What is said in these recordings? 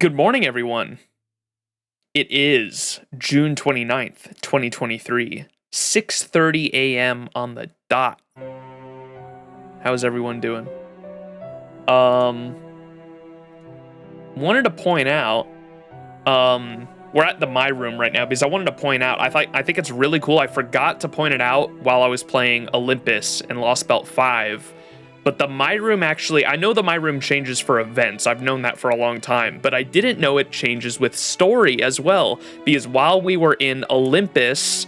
Good morning, everyone. It is June 29th, 2023, 6:30 a.m. on the dot. How's everyone doing? Wanted to point out, we're at the My Room right now because I wanted to point out, I think it's really cool. I forgot to point it out while I was playing Olympus and Lostbelt 5. But the My Room actually, I know the My Room changes for events. I've known that for a long time, but I didn't know it changes with story as well. Because while we were in Olympus,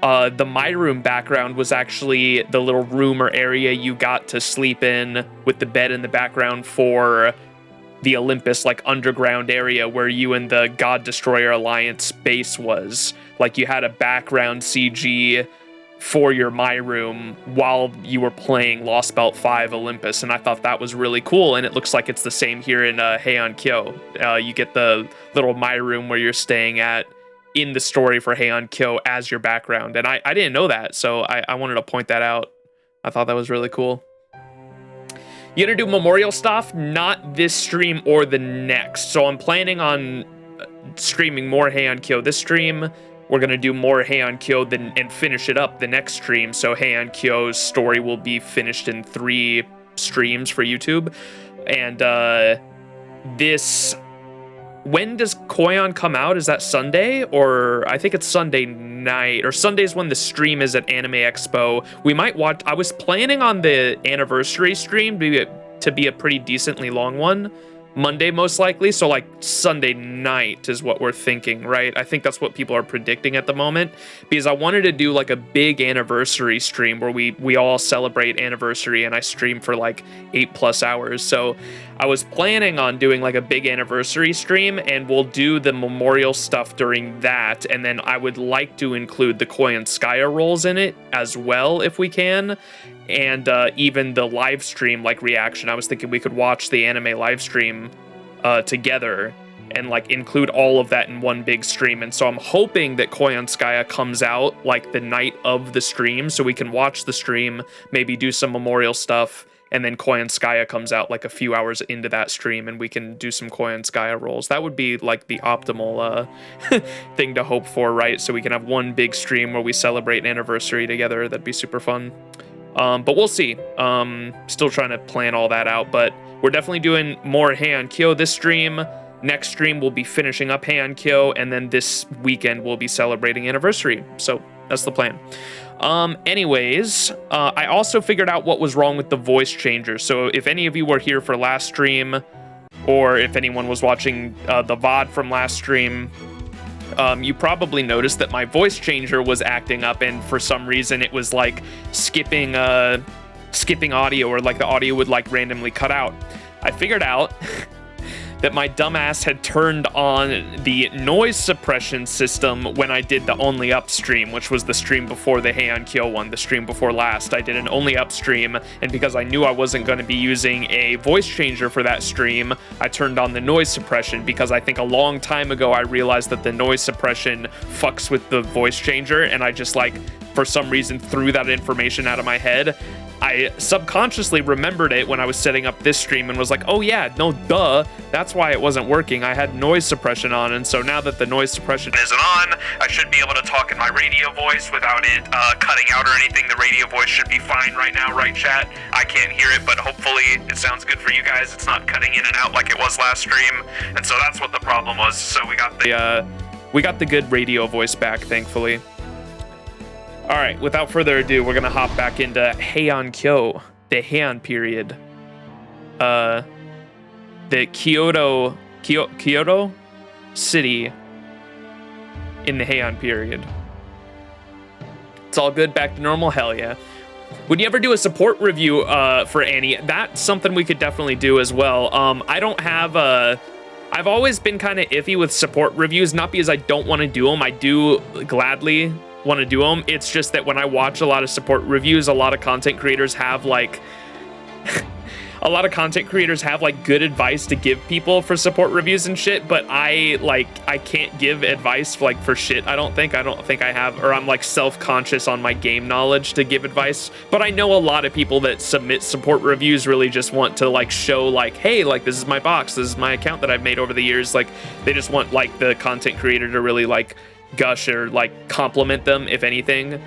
the My Room background was actually the little room or area you got to sleep in with the bed in the background for the Olympus, like, underground area where you and the God Destroyer Alliance base was. Like, you had a background CG for your My Room while you were playing Lostbelt 5 Olympus, and I thought that was really cool, and it looks like it's the same here in Heian Kyo. You get the little My Room where you're staying at in the story for Heian Kyo as your background, and I didn't know that, so I wanted to point that out. I thought that was really cool. You gonna do memorial stuff? Not this stream or the next, so I'm planning on streaming more Heian Kyo this stream. We're going to do more Heian Kyo and finish it up the next stream. So Heian Kyo's story will be finished in 3 streams for YouTube. And when does Koyan come out? Is that Sunday? Or I think it's Sunday night. Or Sunday's when the stream is at Anime Expo. We might watch. I was planning on the anniversary stream to be a pretty decently long one. Monday, most likely, so like Sunday night is what we're thinking, right? I think that's what people are predicting at the moment, because I wanted to do like a big anniversary stream where we all celebrate anniversary, and I stream for like 8+ hours. So I was planning on doing like a big anniversary stream, and we'll do the memorial stuff during that, and then I would like to include the Koi and Skya roles in it as well if we can. And even the live stream, like, reaction. I was thinking we could watch the anime live stream together and like include all of that in one big stream. And so I'm hoping that Koyanskaya comes out like the night of the stream, so we can watch the stream, maybe do some memorial stuff, and then Koyanskaya comes out like a few hours into that stream, and we can do some Koyanskaya rolls. That would be like the optimal thing to hope for, right? So we can have one big stream where we celebrate an anniversary together. That'd be super fun. But we'll see. Still trying to plan all that out, but we're definitely doing more Heian Kyo this stream. Next stream we'll be finishing up Heian Kyo, and then this weekend we'll be celebrating anniversary. So that's the plan. Anyways, I also figured out what was wrong with the voice changer. So if any of you were here for last stream, or if anyone was watching the VOD from last stream, you probably noticed that my voice changer was acting up, and for some reason it was like skipping audio, or like the audio would like randomly cut out. I figured out that my dumbass had turned on the noise suppression system when I did the Only Up stream, which was the stream before the Heian Kyo one, the stream before last. I did an Only Up stream, and because I knew I wasn't going to be using a voice changer for that stream, I turned on the noise suppression, because I think a long time ago I realized that the noise suppression fucks with the voice changer, and I just like, for some reason, threw that information out of my head. I subconsciously remembered it when I was setting up this stream and was like, oh yeah, no, duh, that's why it wasn't working. I had noise suppression on, and so now that the noise suppression isn't on, I should be able to talk in my radio voice without it cutting out or anything. The radio voice should be fine right now, right, chat? I can't hear it, but hopefully it sounds good for you guys. It's not cutting in and out like it was last stream, and so that's what the problem was. So we got the good radio voice back, thankfully. All right, without further ado, we're gonna hop back into Heian Kyo, the Heian period. The Kyoto city in the Heian period. It's all good, back to normal, hell yeah. Would you ever do a support review for Annie? That's something we could definitely do as well. I don't have I've always been kind of iffy with support reviews, not because I don't want to do them. I do gladly want to do them. It's just that when I watch a lot of support reviews, a lot of content creators have like a lot of content creators have like good advice to give people for support reviews and shit, but I can't give advice for shit. I don't think I have, or I'm like self-conscious on my game knowledge to give advice. But I know a lot of people that submit support reviews really just want to like show like, hey, like this is my box, this is my account that I've made over the years. Like they just want like the content creator to really like gush or like compliment them, if anything.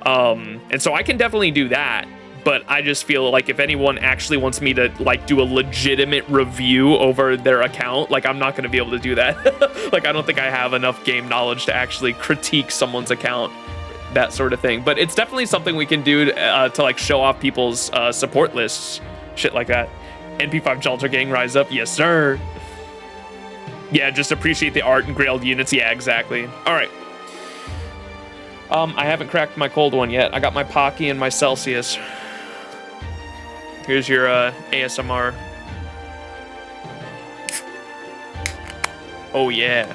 And so I can definitely do that. But I just feel like if anyone actually wants me to like do a legitimate review over their account, like I'm not going to be able to do that. Like I don't think I have enough game knowledge to actually critique someone's account, that sort of thing. But it's definitely something we can do to like show off people's support lists, shit like that. NP5 Jalter Gang rise up, yes sir. Yeah, just appreciate the art and grailed units. Yeah, exactly. All right. I haven't cracked my cold one yet. I got my Pocky and my Celsius. Here's your ASMR. Oh yeah.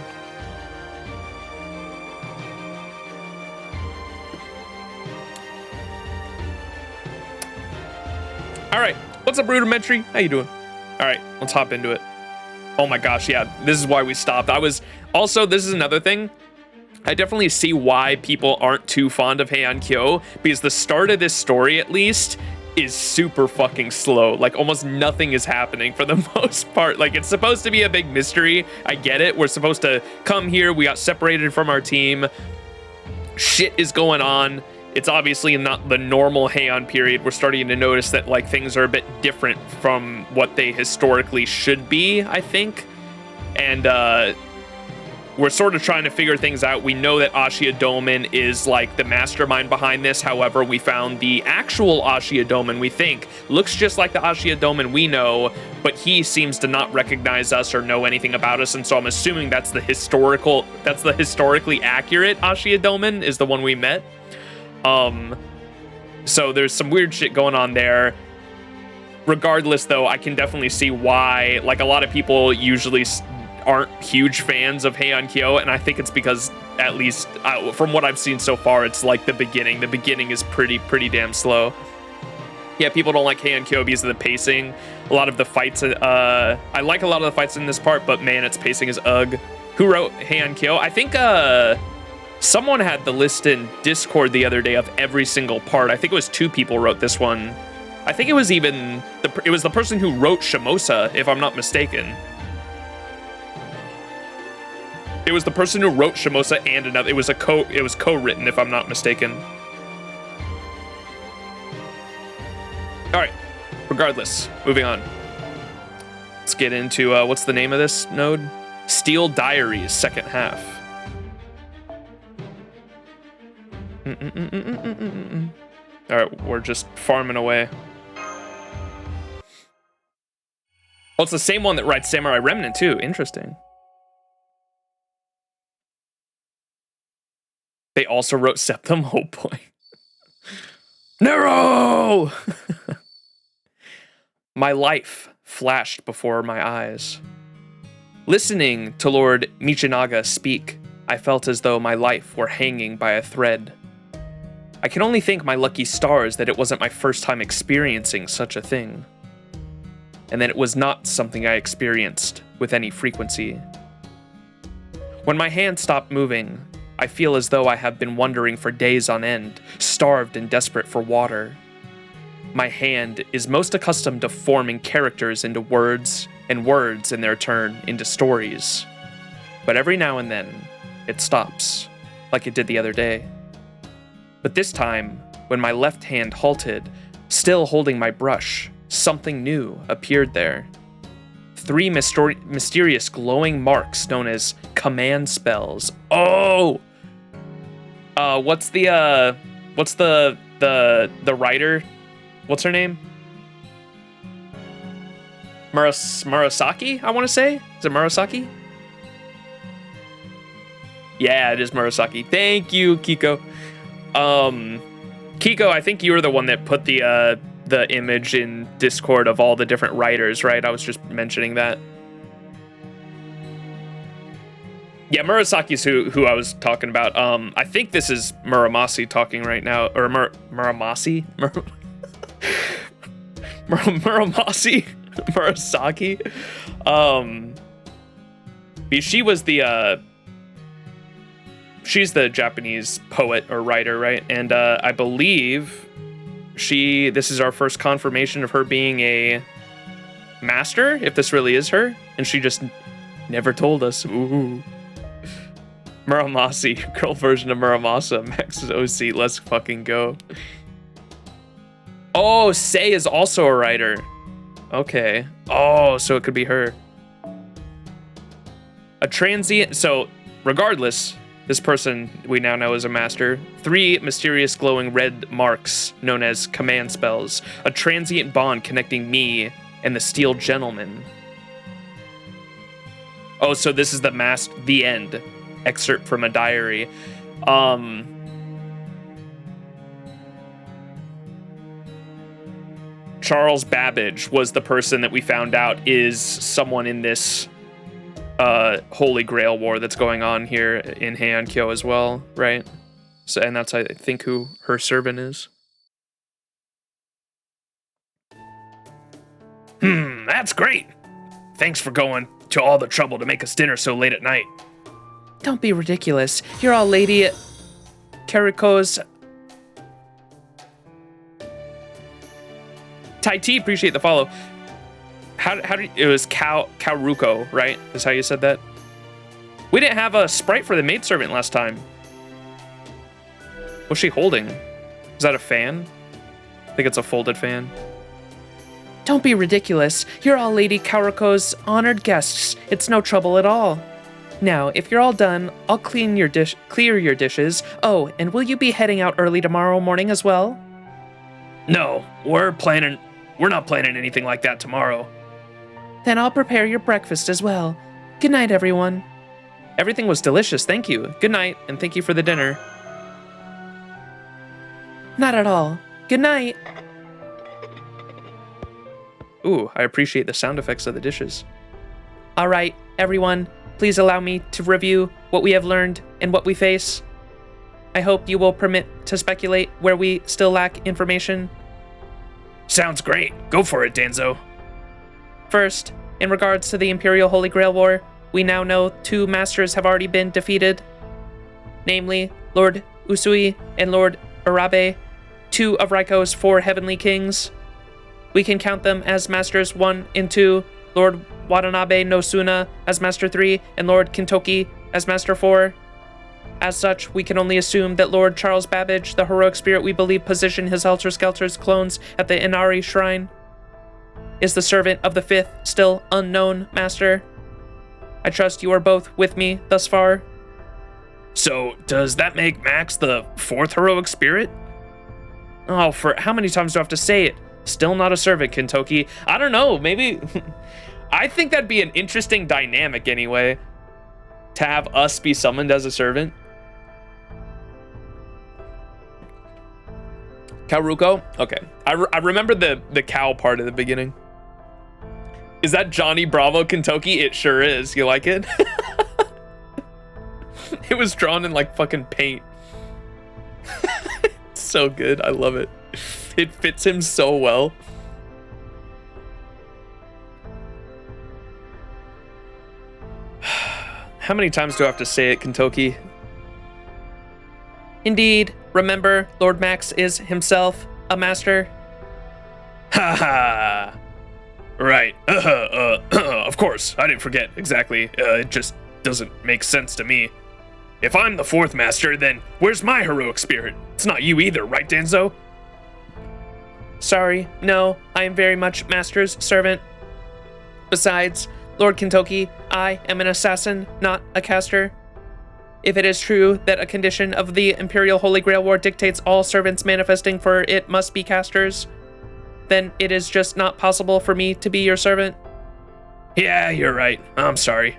All right, what's up, Rudimentary? How you doing? All right, let's hop into it. Oh my gosh, yeah, this is why we stopped. This is another thing. I definitely see why people aren't too fond of Heian Kyo, because the start of this story, at least, is super fucking slow. Like almost nothing is happening for the most part. Like it's supposed to be a big mystery. I get it. We're supposed to come here. We got separated from our team. Shit is going on. It's obviously not the normal Heian period. We're starting to notice that like things are a bit different from what they historically should be, I think. And we're sort of trying to figure things out. We know that Ashia Doman is like the mastermind behind this. However, we found the actual Ashia Doman, we think, looks just like the Ashia Doman we know, but he seems to not recognize us or know anything about us. And so I'm assuming that's the historically accurate Ashia Doman is the one we met. So there's some weird shit going on there. Regardless, though, I can definitely see why, like, a lot of people usually aren't huge fans of Heian Kyo, and I think it's because, at least from what I've seen so far, it's like the beginning. The beginning is pretty damn slow. Yeah, people don't like Heian Kyo because of the pacing. A lot of the fights, I like a lot of the fights in this part, but man, its pacing is ugh. Who wrote Heian Kyo? I think someone had the list in Discord the other day of every single part. I think it was 2 people wrote this one. I think it was even it was the person who wrote Shimosa, if I'm not mistaken. It was the person who wrote Shimosa and another. It was co-written, if I'm not mistaken. All right. Regardless, moving on. Let's get into what's the name of this node? Steel Diaries, second half. All right, we're just farming away. Oh, it's the same one that writes Samurai Remnant too. Interesting. They also wrote Septum. Oh boy. Nero! My life flashed before my eyes. Listening to Lord Michinaga speak, I felt as though my life were hanging by a thread. I can only thank my lucky stars that it wasn't my first time experiencing such a thing. And that it was not something I experienced with any frequency. When my hand stopped moving, I feel as though I have been wandering for days on end, starved and desperate for water. My hand is most accustomed to forming characters into words, and words in their turn into stories. But every now and then, it stops, like it did the other day. But this time, when my left hand halted, still holding my brush, something new appeared there. 3 mysterious glowing marks known as command spells. Oh! What's the writer? What's her name? Murasaki, I want to say? Is it Murasaki? Yeah, it is Murasaki. Thank you, Kiko. Kiko, I think you were the one that put the image in Discord of all the different writers, right? I was just mentioning that. Yeah, Murasaki's who I was talking about. I think this is Muramasa talking right now, or Muramasa? Muramasa Murasaki. She was the she's the Japanese poet or writer, right? And I believe this is our first confirmation of her being a master, if this really is her, and she just never told us. Ooh. Muramasa, girl version of Muramasa, Max's OC, let's fucking go. Oh, Sei is also a writer. Okay. Oh, so it could be her. A transient, so regardless, this person we now know is a master. 3 mysterious glowing red marks known as command spells. A transient bond connecting me and the Steel Gentleman. Oh, so this is the end. Excerpt from a diary. Charles Babbage was the person that we found out is someone in this Holy Grail war that's going on here in Heian Kyo as well, right? So, and that's, I think, who her servant is. That's great. Thanks for going to all the trouble to make us dinner so late at night. Don't be ridiculous. You're all Lady Kariko's. Tai T, appreciate the follow. How did it was Karuko, right? Is how you said that? We didn't have a sprite for the maidservant last time. What's she holding? Is that a fan? I think it's a folded fan. Don't be ridiculous. You're all Lady Karuko's honored guests. It's no trouble at all. Now, if you're all done, I'll clear your dishes. Oh, and will you be heading out early tomorrow morning as well? No, we're not planning anything like that tomorrow. Then I'll prepare your breakfast as well. Good night, everyone. Everything was delicious, thank you. Good night, and thank you for the dinner. Not at all. Good night. Ooh, I appreciate the sound effects of the dishes. All right, everyone. Please allow me to review what we have learned and what we face. I hope you will permit to speculate where we still lack information. Sounds great. Go for it, Danzo. First, in regards to the Imperial Holy Grail War, we now know 2 masters have already been defeated. Namely, Lord Usui and Lord Urabe, 2 of Raikou's 4 heavenly kings. We can count them as Masters 1 and 2, Lord Watanabe no Tsuna as Master 3, and Lord Kintoki as Master 4. As such, we can only assume that Lord Charles Babbage, the heroic spirit we believe positioned his Helter Skelter's clones at the Inari Shrine, is the servant of the 5th, still unknown Master. I trust you are both with me thus far. So, does that make Max the 4th heroic spirit? Oh, for how many times do I have to say it? Still not a servant, Kintoki. I don't know, maybe... I think that'd be an interesting dynamic anyway, to have us be summoned as a servant. Karuko? Okay. I remember the cow part at the beginning. Is that Johnny Bravo Kintoki? It sure is. You like it? It was drawn in like fucking paint. It's so good. I love it. It fits him so well. How many times do I have to say it, Kintoki? Indeed. Remember, Lord Max is himself a master. Ha ha. Right. Of course. I didn't forget. Exactly. It just doesn't make sense to me. If I'm the 4th master, then where's my heroic spirit? It's not you either, right, Danzo? Sorry. No, I am very much Master's servant. Besides, Lord Kintoki, I am an assassin, not a caster. If it is true that a condition of the Imperial Holy Grail War dictates all servants manifesting for it must be casters, then it is just not possible for me to be your servant. Yeah, you're right. I'm sorry.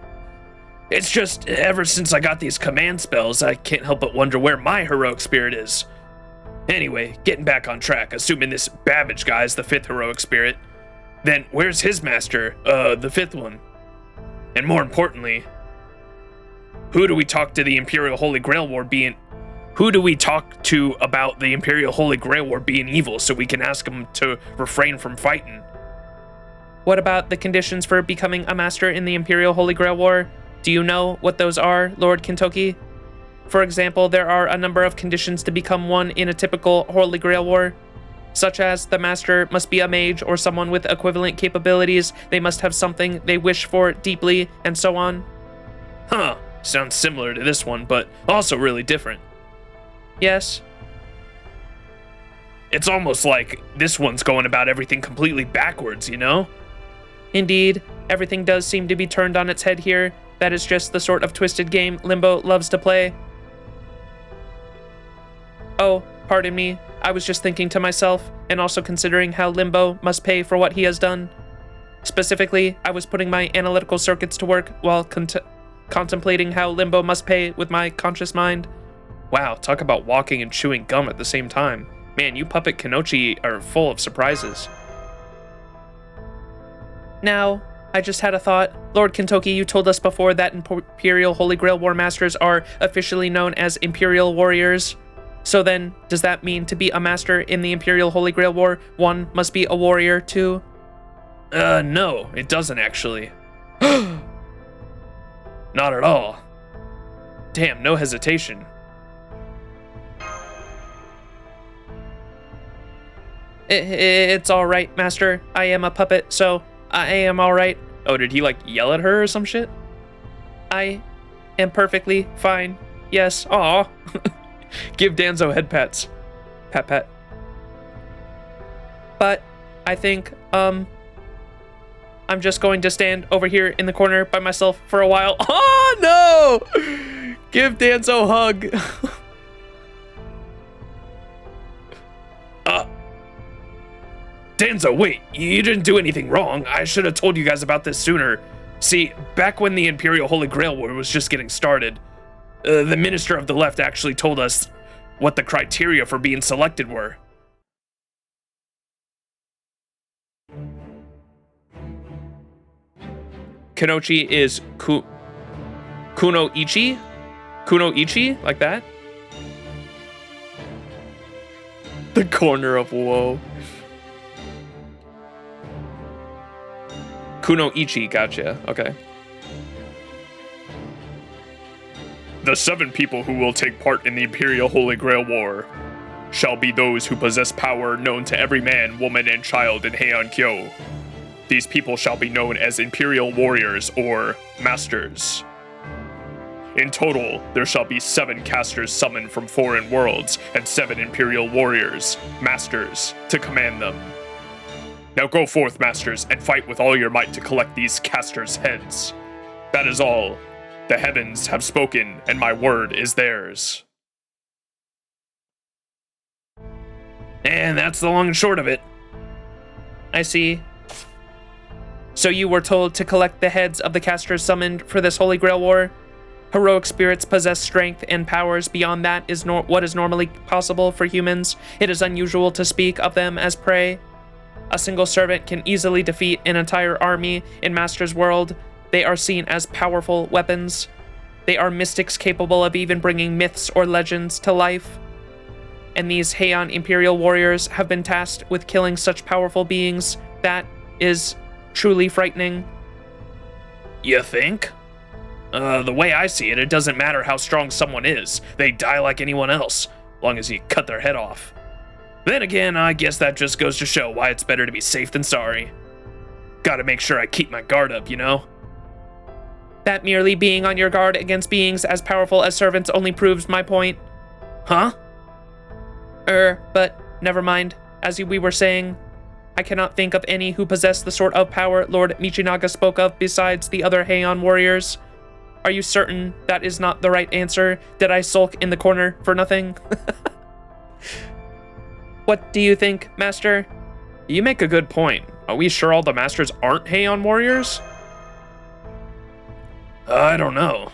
It's just, ever since I got these command spells, I can't help but wonder where my heroic spirit is. Anyway, getting back on track, assuming this Babbage guy is the 5th heroic spirit, then where's his master, the 5th one? And more importantly, who do we talk to the Imperial Holy Grail War being... Who do we talk to about the Imperial Holy Grail War being evil so we can ask him to refrain from fighting? What about the conditions for becoming a master in the Imperial Holy Grail War? Do you know what those are, Lord Kintoki? For example, there are a number of conditions to become one in a typical Holy Grail War, such as the master must be a mage or someone with equivalent capabilities, they must have something they wish for deeply, and so on. Huh, sounds similar to this one, but also really different. Yes. It's almost like this one's going about everything completely backwards, you know? Indeed, everything does seem to be turned on its head here. That is just the sort of twisted game Limbo loves to play. Oh, pardon me. I was just thinking to myself, and also considering how Limbo must pay for what he has done. Specifically, I was putting my analytical circuits to work while contemplating how Limbo must pay with my conscious mind. Wow, talk about walking and chewing gum at the same time. Man, you puppet Kenochi are full of surprises. Now, I just had a thought. Lord Kintoki, you told us before that Imperial Holy Grail War Masters are officially known as Imperial Warriors. So then, does that mean to be a master in the Imperial Holy Grail War, one must be a warrior too? No, it doesn't actually. Not at all. Damn, no hesitation. It's alright, Master. I am a puppet, so I am alright. Oh, did he like yell at her or some shit? I am perfectly fine. Yes. Aw. Give Danzo head pats. Pat pat. But I think, I'm just going to stand over here in the corner by myself for a while. Oh, no! Give Danzo a hug. Danzo, wait, you didn't do anything wrong. I should have told you guys about this sooner. See, back when the Imperial Holy Grail War was just getting started, the Minister of the Left actually told us what the criteria for being selected were. Kenochi is Kunoichi? Kunoichi? Like that? The corner of woe. Kunoichi, gotcha. Okay. The 7 people who will take part in the Imperial Holy Grail War shall be those who possess power known to every man, woman, and child in Heian Kyo. These people shall be known as Imperial Warriors or Masters. In total, there shall be 7 casters summoned from foreign worlds and 7 Imperial Warriors, Masters, to command them. Now go forth, Masters, and fight with all your might to collect these casters' heads. That is all. The heavens have spoken, and my word is theirs. And that's the long and short of it. I see. So you were told to collect the heads of the casters summoned for this Holy Grail War? Heroic spirits possess strength and powers beyond that is what is normally possible for humans. It is unusual to speak of them as prey. A single servant can easily defeat an entire army in Master's world. They are seen as powerful weapons. They are mystics capable of even bringing myths or legends to life. And these Heian Imperial Warriors have been tasked with killing such powerful beings. That is truly frightening. You think? The way I see it, it doesn't matter how strong someone is. They die like anyone else, long as you cut their head off. Then again, I guess that just goes to show why it's better to be safe than sorry. Gotta make sure I keep my guard up, you know? That merely being on your guard against beings as powerful as servants only proves my point. Huh? But never mind. As we were saying, I cannot think of any who possess the sort of power Lord Michinaga spoke of besides the other Heian warriors. Are you certain that is not the right answer? Did I sulk in the corner for nothing? What do you think, Master? You make a good point. Are we sure all the Masters aren't Heian warriors? I don't know.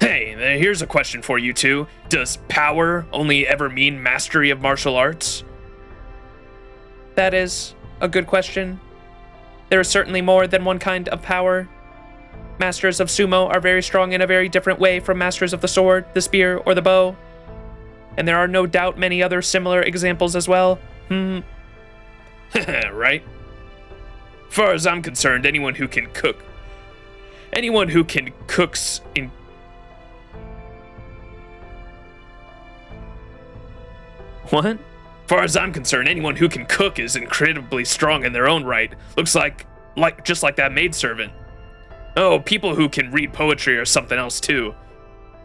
Hey, here's a question for you two. Does power only ever mean mastery of martial arts? That is a good question. There is certainly more than one kind of power. Masters of sumo are very strong in a very different way from masters of the sword, the spear, or the bow. and there are no doubt many other similar examples as well. Right? Far as I'm concerned, anyone who can cooks in... What? Far as I'm concerned, anyone who can cook is incredibly strong in their own right. Looks like just like that maidservant. Oh, people who can read poetry are something else too.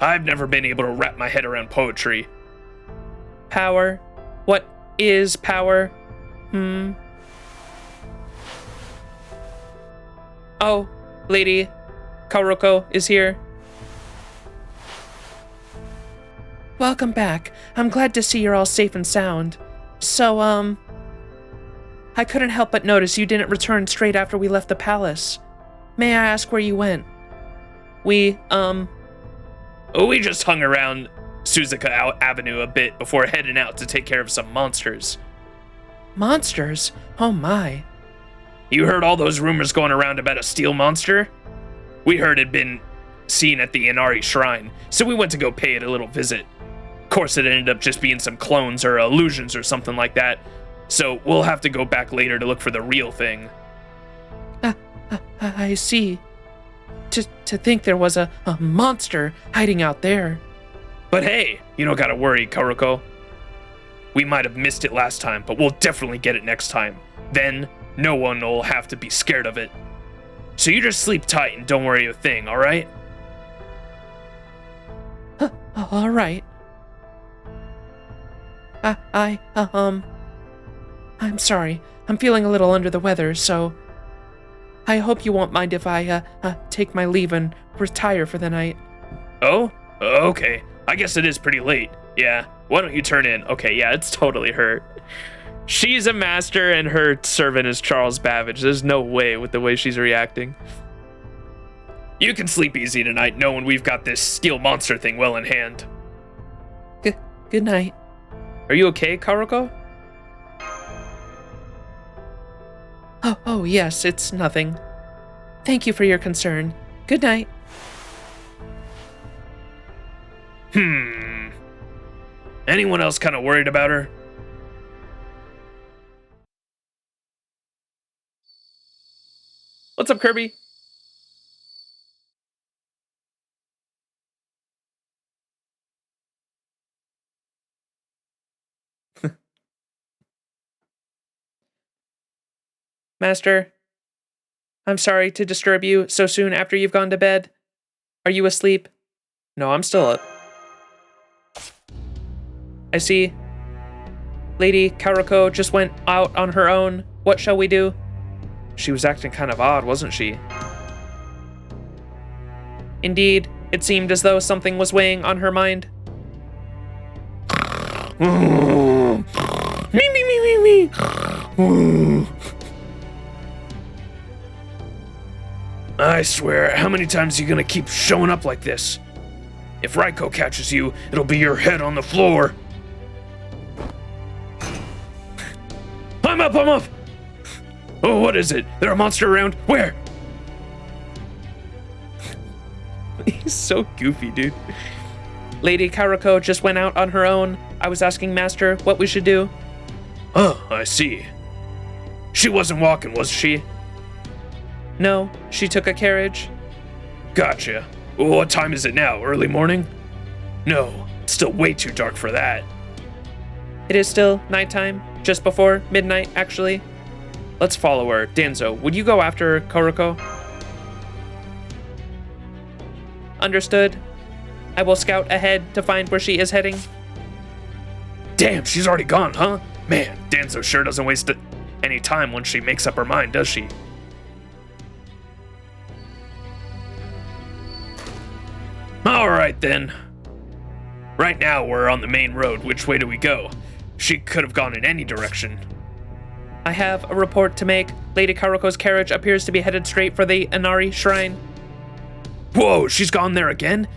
I've never been able to wrap my head around poetry. Power? What is power? Oh, Lady Karoko is here. Welcome back. I'm glad to see you're all safe and sound. So, I couldn't help but notice you didn't return straight after we left the palace. May I ask where you went? We just hung around Suzuka Avenue a bit before heading out to take care of some monsters. Monsters? Oh my. You heard all those rumors going around about a steel monster? We heard it'd been seen at the Inari Shrine, so we went to go pay it a little visit. Of course, it ended up just being some clones or illusions or something like that, so we'll have to go back later to look for the real thing. I see. To think there was a monster hiding out there. But hey, you don't gotta worry, Karoko. We might have missed it last time, but we'll definitely get it next time. Then, no one will have to be scared of it. So you just sleep tight and don't worry a thing, alright? Alright. I'm sorry. I'm feeling a little under the weather, so I hope you won't mind if I take my leave and retire for the night. Oh? Okay. I guess it is pretty late. Yeah. Why don't you turn in? Okay, yeah, it's totally her. She's a master and her servant is Charles Babbage. There's no way with the way she's reacting. You can sleep easy tonight knowing we've got this steel monster thing well in hand. Good night. Are you okay, Karoko? Oh, yes, it's nothing. Thank you for your concern. Good night. Anyone else kind of worried about her? What's up, Kirby? Master, I'm sorry to disturb you so soon after you've gone to bed. Are you asleep? No, I'm still up. I see. Lady Karoko just went out on her own. What shall we do? She was acting kind of odd, wasn't she? Indeed, it seemed as though something was weighing on her mind. Me. I swear, how many times are you gonna keep showing up like this? If Raikou catches you, it'll be your head on the floor. I'm up! Oh, what is it? There a monster around? Where? He's so goofy, dude. Lady Karoko just went out on her own. I was asking Master what we should do. Oh, I see. She wasn't walking, was she? No, she took a carriage. Gotcha. What time is it now? Early morning? No, it's still way too dark for that. It is still nighttime, just before midnight, actually. Let's follow her. Danzo, would you go after Karoko? Understood. I will scout ahead to find where she is heading. Damn, she's already gone, huh? Man, Danzo sure doesn't waste any time when she makes up her mind, does she? Alright then. Right now we're on the main road. Which way do we go? She could have gone in any direction. I have a report to make. Lady Karoko's carriage appears to be headed straight for the Inari Shrine. Whoa, she's gone there again?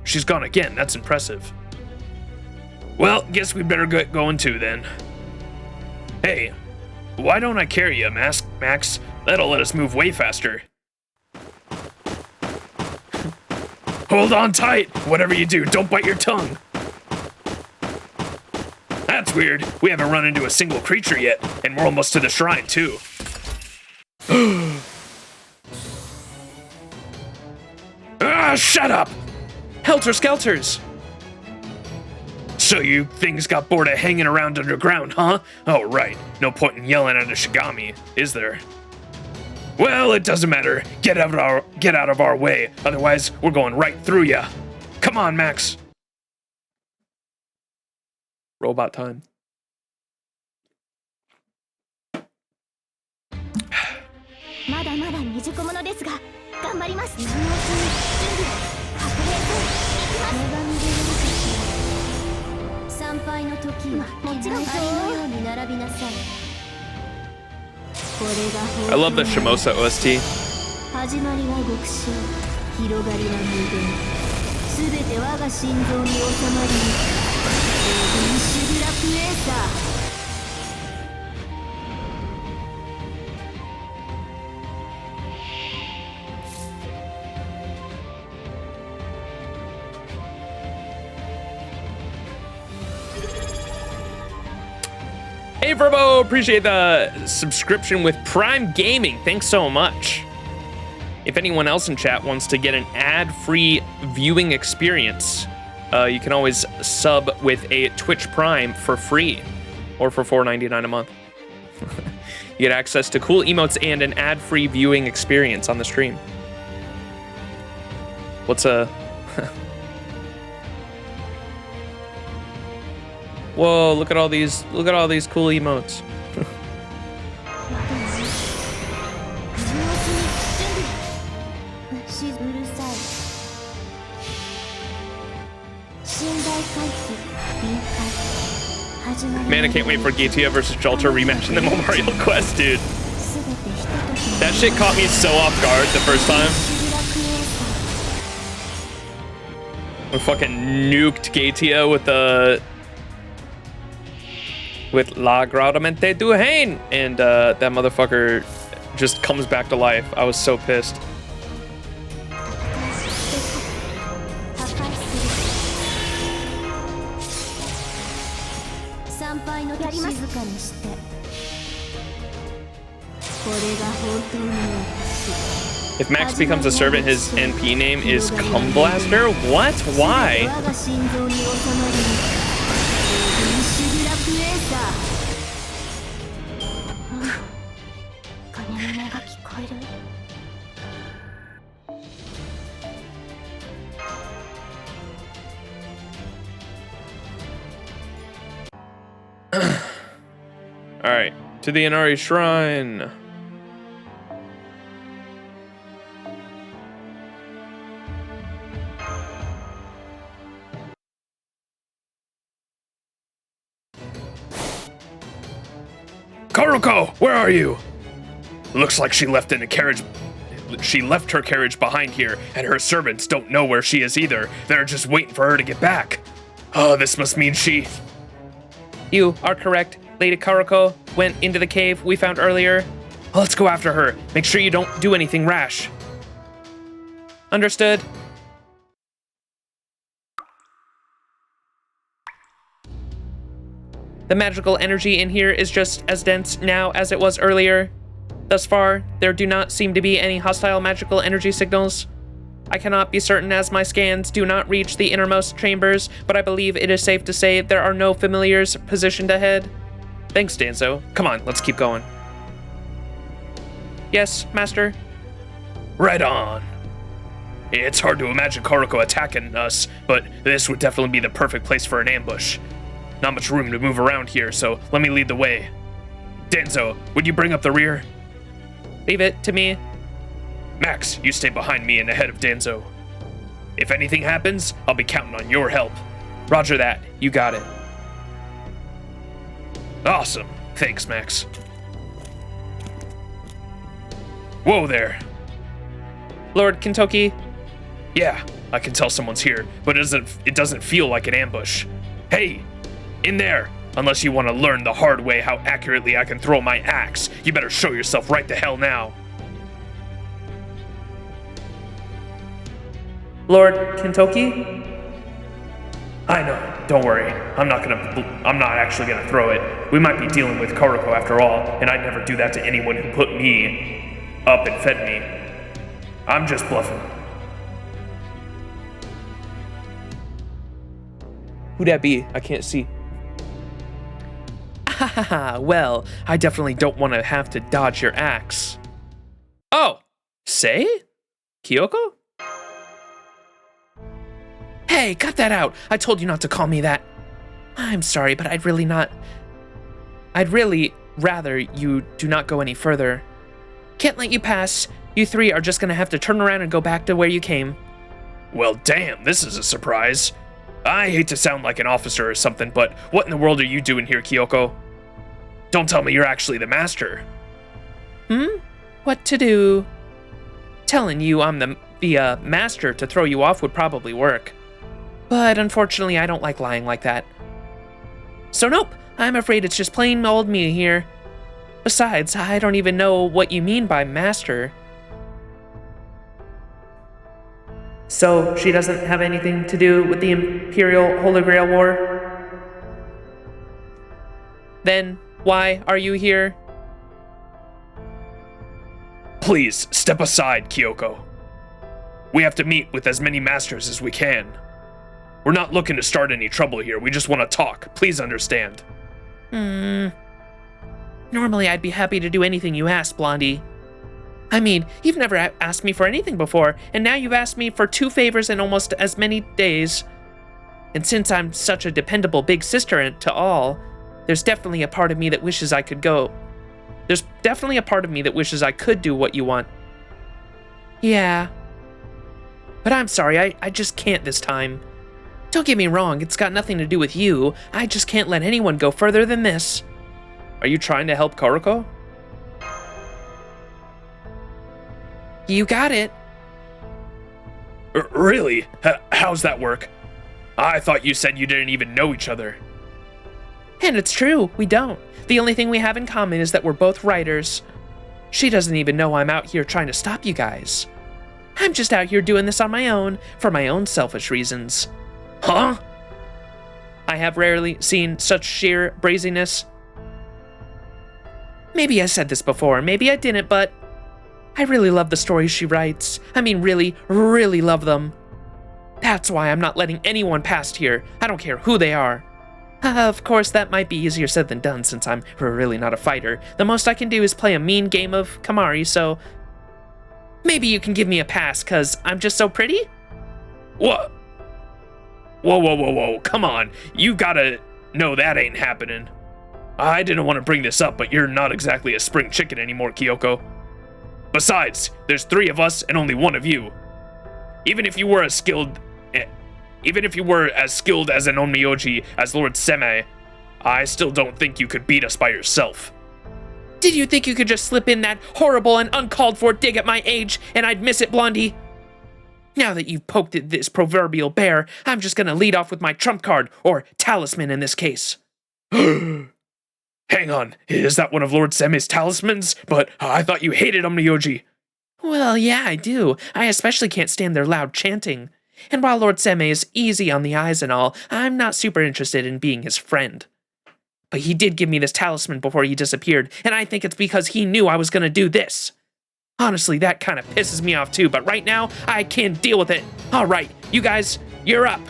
She's gone again. That's impressive. Well, guess we better get going too then. Hey, why don't I carry you, Max? That'll let us move way faster. Hold on tight. Whatever you do, don't bite your tongue. That's weird. We haven't run into a single creature yet, and we're almost to the shrine, too. Shut up! Helter Skelters! So you things got bored of hanging around underground, huh? Oh, right. No point in yelling at a Shigami, is there? Well, it doesn't matter. Get out of our way. Otherwise, we're going right through ya. Come on, Max. Robot time. まだまだ未熟者ですが頑張ります。準備確認参拝の時はもちろんありのように並びなさい。これが I love the Shimosa OST. 始まりは極小、広がりは無限。すべて我が心臓に収まり、エビンシュグラクエーサー。 Hey Verbo, appreciate the subscription with Prime Gaming. Thanks so much. If anyone else in chat wants to get an ad-free viewing experience, you can always sub with a Twitch Prime for free, or for $4.99 a month. You get access to cool emotes and an ad-free viewing experience on the stream. What's a... Whoa, look at all these cool emotes. Man, I can't wait for Gatia versus Jolter rematch in the Memorial Quest, dude. That shit caught me so off guard the first time. We fucking nuked Gatia with La Gradamente du Hain, and that motherfucker just comes back to life. I was so pissed. If Max becomes a servant, his NP name is Cumblaster? What? Why? Alright, to the Inari Shrine. Karuko, where are you? Looks like she left her carriage behind here, and her servants don't know where she is either. They're just waiting for her to get back. Oh, this must mean she... You are correct. Lady Karuko went into the cave we found earlier. Let's go after her. Make sure you don't do anything rash. Understood. The magical energy in here is just as dense now as it was earlier. Thus far, there do not seem to be any hostile magical energy signals. I cannot be certain as my scans do not reach the innermost chambers, but I believe it is safe to say there are no familiars positioned ahead. Thanks, Danzo. Come on, let's keep going. Yes, Master. Right on. It's hard to imagine Karuko attacking us, but this would definitely be the perfect place for an ambush. Not much room to move around here, so let me lead the way. Danzo, would you bring up the rear? Leave it to me. Max, you stay behind me and ahead of Danzo. If anything happens, I'll be counting on your help. Roger that. You got it. Awesome. Thanks, Max. Whoa there. Lord Kentucky. Yeah, I can tell someone's here, but it doesn't feel like an ambush. Hey, in there. Unless you want to learn the hard way how accurately I can throw my axe, you better show yourself right the hell now. Lord Kentucky? I know. Don't worry, I'm not actually gonna throw it. We might be dealing with Kuroko after all, and I'd never do that to anyone who put me up and fed me. I'm just bluffing. Who'd that be? I can't see. Hahaha, well, I definitely don't want to have to dodge your axe. Oh, Sei? Kyoko? Hey, cut that out! I told you not to call me that. I'm sorry, but I'd really rather you do not go any further. Can't let you pass. You three are just gonna have to turn around and go back to where you came. Well, damn, this is a surprise. I hate to sound like an officer or something, but what in the world are you doing here, Kyoko? Don't tell me you're actually the master. What to do? Telling you I'm the master to throw you off would probably work. But unfortunately, I don't like lying like that. So nope, I'm afraid it's just plain old me here. Besides, I don't even know what you mean by master. So she doesn't have anything to do with the Imperial Holy Grail War? Then why are you here? Please, step aside, Kyoko. We have to meet with as many masters as we can. We're not looking to start any trouble here, we just want to talk. Please understand. Normally I'd be happy to do anything you ask, Blondie. I mean, you've never asked me for anything before, and now you've asked me for 2 favors in almost as many days. And since I'm such a dependable big sister to all, there's definitely a part of me that wishes I could go. There's definitely a part of me that wishes I could do what you want. Yeah. But I'm sorry, I just can't this time. Don't get me wrong, it's got nothing to do with you. I just can't let anyone go further than this. Are you trying to help Kuroko? You got it. Really? How's that work? I thought you said you didn't even know each other. And it's true, we don't. The only thing we have in common is that we're both writers. She doesn't even know I'm out here trying to stop you guys. I'm just out here doing this on my own, for my own selfish reasons. Huh? I have rarely seen such sheer brazenness. Maybe I said this before, maybe I didn't, but I really love the stories she writes. I mean, really, really love them. That's why I'm not letting anyone past here. I don't care who they are. Of course, that might be easier said than done since I'm really not a fighter. The most I can do is play a mean game of Kamari, so maybe you can give me a pass, cause I'm just so pretty? What? Whoa, come on. You gotta know that ain't happening. I didn't want to bring this up, but you're not exactly a spring chicken anymore, Kyoko. Besides, there's 3 of us and only 1 of you. Even if you were as skilled as an onmyoji as Lord Seme, I still don't think you could beat us by yourself. Did you think you could just slip in that horrible and uncalled for dig at my age and I'd miss it, Blondie? Now that you've poked at this proverbial bear, I'm just gonna lead off with my trump card, or talisman in this case. Hang on, is that one of Lord Seme's talismans? But I thought you hated onmyoji. Well, yeah, I do. I especially can't stand their loud chanting. And while Lord Seme is easy on the eyes and all, I'm not super interested in being his friend. But he did give me this talisman before he disappeared, and I think it's because he knew I was gonna do this. Honestly, that kind of pisses me off too, but right now, I can't deal with it. All right, you guys, you're up.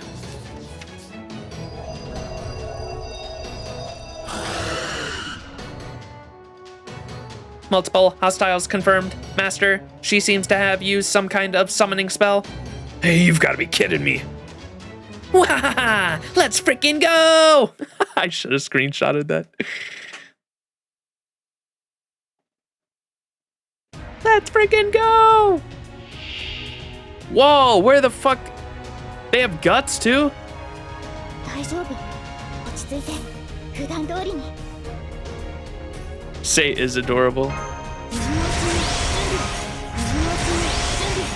Multiple hostiles confirmed. Master, she seems to have used some kind of summoning spell. Hey, you've got to be kidding me. Wahaha! Let's freaking go! I should have screenshotted that. Let's freaking go! Whoa, where the fuck? They have guts too? 大丈夫。落ち着いて。普段通りに。 Sei is adorable. 水のうちに準備。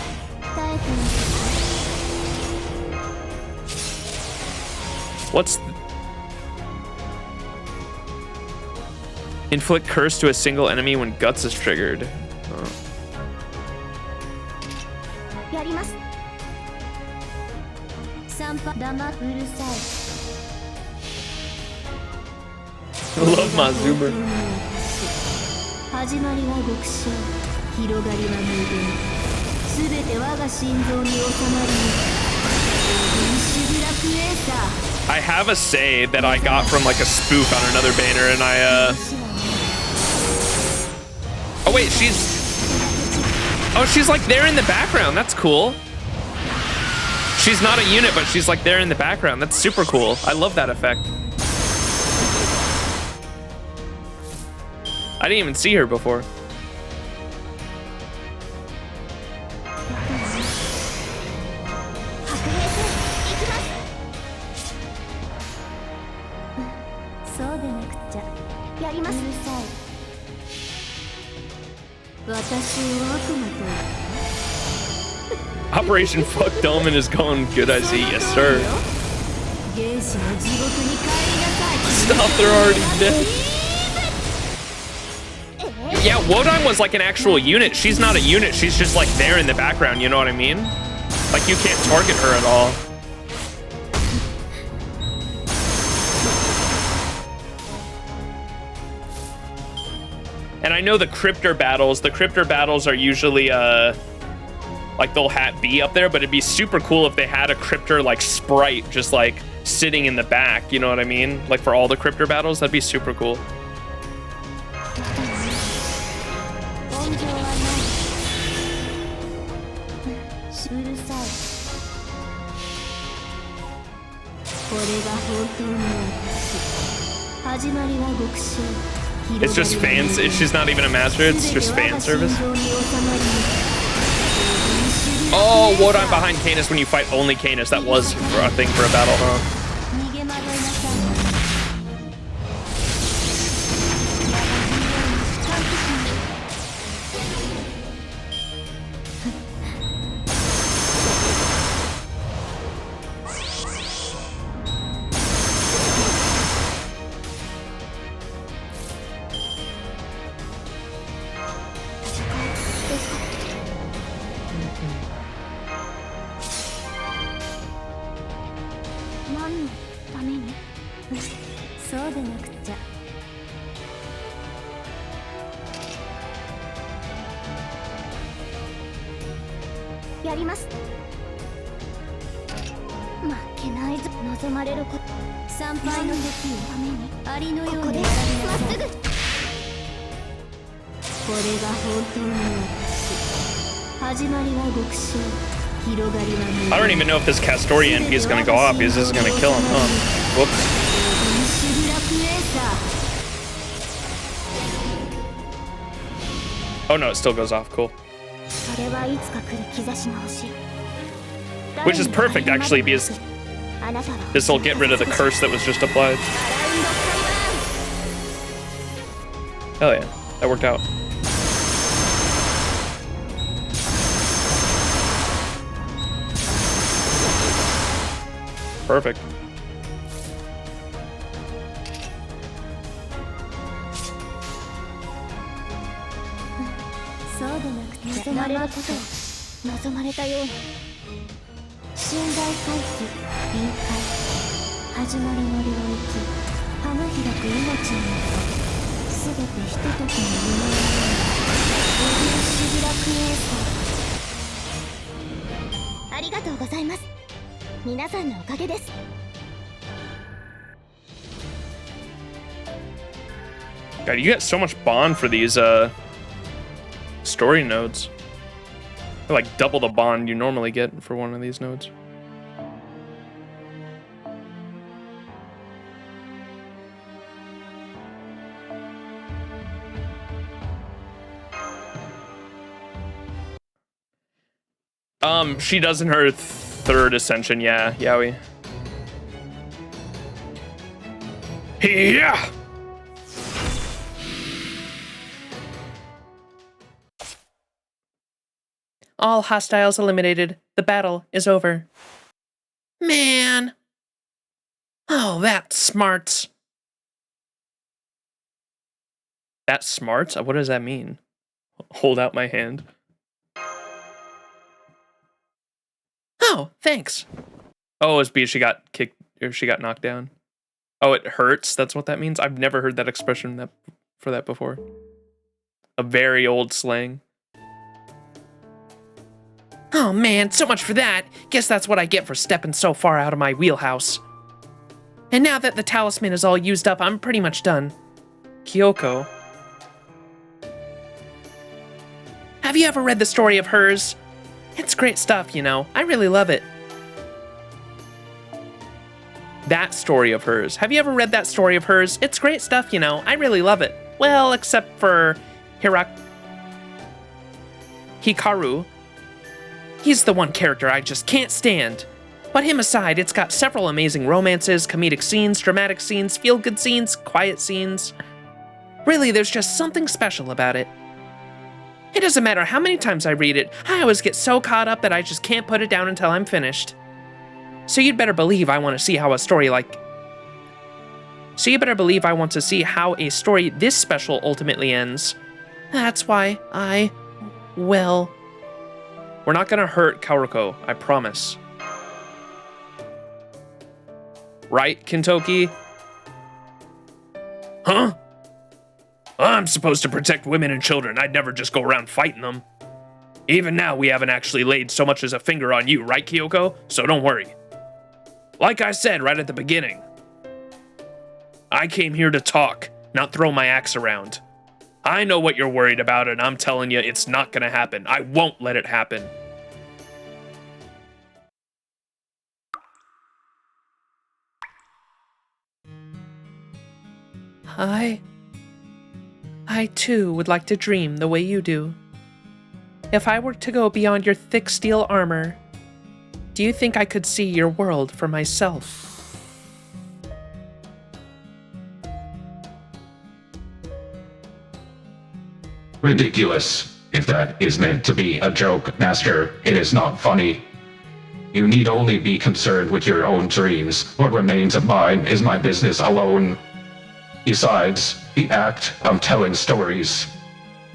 耐えてみて。 What's inflict curse to a single enemy when guts is triggered? Oh. やります。散歩黙うるさい。love my Zoomer. 始まりは極小、広がりは無限。すべて我が心臓に収まり、フィニッシュブラックエーサー。 I have a say that I got from like a spoof on another banner, and oh wait, she's like there in the background. That's cool. She's not a unit, but she's like there in the background. That's super cool. I love that effect. I didn't even see her before. Operation Fuck Dolman is going good, I see. Yes, sir. Stop, they're already dead. Yeah, Wodan was like an actual unit. She's not a unit, she's just like there in the background, you know what I mean? Like, you can't target her at all. And I know the Cryptor battles are usually, like they'll be up there, but it'd be super cool if they had a Cryptor like sprite just like sitting in the back, you know what I mean? Like for all the Cryptor battles, that'd be super cool. It's just fans. She's not even a master. It's just fan service. Oh, Wodan behind Canis when you fight only Canis. That was a thing for a battle, huh? I don't even know if this Castoria NP is gonna go off because this is gonna kill him, huh? Whoops. Oh no, it still goes off, cool. Which is perfect actually, because this will get rid of the curse that was just applied. Hell yeah, that worked out. Perfect. God, you get so much bond for these story nodes. They're like double the bond you normally get for one of these nodes. She does in her third ascension, yeah, Yaoi. Yeah! All hostiles eliminated. The battle is over. Man. Oh, that's smart. That's smart? What does that mean? Hold out my hand. Oh, thanks. Oh, it's because she got kicked, or she got knocked down. Oh, it hurts? That's what that means? I've never heard that expression for that before. A very old slang. Oh man, so much for that. Guess that's what I get for stepping so far out of my wheelhouse. And now that the talisman is all used up, I'm pretty much done. Kyoko. Have you ever read the story of hers? It's great stuff, you know. I really love it. That story of hers. Have you ever read that story of hers? It's great stuff, you know. I really love it. Well, except for Hikaru. He's the one character I just can't stand. But him aside, it's got several amazing romances, comedic scenes, dramatic scenes, feel-good scenes, quiet scenes. Really, there's just something special about it. It doesn't matter how many times I read it, I always get so caught up that I just can't put it down until I'm finished. So you'd better believe I want to see how a story this special ultimately ends. That's why well... We're not gonna hurt Kaoruko, I promise. Right, Kintoki? Huh? I'm supposed to protect women and children. I'd never just go around fighting them. Even now, we haven't actually laid so much as a finger on you, right, Kyoko? So don't worry. Like I said right at the beginning, I came here to talk, not throw my axe around. I know what you're worried about, and I'm telling you, it's not gonna happen. I won't let it happen. I too would like to dream the way you do. If I were to go beyond your thick steel armor, do you think I could see your world for myself? Ridiculous. If that is meant to be a joke, Master, it is not funny. You need only be concerned with your own dreams. What remains of mine is my business alone. Besides, the act of telling stories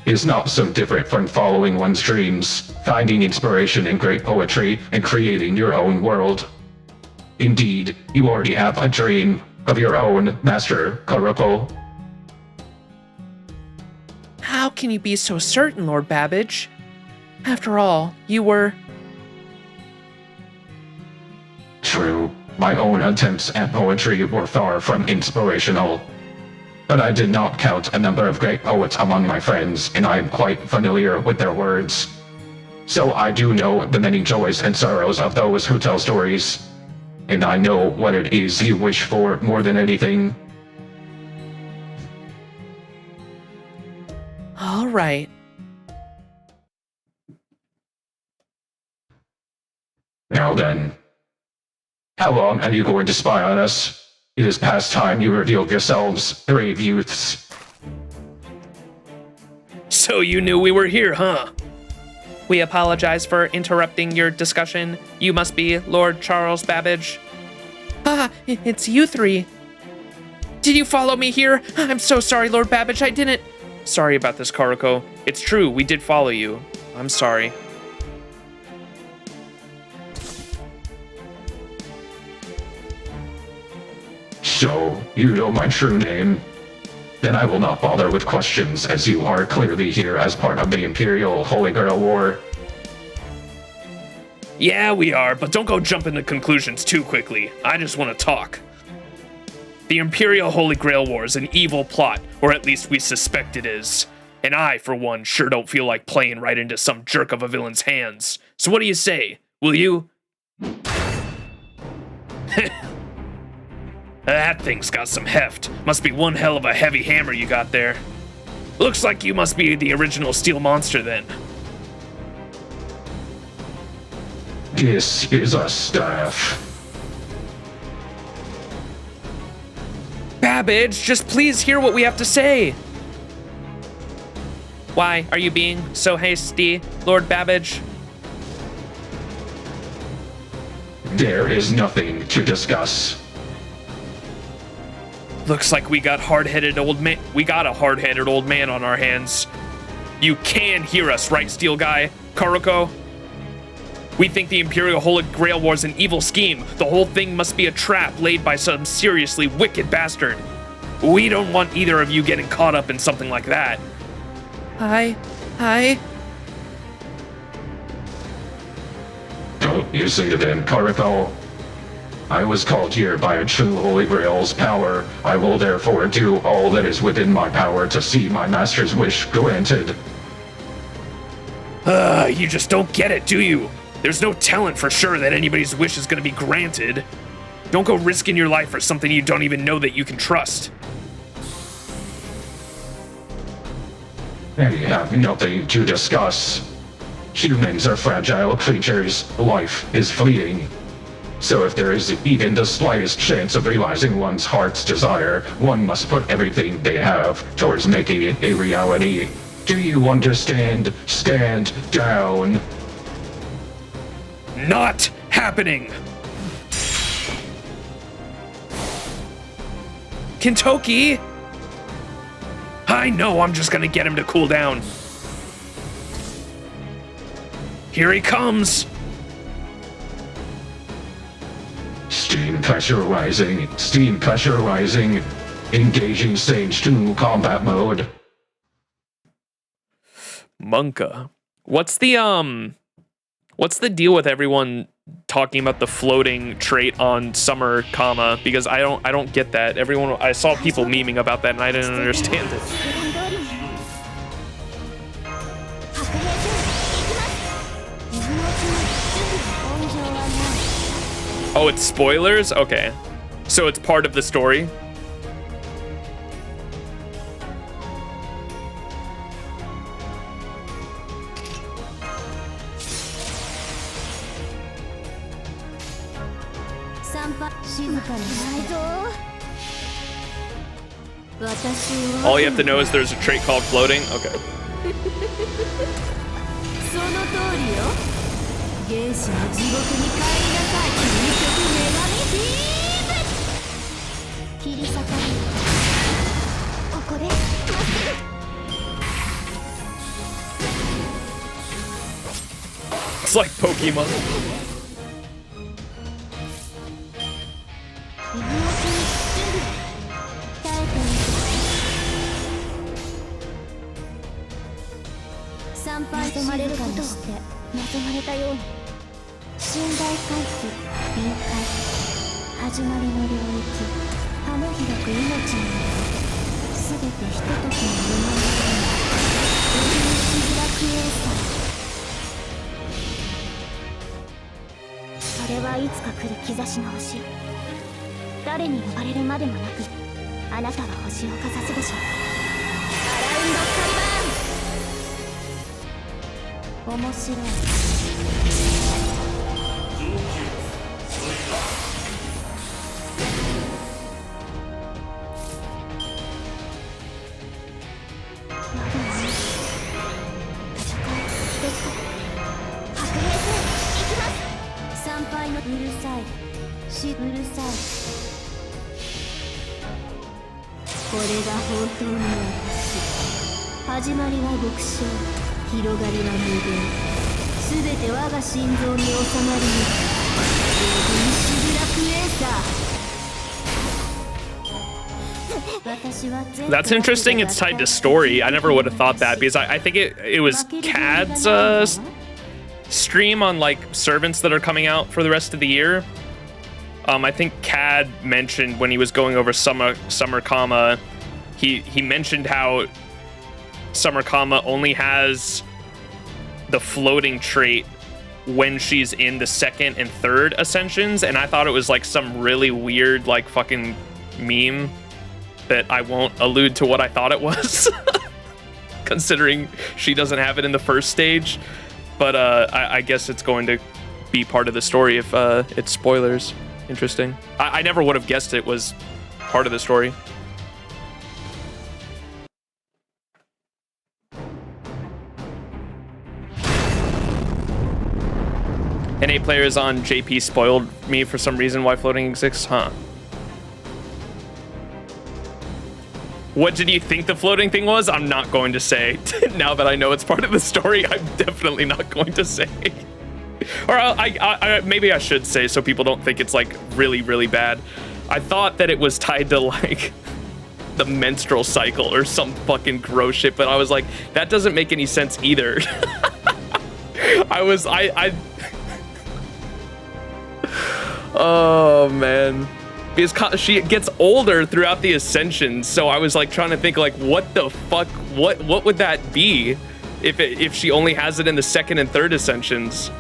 is not so different from following one's dreams, finding inspiration in great poetry, and creating your own world. Indeed, you already have a dream of your own, Master Kaoruko. How can you be so certain, Lord Babbage? After all, you were... True, my own attempts at poetry were far from inspirational. But I did not count a number of great poets among my friends, and I am quite familiar with their words. So I do know the many joys and sorrows of those who tell stories. And I know what it is you wish for more than anything. All right. Now then, how long are you going to spy on us? It is past time you revealed yourselves, brave youths. So you knew we were here, huh? We apologize for interrupting your discussion. You must be Lord Charles Babbage. It's you three. Did you follow me here? I'm so sorry, Lord Babbage, I didn't... Sorry about this, Kaoruko. It's true, we did follow you. I'm sorry. So, you know my true name? Then I will not bother with questions, as you are clearly here as part of the Imperial Holy Grail War. Yeah, we are, but don't go jumping to conclusions too quickly. I just want to talk. The Imperial Holy Grail War is an evil plot, or at least we suspect it is. And I, for one, sure don't feel like playing right into some jerk of a villain's hands. So what do you say? Will you? That thing's got some heft. Must be one hell of a heavy hammer you got there. Looks like you must be the original steel monster then. This is a staff. Babbage, just please hear what we have to say. Why are you being so hasty, Lord Babbage? There is nothing to discuss. Looks like we got a hard-headed old man on our hands. You can hear us, right, Steel Guy? Kaoruko? We think the Imperial Holy Grail War is an evil scheme. The whole thing must be a trap laid by some seriously wicked bastard. We don't want either of you getting caught up in something like that. Hi. Don't you see then, Karithal? I was called here by a true Holy Grail's power. I will therefore do all that is within my power to see my master's wish granted. You just don't get it, do you? There's no telling for sure that anybody's wish is gonna be granted. Don't go risking your life for something you don't even know that you can trust. They have nothing to discuss. Humans are fragile creatures. Life is fleeting. So if there is even the slightest chance of realizing one's heart's desire, one must put everything they have towards making it a reality. Do you understand? Stand down. Not happening! Kintoki! I know I'm just gonna get him to cool down. Here he comes! Steam pressure rising. Steam pressure rising. Engaging stage 2 combat mode. Monka. What's the deal with everyone talking about the floating trait on Summer Kama? Because I don't get that. I saw people memeing about that and I didn't understand it. Oh, it's spoilers? Okay. So it's part of the story? All you have to know is there's a trait called floating? Okay. It's like Pokemon. That's interesting. It's tied to story. I never would have thought that because I think it was Cad's stream on like servants that are coming out for the rest of the year. I think Cad mentioned when he was going over Summer Kama, he mentioned how Summer Kama only has the floating trait when she's in the second and third ascensions, and I thought it was like some really weird like fucking meme that I won't allude to what I thought it was considering she doesn't have it in the first stage, but I guess it's going to be part of the story if it's spoilers. Interesting. I never would have guessed it was part of the story. NA players on JP spoiled me for some reason why floating exists, huh? What did you think the floating thing was? I'm not going to say. Now that I know it's part of the story, I'm definitely not going to say. Or maybe I should say, so people don't think it's like really, really bad. I thought that it was tied to like the menstrual cycle or some fucking gross shit, but I was like, that doesn't make any sense either. Oh man, because she gets older throughout the ascensions, so I was like trying to think like, what the fuck, what would that be if she only has it in the second and third ascensions?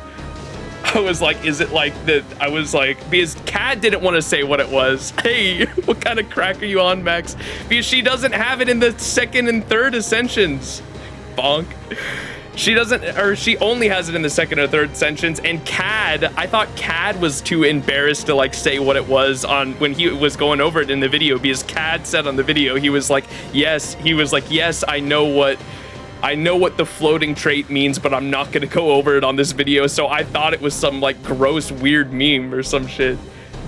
I was like, is it like that? I was like, because Cad didn't want to say what it was. Hey, what kind of crack are you on, Max? Because she doesn't have it in the second and third ascensions. Bonk. She doesn't, or she only has it in the second or third ascensions. And Cad, I thought Cad was too embarrassed to like say what it was on when he was going over it in the video, because Cad said on the video, he was like, yes, I know what the floating trait means, but I'm not gonna go over it on this video. So I thought it was some like gross, weird meme or some shit.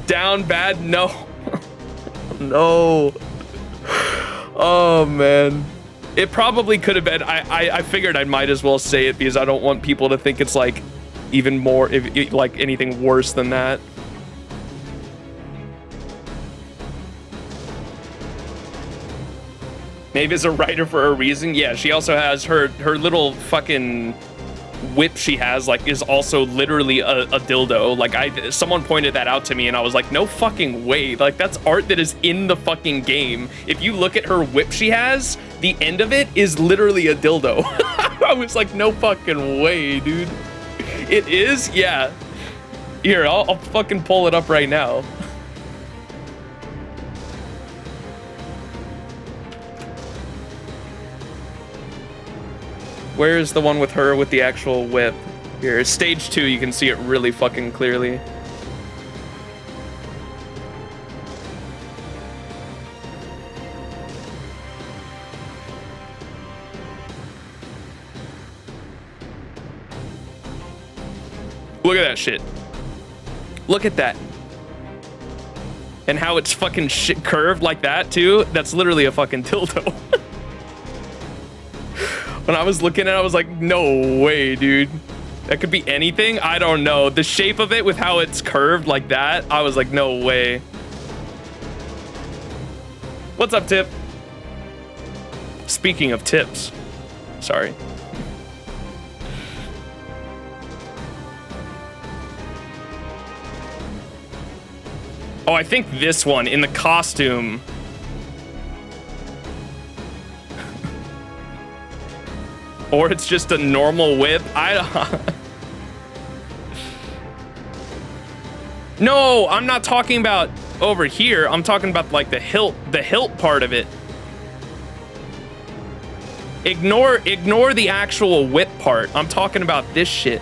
Down bad? No. No. Oh man. It probably could have been. I figured I might as well say it because I don't want people to think it's like even more, like anything worse than that. Maeve is a writer for a reason. Yeah, she also has her little fucking whip she has, like, is also literally a dildo. Like, someone pointed that out to me and I was like, no fucking way. Like, that's art that is in the fucking game. If you look at her whip she has, the end of it is literally a dildo. I was like, no fucking way, dude. It is? Yeah. Here, I'll fucking pull it up right now. Where is the one with her with the actual whip? Here, stage 2, you can see it really fucking clearly. Look at that shit. Look at that. And how it's fucking shit curved like that too. That's literally a fucking dildo. When I was looking at it, I was like, no way, dude. That could be anything? I don't know. The shape of it with how it's curved like that, I was like, no way. What's up, Tip? Speaking of tips. Sorry. Oh, I think this one in the costume. Or it's just a normal whip. No, I'm not talking about over here. I'm talking about like the hilt part of it. Ignore the actual whip part. I'm talking about this shit.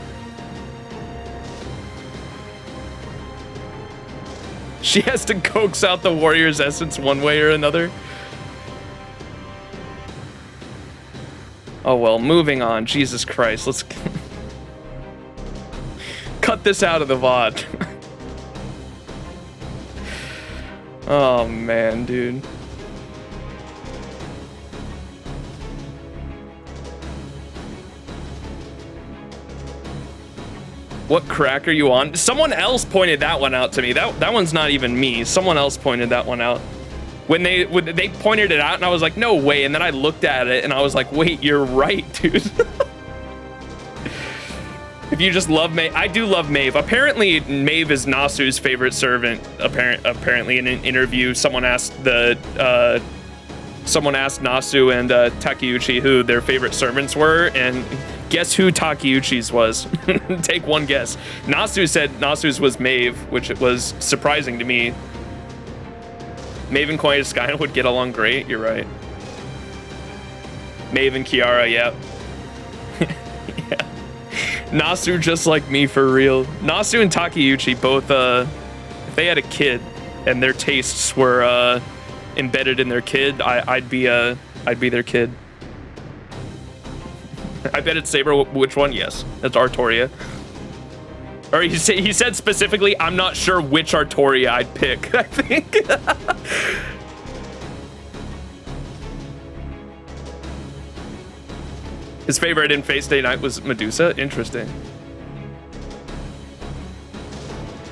She has to coax out the warrior's essence one way or another. Oh well, moving on. Jesus Christ, let's cut this out of the VOD. Oh man, dude. What crack are you on? Someone else pointed that one out to me. That one's not even me. Someone else pointed that one out. When they pointed it out and I was like, no way. And then I looked at it and I was like, wait, you're right, dude. If you just love Maeve, I do love Maeve. Apparently, Maeve is Nasu's favorite servant. Apparently, in an interview, someone asked Nasu and Takeuchi who their favorite servants were, and guess who Takeuchi's was? Take one guess. Nasu said Nasu's was Maeve, which was surprising to me. Maeve and Koya Skyna would get along great. You're right. Maeve and Kiara, yeah. Yeah. Nasu just like me for real. Nasu and Takeuchi both, if they had a kid and their tastes were embedded in their kid, I'd be their kid. I bet it's Saber. Which one? Yes, that's Artoria. Or he said specifically, I'm not sure which Artoria I'd pick, I think. His favorite in Face Day Night was Medusa. Interesting.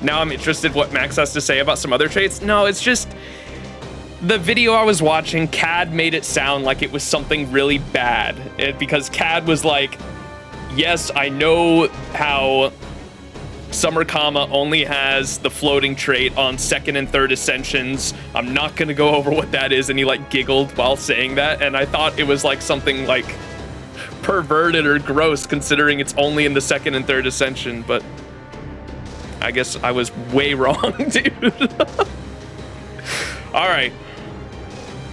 Now I'm interested what Max has to say about some other traits. No, it's just the video I was watching, Cad made it sound like it was something really bad. Because Cad was like, yes, I know how Summer Kama only has the floating trait on second and third ascensions. I'm not gonna go over what that is, and he like giggled while saying that, and I thought it was like something like perverted or gross considering it's only in the second and third ascension, but I guess I was way wrong, dude. Alright.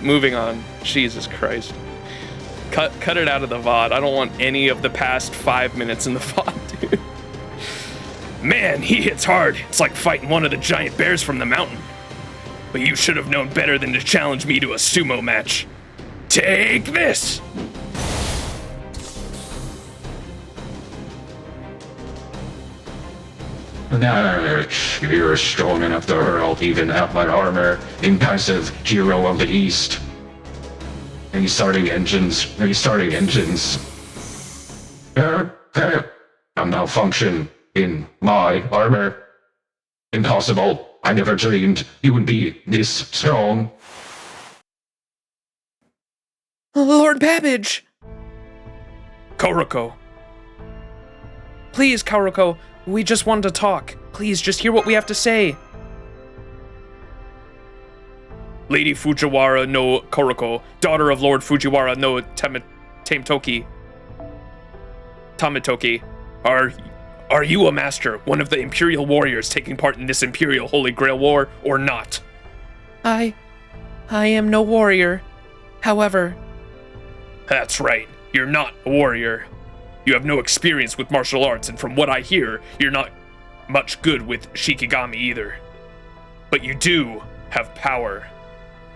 Moving on. Jesus Christ. Cut it out of the VOD. I don't want any of the past 5 minutes in the VOD, dude. Man, he hits hard. It's like fighting one of the giant bears from the mountain. But you should have known better than to challenge me to a sumo match. Take this! Nah, you're strong enough to hurl even at my armor, impassive hero of the East. Restarting engines. I'm malfunction in my armor. Impossible. I never dreamed you would be this strong. Lord Babbage! Koroko. Please, Koroko, we just wanted to talk. Please, just hear what we have to say. Lady Fujiwara no Koroko, daughter of Lord Fujiwara no Tametoki. Are you a master, one of the Imperial warriors taking part in this Imperial Holy Grail War, or not? I am no warrior. However... That's right, you're not a warrior. You have no experience with martial arts, and from what I hear, you're not much good with Shikigami either. But you do have power.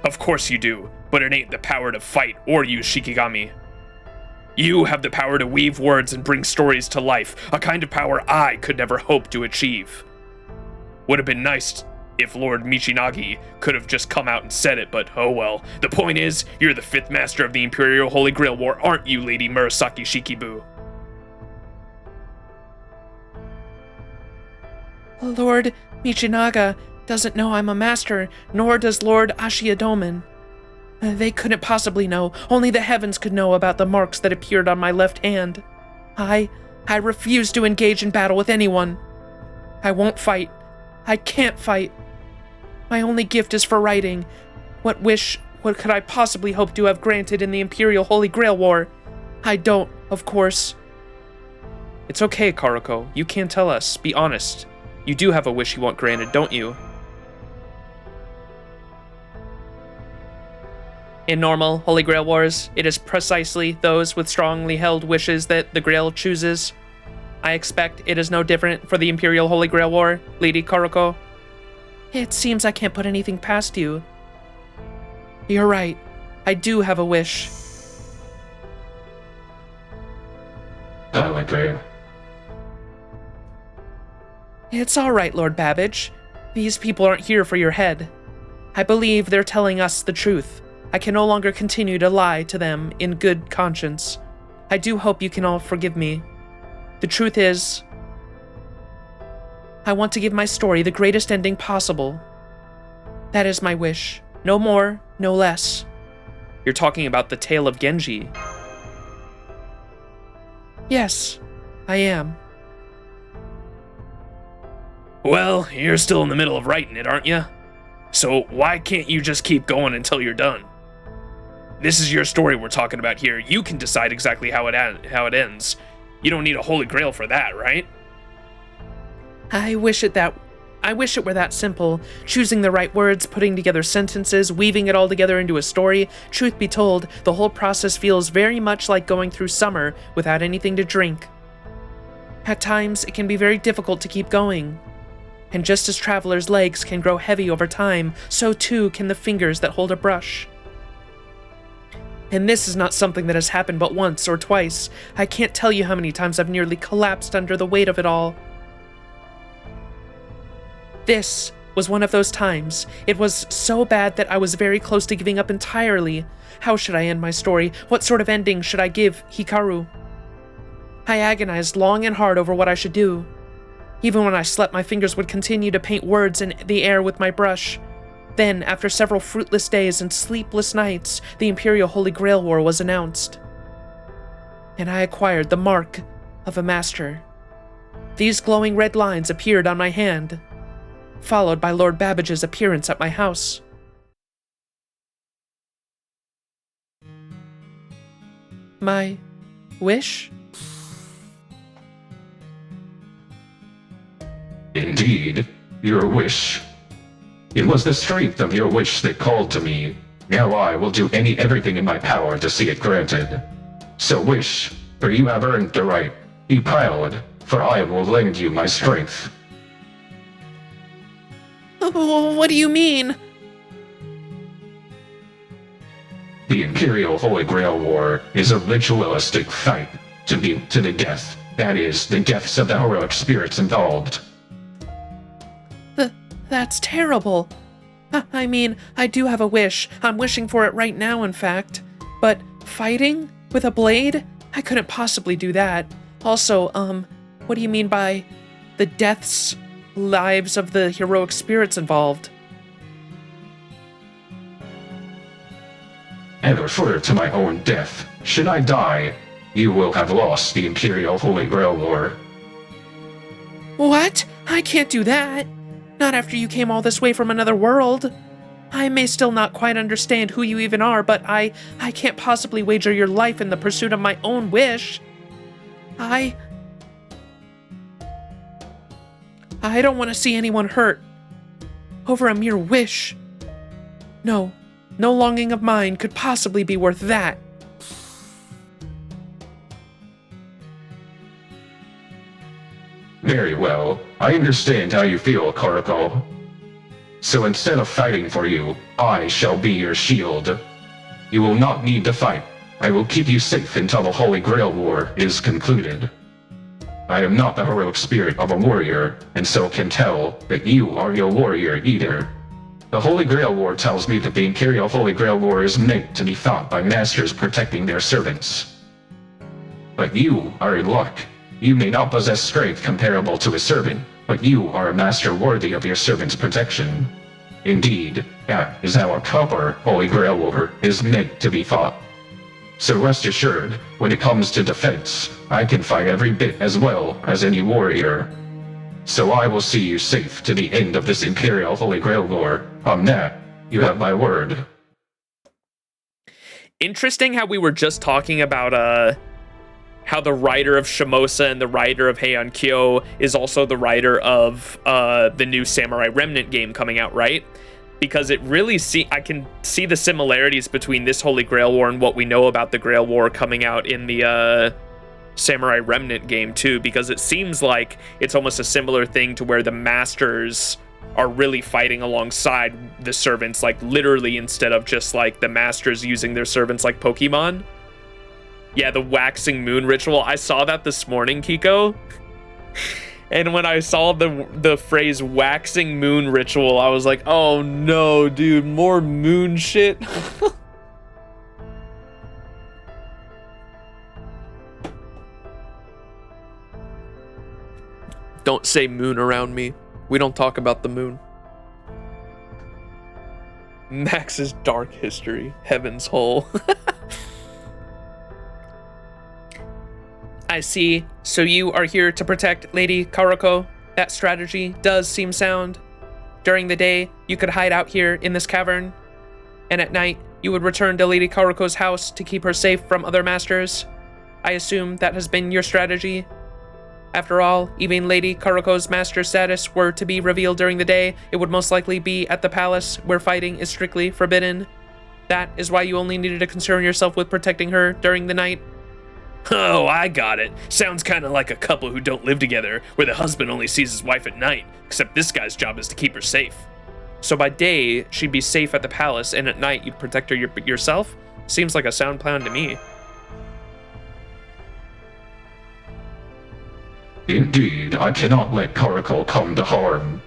Of course you do, but it ain't the power to fight or use Shikigami. You have the power to weave words and bring stories to life, a kind of power I could never hope to achieve. Would have been nice if Lord Michinagi could have just come out and said it, but oh well. The point is, you're the 5th master of the Imperial Holy Grail War, aren't you, Lady Murasaki Shikibu? Lord Michinaga doesn't know I'm a master, nor does Lord Ashiadomen. They couldn't possibly know. Only the heavens could know about the marks that appeared on my left hand. I refuse to engage in battle with anyone. I won't fight. I can't fight. My only gift is for writing. What could I possibly hope to have granted in the Imperial Holy Grail War? I don't, of course. It's okay, Koroko. You can tell us. Be honest. You do have a wish you want granted, don't you? In normal Holy Grail Wars, it is precisely those with strongly held wishes that the Grail chooses. I expect it is no different for the Imperial Holy Grail War, Lady Koroko. It seems I can't put anything past you. You're right. I do have a wish. It's all right, Lord Babbage. These people aren't here for your head. I believe they're telling us the truth. I can no longer continue to lie to them in good conscience. I do hope you can all forgive me. The truth is, I want to give my story the greatest ending possible. That is my wish. No more, no less. You're talking about the tale of Genji. Yes, I am. Well, you're still in the middle of writing it, aren't you? So why can't you just keep going until you're done? This is your story we're talking about here. You can decide exactly how it ends. You don't need a Holy Grail for that, right? I wish it were that simple. Choosing the right words, putting together sentences, weaving it all together into a story. Truth be told, the whole process feels very much like going through summer without anything to drink. At times, it can be very difficult to keep going. And just as travelers' legs can grow heavy over time, so too can the fingers that hold a brush. And this is not something that has happened but once or twice. I can't tell you how many times I've nearly collapsed under the weight of it all. This was one of those times. It was so bad that I was very close to giving up entirely. How should I end my story? What sort of ending should I give Hikaru? I agonized long and hard over what I should do. Even when I slept, my fingers would continue to paint words in the air with my brush. Then, after several fruitless days and sleepless nights, the Imperial Holy Grail War was announced. And I acquired the mark of a master. These glowing red lines appeared on my hand, followed by Lord Babbage's appearance at my house. My wish? Indeed, your wish. It was the strength of your wish that called to me. Now I will do everything in my power to see it granted. So wish, for you have earned the right. Be proud, for I will lend you my strength. What do you mean? The Imperial Holy Grail War is a ritualistic fight to the death. That is, the deaths of the heroic spirits involved. That's terrible. I mean, I do have a wish. I'm wishing for it right now, in fact. But fighting? With a blade? I couldn't possibly do that. Also, what do you mean by the deaths, lives of the heroic spirits involved? Ever further to my own death, should I die, you will have lost the Imperial Holy Grail War. What? I can't do that. Not after you came all this way from another world. I may still not quite understand who you even are, but I can't possibly wager your life in the pursuit of my own wish. I don't want to see anyone hurt over a mere wish. No longing of mine could possibly be worth that. Very well. I understand how you feel, Karako. So instead of fighting for you, I shall be your shield. You will not need to fight. I will keep you safe until the Holy Grail War is concluded. I am not the heroic spirit of a warrior, and so can tell that you are your warrior either. The Holy Grail War tells me that the Imperial Holy Grail War is meant to be fought by masters protecting their servants. But you are in luck. You may not possess strength comparable to a servant, but you are a master worthy of your servant's protection. Indeed, that is how a proper Holy Grail War is meant to be fought. So rest assured, when it comes to defense, I can fight every bit as well as any warrior. So I will see you safe to the end of this Imperial Holy Grail War. On that, you have my word. Interesting how we were just talking about, how the writer of Shimosa and the writer of Heian Kyo is also the writer of the new Samurai Remnant game coming out, right? Because it really I can see the similarities between this Holy Grail War and what we know about the Grail War coming out in the Samurai Remnant game too, because it seems like it's almost a similar thing to where the masters are really fighting alongside the servants, like literally, instead of just like the masters using their servants like Pokemon. Yeah, the waxing moon ritual. I saw that this morning, Kiko. And when I saw the phrase waxing moon ritual, I was like, oh no, dude, more moon shit. Don't say moon around me. We don't talk about the moon. Max's dark history. Heaven's hole. I see. So you are here to protect Lady Karako. That strategy does seem sound. During the day, you could hide out here in this cavern, and at night, you would return to Lady Karako's house to keep her safe from other masters. I assume that has been your strategy. After all, even Lady Karako's master status were to be revealed during the day, it would most likely be at the palace, where fighting is strictly forbidden. That is why you only needed to concern yourself with protecting her during the night. Oh, I got it. Sounds kind of like a couple who don't live together, where the husband only sees his wife at night, except this guy's job is to keep her safe. So by day, she'd be safe at the palace, and at night, you'd protect her yourself? Seems like a sound plan to me. Indeed, I cannot let Karako come to harm.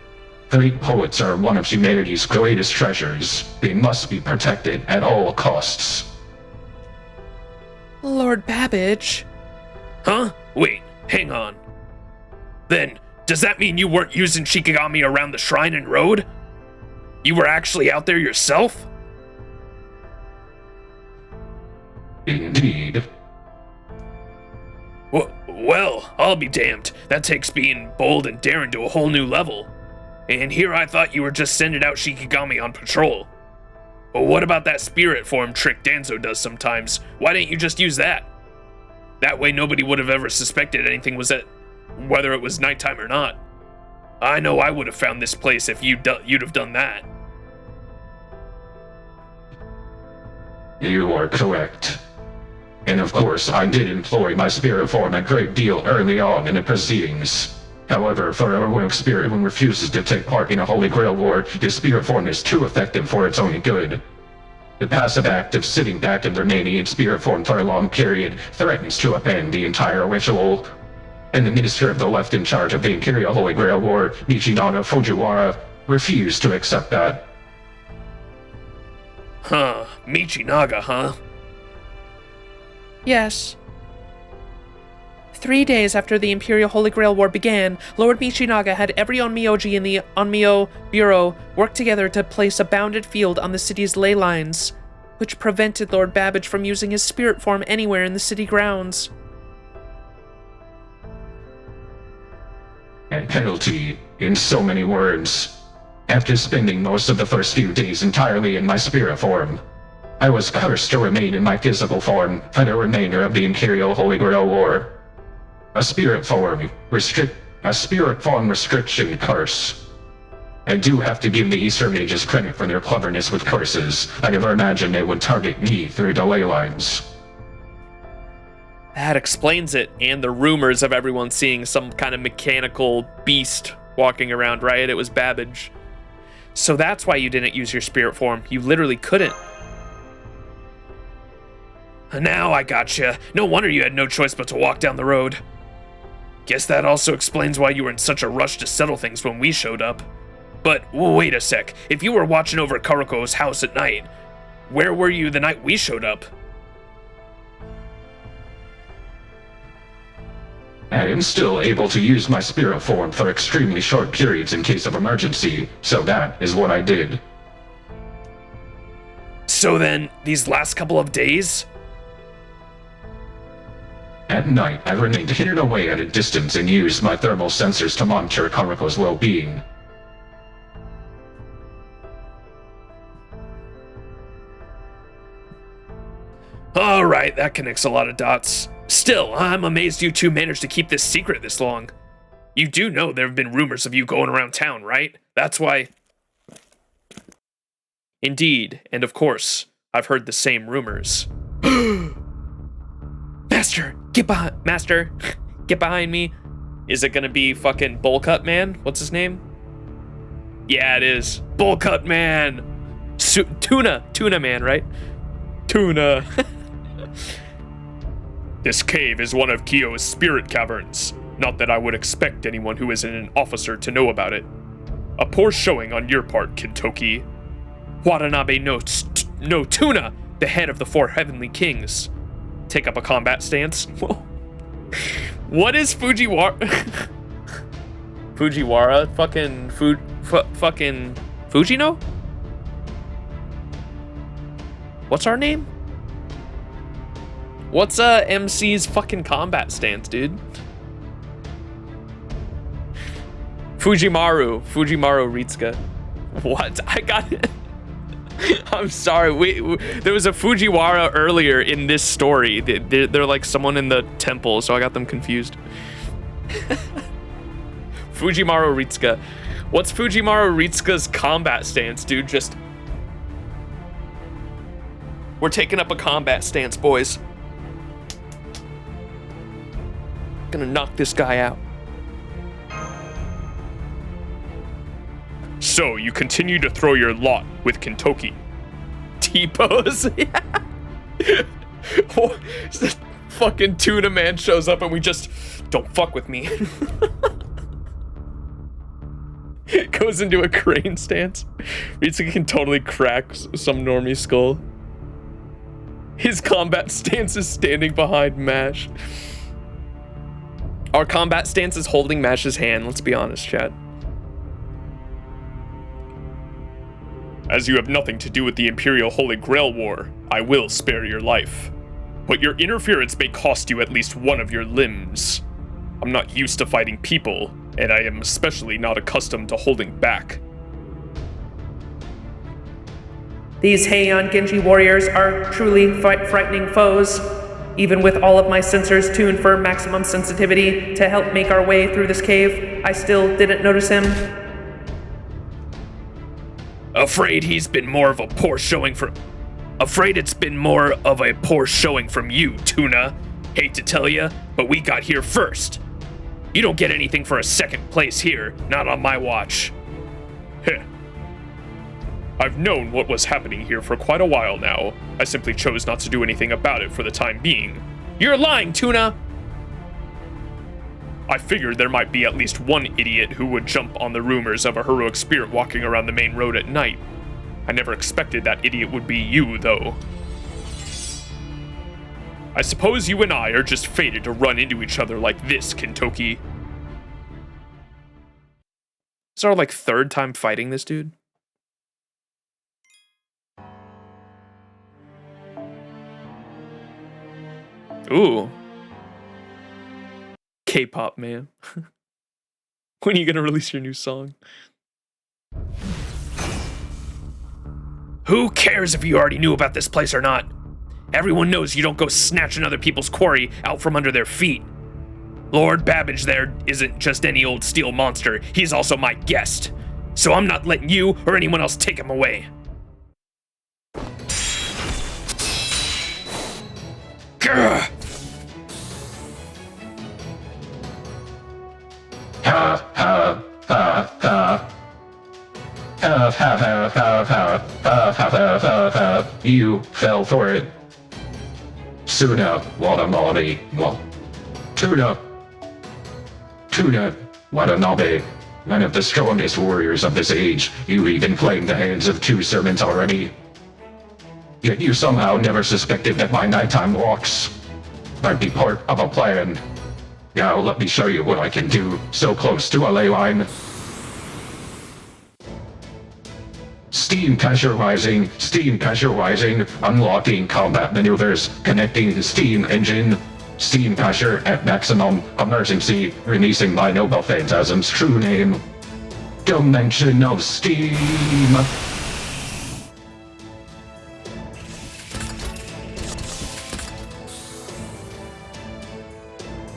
Great poets are one of humanity's greatest treasures. They must be protected at all costs. Lord Babbage. Huh? Wait, hang on. Then, Does that mean you weren't using Shikigami around the shrine and road? You were actually out there yourself? Indeed. Well, I'll be damned. That takes being bold and daring to a whole new level. And here I thought you were just sending out Shikigami on patrol. But what about that spirit form trick Danzo does sometimes? Why didn't you just use that? That way nobody would have ever suspected anything was whether it was nighttime or not. I know I would have found this place if you'd have done that. You are correct. And of course, I did employ my spirit form a great deal early on in the proceedings. However, for a rogue spirit who refuses to take part in a Holy Grail war, his spirit form is too effective for its own good. The passive act of sitting back and remaining in spirit form for a long period threatens to upend the entire ritual. And the minister of the left in charge of the Imperial Holy Grail War, Michinaga Fujiwara, refused to accept that. Huh, Michinaga, huh? Yes. 3 days after the Imperial Holy Grail War began, Lord Michinaga had every Onmyoji in the Onmyo Bureau work together to place a bounded field on the city's ley lines, which prevented Lord Babbage from using his spirit form anywhere in the city grounds. And penalty, in so many words. After spending most of the first few days entirely in my spirit form, I was cursed to remain in my physical form for the remainder of the Imperial Holy Grail War. A spirit form restriction curse. I do have to give the Eastern Mages credit for their cleverness with curses. I never imagined they would target me through the ley lines. That explains it, and the rumors of everyone seeing some kind of mechanical beast walking around, right? It was Babbage. So that's why you didn't use your spirit form. You literally couldn't. Now I gotcha. No wonder you had no choice but to walk down the road. Guess that also explains why you were in such a rush to settle things when we showed up. But wait a sec, if you were watching over Karuko's house at night, where were you the night we showed up? I am still able to use my spirit form for extremely short periods in case of emergency, so that is what I did. So then, these last couple of days? At night, I remained hidden away at a distance and used my thermal sensors to monitor Karuko's well-being. Alright, that connects a lot of dots. Still, I'm amazed you two managed to keep this secret this long. You do know there have been rumors of you going around town, right? That's why... Indeed, and of course, I've heard the same rumors. Master, get behind me. Is it gonna be fucking Bowl Cut Man? What's his name? Yeah, it is. Bowl Cut Man. Tuna Man, right? Tuna. This cave is one of Kyo's spirit caverns. Not that I would expect anyone who isn't an officer to know about it. A poor showing on your part, Kintoki. Watanabe no Tuna, the head of the 4 heavenly kings. Take up a combat stance. What is Fujiwara? Fujiwara? Fucking Fujino? What's our name? What's MC's fucking combat stance, dude? Fujimaru Ritsuka. What? I got it. I'm sorry. There was a Fujiwara earlier in this story. They're like someone in the temple, so I got them confused. Fujimaru Ritsuka. What's Fujimaru Ritsuka's combat stance, dude? We're taking up a combat stance, boys. Gonna knock this guy out. So, you continue to throw your lot with Kintoki. T-pose. Yeah. Fucking Tuna Man shows up and we just don't fuck with me. Goes into a crane stance. Ritsuka can totally crack some normie skull. His combat stance is standing behind Mash. Our combat stance is holding Mash's hand, let's be honest, chat. As you have nothing to do with the Imperial Holy Grail War, I will spare your life. But your interference may cost you at least one of your limbs. I'm not used to fighting people, and I am especially not accustomed to holding back. These Heian Genji warriors are truly frightening foes. Even with all of my sensors tuned for maximum sensitivity to help make our way through this cave, I still didn't notice him. Afraid it's been more of a poor showing from you, Tsuna. Hate to tell ya, but we got here first. You don't get anything for a second place here, not on my watch. Heh. I've known what was happening here for quite a while now. I simply chose not to do anything about it for the time being. You're lying, Tsuna! I figured there might be at least one idiot who would jump on the rumors of a heroic spirit walking around the main road at night. I never expected that idiot would be you, though. I suppose you and I are just fated to run into each other like this, Kintoki. It's our, third time fighting this dude. Ooh. K-pop, man. When are you gonna release your new song? Who cares if you already knew about this place or not? Everyone knows you don't go snatching other people's quarry out from under their feet. Lord Babbage there isn't just any old steel monster, he's also my guest. So I'm not letting you or anyone else take him away. Grr. Ha ha ha ha. Ha ha ha ha ha ha ha ha ha. You fell for it. Tsuna, Watanabe, Tsuna, Watanabe, one of the strongest warriors of this age. You even claimed the hands of 2 servants already. Yet you somehow never suspected that my nighttime walks might be part of a plan. Now let me show you what I can do so close to a ley line. Steam pressure rising, unlocking combat maneuvers, connecting the steam engine. Steam pressure at maximum, emergency, releasing my noble phantasm's true name. Dimension of steam.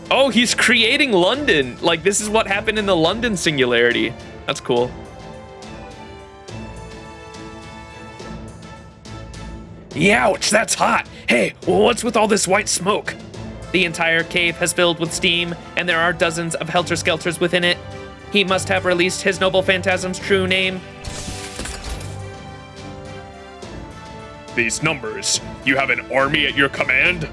Oh, he's creating London. This is what happened in the London singularity. That's cool. Youch, that's hot. Hey, what's with all this white smoke? The entire cave has filled with steam, and there are dozens of helter-skelters within it. He must have released his noble phantasm's true name. These numbers, you have an army at your command?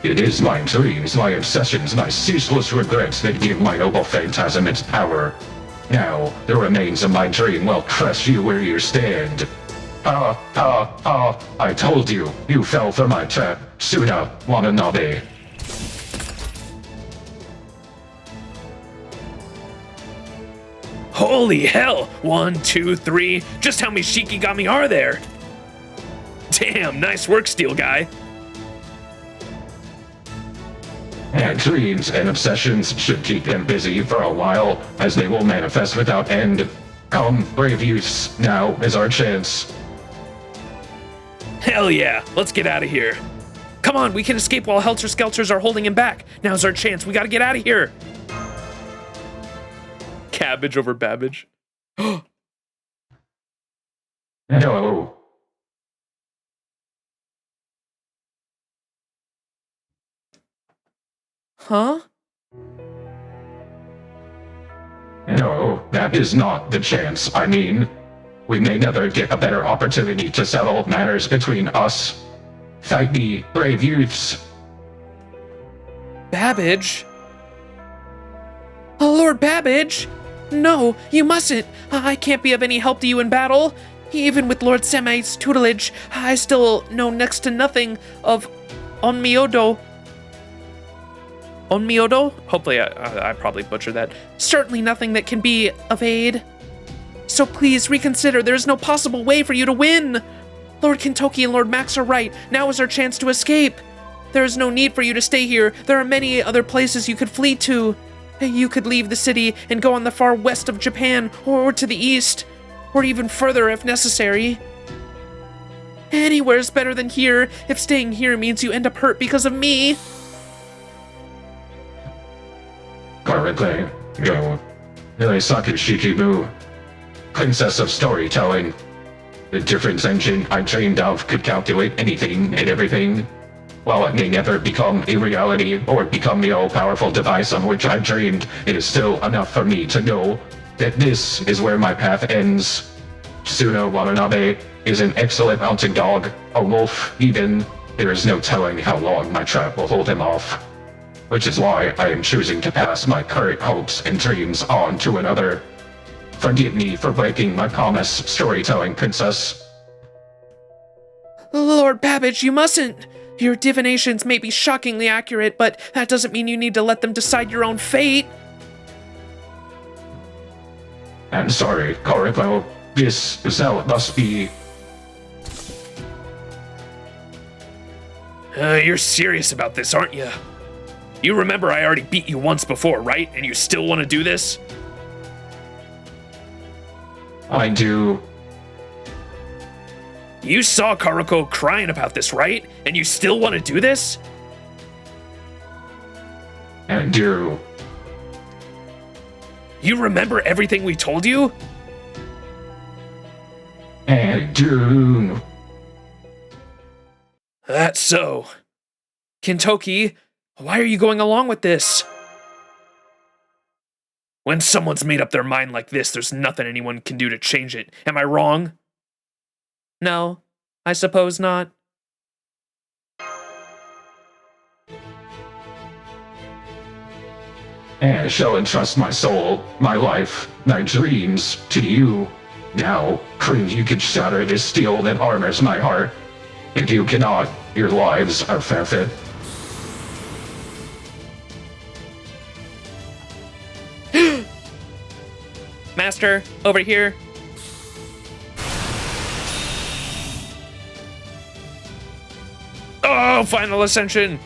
It is my dreams, my obsessions, my ceaseless regrets that give my noble phantasm its power. Now, the remains of my dream will crush you where you stand. I told you, you fell for my trap, Tsuna, Watanabe. Holy hell! 1, 2, 3. Just how many Shikigami are there? Damn, nice work, Steel Guy. And dreams and obsessions should keep him busy for a while, as they will manifest without end. Come, brave youths, now is our chance. Hell yeah, let's get out of here. Come on, we can escape while helter-skelters are holding him back. Now's our chance, we gotta get out of here. Cabbage over Babbage. No. Huh? No, that is not the chance. I mean, we may never get a better opportunity to settle matters between us. Fight me, brave youths. Babbage? Oh, Lord Babbage? No, you mustn't. I can't be of any help to you in battle. Even with Lord Semai's tutelage, I still know next to nothing of Onmyodo. Onmyodo? Hopefully I probably butchered that. Certainly nothing that can be of aid. So please reconsider. There is no possible way for you to win. Lord Kentoki and Lord Max are right. Now is our chance to escape. There is no need for you to stay here. There are many other places you could flee to. You could leave the city and go on the far west of Japan, or to the east, or even further if necessary. Anywhere's better than here if staying here means you end up hurt because of me. Karate, go. Ibaraki Shikibu. Princess of storytelling. The difference engine I trained of could calculate anything and everything. While it may never become a reality or become the all-powerful device on which I trained, it is still enough for me to know that this is where my path ends. Tsuna Watanabe is an excellent mountain dog, a wolf even. There is no telling how long my trap will hold him off. Which is why I am choosing to pass my current hopes and dreams on to another. Forgive me for breaking my promise, storytelling princess. Lord Babbage, you mustn't. Your divinations may be shockingly accurate, but that doesn't mean you need to let them decide your own fate. I'm sorry, Koriko. This cell must be... You're serious about this, aren't you? You remember I already beat you once before, right? And you still want to do this? I do. You saw Karako crying about this, right? And you still want to do this? And do. You remember everything we told you? And do. That's so. Kentoki, why are you going along with this? When someone's made up their mind like this, there's nothing anyone can do to change it. Am I wrong? No, I suppose not. And I shall entrust my soul, my life, my dreams to you. Now, prove you can shatter this steel that armors my heart. If you cannot, your lives are forfeit. Master, over here. Oh, final ascension!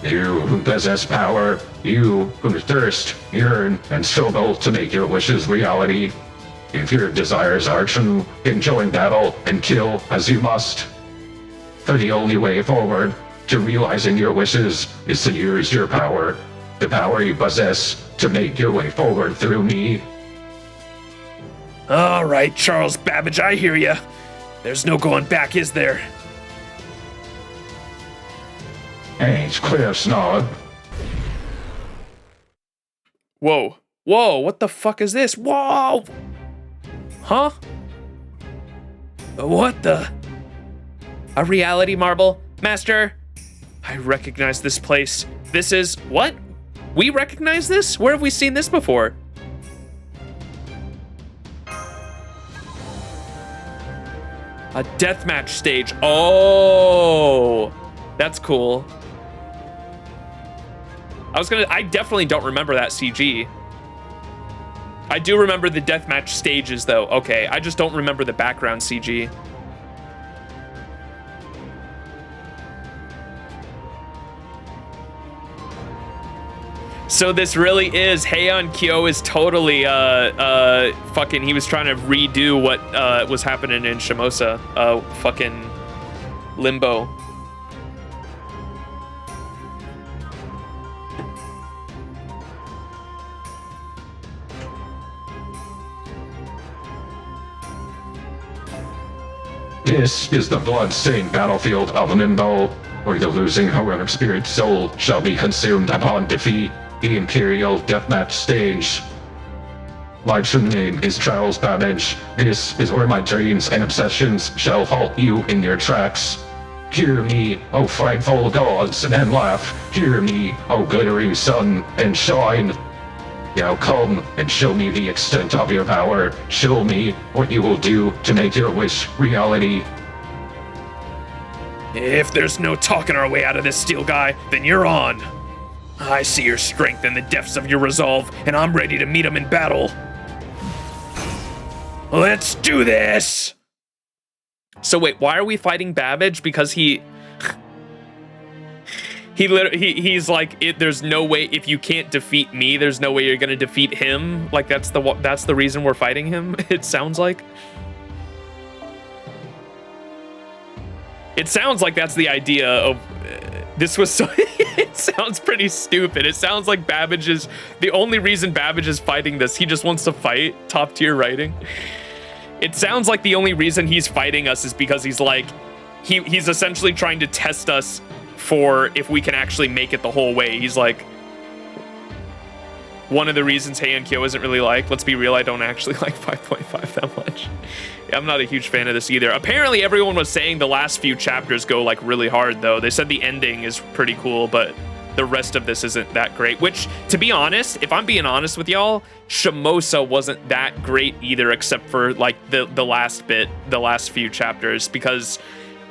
You who possess power, you who thirst, yearn, and struggle to make your wishes reality. If your desires are true, then join battle and kill as you must. For the only way forward to realizing your wishes is to use your power, the power you possess, to make your way forward through me. All right, Charles Babbage, I hear ya. There's no going back, is there? Ain't clear, Snog. Whoa. Whoa, what the fuck is this? Whoa! Huh? What the? A reality marble. Master, I recognize this place. This is... what? We recognize this? Where have we seen this before? A deathmatch stage. Oh! That's cool. I definitely don't remember that CG. I do remember the deathmatch stages though. Okay, I just don't remember the background CG. So this really is, Heian Kyo is totally, fucking, he was trying to redo what, was happening in Shimosa, fucking Limbo. This is the blood-stained battlefield of Limbo, where the losing heroic spirit soul shall be consumed upon defeat. The Imperial Deathmatch stage. My true name is Charles Babbage. This is where my dreams and obsessions shall halt you in your tracks. Hear me, O frightful gods, and laugh. Hear me, O glittering sun, and shine. Now come and show me the extent of your power. Show me what you will do to make your wish reality. If there's no talking our way out of this, Steel Guy, then you're on. I see your strength and the depths of your resolve, and I'm ready to meet him in battle. Let's do this! So wait, why are we fighting Babbage? Because he's like, there's no way, if you can't defeat me, there's no way you're gonna defeat him. Like that's the reason we're fighting him. It sounds like. It sounds like that's the idea of this was so. It sounds pretty stupid. It sounds like Babbage is the only reason Babbage is fighting this. He just wants to fight. Top tier writing. It sounds like the only reason he's fighting us is because he's like, he's essentially trying to test us for if we can actually make it the whole way. He's like, one of the reasons Heian Kyo isn't really like, let's be real, I don't actually like 5.5 that much. I'm not a huge fan of this either. Apparently everyone was saying the last few chapters go like really hard though. They said the ending is pretty cool, but the rest of this isn't that great, which to be honest, if I'm being honest with y'all, Shimosa wasn't that great either, except for like the last bit, the last few chapters, because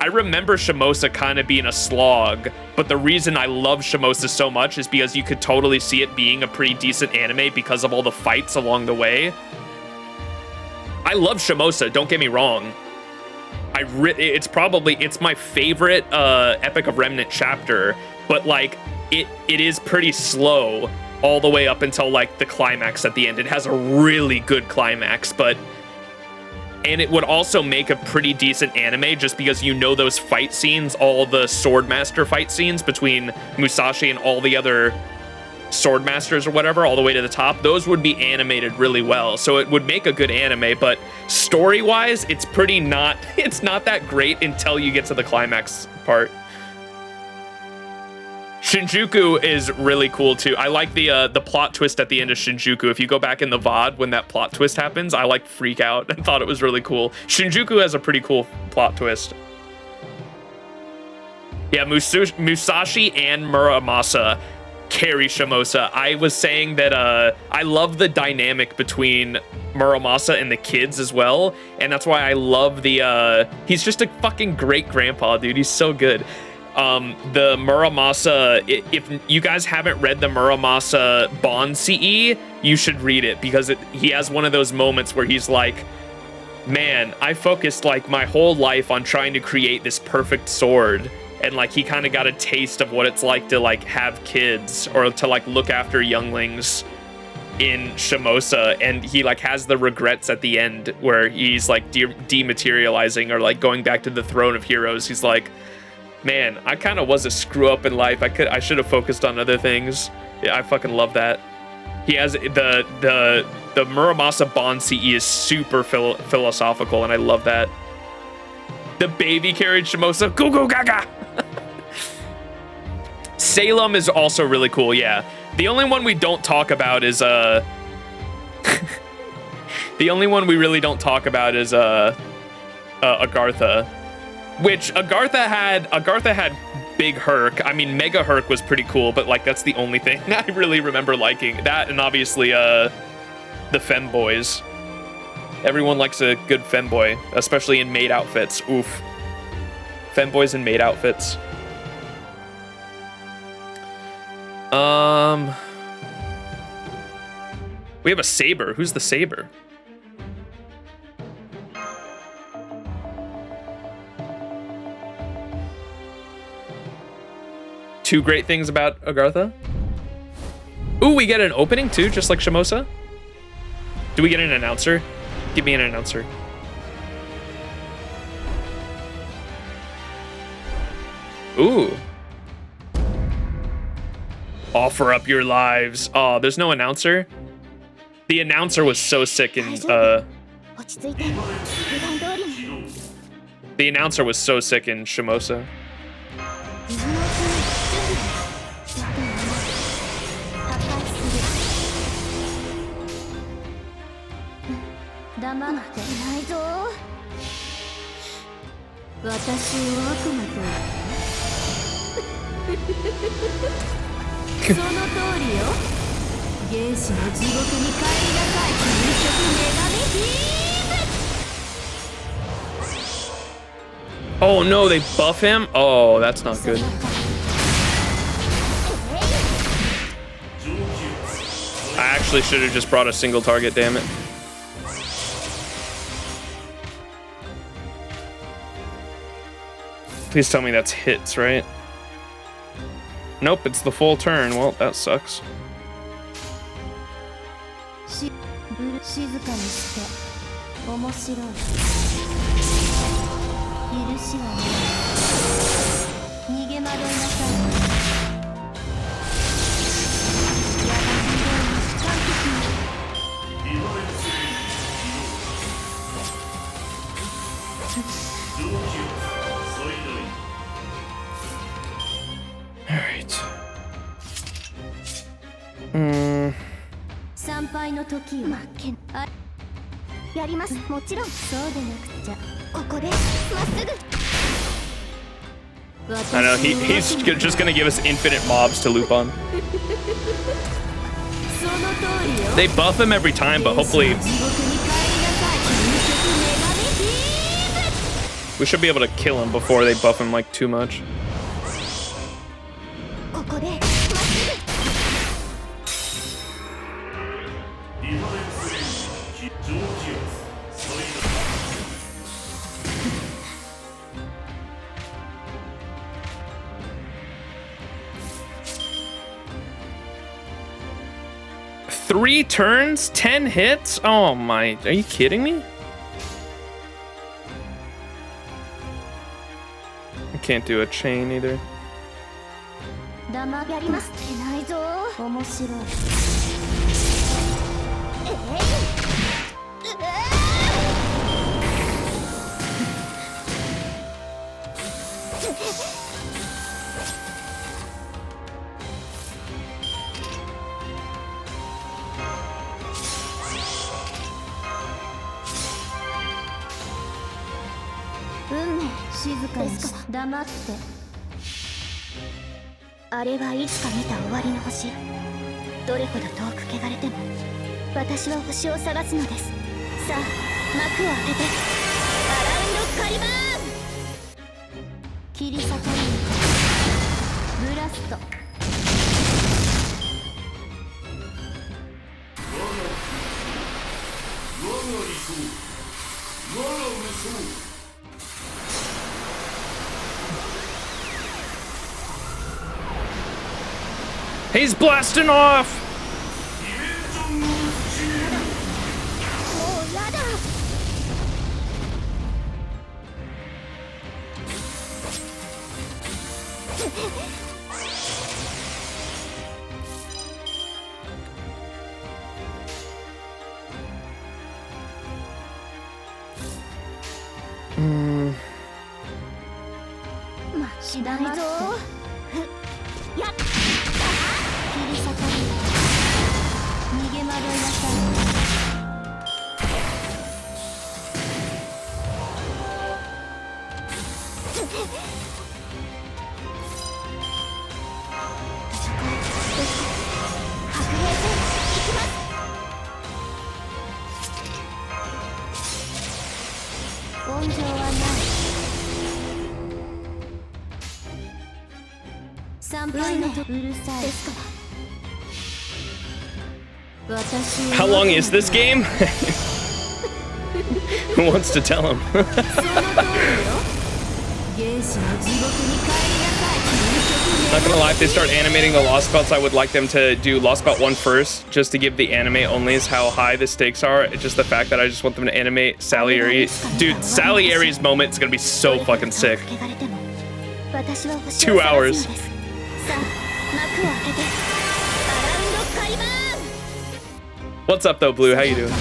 I remember Shimosa kind of being a slog, but the reason I love Shimosa so much is because you could totally see it being a pretty decent anime because of all the fights along the way. I love Shimosa, don't get me wrong. It's my favorite Epic of Remnant chapter, but like it is pretty slow all the way up until like the climax at the end. It has a really good climax, and it would also make a pretty decent anime just because you know those fight scenes, all the Swordmaster fight scenes between Musashi and all the other Swordmasters or whatever, all the way to the top, those would be animated really well. So it would make a good anime, but story-wise, it's not that great until you get to the climax part. Shinjuku is really cool too. I like the plot twist at the end of Shinjuku. If you go back in the VOD when that plot twist happens, I like freak out and thought it was really cool. Shinjuku has a pretty cool plot twist. Yeah, Musashi and Muramasa carry Shimosa. I was saying that I love the dynamic between Muramasa and the kids as well, and that's why I love he's just a fucking great grandpa, dude. He's so good. The Muramasa, if you guys haven't read the Muramasa Bond CE, you should read it, because he has one of those moments where he's like, man, I focused like my whole life on trying to create this perfect sword, and like he kind of got a taste of what it's like to like have kids or to like look after younglings in Shimosa, and he like has the regrets at the end where he's like dematerializing or like going back to the throne of heroes. He's like, man, I kind of was a screw up in life. I should have focused on other things. Yeah, I fucking love that. He has the Muramasa Bond CE is super philosophical, and I love that. The baby carried Shimosa. Go go gaga. Salem is also really cool. Yeah, the only one we don't talk about is the only one we really don't talk about is Agartha. Which Agartha had Big Herc. I mean, Mega Herc was pretty cool, but like that's the only thing I really remember liking. That, and obviously the femboys. Everyone likes a good femboy, especially in maid outfits. Oof. Femboys in maid outfits. We have a saber. Who's the saber? Two great things about Agartha. Ooh, we get an opening too, just like Shimosa. Do we get an announcer? Give me an announcer. Ooh. Offer up your lives. Oh, there's no announcer? The announcer was so sick in the announcer was so sick in Shimosa. Oh no, they buff him? Oh, that's not good. I actually should have just brought a single target, damn it. Please tell me that's hits, right? Nope, it's the full turn. Well, that sucks. 静かにして面白い許しはない逃げ惑いなさいやばい完璧に Alright. 参拝の時をやります。もちろんそうでなくちゃここでまっすぐ I know, he's just gonna give us infinite mobs to loop on. They buff him every time, but hopefully we should be able to kill him before they buff him like too much. Three turns, 10 hits? Oh my, are you kidding me? I can't do a chain either. He's blasting off! How long is this game? Who wants to tell him? Not gonna lie, if they start animating the Lost Belts, I would like them to do Lost Belt 1 first, just to give the anime onlys how high the stakes are. It's just the fact that I just want them to animate Salieri. Dude, Salieri's moment is gonna be so fucking sick. 2 hours. What's up though, Blue? How you doing?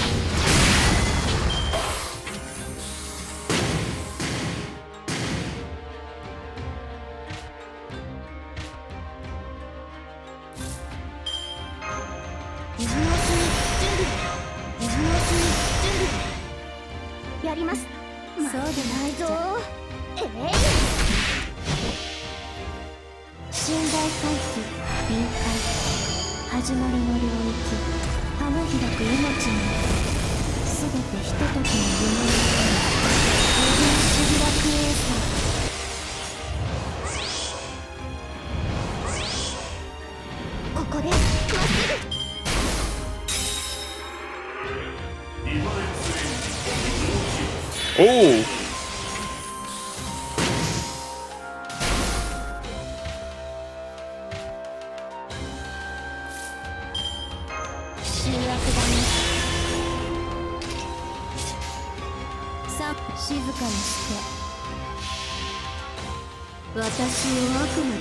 Ooh.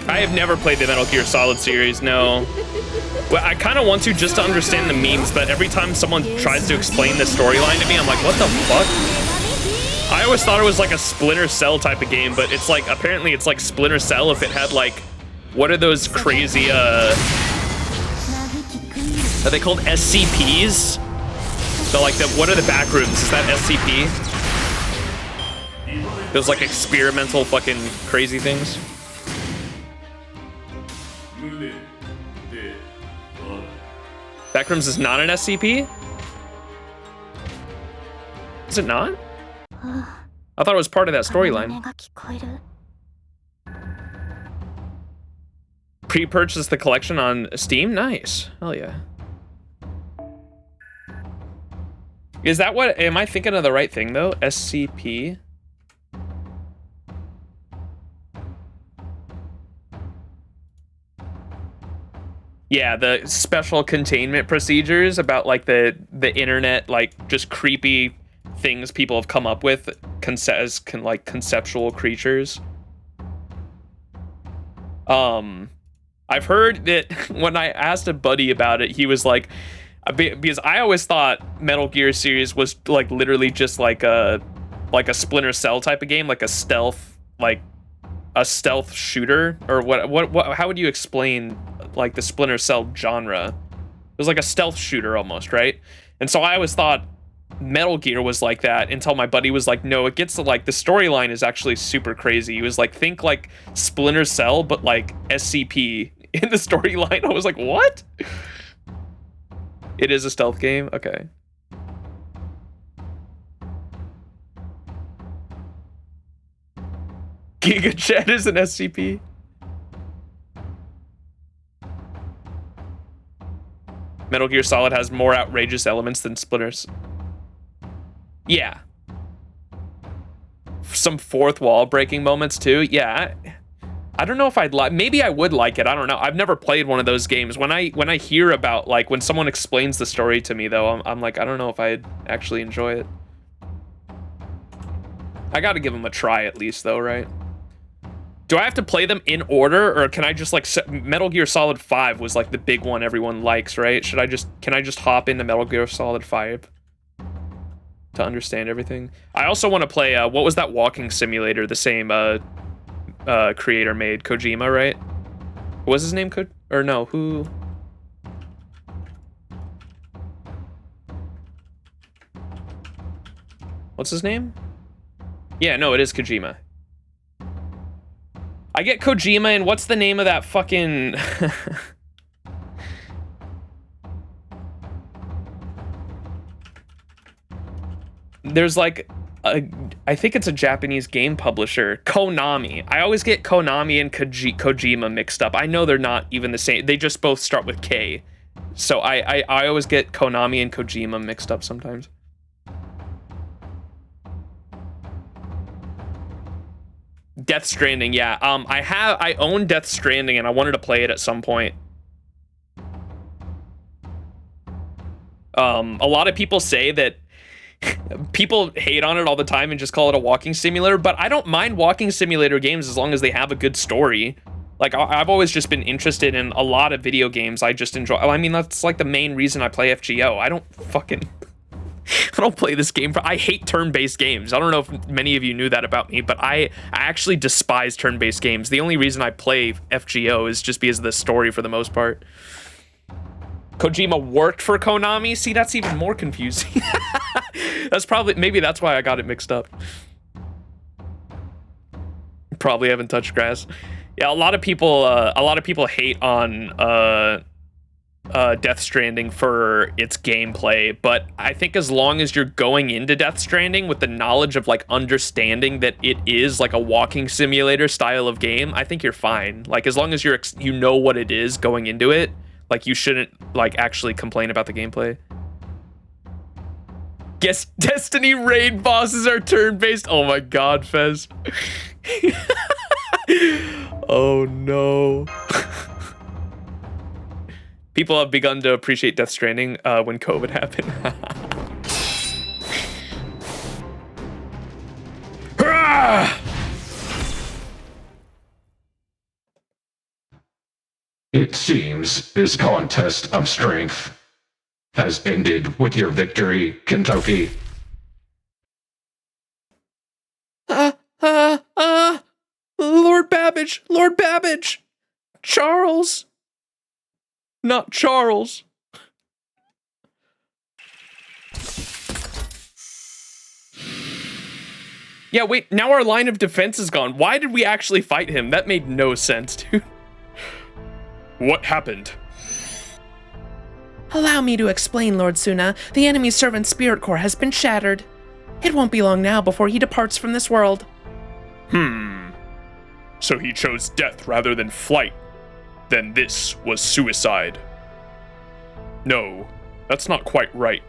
I have never played the Metal Gear Solid series, no. Well, I kind of want to just to understand the memes, but every time someone tries to explain the storyline to me, I'm like, what the fuck? I always thought it was like a Splinter Cell type of game, but it's like, apparently it's like Splinter Cell if it had like, what are those crazy, are they called SCPs? So like, what are the back rooms? Is that SCP? Those like experimental fucking crazy things. Backrooms is not an SCP? Is it not? I thought it was part of that storyline. Pre-purchase the collection on Steam? Nice. Hell yeah. Is that what, am I thinking of the right thing though? SCP? Yeah, the special containment procedures about like the internet, like just creepy things people have come up with as conceptual creatures. I've heard that when I asked a buddy about it, he was like, because I always thought Metal Gear series was like literally just like a Splinter Cell type of game, like a stealth shooter, or what how would you explain like the Splinter Cell genre? It was like a stealth shooter almost, right? And so I always thought Metal Gear was like that until my buddy was like, no, it gets to like the storyline is actually super crazy. He was like, think like Splinter Cell but like SCP in the storyline. I was like, what? It is a stealth game? Okay. Giga Chat is an SCP? Metal Gear Solid has more outrageous elements than Splinters. Yeah. Some fourth wall breaking moments too. Yeah. I don't know if I'd like, maybe I would like it. I don't know. I've never played one of those games. When I hear about like when someone explains the story to me though, I'm like, I don't know if I'd actually enjoy it. I got to give them a try at least though, right? Do I have to play them in order, or can I just like Metal Gear Solid 5 was like the big one everyone likes, right? Can I just hop into Metal Gear Solid 5 to understand everything? I also want to play what was that walking simulator the same creator made, Kojima, right? What was his name? Who? What's his name? Yeah, no, it is Kojima. I get Kojima, and what's the name of that fucking... There's like, I think it's a Japanese game publisher, Konami. I always get Konami and Kojima mixed up. I know they're not even the same. They just both start with K. So I always get Konami and Kojima mixed up sometimes. Death Stranding, yeah. I own Death Stranding and I wanted to play it at some point. A lot of people say that people hate on it all the time and just call it a walking simulator, but I don't mind walking simulator games as long as they have a good story. Like, I've always just been interested in a lot of video games. I just enjoy, I mean, that's like the main reason I play FGO. I don't play this game I hate turn-based games. I don't know if many of you knew that about me, but I actually despise turn-based games. The only reason I play FGO is just because of the story for the most part. Kojima worked for Konami? See, that's even more confusing. Maybe that's why I got it mixed up. Probably haven't touched grass. Yeah, a lot of people hate on Death Stranding for its gameplay, but I think as long as you're going into Death Stranding with the knowledge of like understanding that it is like a walking simulator style of game, I think you're fine. Like as long as you know what it is going into it, Like, you shouldn't, like, actually complain about the gameplay. Guess Destiny raid bosses are turn-based. Oh my god, Fez. Oh no. People have begun to appreciate Death Stranding when COVID happened. It seems this contest of strength has ended with your victory, Kentucky. Lord Babbage, Lord Babbage, Charles, not Charles. Yeah, wait, now our line of defense is gone. Why did we actually fight him? That made no sense, dude. What happened? Allow me to explain, Lord Tsuna. The enemy's servant spirit core has been shattered. It won't be long now before he departs from this world. So he chose death rather than flight. Then this was suicide. No, that's not quite right.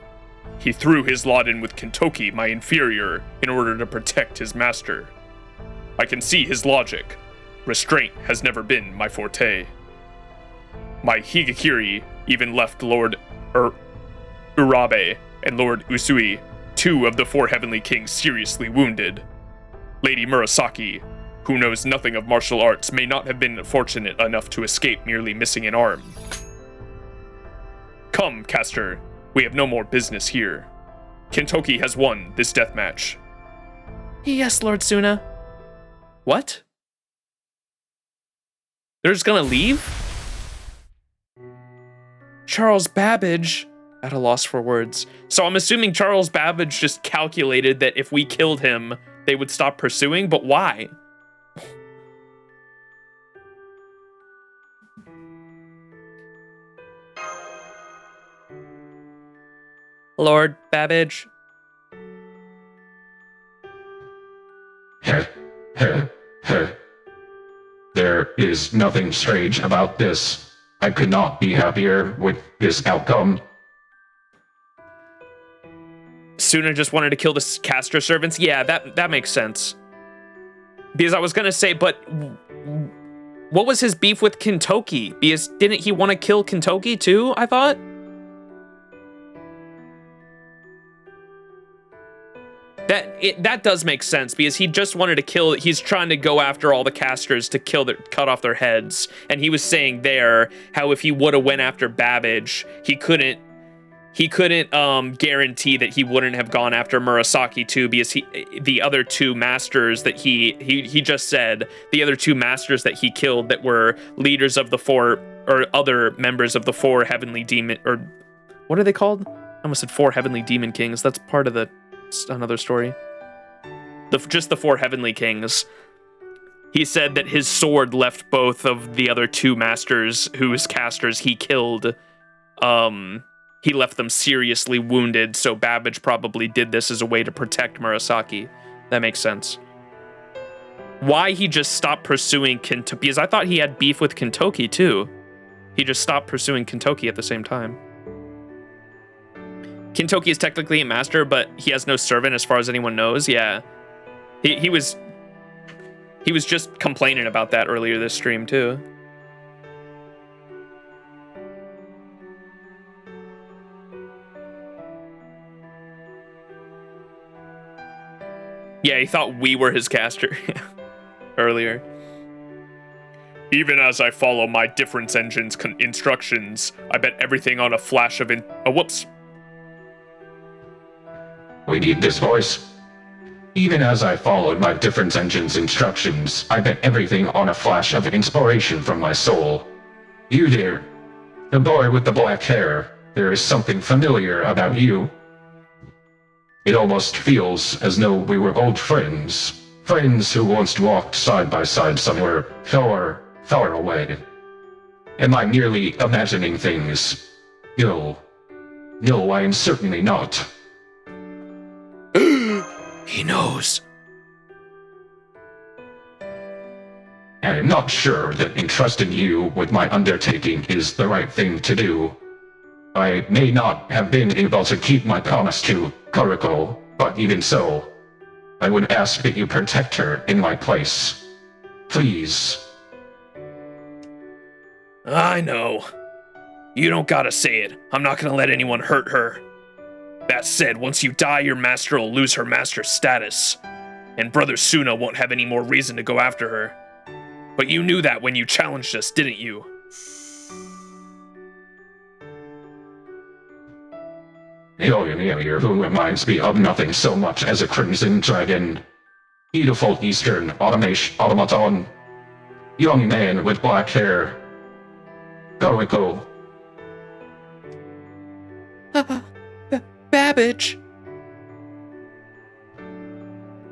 He threw his lot in with Kentoki, my inferior, in order to protect his master. I can see his logic. Restraint has never been my forte. My Higakiri even left Lord Urabe and Lord Usui, 2 of the 4 heavenly kings, seriously wounded. Lady Murasaki, who knows nothing of martial arts, may not have been fortunate enough to escape merely missing an arm. Come, caster. We have no more business here. Kentoki has won this deathmatch. Yes, Lord Tsuna. What? They're just gonna leave? Charles Babbage, at a loss for words. So I'm assuming Charles Babbage just calculated that if we killed him, they would stop pursuing, but why? Lord Babbage. Heh, heh, heh. There is nothing strange about this. I could not be happier with this outcome. Tsuna just wanted to kill the caster servants? Yeah, that makes sense. Because I was gonna say, but what was his beef with Kentoki? Because didn't he want to kill Kentoki too, I thought? That does make sense, because he just wanted to kill, he's trying to go after all the casters to cut off their heads. And he was saying there how if he would have went after Babbage, he couldn't guarantee that he wouldn't have gone after Murasaki too, because the other 2 masters that he just said, the other 2 masters that he killed that were leaders of the 4, or other members of the 4 heavenly demon, or what are they called? I almost said 4 heavenly demon kings. That's part of another story. Just the 4 heavenly kings. He said that his sword left both of the other 2 masters whose casters he killed. He left them seriously wounded, so Babbage probably did this as a way to protect Murasaki. That makes sense. Why he just stopped pursuing Kentoki? Because I thought he had beef with Kentoki too. He just stopped pursuing Kentoki at the same time. Kentoki is technically a master, but he has no servant as far as anyone knows. Yeah. He was just complaining about that earlier this stream too. Yeah, he thought we were his caster earlier. Even as I follow my difference engine's instructions, I bet everything on a flash of whoops. We need this voice. Even as I followed my difference engine's instructions, I bet everything on a flash of inspiration from my soul. You dear, the boy with the black hair, there is something familiar about you. It almost feels as though we were old friends. Friends who once walked side by side somewhere far, far away. Am I merely imagining things? No. No, I am certainly not. He knows. I am not sure that entrusting you with my undertaking is the right thing to do. I may not have been able to keep my promise to Kuriko, but even so, I would ask that you protect her in my place. Please. I know. You don't gotta say it. I'm not gonna let anyone hurt her. That said, once you die, your master will lose her master status, and Brother Tsuna won't have any more reason to go after her. But you knew that when you challenged us, didn't you? Hillian who reminds me of nothing so much as a crimson dragon. Beautiful Eastern automaton. Young man with black hair. Raikou. Babbage.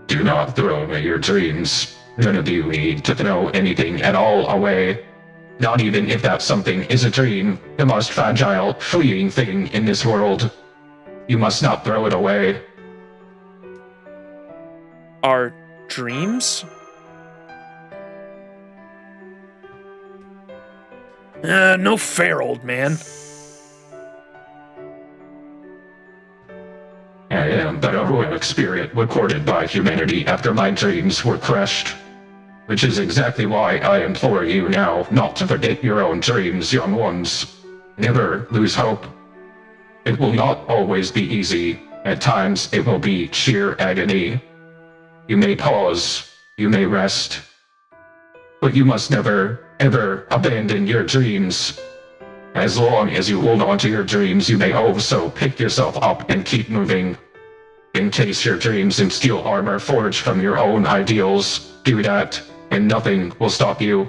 Do not throw away your dreams. None of you need to throw anything at all away. Not even if that something is a dream, the most fragile, fleeting thing in this world. You must not throw it away. Our dreams? No fair, old man. I am but a heroic spirit recorded by humanity after my dreams were crushed. Which is exactly why I implore you now not to forget your own dreams, young ones. Never lose hope. It will not always be easy. At times it will be sheer agony. You may pause, you may rest. But you must never, ever abandon your dreams. As long as you hold on to your dreams, you may also pick yourself up and keep moving. Encase your dreams in steel armor forged from your own ideals. Do that, and nothing will stop you.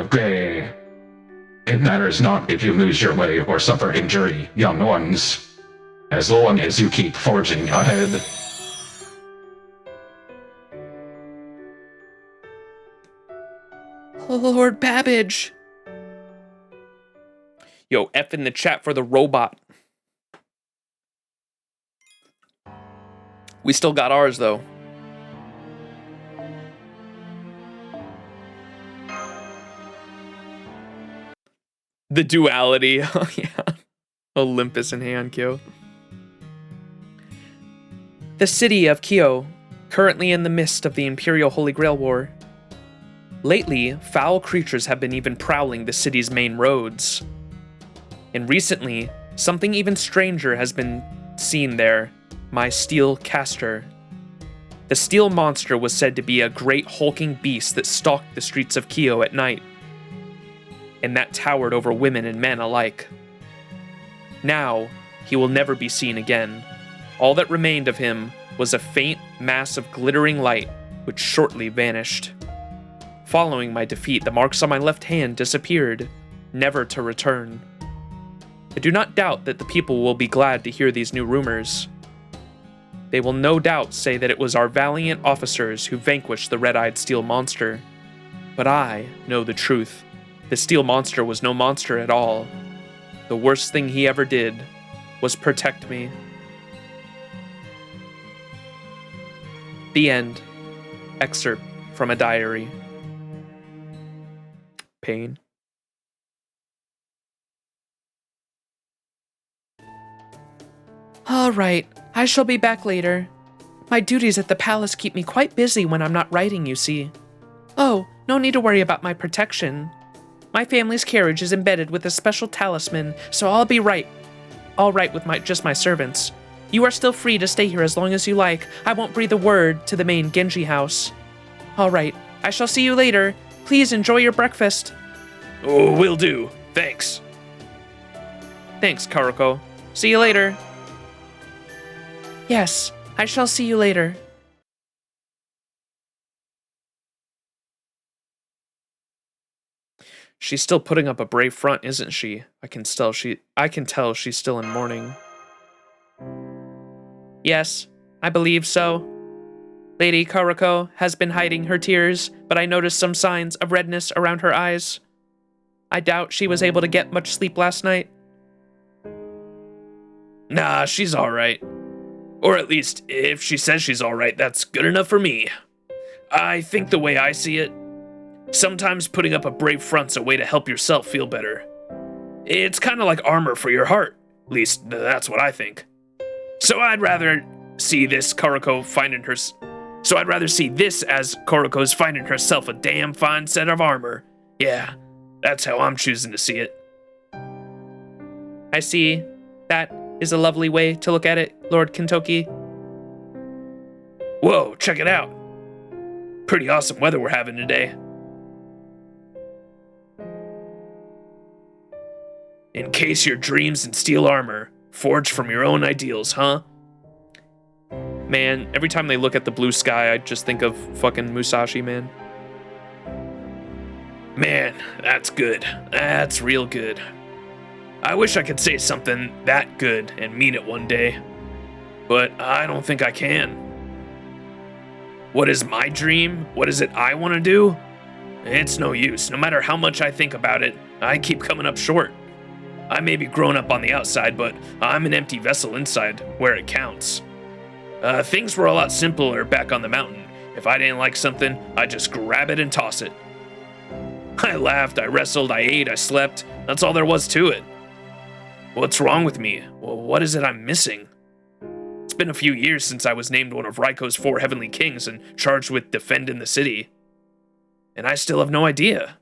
Okay. It matters not if you lose your way or suffer injury, young ones. As long as you keep forging ahead. Lord Babbage. Yo, F in the chat for the robot. We still got ours, though. The duality. Oh, yeah. Olympus and Heian Kyo. The city of Kyo, currently in the midst of the Imperial Holy Grail War. Lately, foul creatures have been even prowling the city's main roads. And recently, something even stranger has been seen there, my steel caster. The steel monster was said to be a great hulking beast that stalked the streets of Kyo at night, and that towered over women and men alike. Now, he will never be seen again. All that remained of him was a faint mass of glittering light, which shortly vanished. Following my defeat, the marks on my left hand disappeared, never to return. I do not doubt that the people will be glad to hear these new rumors. They will no doubt say that it was our valiant officers who vanquished the red-eyed steel monster. But I know the truth. The steel monster was no monster at all. The worst thing he ever did was protect me. The end. Excerpt from a diary. Pain. All right, I shall be back later. My duties at the palace keep me quite busy when I'm not writing, you see. Oh, no need to worry about my protection. My family's carriage is embedded with a special talisman, so I'll be all right with just my servants. You are still free to stay here as long as you like. I won't breathe a word to the main Genji house. All right, I shall see you later. Please enjoy your breakfast. Oh, will do. Thanks. Thanks, Kuriko. See you later. Yes, I shall see you later. She's still putting up a brave front, isn't she? I can tell she's still in mourning. Yes, I believe so. Lady Kuriko has been hiding her tears, but I noticed some signs of redness around her eyes. I doubt she was able to get much sleep last night. Nah, she's alright. Or at least, if she says she's alright, that's good enough for me. I think the way I see it, sometimes putting up a brave front's a way to help yourself feel better. It's kind of like armor for your heart. At least, that's what I think. So I'd rather see this as Koriko's finding herself a damn fine set of armor. Yeah, that's how I'm choosing to see it. I see. That is a lovely way to look at it, Lord Kintoki. Whoa, check it out. Pretty awesome weather we're having today. Encase your dreams in steel armor, forged from your own ideals, huh? Man, every time they look at the blue sky, I just think of fucking Musashi, man. Man, that's good. That's real good. I wish I could say something that good and mean it one day, but I don't think I can. What is my dream? What is it I want to do? It's no use. No matter how much I think about it, I keep coming up short. I may be grown up on the outside, but I'm an empty vessel inside, where it counts. Things were a lot simpler back on the mountain. If I didn't like something, I'd just grab it and toss it. I laughed, I wrestled, I ate, I slept. That's all there was to it. What's wrong with me? Well, what is it I'm missing? It's been a few years since I was named one of Raikou's 4 heavenly kings and charged with defending the city. And I still have no idea.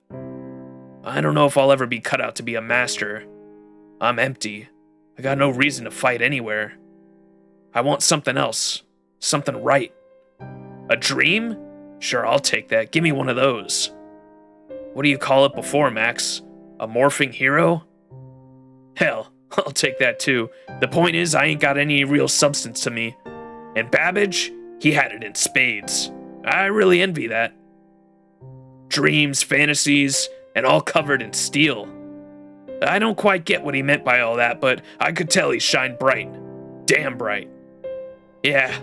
I don't know if I'll ever be cut out to be a master. I'm empty. I got no reason to fight anywhere. I want something else. Something right. A dream? Sure, I'll take that. Give me one of those. What do you call it before, Max? A morphing hero? Hell, I'll take that too. The point is, I ain't got any real substance to me. And Babbage, he had it in spades. I really envy that. Dreams, fantasies, and all covered in steel. I don't quite get what he meant by all that, but I could tell he shined bright. Damn bright. Yeah,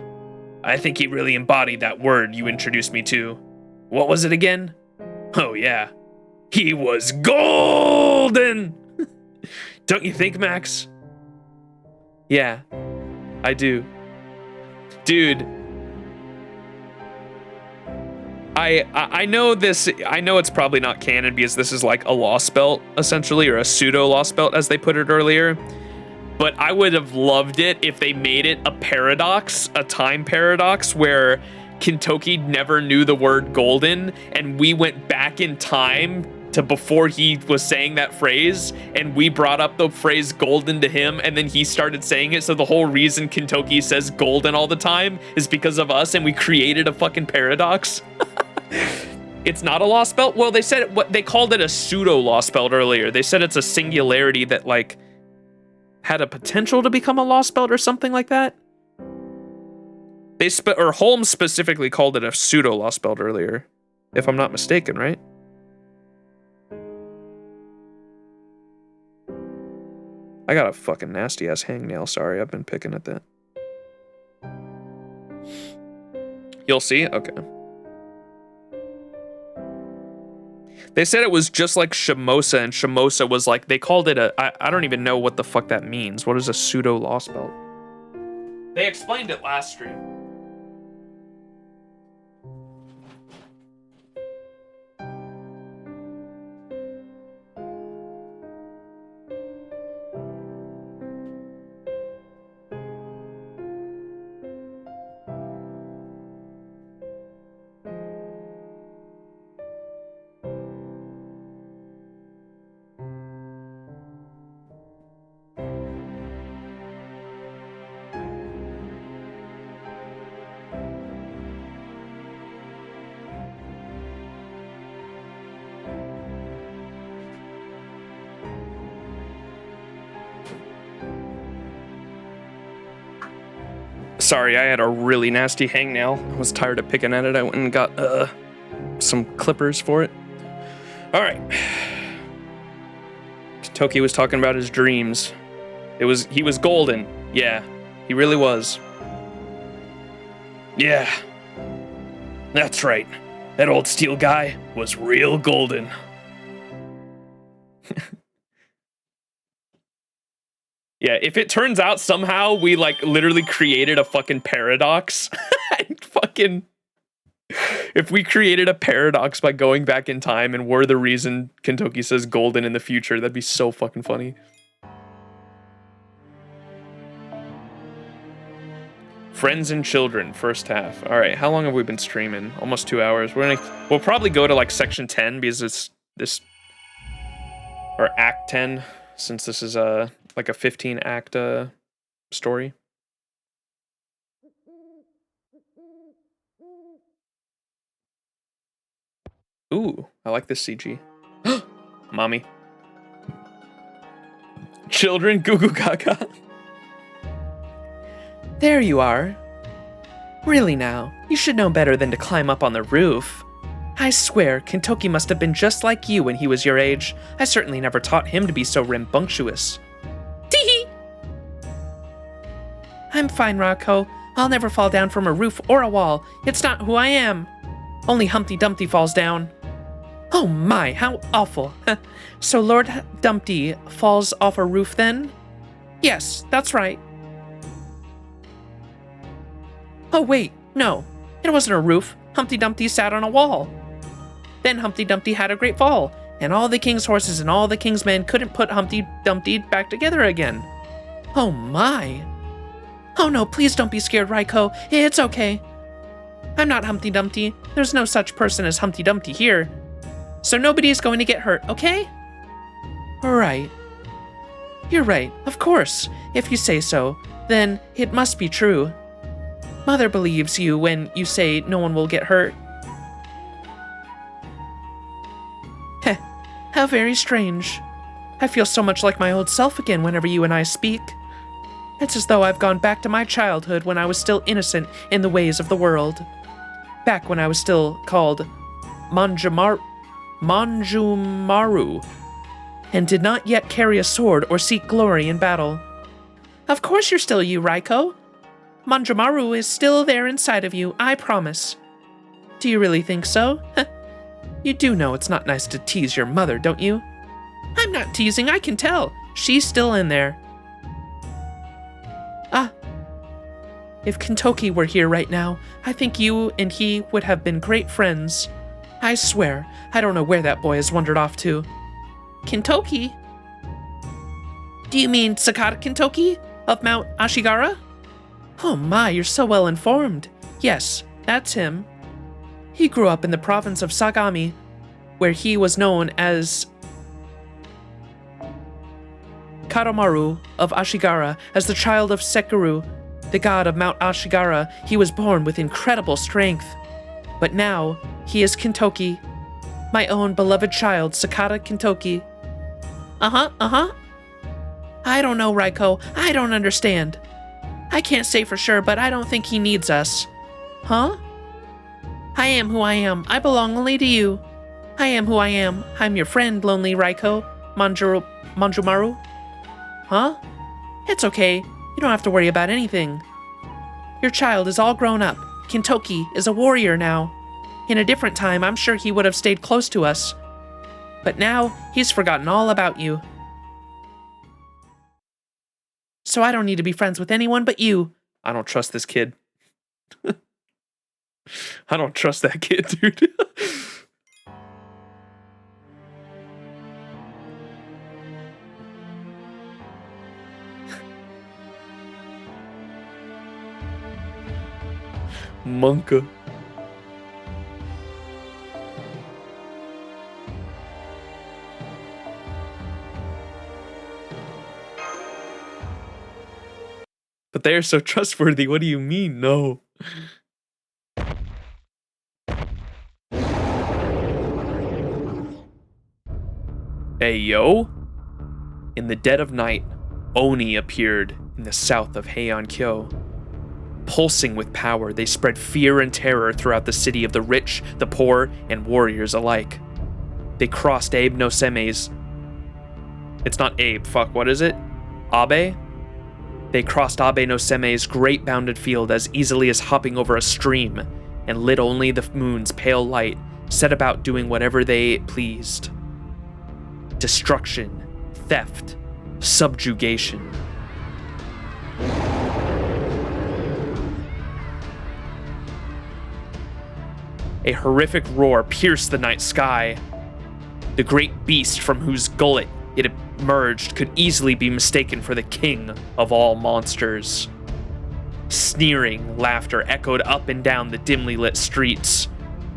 I think he really embodied that word you introduced me to. What was it again? Oh yeah, he was golden! Don't you think, Max? Yeah, I do. Dude, I know this, I know it's probably not canon because this is like a Lostbelt, essentially, or a pseudo Lostbelt, as they put it earlier. But I would have loved it if they made it a paradox, a time paradox, where Kintoki never knew the word golden, and we went back in time to before he was saying that phrase, and we brought up the phrase golden to him, and then he started saying it. So the whole reason Kintoki says golden all the time is because of us, and we created a fucking paradox. It's not a Lostbelt? Well, they said they called it a pseudo Lostbelt earlier. They said it's a singularity that like had a potential to become a Lostbelt or something like that. Holmes specifically called it a pseudo Lostbelt earlier, if I'm not mistaken, right? I got a fucking nasty ass hangnail. Sorry, I've been picking at that. You'll see? Okay. They said it was just like Shimosa, and Shimosa was like, they called it I don't even know what the fuck that means. What is a pseudo Lostbelt? They explained it last stream. Sorry, I had a really nasty hangnail. I was tired of picking at it. I went and got some clippers for it. All right. Toki was talking about his dreams. He was golden. Yeah, he really was. Yeah, that's right. That old steel guy was real golden. Yeah, if it turns out somehow we like literally created a fucking paradox, if we created a paradox by going back in time and we're the reason Kentucky says golden in the future, that'd be so fucking funny. Friends and Children, first half. All right, how long have we been streaming? Almost 2 hours. We'll probably go to like section 10 because it's this, or act 10, since this is like a 15 act story. Ooh, I like this CG. Mommy. Children, goo goo gaga. There you are. Really now, you should know better than to climb up on the roof. I swear, Kentucky must have been just like you when he was your age. I certainly never taught him to be so rambunctious. Tee-hee! I'm fine, Raikou. I'll never fall down from a roof or a wall. It's not who I am. Only Humpty Dumpty falls down. Oh my, how awful. So Lord Dumpty falls off a roof then? Yes, that's right. Oh wait, no, it wasn't a roof. Humpty Dumpty sat on a wall. Then Humpty Dumpty had a great fall, and all the king's horses and all the king's men couldn't put Humpty Dumpty back together again. Oh my. Oh no, please don't be scared, Raikou. It's okay. I'm not Humpty Dumpty. There's no such person as Humpty Dumpty here. So nobody's going to get hurt, okay? Right. You're right, of course. If you say so, then it must be true. Mother believes you when you say no one will get hurt. Heh, how very strange. I feel so much like my old self again whenever you and I speak. It's as though I've gone back to my childhood when I was still innocent in the ways of the world. Back when I was still called Manjumaru, and did not yet carry a sword or seek glory in battle. Of course you're still you, Raikou. Manjumaru is still there inside of you, I promise. Do you really think so? You do know it's not nice to tease your mother, don't you? I'm not teasing, I can tell. She's still in there. Ah. If Kentucky were here right now, I think you and he would have been great friends. I swear, I don't know where that boy has wandered off to. Kentucky? Do you mean Sakata Kentucky of Mount Ashigara? Oh my, you're so well informed. Yes, that's him. He grew up in the province of Sagami, where he was known as Kadomaru of Ashigara. As the child of Sekuru, the god of Mount Ashigara, he was born with incredible strength. But now, he is Kentucky, my own beloved child, Sakata Kentucky. Uh-huh. I don't know, Raikou. I don't understand. I can't say for sure, but I don't think he needs us. Huh? I am who I am. I belong only to you. I am who I am. I'm your friend, lonely Raikou. Manjumaru. Huh? It's okay. You don't have to worry about anything. Your child is all grown up. Kentucky is a warrior now. In a different time, I'm sure he would have stayed close to us. But now, he's forgotten all about you. So I don't need to be friends with anyone but you. I don't trust this kid. I don't trust that kid, dude. Monka. But they are so trustworthy. What do you mean? No. Hey, yo. In the dead of night, Oni appeared in the south of Heian Kyo. Pulsing with power, they spread fear and terror throughout the city of the rich, the poor, and warriors alike. They crossed Abe no Seme's... It's not Abe, fuck, what is it? Abe? They crossed Abe no Seme's great bounded field as easily as hopping over a stream, and lit only the moon's pale light, set about doing whatever they pleased. Destruction, theft, subjugation. A horrific roar pierced the night sky. The great beast from whose gullet it emerged could easily be mistaken for the king of all monsters. Sneering laughter echoed up and down the dimly lit streets.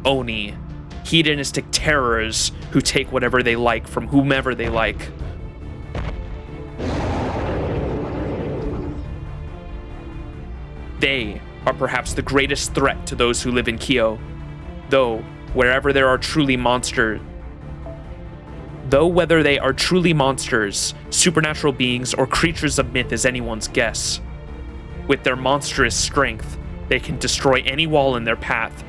Oni, hedonistic terrors who take whatever they like from whomever they like. They are perhaps the greatest threat to those who live in Kyo, though whether they are truly monsters, supernatural beings, or creatures of myth is anyone's guess. With their monstrous strength, they can destroy any wall in their path.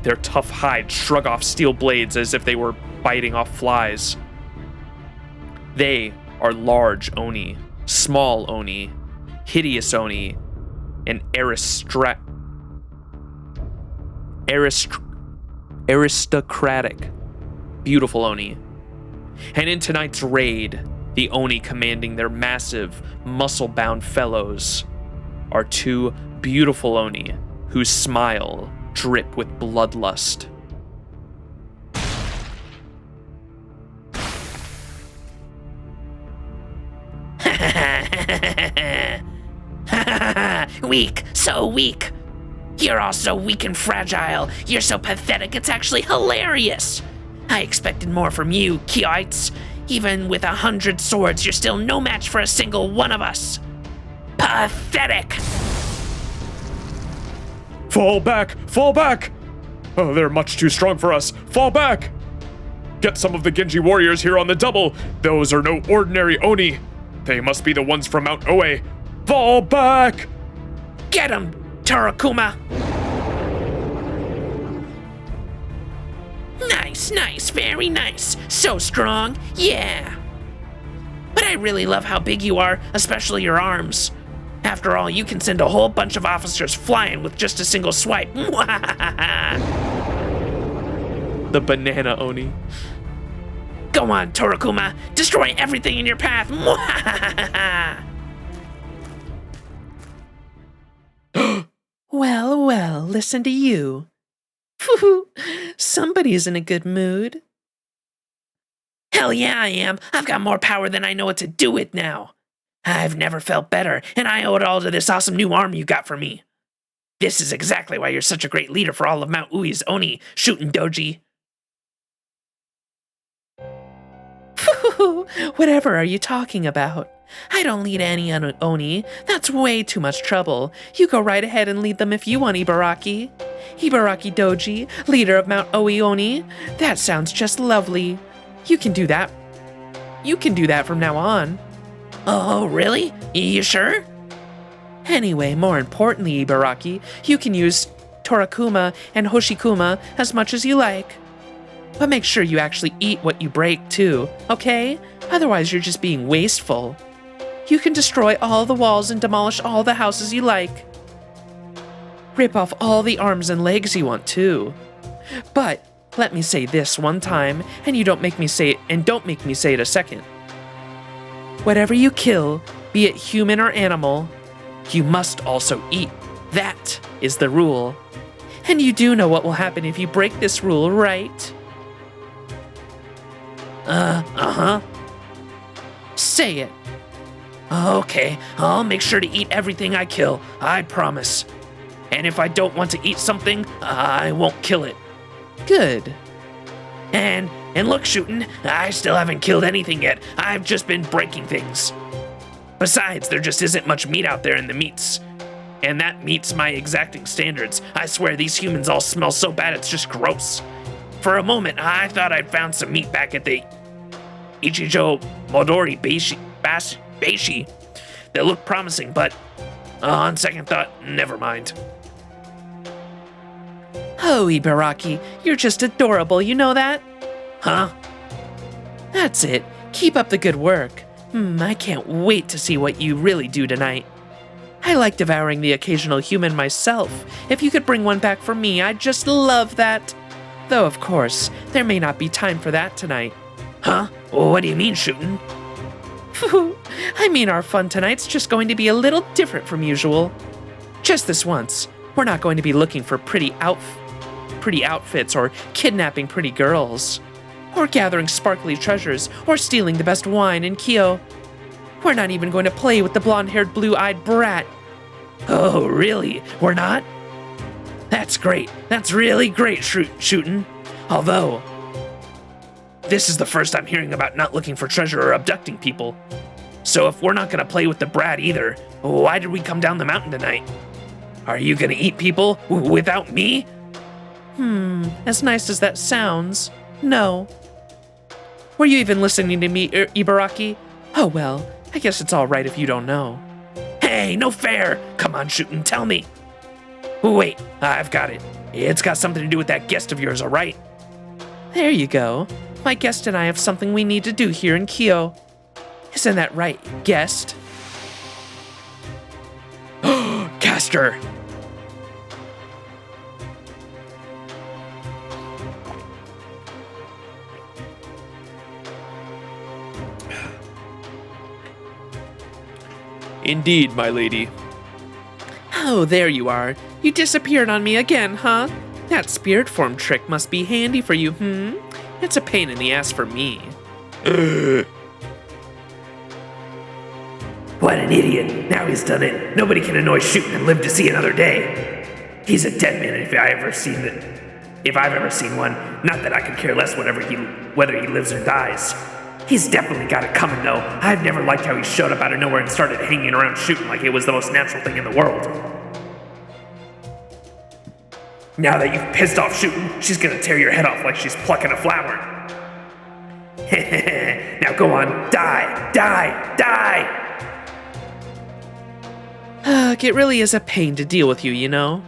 Their tough hides shrug off steel blades as if they were biting off flies. They are large Oni, small Oni, hideous Oni, and aristocratic, beautiful Oni. And in tonight's raid, the Oni commanding their massive, muscle-bound fellows are two beautiful Oni whose smile drip with bloodlust. Weak, so weak. You're all so weak and fragile. You're so pathetic, it's actually hilarious. I expected more from you, Kyoites. Even with 100 swords, you're still no match for a single one of us. Pathetic! Fall back! Fall back! Oh, they're much too strong for us. Fall back! Get some of the Genji warriors here on the double. Those are no ordinary Oni. They must be the ones from Mount Oe. Fall back! Get him, Torakuma! Nice, very nice. So strong, yeah. But I really love how big you are, especially your arms. After all, you can send a whole bunch of officers flying with just a single swipe. The banana Oni. Go on, Torakuma. Destroy everything in your path. Well, listen to you. Somebody's in a good mood. Hell yeah, I am. I've got more power than I know what to do with now. I've never felt better, and I owe it all to this awesome new arm you got for me. This is exactly why you're such a great leader for all of Mount Ui's Oni, shootin' doji. Whatever are you talking about? I don't lead any Oni. That's way too much trouble. You go right ahead and lead them if you want, Ibaraki. Ibaraki Doji, leader of Mount Oi Oni. That sounds just lovely. You can do that. You can do that from now on. Oh, really? You sure? Anyway, more importantly, Ibaraki, you can use Torakuma and Hoshikuma as much as you like. But make sure you actually eat what you break, too, okay? Otherwise, you're just being wasteful. You can destroy all the walls and demolish all the houses you like. Rip off all the arms and legs you want, too. But let me say this one time, and don't make me say it a second. Whatever you kill, be it human or animal, you must also eat. That is the rule. And you do know what will happen if you break this rule, right? Uh-huh. Say it. Okay, I'll make sure to eat everything I kill, I promise. And if I don't want to eat something, I won't kill it. Good. And look, shootin', I still haven't killed anything yet. I've just been breaking things. Besides, there just isn't much meat out there in the meats. And that meets my exacting standards. I swear these humans all smell so bad it's just gross. For a moment, I thought I'd found some meat back at the Ichijo Modori Beishi that looked promising, but on second thought, never mind. Oh, Ibaraki, you're just adorable, you know that? Huh? That's it. Keep up the good work. I can't wait to see what you really do tonight. I like devouring the occasional human myself. If you could bring one back for me, I'd just love that. Though, of course, there may not be time for that tonight. Huh? What do you mean, shootin'? I mean, our fun tonight's just going to be a little different from usual. Just this once. We're not going to be looking for pretty pretty outfits or kidnapping pretty girls. Or gathering sparkly treasures or stealing the best wine in Kyo. We're not even going to play with the blonde-haired, blue-eyed brat. Oh, really? We're not? That's great. That's really great, shootin'. Although, this is the first I'm hearing about not looking for treasure or abducting people. So if we're not gonna play with the brat either, why did we come down the mountain tonight? Are you gonna eat people without me? As nice as that sounds, no. Were you even listening to me, Ibaraki? Oh well, I guess it's alright if you don't know. Hey, no fair! Come on, shootin', tell me. Wait, I've got it. It's got something to do with that guest of yours, alright? There you go. My guest and I have something we need to do here in Kyo. Isn't that right, guest? Caster! Indeed, my lady. Oh, there you are. You disappeared on me again, huh? That spirit form trick must be handy for you, It's a pain in the ass for me. What an idiot. Now he's done it. Nobody can annoy shooting and live to see another day. He's a dead man if I've ever seen one. Not that I could care less whether he lives or dies. He's definitely got it coming, though. I've never liked how he showed up out of nowhere and started hanging around shooting like it was the most natural thing in the world. Now that you've pissed off shooting, she's gonna tear your head off like she's plucking a flower. Now go on, die, die, die! It really is a pain to deal with you, you know?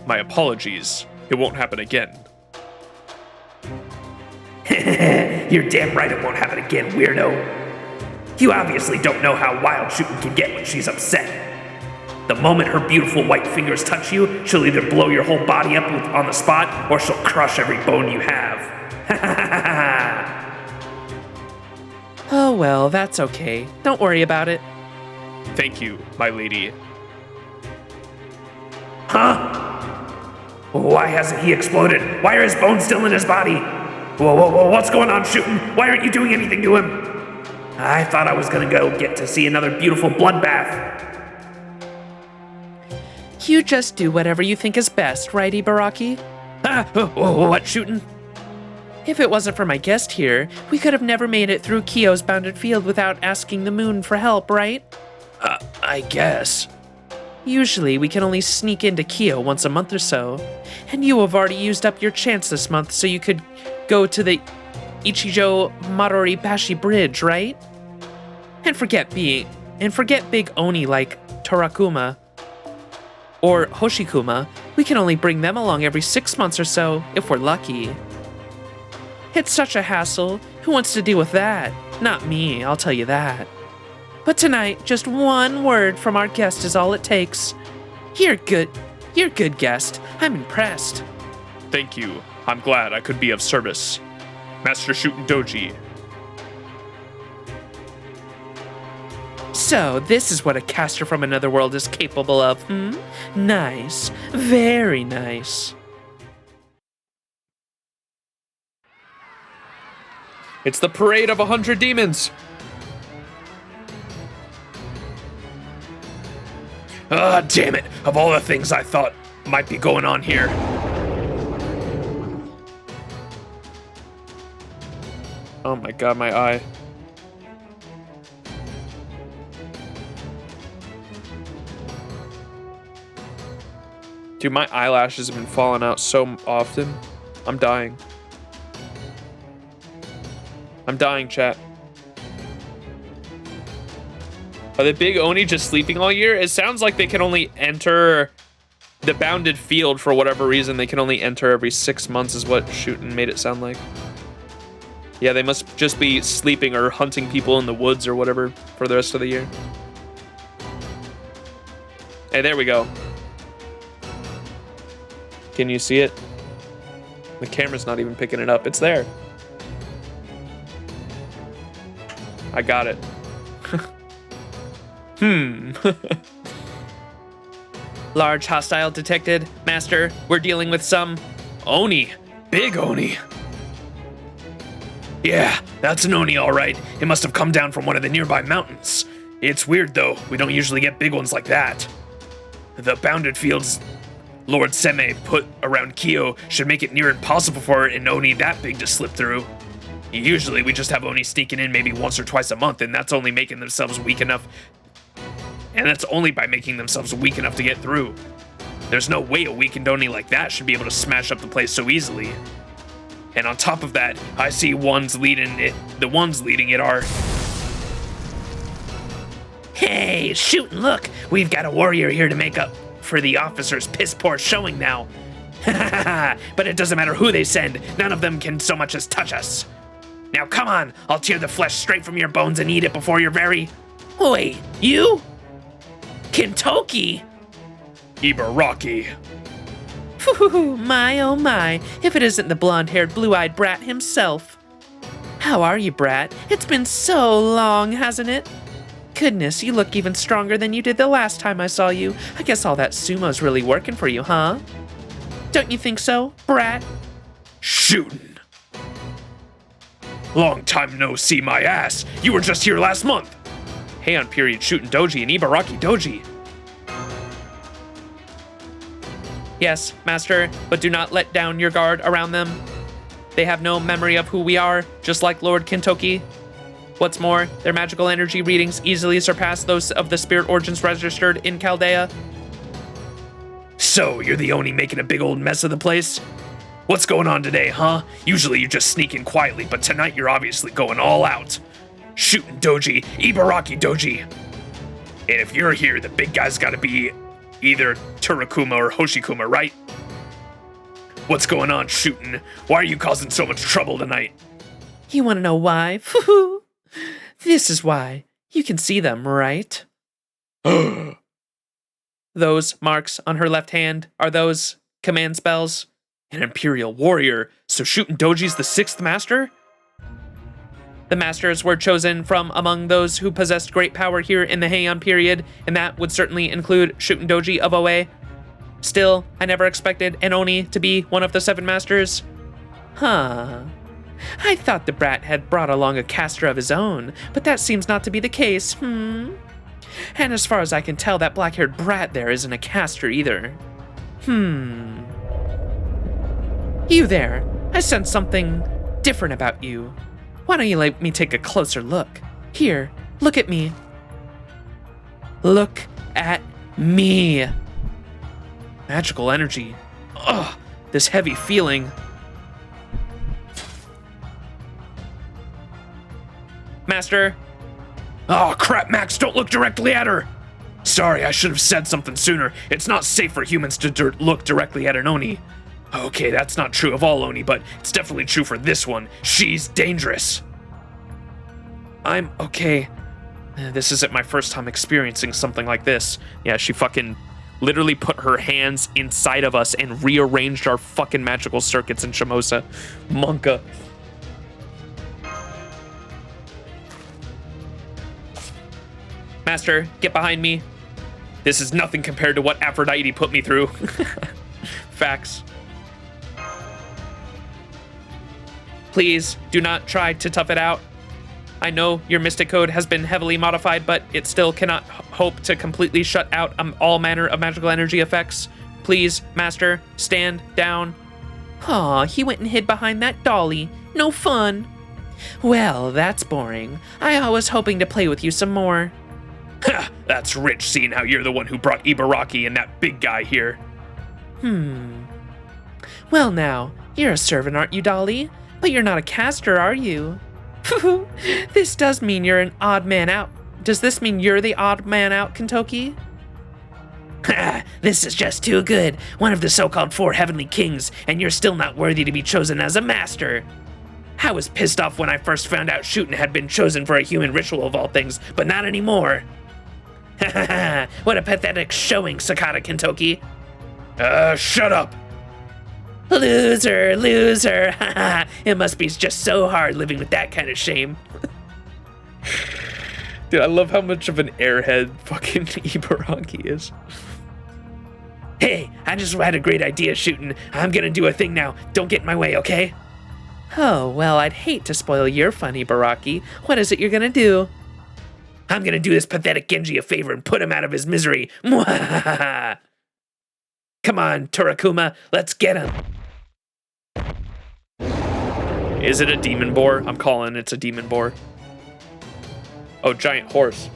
My apologies. It won't happen again. You're damn right it won't happen again, weirdo. You obviously don't know how wild shooting can get when she's upset. The moment her beautiful white fingers touch you, she'll either blow your whole body up on the spot, or she'll crush every bone you have. Oh well, that's okay. Don't worry about it. Thank you, my lady. Huh? Why hasn't he exploded? Why are his bones still in his body? Whoa, what's going on, shooting? Why aren't you doing anything to him? I thought I was gonna go get to see another beautiful bloodbath. You just do whatever you think is best, right, Ibaraki? What, shooting? If it wasn't for my guest here, we could have never made it through Kyo's bounded field without asking the moon for help, right? I guess. Usually, we can only sneak into Kyo once a month or so, and you have already used up your chance this month so you could go to the Ichijo Maroribashi Bridge, right? And forget big Oni like Torakuma or Hoshikuma. We can only bring them along every 6 months or so, if we're lucky. It's such a hassle. Who wants to deal with that? Not me, I'll tell you that. But tonight, just one word from our guest is all it takes. You're good guest. I'm impressed. Thank you. I'm glad I could be of service. Master Shootin' Doji. So, this is what a caster from another world is capable of, Nice. Very nice. It's the parade of 100 demons. Ah, damn it. Of all the things I thought might be going on here. Oh my god, my eye. Dude, my eyelashes have been falling out so often. I'm dying. I'm dying, chat. Are the big Oni just sleeping all year? It sounds like they can only enter the bounded field for whatever reason. They can only enter every 6 months is what Shootin' made it sound like. Yeah, they must just be sleeping or hunting people in the woods or whatever for the rest of the year. Hey, there we go. Can you see it? The camera's not even picking it up. It's there. I got it. Large hostile detected. Master, we're dealing with some Oni. Big Oni. Yeah, that's an Oni all right. It must have come down from one of the nearby mountains. It's weird though, we don't usually get big ones like that. The bounded fields Lord Seme put around Kyo should make it near impossible for an Oni that big to slip through. Usually we just have Oni sneaking in maybe once or twice a month, and that's only making themselves weak enough. And that's only by making themselves weak enough to get through. There's no way a weakened Oni like that should be able to smash up the place so easily. And on top of that, I see the ones leading it are... Hey, shoot and look! We've got a warrior here to make up for the officer's piss-poor showing now. But it doesn't matter who they send, none of them can so much as touch us. Now come on, I'll tear the flesh straight from your bones and eat it before your very... Wait, you? Kintoki? Ibaraki. My oh my, if it isn't the blonde-haired, blue-eyed brat himself. How are you, brat? It's been so long, hasn't it? Goodness, you look even stronger than you did the last time I saw you. I guess all that sumo's really working for you, huh? Don't you think so, brat? Shootin'. Long time no see my ass. You were just here last month. Heian period shootin' doji and Ibaraki doji. Yes, master, but do not let down your guard around them. They have no memory of who we are, just like Lord Kintoki. What's more, their magical energy readings easily surpass those of the spirit origins registered in Chaldea. So, you're the Oni making a big old mess of the place? What's going on today, huh? Usually you just sneak in quietly, but tonight you're obviously going all out. Shootin' doji, Ibaraki doji. And if you're here, the big guy's gotta be either Turakuma or Hoshikuma, right? What's going on, shootin'? Why are you causing so much trouble tonight? You want to know why? This is why. You can see them, right? Those marks on her left hand, are those command spells? An Imperial warrior, so shootin' doji's the 6th master? The masters were chosen from among those who possessed great power here in the Heian period, and that would certainly include Shootin' Doji of Oe. Still, I never expected an Oni to be one of the 7 masters. Huh. I thought the brat had brought along a caster of his own, but that seems not to be the case, And as far as I can tell, that black-haired brat there isn't a caster either. You there. I sense something different about you. Why don't you let me take a closer look? Here, look at me. Look at me. Magical energy. Ugh, this heavy feeling. Master. Oh, crap, Max, don't look directly at her. Sorry, I should have said something sooner. It's not safe for humans to look directly at an Oni. Okay, that's not true of all Oni, but it's definitely true for this one. She's dangerous. I'm okay. This isn't my first time experiencing something like this. Yeah, she fucking literally put her hands inside of us and rearranged our fucking magical circuits in Shimosa. Monka. Master, get behind me. This is nothing compared to what Aphrodite put me through. Facts. Please, do not try to tough it out. I know your mystic code has been heavily modified, but it still cannot hope to completely shut out all manner of magical energy effects. Please, Master, stand down. Aw, he went and hid behind that dolly. No fun. Well, that's boring. I was hoping to play with you some more. Ha! That's rich, seeing how you're the one who brought Ibaraki and that big guy here. Well now, you're a servant, aren't you, Dolly? But you're not a caster, are you? This does mean you're an odd man out. Does this mean you're the odd man out, Kintoki? This is just too good. One of the so-called 4 heavenly kings, and you're still not worthy to be chosen as a master. I was pissed off when I first found out Shootin' had been chosen for a human ritual of all things, but not anymore. What a pathetic showing, Sakata Kintoki. Shut up. Loser, loser. It must be just so hard living with that kind of shame. Dude, I love how much of an airhead fucking Ibaraki is. Hey, I just had a great idea shooting. I'm gonna do a thing now. Don't get in my way, okay? Oh, well, I'd hate to spoil your fun, Ibaraki. What is it you're gonna do? I'm gonna do this pathetic Genji a favor and put him out of his misery. Mwahaha! Come on, Torakuma, let's get him. Is it a demon boar? I'm calling it's a demon boar. Oh, giant horse.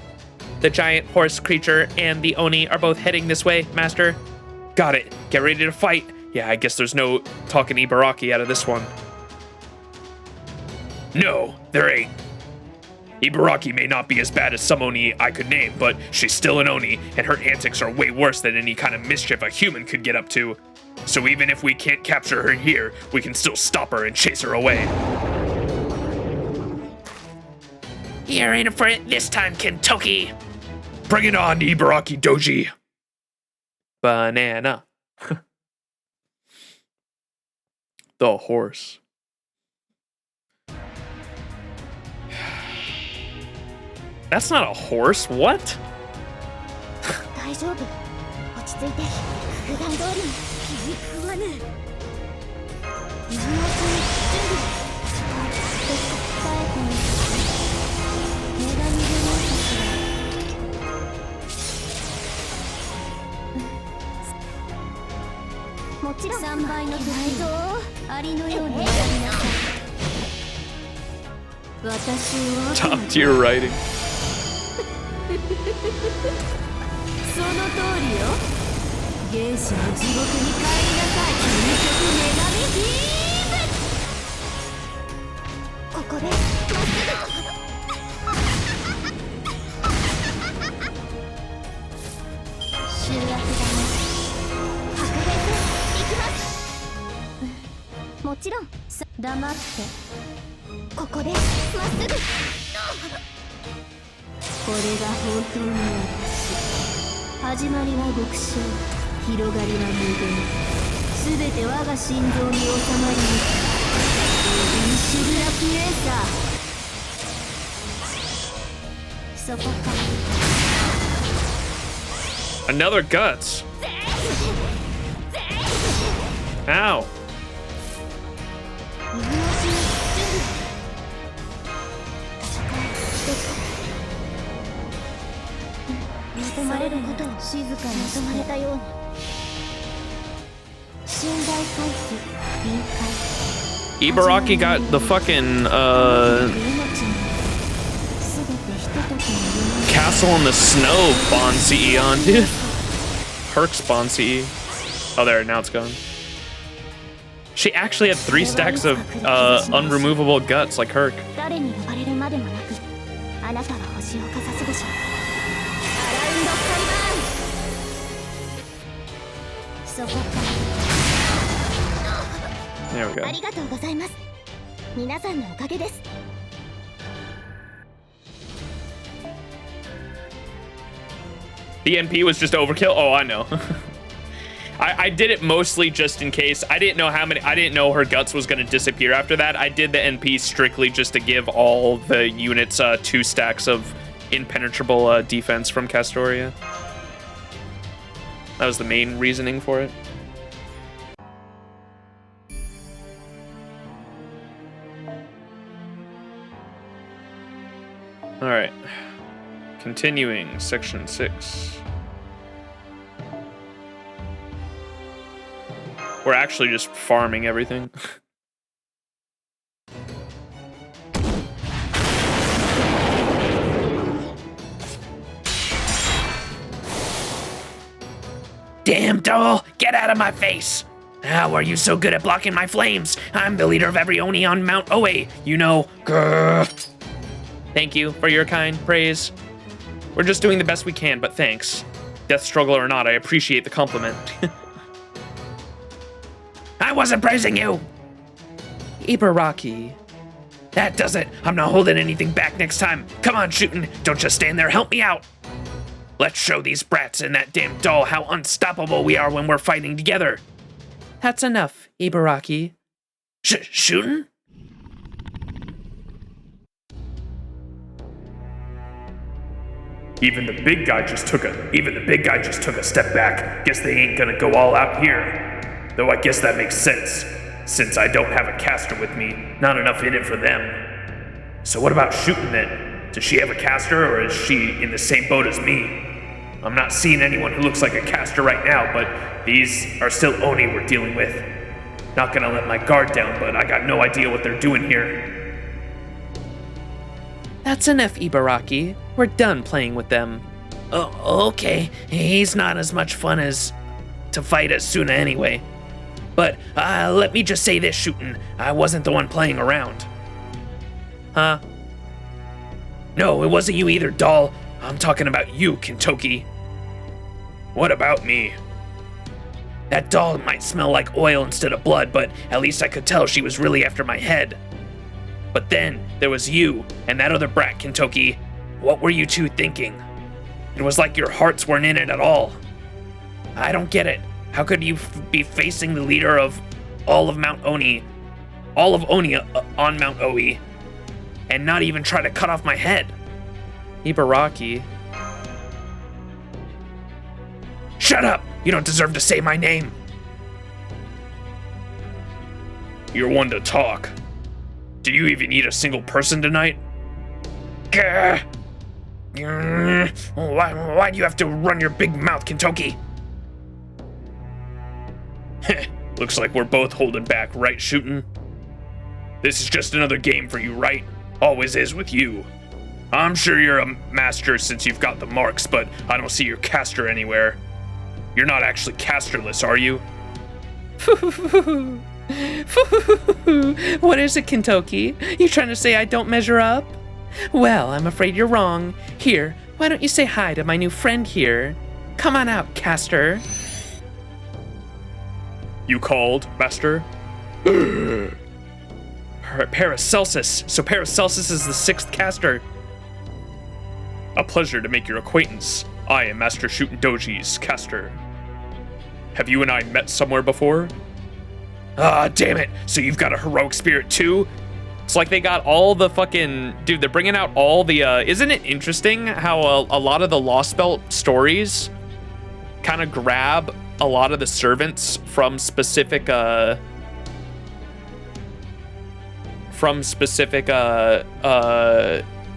The giant horse creature and the Oni are both heading this way, Master. Got it. Get ready to fight. Yeah, I guess there's no talking Ibaraki out of this one. No, there ain't. Ibaraki may not be as bad as some Oni I could name, but she's still an Oni, and her antics are way worse than any kind of mischief a human could get up to. So even if we can't capture her here, we can still stop her and chase her away. You're in for it this time, Kentucky. Bring it on, Ibaraki Doji. Banana. The horse. That's not a horse. What? 大丈夫落ち着いて普段通りに気に食わぬ右の足に準備耐えてみる女神じゃないかしらもちろん3倍の時ぞアリのようにやりなさい私を Top tier writing. その通りよ原始の地獄に帰りなさい究極女神ビームここでまっすぐ集約だね白兵戦行きますもちろん黙ってここでまっすぐこれが本当の私始まりは極小広がりは無限全て我が心臓に収まりインシグラクエーサーそこか Another guts. Ow. 右足に準備まとまれることを静かにまとまれたように信頼回避臨界 Ibaraki got the fucking Castle in the Snow Bond CE on, dude. Perks Bond CE. Oh, there, now it's gone. She actually had 3 stacks of unremovable guts like Herc. 誰に呼ばれるまでもなくあなたは星をかざすでしょうアラウンドカイバーンそこか There we go. ありがとうございます皆さんのおかげです The NP was just overkill. Oh, I know. I did it mostly just in case. I didn't know how many. I didn't know her guts was going to disappear after that. I did the NP strictly just to give all the units 2 stacks of impenetrable defense from Castoria. That was the main reasoning for it. All right. Continuing, section 6. We're actually just farming everything. Damn doll, get out of my face! How are you so good at blocking my flames? I'm the leader of every Oni on Mount Oe, you know. Grr. Thank you for your kind praise. We're just doing the best we can, but thanks. Death struggle or not, I appreciate the compliment. I wasn't praising you! Ibaraki. That does it. I'm not holding anything back next time. Come on, shooting. Don't just stand there. Help me out. Let's show these brats and that damn doll how unstoppable we are when we're fighting together. That's enough, Ibaraki. Shooting? Even the big guy just took a step back. Guess they ain't gonna go all out here. Though I guess that makes sense, since I don't have a caster with me, not enough in it for them. So what about shooting then? Does she have a caster, or is she in the same boat as me? I'm not seeing anyone who looks like a caster right now, but these are still Oni we're dealing with. Not gonna let my guard down, but I got no idea what they're doing here. That's enough, Ibaraki. We're done playing with them. Oh, okay. He's not as much fun as to fight as Tsuna anyway. But let me just say this, shooting. I wasn't the one playing around. Huh? No, it wasn't you either, doll. I'm talking about you, Kintoki. What about me? That doll might smell like oil instead of blood, but at least I could tell she was really after my head. But then there was you and that other brat, Kintoki. What were you two thinking? It was like your hearts weren't in it at all. I don't get it. How could you be facing the leader of all of Oni on Mount Oi, and not even try to cut off my head? Ibaraki. Shut up! You don't deserve to say my name. You're one to talk. Do you even eat a single person tonight? Gah. Why do you have to run your big mouth, Kintoki? Looks like we're both holding back, right, shooting? This is just another game for you, right? Always is with you. I'm sure you're a master since you've got the marks, but I don't see your caster anywhere. You're not actually casterless, are you? What is it, Kintoki? You trying to say I don't measure up? Well, I'm afraid you're wrong. Here, why don't you say hi to my new friend here? Come on out, caster. You called, Master? Paracelsus. So Paracelsus is the 6th caster. A pleasure to make your acquaintance. I am Master Shootin' Doji's caster. Have you and I met somewhere before? Ah, damn it. So you've got a heroic spirit too? It's like they got all the fucking... Dude, they're bringing out all the... Isn't it interesting how a lot of the Lostbelt stories kind of grab a lot of the servants from specific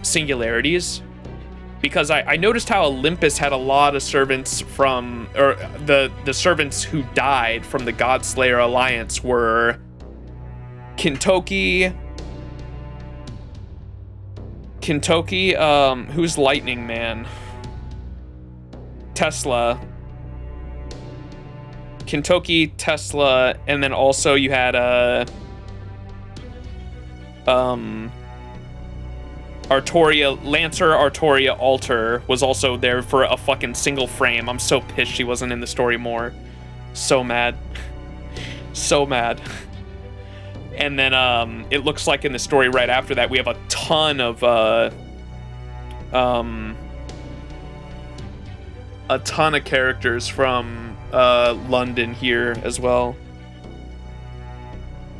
singularities? Because I noticed how Olympus had a lot of servants from, or the servants who died from the Godslayer Alliance were Kintoki, who's Lightning Man? Tesla. Kintoki, Tesla, and then also you had Artoria, Lancer Artoria Alter was also there for a fucking single frame. I'm so pissed she wasn't in the story more. So mad. So mad. And then it looks like in the story right after that we have a ton of characters from London here as well.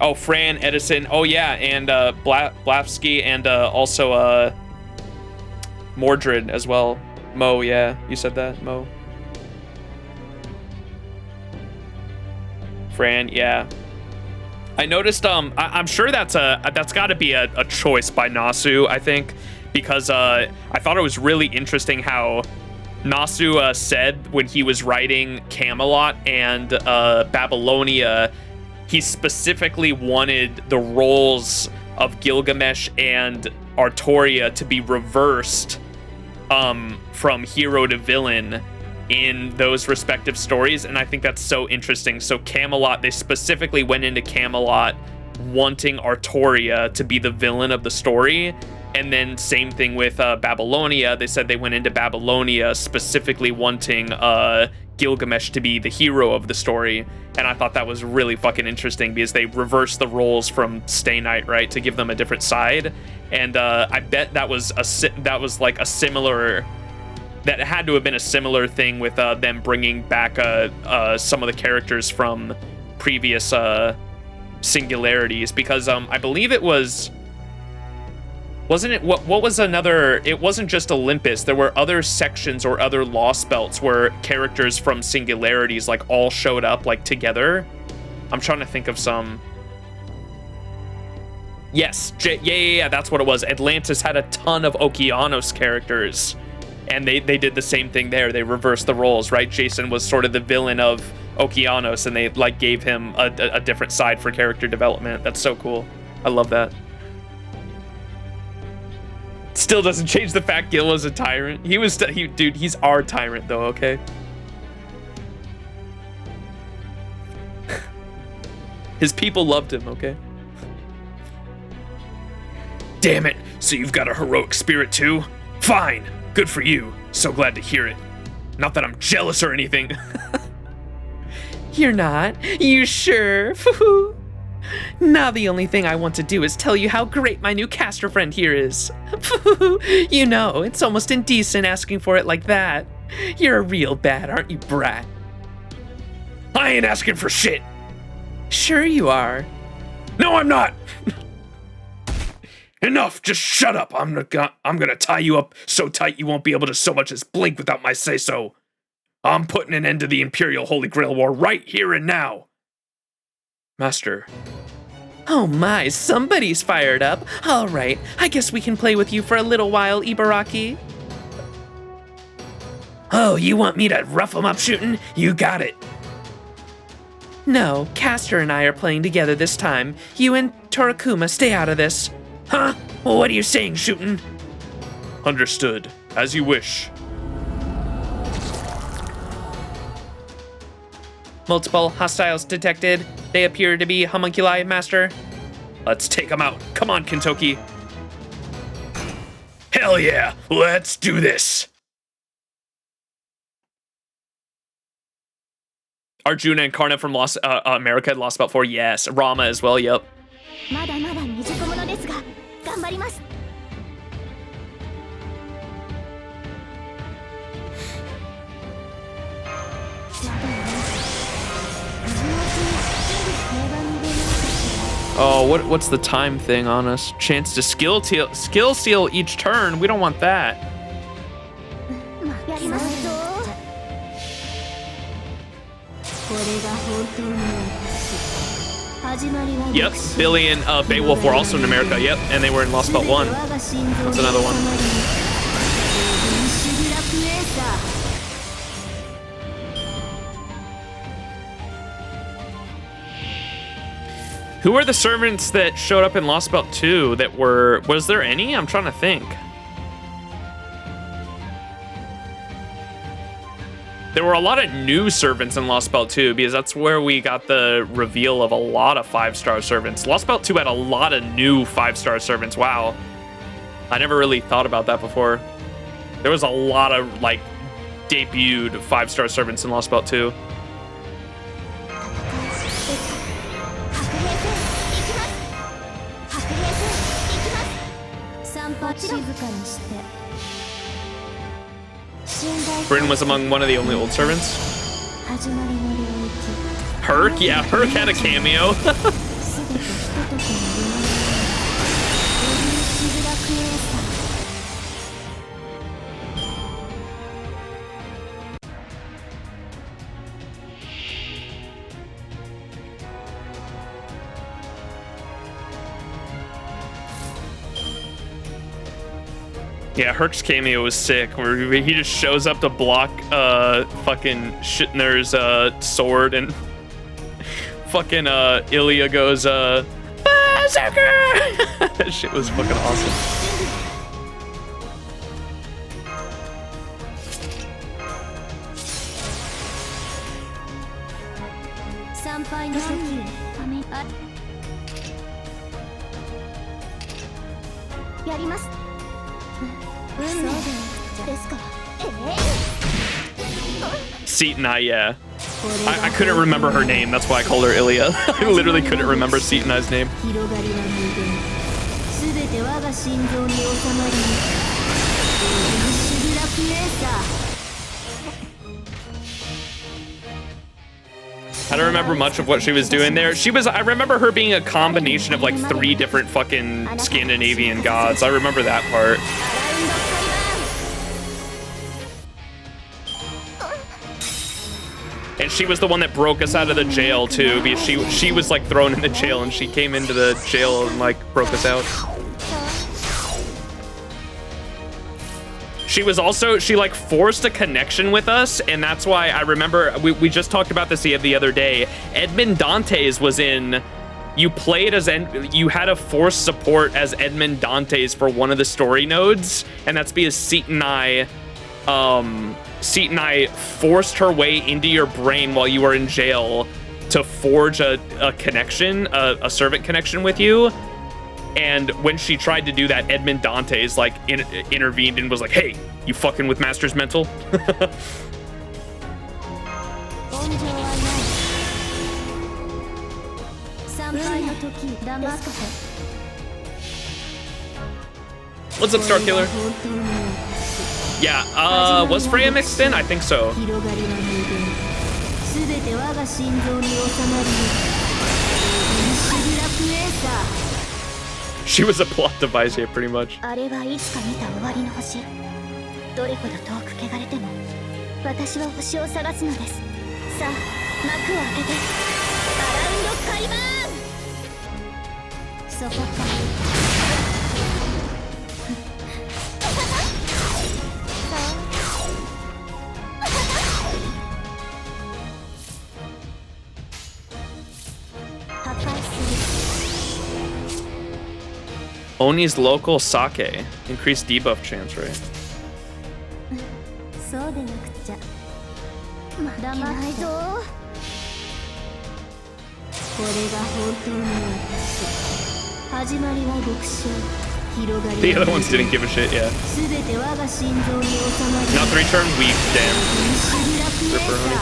Oh, Fran, Edison. Oh, yeah, and Blafsky, and also Mordred as well. Mo, yeah, you said that, Mo. Fran, yeah. I noticed. I'm sure that's got to be a choice by Nasu. I think because I thought it was really interesting how Nasu said when he was writing Camelot and Babylonia. He specifically wanted the roles of Gilgamesh and Artoria to be reversed from hero to villain in those respective stories, and I think that's so interesting. So Camelot, they specifically went into Camelot wanting Artoria to be the villain of the story, and then same thing with Babylonia. They said they went into Babylonia specifically wanting Gilgamesh to be the hero of the story, and I thought that was really fucking interesting because they reversed the roles from Stay Night, right, to give them a different side. And I bet that was like a similar, that had to have been a similar thing with them bringing back some of the characters from previous singularities, because I believe it was Wasn't it, what was another, it wasn't just Olympus, there were other sections or other Lost Belts where characters from Singularities like all showed up like together. I'm trying to think of some. Yes, yeah, that's what it was. Atlantis had a ton of Okeanos characters, and they did the same thing there. They reversed the roles, right? Jason was sort of the villain of Okeanos, and they like gave him a different side for character development. That's so cool. I love that. Still doesn't change the fact Gil was a tyrant. Dude, he's our tyrant though, okay? His people loved him, okay? Damn it, so you've got a heroic spirit too? Fine, good for you. So glad to hear it. Not that I'm jealous or anything. You're not? You sure? Now the only thing I want to do is tell you how great my new caster friend here is. You know, it's almost indecent asking for it like that. You're a real bad, aren't you, brat? I ain't asking for shit. Sure you are. No, I'm not. Enough, just shut up. I'm gonna tie you up so tight you won't be able to so much as blink without my say-so. I'm putting an end to the Imperial Holy Grail War right here and now. Master. Oh my, somebody's fired up. All right, I guess we can play with you for a little while, Ibaraki. Oh, you want me to rough 'em up shooting? You got it. No, Caster and I are playing together this time. You and Torakuma stay out of this. Huh? Well, what are you saying, shooting? Understood. As you wish. Multiple hostiles detected. They appear to be homunculi, Master. Let's take them out. Come on, Kentoki. Hell yeah, let's do this. Arjuna and Karna from America had Lostbelt 4. Yes, Rama as well. Yep. まだまだ未熟者ですが頑張ります。Oh, what's the time thing on us? Chance to skill steal each turn. We don't want that. やりますぞ。これが本当の私。始まりは Yep, Billy and Beowulf were also in America. Yep, and they were in Lostbelt 1. That's another one. Who are the servants that showed up in Lostbelt 2 that were... Was there any? I'm trying to think. There were a lot of new servants in Lostbelt 2 because that's where we got the reveal of a lot of 5-star servants. Lostbelt 2 had a lot of new 5-star servants. Wow. I never really thought about that before. There was a lot of, like, debuted 5-star servants in Lostbelt 2. Bryn was among one of the only old servants. Herc? Yeah, Herc had a cameo. Yeah, Herc's cameo was sick, where he just shows up to block fucking Shitner's sword, and fucking Ilya goes, Berserker! That shit was fucking awesome. Setonai, yeah. I couldn't remember her name, that's why I called her Ilya. I literally couldn't remember Setonai's name. I don't remember much of what she was doing there. I remember her being a combination of like 3 different fucking Scandinavian gods. I remember that part. And she was the one that broke us out of the jail too, because she was like thrown in the jail and she came into the jail and like broke us out. She was also, she like forced a connection with us, and that's why I remember, we just talked about this the other day. Edmond Dantes was in, you played as, you had a forced support as Edmond Dantes for one of the story nodes, and that's because Seat and I forced her way into your brain while you were in jail to forge a connection, a servant connection with you. And when she tried to do that, Edmond Dantes like intervened and was like, "Hey, you fucking with Master's mental?" What's up, Star Killer? Yeah, was Freya mixed in? I think so. She was a plot device here, pretty much. あれはいつか見た終わりの星。どれほど遠く汚れても、私は星を探すのです。さあ、幕を開けて、アラウンド開門。そこか。破壊する。 Oni's local sake. Increased debuff chance rate. そうでなくちゃ。負けないぞ。これが本当の私。始まりは極小。広がり。 The other ones didn't give a shit, yeah. すべて我が心臓に収まり。 Now 3 turn weak, damn. Ripper Oni.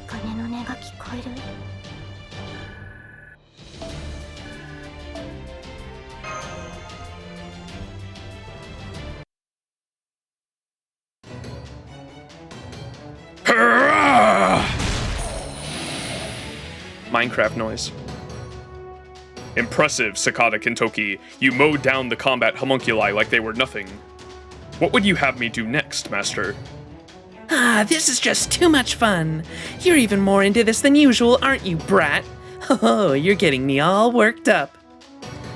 鐘の音が聞こえる。 Minecraft noise. Impressive, Sakata Kintoki. You mowed down the combat homunculi like they were nothing. What would you have me do next, Master? Ah, this is just too much fun. You're even more into this than usual, aren't you, brat? Oh, you're getting me all worked up.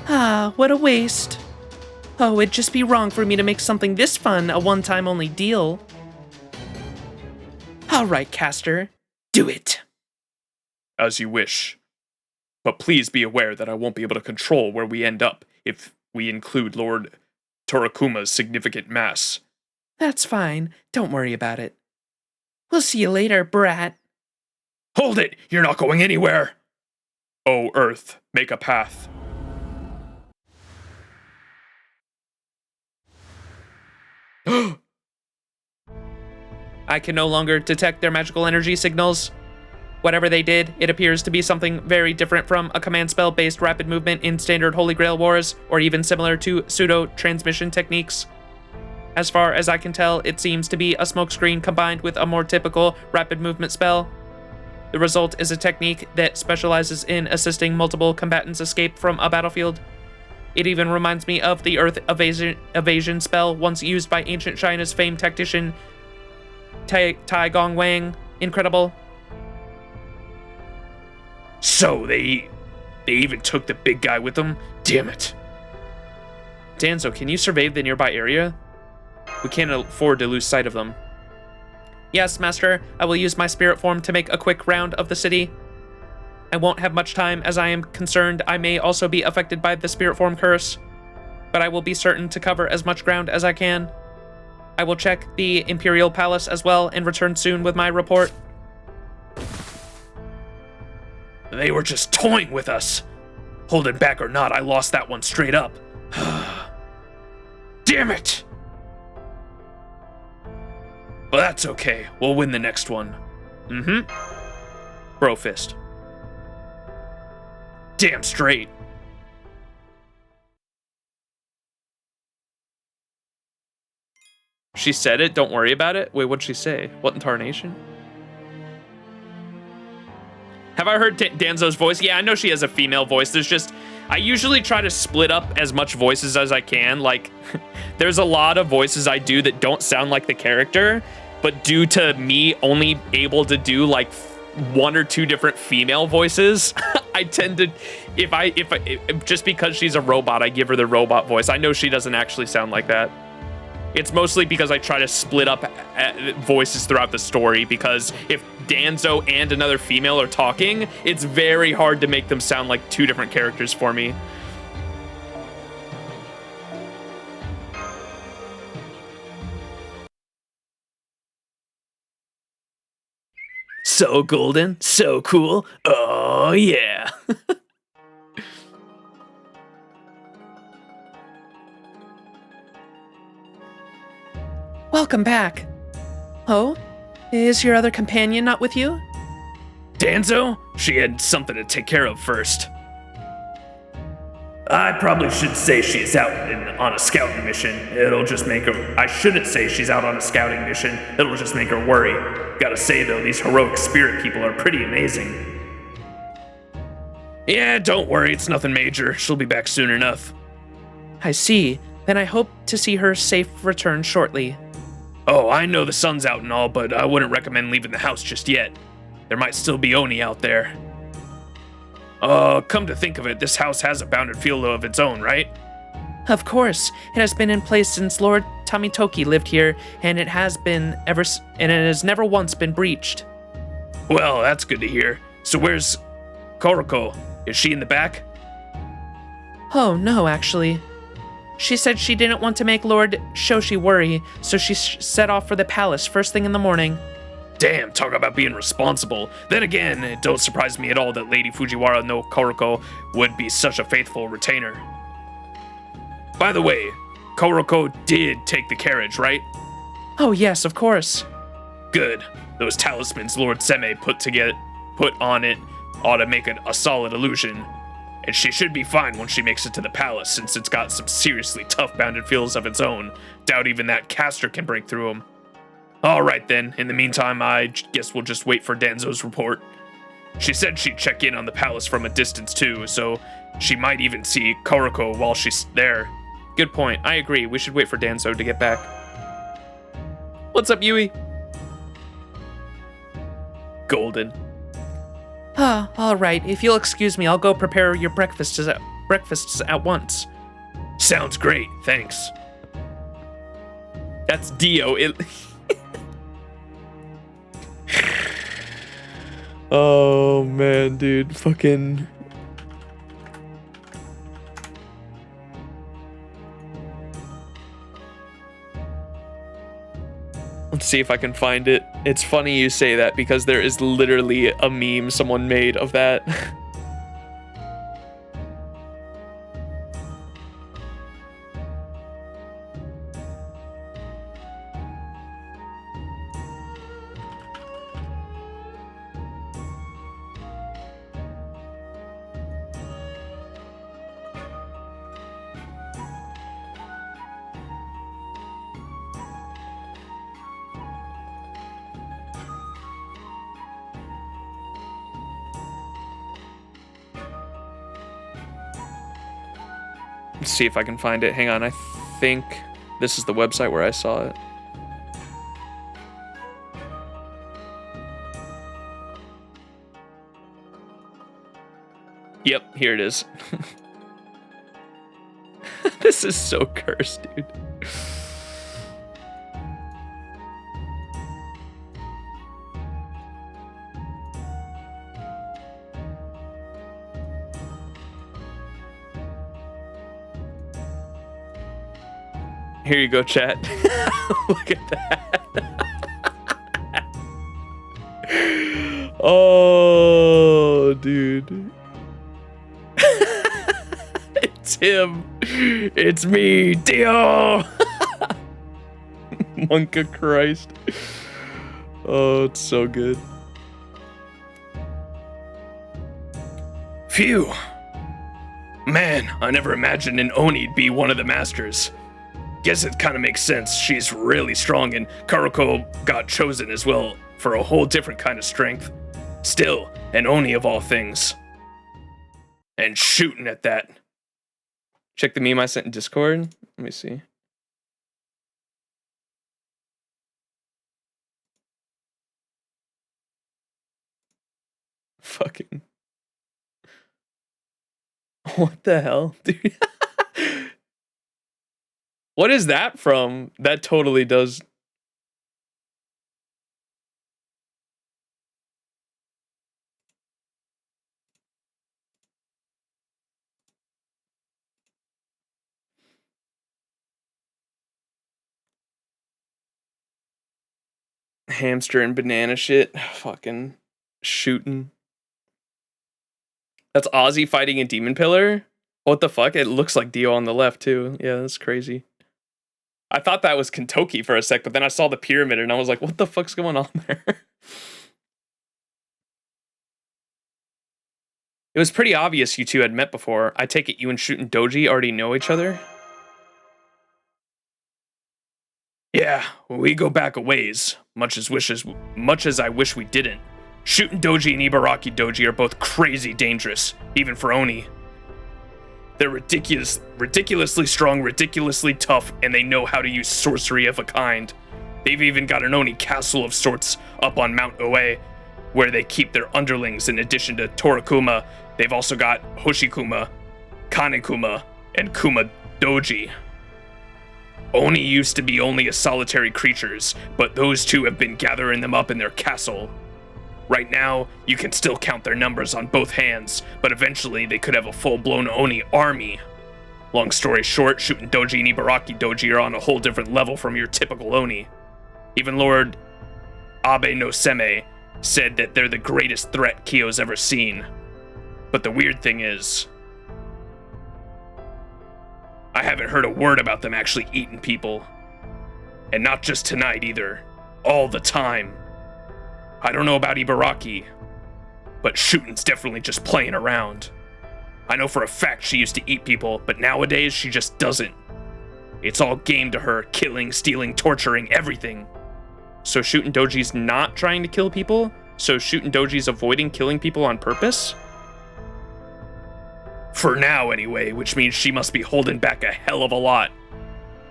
Ah, what a waste. Oh, it'd just be wrong for me to make something this fun a one-time only deal. All right, Caster, do it. As you wish. But please be aware that I won't be able to control where we end up if we include Lord Torakuma's significant mass. That's fine. Don't worry about it. We'll see you later, brat. Hold it! You're not going anywhere! Oh, Earth, make a path. I can no longer detect their magical energy signals. Whatever they did, it appears to be something very different from a command spell-based rapid movement in standard Holy Grail Wars, or even similar to pseudo-transmission techniques. As far as I can tell, it seems to be a smokescreen combined with a more typical rapid movement spell. The result is a technique that specializes in assisting multiple combatants escape from a battlefield. It even reminds me of the Earth evasion spell once used by ancient China's famed tactician Tai Gong Wang. Incredible. So they even took the big guy with them? Damn it. Danzo, can you survey the nearby area? We can't afford to lose sight of them. Yes, Master. I will use my spirit form to make a quick round of the city. I won't have much time, as I am concerned I may also be affected by the spirit form curse, but I will be certain to cover as much ground as I can. I will check the Imperial Palace as well and return soon with my report. They were just toying with us. Holding back or not, I lost that one straight up. Damn it! Well, that's okay. We'll win the next one. Bro fist. Damn straight. She said it, don't worry about it. Wait, what'd she say? What in tarnation? Have I heard Danzo's voice? Yeah, I know she has a female voice. I usually try to split up as much voices as I can. Like, there's a lot of voices I do that don't sound like the character, but due to me only able to do like 1 or 2 different female voices, I tend to, if just because she's a robot, I give her the robot voice. I know she doesn't actually sound like that. It's mostly because I try to split up voices throughout the story, because if Danzo and another female are talking, it's very hard to make them sound like 2 different characters for me. So golden, so cool, oh yeah. Welcome back. Oh, is your other companion not with you? Danzo? She had something to take care of first. I probably should say she's out on a scouting mission. It'll just make her... I shouldn't say she's out on a scouting mission. It'll just make her worry. Gotta say, though, these heroic spirit people are pretty amazing. Yeah, don't worry, it's nothing major. She'll be back soon enough. I see. Then I hope to see her safe return shortly. Oh, I know the sun's out and all, but I wouldn't recommend leaving the house just yet. There might still be Oni out there. Come to think of it, this house has a bounded field of its own, right? Of course. It has been in place since Lord Tamitoki lived here, and it has never once been breached. Well, that's good to hear. So where's Koroko? Is she in the back? Oh, no, actually. She said she didn't want to make Lord Shoshi worry, so she set off for the palace first thing in the morning. Damn, talk about being responsible. Then again, it don't surprise me at all that Lady Fujiwara no Koroko would be such a faithful retainer. By the way, Koroko did take the carriage, right? Oh yes, of course. Good. Those talismans Lord Seme put on it ought to make it a solid illusion. And she should be fine once she makes it to the palace, since it's got some seriously tough bounded fields of its own. Doubt even that caster can break through them. Alright then, in the meantime, I guess we'll just wait for Danzo's report. She said she'd check in on the palace from a distance too, so she might even see Koroko while she's there. Good point, I agree, we should wait for Danzo to get back. What's up, Yui? Golden. Alright, if you'll excuse me, I'll go prepare your breakfasts at once. Sounds great, thanks. That's Dio. Oh man, dude, fucking. Let's see if I can find it. It's funny you say that because there is literally a meme someone made of that. Let's see if I can find it. Hang on, I think this is the website where I saw it. Yep, here it is. This is so cursed, dude. Here you go, chat. Look at that. Oh, dude. It's him. It's me, Dio. Monk of Christ. Oh, it's so good. Phew. Man, I never imagined an Oni'd be one of the masters. Guess it kind of makes sense. She's really strong, and Karuko got chosen as well for a whole different kind of strength. Still, an Oni of all things. And shooting at that. Check the meme I sent in Discord. Let me see. Fucking. What the hell, dude? What is that from? That totally does. Hamster and banana shit. Fucking shooting. That's Ozzy fighting a demon pillar? What the fuck? It looks like Dio on the left too. Yeah, that's crazy. I thought that was Kentucky for a sec, but then I saw the pyramid and I was like, what the fuck's going on there? It was pretty obvious you two had met before. I take it you and Shoot and Doji already know each other? Yeah, we go back a ways, much as I wish we didn't. Shoot and Doji and Ibaraki Doji are both crazy dangerous, even for Oni. They're ridiculously strong, ridiculously tough, and they know how to use sorcery of a kind. They've even got an Oni castle of sorts up on Mount Oe, where they keep their underlings. In addition to Torakuma, they've also got Hoshikuma, Kanekuma, and Kuma Doji. Oni used to be only a solitary creatures, but those two have been gathering them up in their castle. Right now, you can still count their numbers on both hands, but eventually they could have a full-blown Oni army. Long story short, Shoot and Doji and Ibaraki Doji are on a whole different level from your typical Oni. Even Lord Abe no Seme said that they're the greatest threat Kyo's ever seen. But the weird thing is, I haven't heard a word about them actually eating people. And not just tonight either. All the time. I don't know about Ibaraki, but Shootin's definitely just playing around. I know for a fact she used to eat people, but nowadays she just doesn't. It's all game to her, killing, stealing, torturing, everything. So Shoot and Doji's not trying to kill people? So Shoot and Doji's avoiding killing people on purpose? For now, anyway, which means she must be holding back a hell of a lot.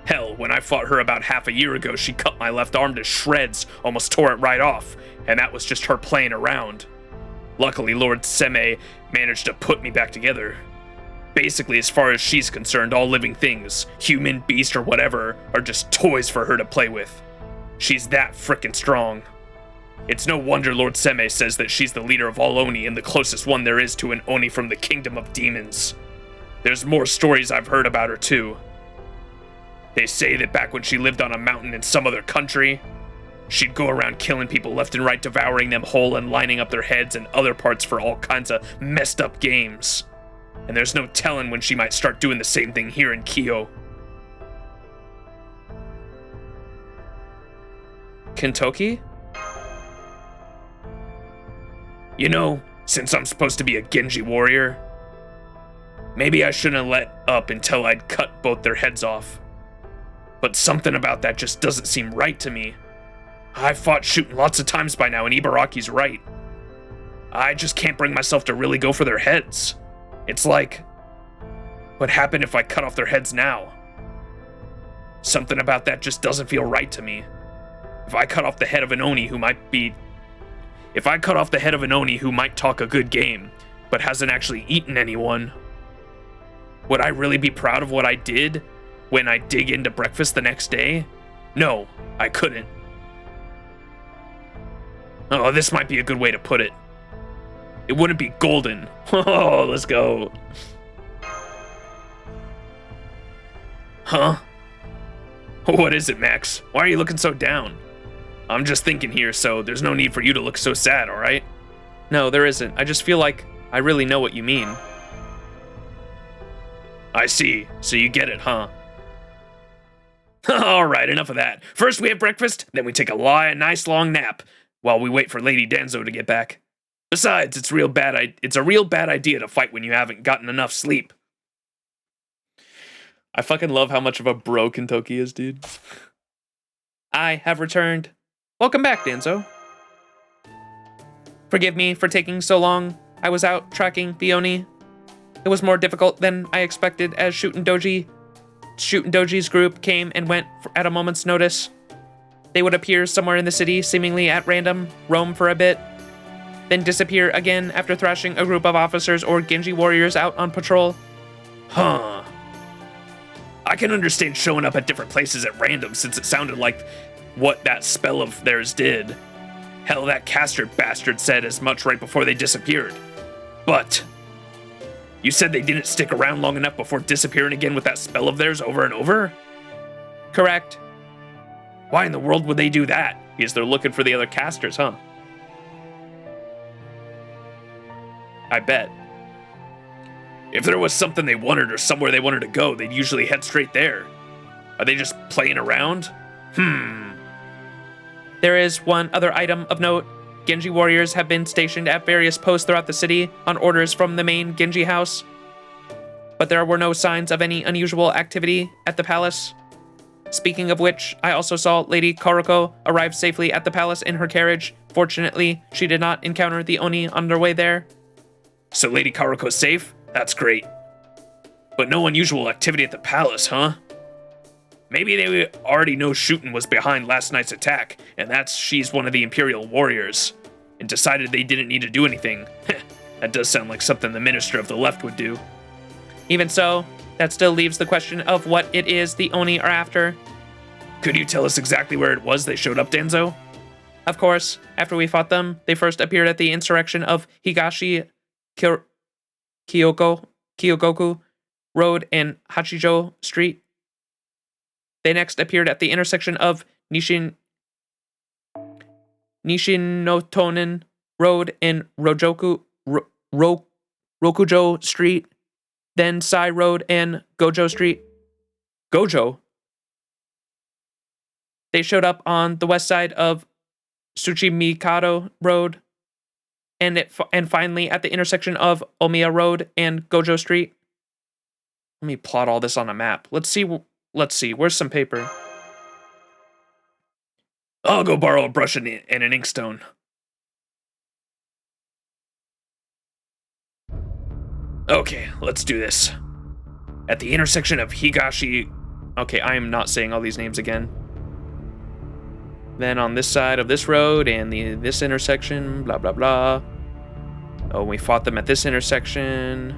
Hell, when I fought her about half a year ago, she cut my left arm to shreds, almost tore it right off, and that was just her playing around. Luckily, Lord Seme managed to put me back together. Basically, as far as she's concerned, all living things, human, beast, or whatever, are just toys for her to play with. She's that frickin' strong. It's no wonder Lord Seme says that she's the leader of all Oni and the closest one there is to an Oni from the Kingdom of Demons. There's more stories I've heard about her too. They say that back when she lived on a mountain in some other country, she'd go around killing people left and right, devouring them whole and lining up their heads and other parts for all kinds of messed up games. And there's no telling when she might start doing the same thing here in Kyo. Kentucky? You know, since I'm supposed to be a Genji warrior, maybe I shouldn't have let up until I'd cut both their heads off. But something about that just doesn't seem right to me. I've fought Shootin' lots of times by now, and Ibaraki's right. I just can't bring myself to really go for their heads. It's like, what happened if I cut off their heads now? Something about that just doesn't feel right to me. If I cut off the head of an Oni who might talk a good game, but hasn't actually eaten anyone, would I really be proud of what I did when I dig into breakfast the next day? No, I couldn't. Oh, this might be a good way to put it. It wouldn't be golden. Oh, let's go. Huh? What is it, Max? Why are you looking so down? I'm just thinking here, so there's no need for you to look so sad, alright? No, there isn't. I just feel like I really know what you mean. I see. So you get it, huh? Alright, enough of that. First we have breakfast, then we take a nice long nap while we wait for Lady Danzo to get back. Besides, it's a real bad idea to fight when you haven't gotten enough sleep. I fucking love how much of a bro Kentucky is, dude. I have returned. Welcome back, Danzo. Forgive me for taking so long. I was out tracking the Oni. It was more difficult than I expected as Doji's group came and went at a moment's notice. They would appear somewhere in the city, seemingly at random, roam for a bit, then disappear again after thrashing a group of officers or Genji warriors out on patrol. Huh. I can understand showing up at different places at random since it sounded like what that spell of theirs did. Hell, that caster bastard said as much right before they disappeared. But you said they didn't stick around long enough before disappearing again with that spell of theirs over and over? Correct. Why in the world would they do that? Because they're looking for the other casters, huh? I bet. If there was something they wanted or somewhere they wanted to go, they'd usually head straight there. Are they just playing around? There is one other item of note. Genji warriors have been stationed at various posts throughout the city on orders from the main Genji house. But there were no signs of any unusual activity at the palace. Speaking of which, I also saw Lady Karuko arrive safely at the palace in her carriage. Fortunately, she did not encounter the Oni on their way there. So Lady Karuko's safe? That's great. But no unusual activity at the palace, huh? Maybe they already know Shootin was behind last night's attack, and she's one of the Imperial warriors, and decided they didn't need to do anything. That does sound like something the Minister of the Left would do. Even so, that still leaves the question of what it is the Oni are after. Could you tell us exactly where it was they showed up, Danzo? Of course, after we fought them, they first appeared at the insurrection of Higashi Kyogoku Road and Hachijo Street. They next appeared at the intersection of Nishinotonen Road and Rokujo Street, then Sai Road and Gojo Street. Gojo? They showed up on the west side of Tsuchimikado Road, and finally at the intersection of Omiya Road and Gojo Street. Let me plot all this on a map. Let's see. Where's some paper? I'll go borrow a brush and an inkstone. Okay, let's do this. At the intersection of Higashi... Okay, I am not saying all these names again. Then on this side of this road and this intersection, blah, blah, blah. Oh, we fought them at this intersection.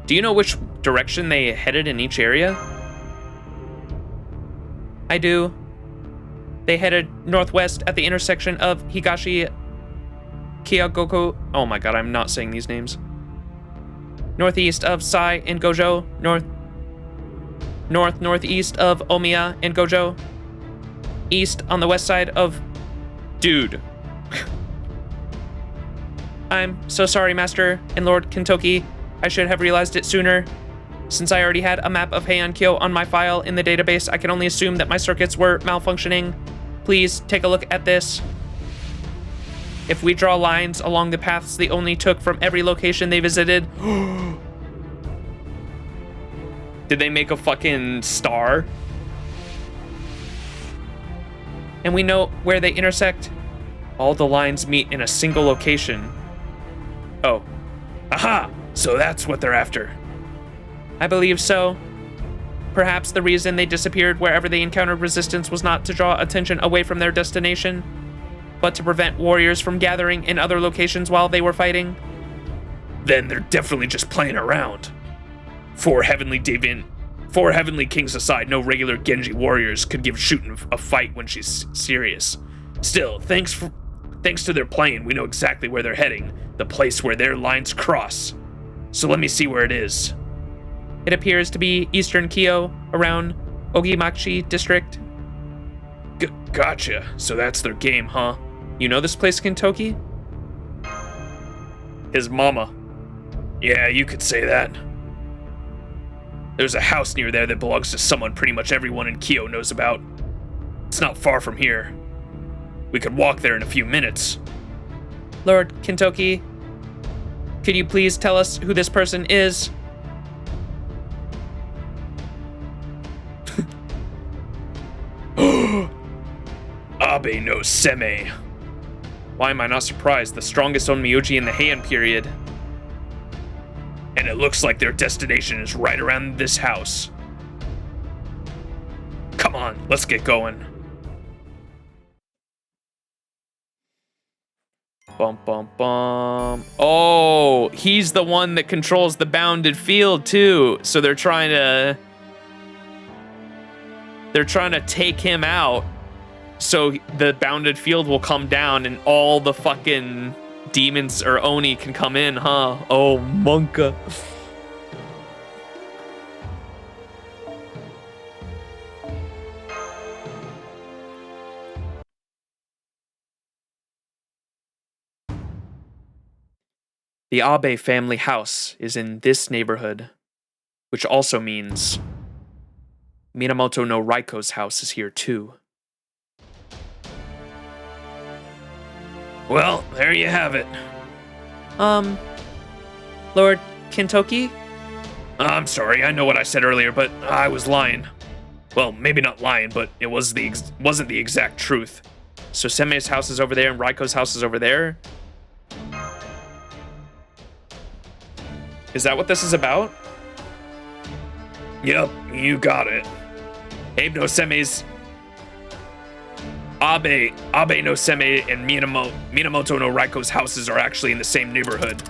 Do you know which direction they headed in each area? I do. They headed northwest at the intersection of Higashi Kyogoku. Oh my god, I'm not saying these names. Northeast of Sai and Gojo. Northeast of Omiya and Gojo. East on the west side of... Dude. I'm so sorry, Master and Lord Kentoki. I should have realized it sooner. Since I already had a map of Heian Kyo on my file in the database, I can only assume that my circuits were malfunctioning. Please take a look at this. If we draw lines along the paths they only took from every location they visited... Did they make a fucking star? And we know where they intersect. All the lines meet in a single location. Oh. Aha! So that's what they're after. I believe so. Perhaps the reason they disappeared wherever they encountered resistance was not to draw attention away from their destination, but to prevent warriors from gathering in other locations while they were fighting. Then they're definitely just playing around. Four heavenly kings aside, no regular Genji warriors could give Shootin a fight when she's serious. Still, thanks to their playing, we know exactly where they're heading, the place where their lines cross. So let me see where it is. It appears to be Eastern Kyo, around Ogimachi District. Gotcha. So that's their game, huh? You know this place, Kentoki? His mama. Yeah, you could say that. There's a house near there that belongs to someone pretty much everyone in Kyo knows about. It's not far from here. We could walk there in a few minutes. Lord Kentoki, could you please tell us who this person is? Abe no Seme. Why am I not surprised? The strongest onmyoji in the Heian period. And it looks like their destination is right around this house. Come on, let's get going. Bum, bum, bum. Oh, he's the one that controls the bounded field too. So they're trying to take him out. So the bounded field will come down and all the fucking demons or Oni can come in, huh? Oh, Monka. The Abe family house is in this neighborhood, which also means Minamoto no Raikou's house is here too. Well, there you have it. Lord Kintoki? I'm sorry, I know what I said earlier, but I was lying. Well, maybe not lying, but it wasn't the exact truth. So Seme's house is over there and Raikou's house is over there? Is that what this is about? Yep, you got it. Abe no Seme's... Abe no Seme and Minamoto no Raikou's houses are actually in the same neighborhood.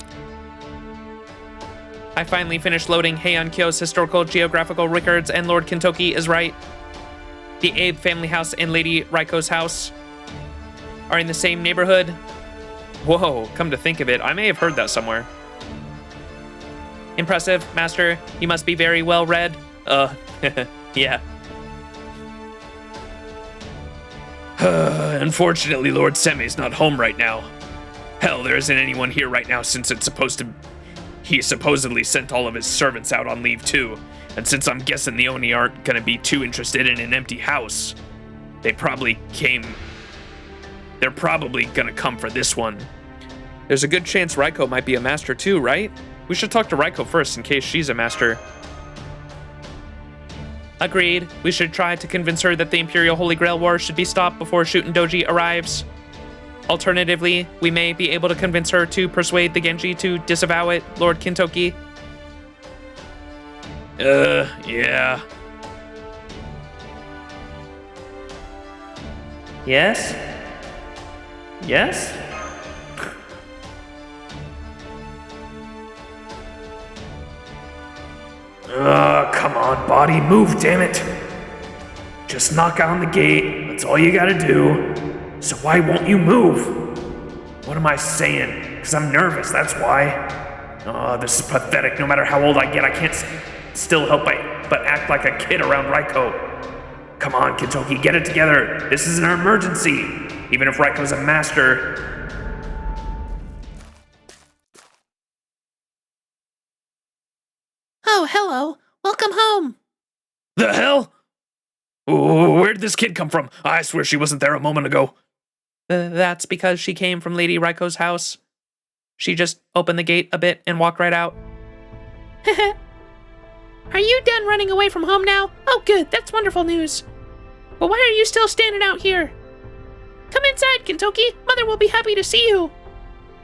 I finally finished loading Heian Kyo's historical geographical records, and Lord Kintoki is right. The Abe family house and Lady Raikou's house are in the same neighborhood. Whoa, come to think of it, I may have heard that somewhere. Impressive, Master. You must be very well read. Yeah. Unfortunately, Lord Seme's not home right now. Hell, there isn't anyone here right now since he supposedly sent all of his servants out on leave too. And since I'm guessing the Oni aren't gonna be too interested in an empty house, they're probably gonna come for this one. There's a good chance Raikou might be a master too, right? We should talk to Raikou first in case she's a master. Agreed. We should try to convince her that the Imperial Holy Grail War should be stopped before Shuten Doji arrives. Alternatively, we may be able to convince her to persuade the Genji to disavow it, Lord Kintoki. Yeah. Yes? Yes? Come on, body, move, damn it. Just knock on the gate, that's all you gotta do. So why won't you move? What am I saying? Because I'm nervous, that's why. Oh, this is pathetic. No matter how old I get, I can't still help but act like a kid around Raikou. Come on, Kintoki, get it together. This is an emergency. Even if Raikou's a master. Oh, hello. Welcome home. The hell? Where'd this kid come from? I swear she wasn't there a moment ago. That's because she came from Lady Raikou's house. She just opened the gate a bit and walked right out. Are you done running away from home now? Oh, good. That's wonderful news. Well, why are you still standing out here? Come inside, Kintoki. Mother will be happy to see you.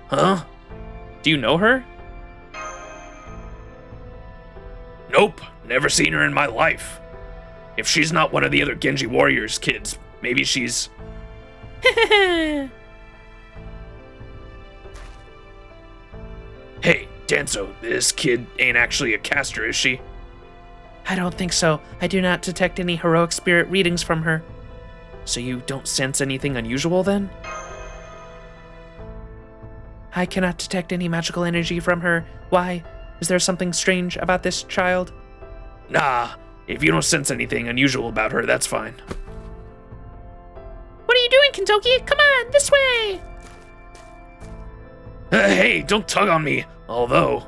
Huh? Do you know her? Nope, never seen her in my life. If she's not one of the other Genji Warriors kids, maybe she's... Hey, Danzo, this kid ain't actually a caster, is she? I don't think so. I do not detect any heroic spirit readings from her. So you don't sense anything unusual then? I cannot detect any magical energy from her. Why? Is there something strange about this child? Nah, if you don't sense anything unusual about her, that's fine. What are you doing, Kintoki? Come on, this way! Hey, don't tug on me. Although,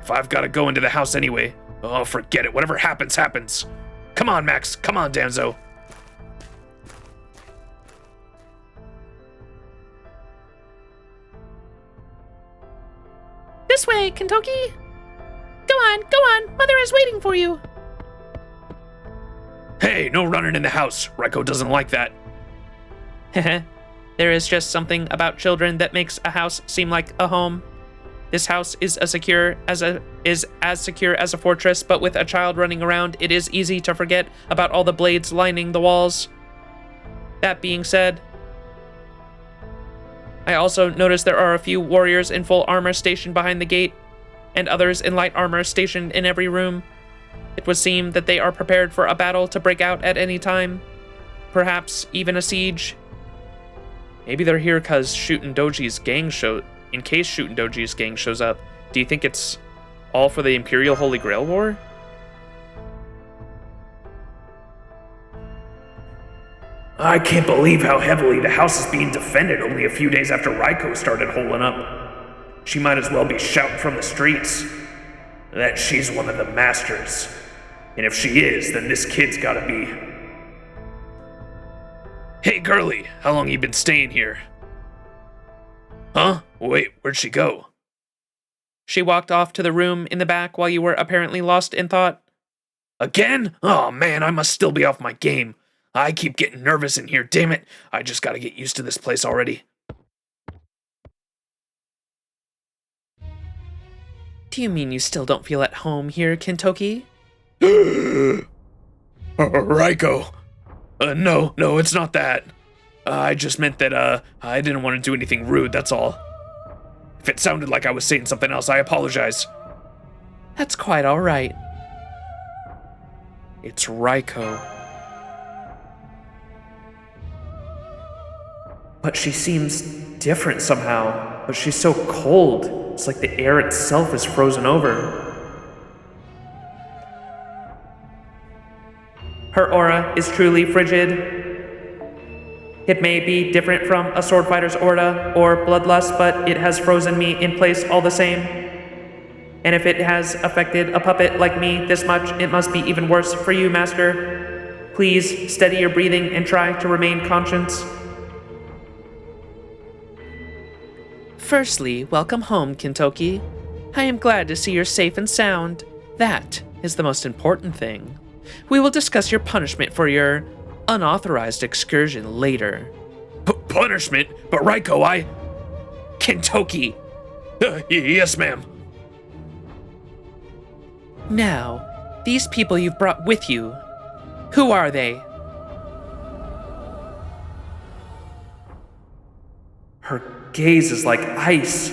if I've got to go into the house anyway, oh, forget it. Whatever happens, happens. Come on, Max. Come on, Danzo. This way, Kintoki. Go on. Mother is waiting for you. Hey, no running in the house. Raikou doesn't like that. There is just something about children that makes a house seem like a home. This house is as secure as a fortress, but with a child running around, it is easy to forget about all the blades lining the walls. That being said, I also noticed there are a few warriors in full armor stationed behind the gate, and others in light armor stationed in every room. It would seem that they are prepared for a battle to break out at any time. Perhaps even a siege. Maybe they're here because in case Shootin' Doji's gang shows up. Do you think it's all for the Imperial Holy Grail War? I can't believe how heavily the house is being defended only a few days after Raikou started holing up. She might as well be shouting from the streets that she's one of the masters. And if she is, then this kid's gotta be. Hey, girlie, how long you been staying here? Huh? Wait, where'd she go? She walked off to the room in the back while you were apparently lost in thought. Again? Oh man, I must still be off my game. I keep getting nervous in here, damn it. I just gotta get used to this place already. Do you mean you still don't feel at home here, Kintoki? Raikou. No, it's not that. I just meant that, I didn't want to do anything rude, that's all. If it sounded like I was saying something else, I apologize. That's quite all right. It's Raikou. But she seems different somehow. But she's so cold. It's like the air itself is frozen over. Her aura is truly frigid. It may be different from a sword fighter's aura or bloodlust, but it has frozen me in place all the same. And if it has affected a puppet like me this much, it must be even worse for you, Master. Please steady your breathing and try to remain conscious. Firstly, welcome home, Kintoki. I am glad to see you're safe and sound. That is the most important thing. We will discuss your punishment for your unauthorized excursion later. Punishment? But Raikou, Kintoki! Yes, ma'am. Now, these people you've brought with you, who are they? Her gaze is like ice.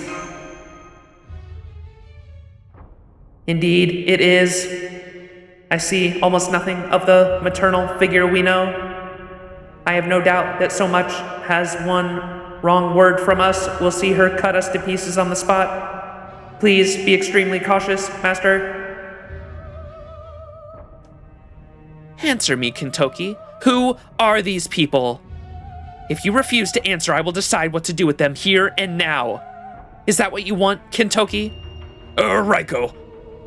Indeed, it is. I see almost nothing of the maternal figure we know. I have no doubt that so much as one wrong word from us will see her cut us to pieces on the spot. Please be extremely cautious, Master. Answer me, Kintoki. Who are these people? If you refuse to answer, I will decide what to do with them here and now. Is that what you want, Kintoki? Raikou.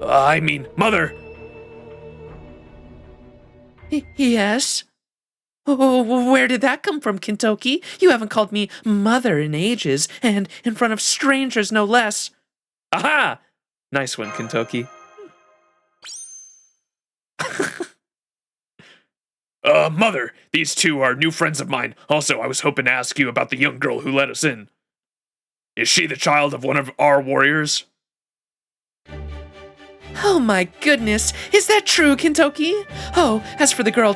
I mean, Mother. Yes? Oh, where did that come from, Kintoki? You haven't called me Mother in ages, and in front of strangers, no less. Aha! Nice one, Kintoki. Mother, these two are new friends of mine. Also, I was hoping to ask you about the young girl who let us in. Is she the child of one of our warriors? Oh my goodness, is that true, Kintoki? Oh, as for the girl,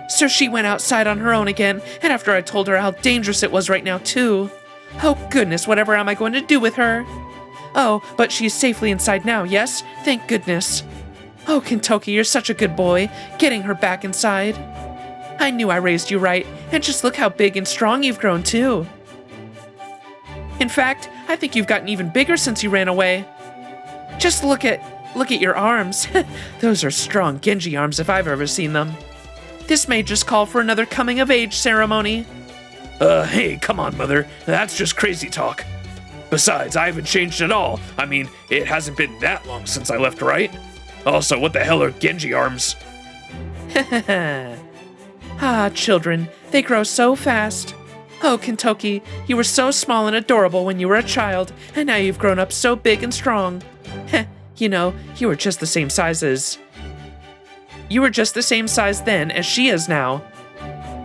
so she went outside on her own again, and after I told her how dangerous it was right now, too. Oh goodness, whatever am I going to do with her? Oh, but she's safely inside now, yes? Thank goodness. Oh, Kintoki, you're such a good boy, getting her back inside. I knew I raised you right, and just look how big and strong you've grown, too. In fact, I think you've gotten even bigger since you ran away. Just look at your arms. Those are strong Genji arms if I've ever seen them. This may just call for another coming-of-age ceremony. Hey, come on, Mother. That's just crazy talk. Besides, I haven't changed at all. I mean, it hasn't been that long since I left, right? Also, what the hell are Genji arms? Children, they grow so fast. Oh, Kintoki, you were so small and adorable when you were a child, and now you've grown up so big and strong. You know, you were just the same size then as she is now.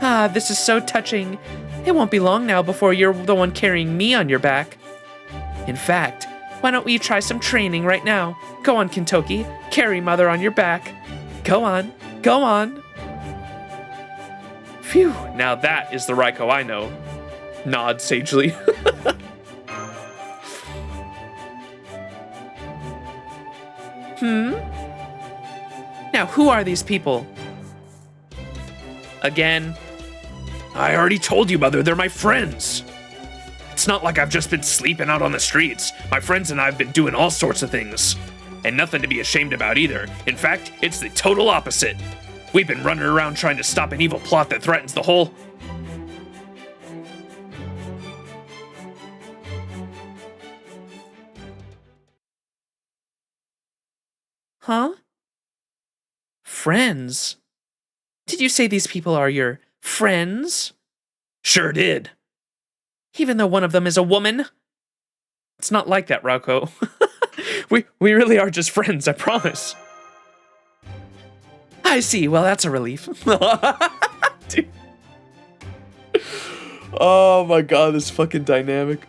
Ah, this is so touching. It won't be long now before you're the one carrying me on your back. In fact, why don't we try some training right now? Go on, Kintoki. Carry mother on your back. Go on. Go on. Phew, now that is the Raikou I know. Nod sagely. Now, who are these people? Again, I already told you, Mother, they're my friends. It's not like I've just been sleeping out on the streets. My friends and I have been doing all sorts of things. And nothing to be ashamed about either. In fact, it's the total opposite. We've been running around trying to stop an evil plot that threatens the whole... Huh? Friends? Did you say these people are your friends? Sure did. Even though one of them is a woman? It's not like that, Raikou. we really are just friends, I promise. I see. Well, that's a relief. Dude. Oh my god, this fucking dynamic.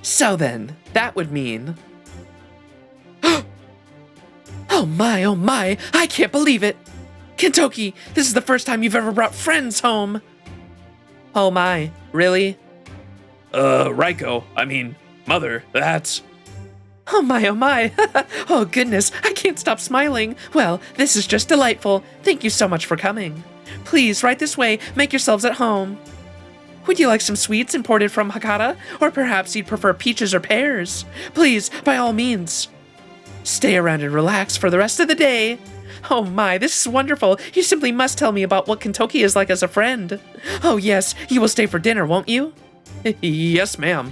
So then, that would mean... oh my, I can't believe it! Kintoki, this is the first time you've ever brought friends home! Oh my, really? Raikou, I mean, Mother, that's... Oh my, oh goodness, I can't stop smiling. Well, this is just delightful. Thank you so much for coming. Please, right this way, make yourselves at home. Would you like some sweets imported from Hakata? Or perhaps you'd prefer peaches or pears? Please, by all means. Stay around and relax for the rest of the day. Oh my, this is wonderful. You simply must tell me about what Kintoki is like as a friend. Oh yes, you will stay for dinner, won't you? Yes, ma'am.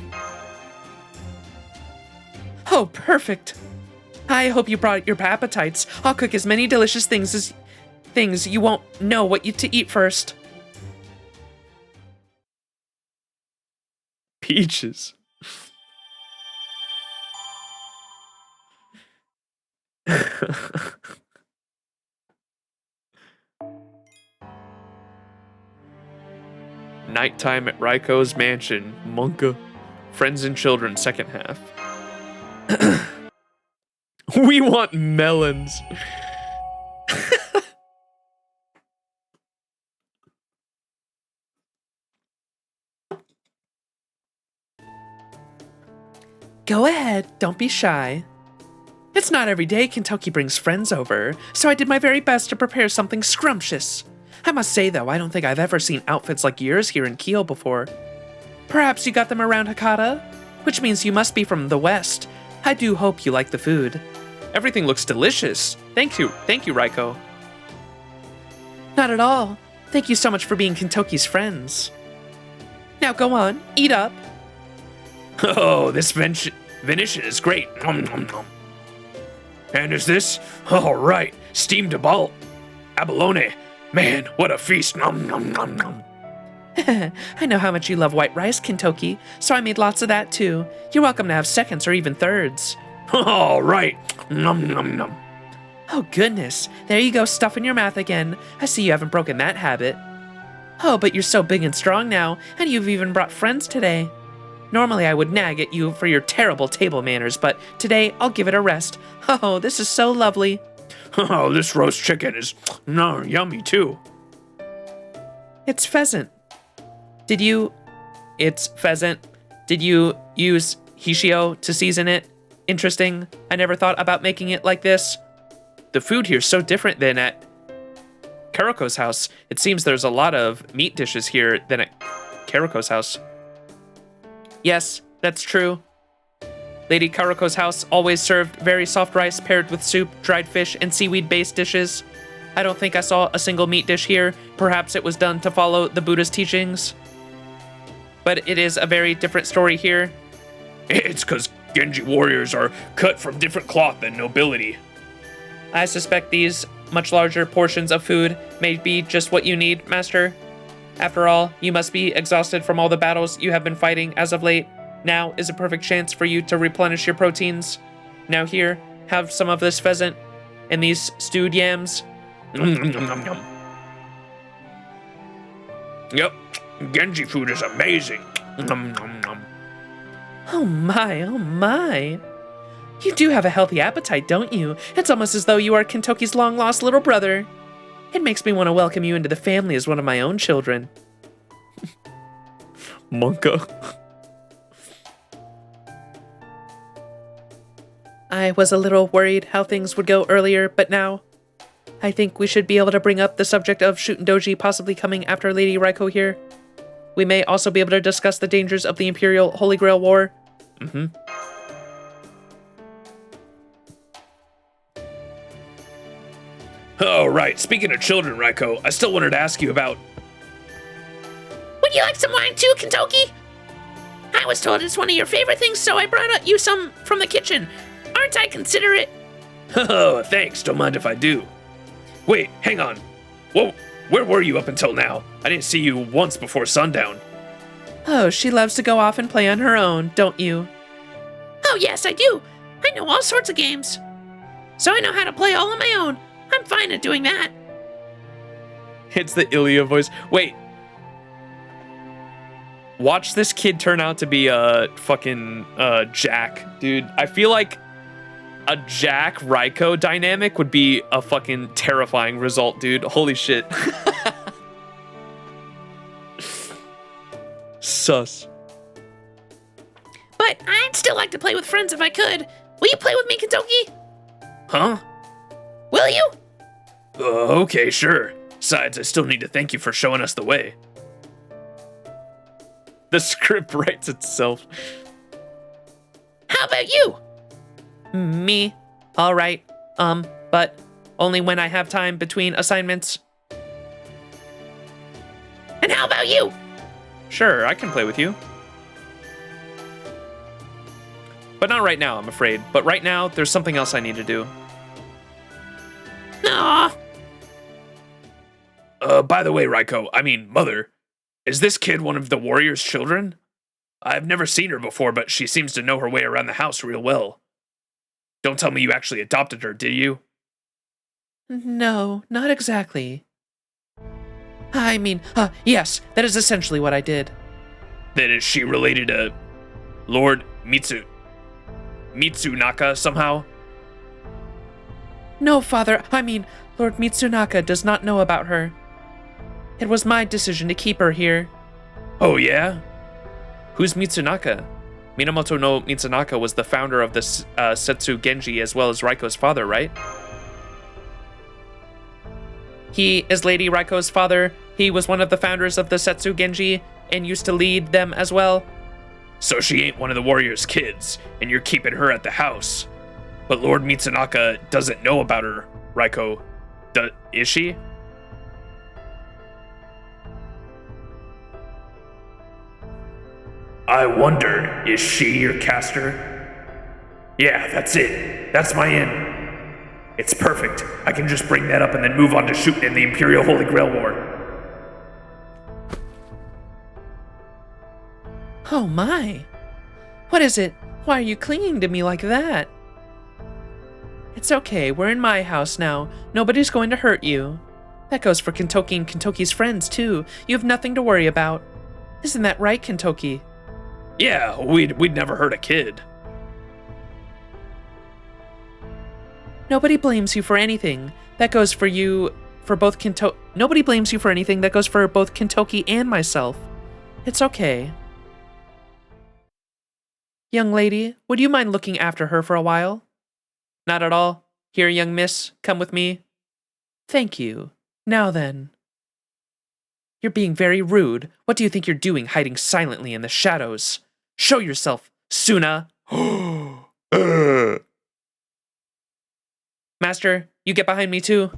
Oh, perfect. I hope you brought your appetites. I'll cook as many delicious things you won't know what to eat first. Peaches. Nighttime at Raikou's mansion, Monka. Friends and children, second half. We want melons. Go ahead, don't be shy. It's not every day Kintoki brings friends over, so I did my very best to prepare something scrumptious. I must say though, I don't think I've ever seen outfits like yours here in Kyo before. Perhaps you got them around Hakata? Which means you must be from the West. I do hope you like the food. Everything looks delicious. Thank you, Raikou. Not at all. Thank you so much for being Kintoki's friends. Now go on, eat up. Oh, this Venetian is great. Nom, nom, nom. And is this? All right, steamed abalone. Man, what a feast. Nom, nom, nom, nom. I know how much you love white rice, Kintoki, so I made lots of that too. You're welcome to have seconds or even thirds. All right. Nom, nom, nom. Oh goodness, there you go stuffing your mouth again. I see you haven't broken that habit. Oh, but you're so big and strong now, and you've even brought friends today. Normally I would nag at you for your terrible table manners, but today I'll give it a rest. Oh, this is so lovely. Oh, this roast chicken is yummy too. It's pheasant. It's pheasant. Did you use hishio to season it? Interesting. I never thought about making it like this. The food here's so different than at Karuko's house. It seems there's a lot of meat dishes here than at Karuko's house. Yes, that's true. Lady Karuko's house always served very soft rice paired with soup, dried fish, and seaweed-based dishes. I don't think I saw a single meat dish here. Perhaps it was done to follow the Buddha's teachings. But it is a very different story here. It's because Genji warriors are cut from different cloth than nobility. I suspect these much larger portions of food may be just what you need, Master. After all, you must be exhausted from all the battles you have been fighting as of late. Now is a perfect chance for you to replenish your proteins. Now here, have some of this pheasant and these stewed yams. Nom, nom, nom, nom, nom. Yep, Genji food is amazing. Nom, nom, nom. Oh my, oh my. You do have a healthy appetite, don't you? It's almost as though you are Kentoki's long-lost little brother. It makes me want to welcome you into the family as one of my own children. Monka. I was a little worried how things would go earlier, but now I think we should be able to bring up the subject of Shuten Doji possibly coming after Lady Raikou here. We may also be able to discuss the dangers of the Imperial Holy Grail War. Oh, right. Speaking of children, Raikou, I still wanted to ask you about... Would you like some wine too, Kentoki? I was told it's one of your favorite things, so I brought you some from the kitchen. Aren't I considerate? Oh, thanks. Don't mind if I do. Wait, hang on. Whoa, where were you up until now? I didn't see you once before sundown. Oh, she loves to go off and play on her own, don't you? Oh, yes, I do. I know all sorts of games. So I know how to play all on my own. I'm fine at doing that. It's the Ilya voice. Wait. Watch this kid turn out to be a fucking Jack, dude. I feel like a Jack Raikou dynamic would be a fucking terrifying result, dude. Holy shit. Sus. But I'd still like to play with friends if I could. Will you play with me, Kentoki? Huh? Will you? Okay, sure. Besides, I still need to thank you for showing us the way. The script writes itself. How about you? Me? All right. But only when I have time between assignments. And how about you? Sure, I can play with you. But not right now, I'm afraid. But right now, there's something else I need to do. Aw. By the way, Mother, is this kid one of the warrior's children? I've never seen her before, but she seems to know her way around the house real well. Don't tell me you actually adopted her, did you? No, not exactly. I mean, yes, that is essentially what I did. Then is she related to Lord Mitsunaka somehow? No, Father, Lord Mitsunaka does not know about her. It was my decision to keep her here. Oh, yeah? Who's Mitsunaka? Minamoto no Mitsunaka was the founder of the Setsu Genji as well as Raikou's father, right? He is Lady Raikou's father. He was one of the founders of the Setsu Genji and used to lead them as well. So she ain't one of the warrior's kids, and you're keeping her at the house. But Lord Mitsunaka doesn't know about her, Raikou. Is she? I wonder, is she your caster? Yeah, that's it. That's my in. It's perfect. I can just bring that up and then move on to shooting in the Imperial Holy Grail War. Oh my. What is it? Why are you clinging to me like that? It's okay, we're in my house now. Nobody's going to hurt you. That goes for Kentoki and Kentoki's friends too. You have nothing to worry about. Isn't that right, Kentoki? Yeah, we'd never hurt a kid. Nobody blames you for anything. That goes for you, for both Kentoki. Nobody blames you for anything. That goes for both Kentoki and myself. It's okay. Young lady, would you mind looking after her for a while? Not at all. Here, young miss, come with me. Thank you. Now then. You're being very rude. What do you think you're doing hiding silently in the shadows? Show yourself, Tsuna. Master, you get behind me too.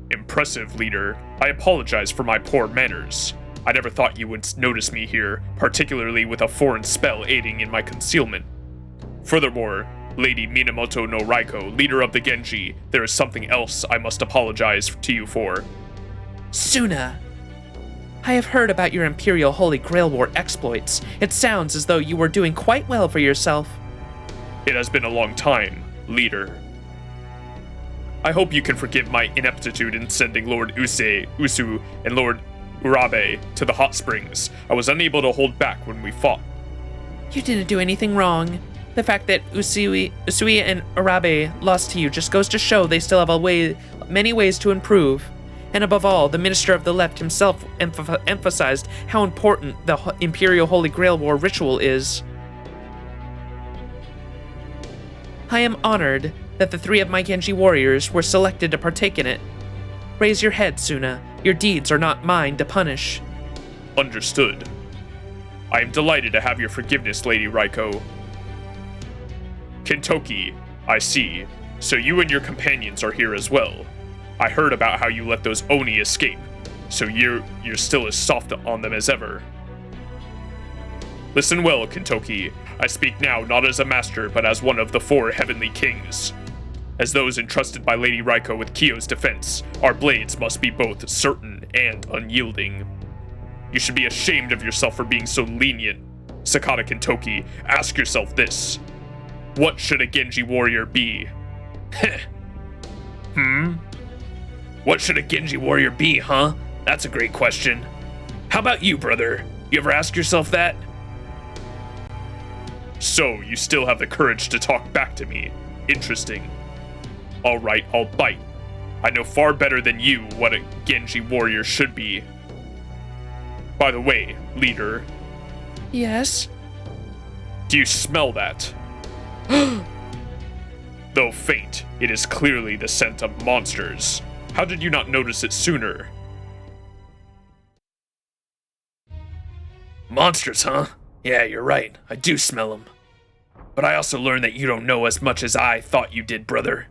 Impressive, leader. I apologize for my poor manners. I never thought you would notice me here, particularly with a foreign spell aiding in my concealment. Furthermore, Lady Minamoto no Raikou, leader of the Genji, there is something else I must apologize to you for. Tsuna, I have heard about your Imperial Holy Grail War exploits. It sounds as though you were doing quite well for yourself. It has been a long time, leader. I hope you can forgive my ineptitude in sending Lord Usu, and Lord Urabe to the hot springs. I was unable to hold back when we fought. You didn't do anything wrong. The fact that Usui and Urabe lost to you just goes to show they still have many ways to improve. And above all, the Minister of the Left himself emphasized how important the Imperial Holy Grail War ritual is. I am honored that the 3 of my Genji warriors were selected to partake in it. Raise your head, Tsuna. Your deeds are not mine to punish. Understood. I am delighted to have your forgiveness, Lady Raikou. Kintoki, I see. So you and your companions are here as well. I heard about how you let those Oni escape, so you're still as soft on them as ever. Listen well, Kintoki. I speak now not as a master, but as one of the 4 heavenly kings. As those entrusted by Lady Raikou with Kyo's defense, our blades must be both certain and unyielding. You should be ashamed of yourself for being so lenient. Sakata Kintoki, ask yourself this. What should a Genji warrior be? What should a Genji warrior be, huh? That's a great question. How about you, brother? You ever ask yourself that? So, you still have the courage to talk back to me. Interesting. Alright, I'll bite. I know far better than you what a Genji warrior should be. By the way, leader. Yes? Do you smell that? Though faint, it is clearly the scent of monsters. How did you not notice it sooner? Monsters, huh? Yeah, you're right. I do smell them. But I also learned that you don't know as much as I thought you did, brother.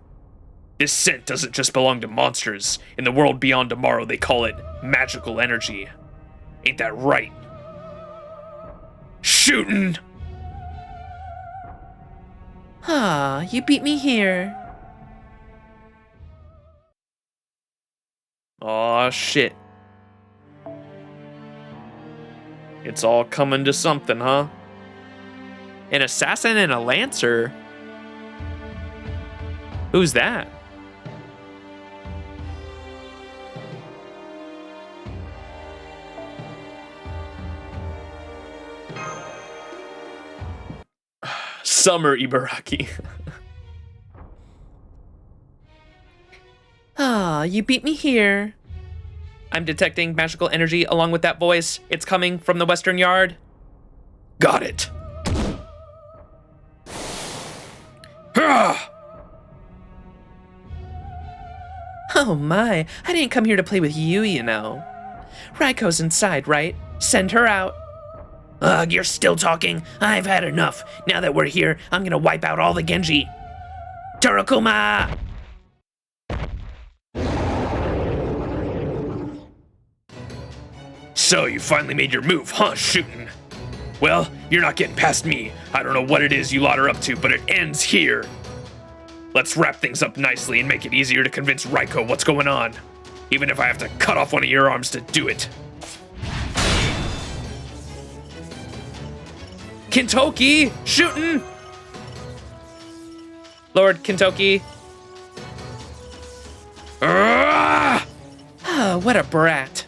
This scent doesn't just belong to monsters. In the world beyond tomorrow, they call it magical energy. Ain't that right? Shootin'! Ah, you beat me here. Aw, shit. It's all coming to something, huh? An assassin and a lancer? Who's that? Summer Ibaraki. Ah, you beat me here. I'm detecting magical energy along with that voice. It's coming from the western yard. Got it. Oh my, I didn't come here to play with you, you know. Raikou's inside, right? Send her out. Ugh, you're still talking? I've had enough. Now that we're here, I'm gonna wipe out all the Genji. Torokuma! So, you finally made your move, huh, shootin'? Well, you're not getting past me. I don't know what it is you lot are up to, but it ends here. Let's wrap things up nicely and make it easier to convince Raikou what's going on. Even if I have to cut off one of your arms to do it. Kintoki! Shootin'! Lord Kintoki. Oh, what a brat.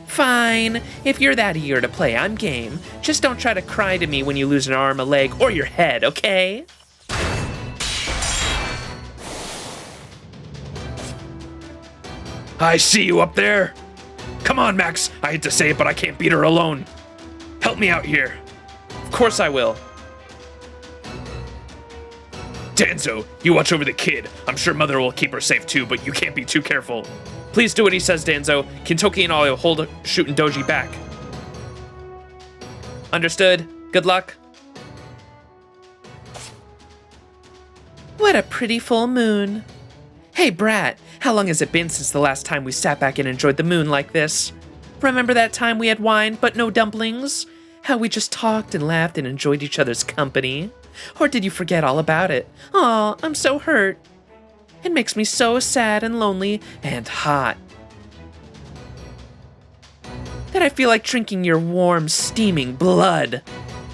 Fine, if you're that eager to play, I'm game. Just don't try to cry to me when you lose an arm, a leg, or your head, okay? I see you up there. Come on, Max. I hate to say it, but I can't beat her alone. Help me out here. Of course I will. Danzo, you watch over the kid. I'm sure Mother will keep her safe too, but you can't be too careful. Please do what he says, Danzo. Kintoki and I will hold Shootin' Doji back. Understood. Good luck. What a pretty full moon. Hey, Brat, how long has it been since the last time we sat back and enjoyed the moon like this? Remember that time we had wine but no dumplings? How we just talked and laughed and enjoyed each other's company? Or did you forget all about it? Aw, I'm so hurt. It makes me so sad and lonely and hot. That I feel like drinking your warm, steaming blood.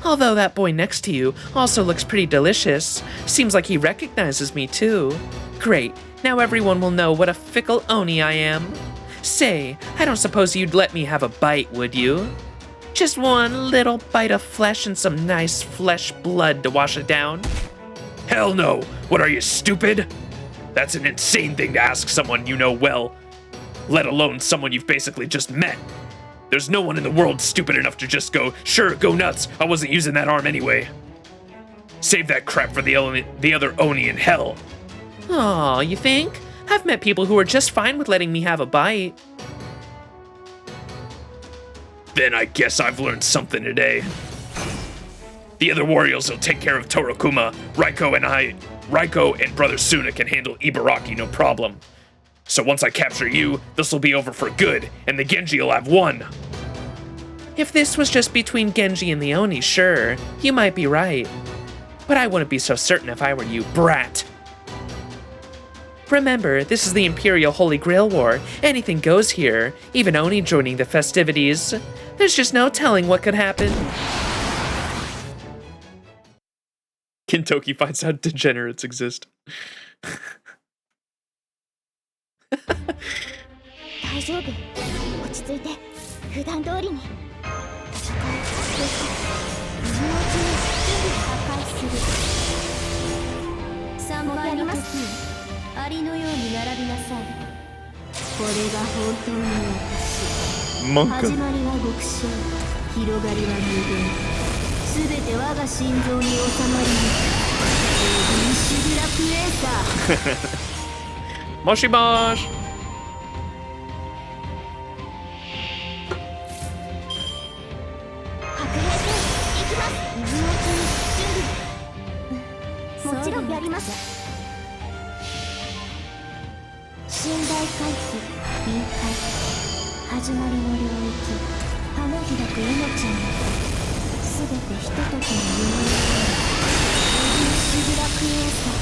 Although that boy next to you also looks pretty delicious. Seems like he recognizes me too. Great, now everyone will know what a fickle Oni I am. Say, I don't suppose you'd let me have a bite, would you? Just one little bite of flesh and some nice flesh blood to wash it down? Hell no! What are you, stupid? That's an insane thing to ask someone you know well, let alone someone you've basically just met. There's no one in the world stupid enough to just go, sure, go nuts, I wasn't using that arm anyway. Save that crap for the other Oni in hell. Aw, you think? I've met people who are just fine with letting me have a bite. Then I guess I've learned something today. The other warriors will take care of Torokuma. Raikou and Brother Tsuna can handle Ibaraki no problem. So once I capture you, this will be over for good, and the Genji will have won. If this was just between Genji and the Oni, sure, you might be right. But I wouldn't be so certain if I were you, brat. Remember, this is the Imperial Holy Grail War. Anything goes here, even Oni joining the festivities. There's just no telling what could happen. Kintoki finds out degenerates exist. 大丈夫。落ち着いて、普段通りに。戦うです。今のうちに準備破壊する。3倍の時をアリのように並びなさい。これが本当の私。始まりは極小、広がりは無限。すべて我が心臓に収まりに。インシグラクエーサー。Moshi Mosh! もちろんやります。信頼回帰、臨界、始まりの領域、花開く命のすべてひとときの夢のシグラクエーサー。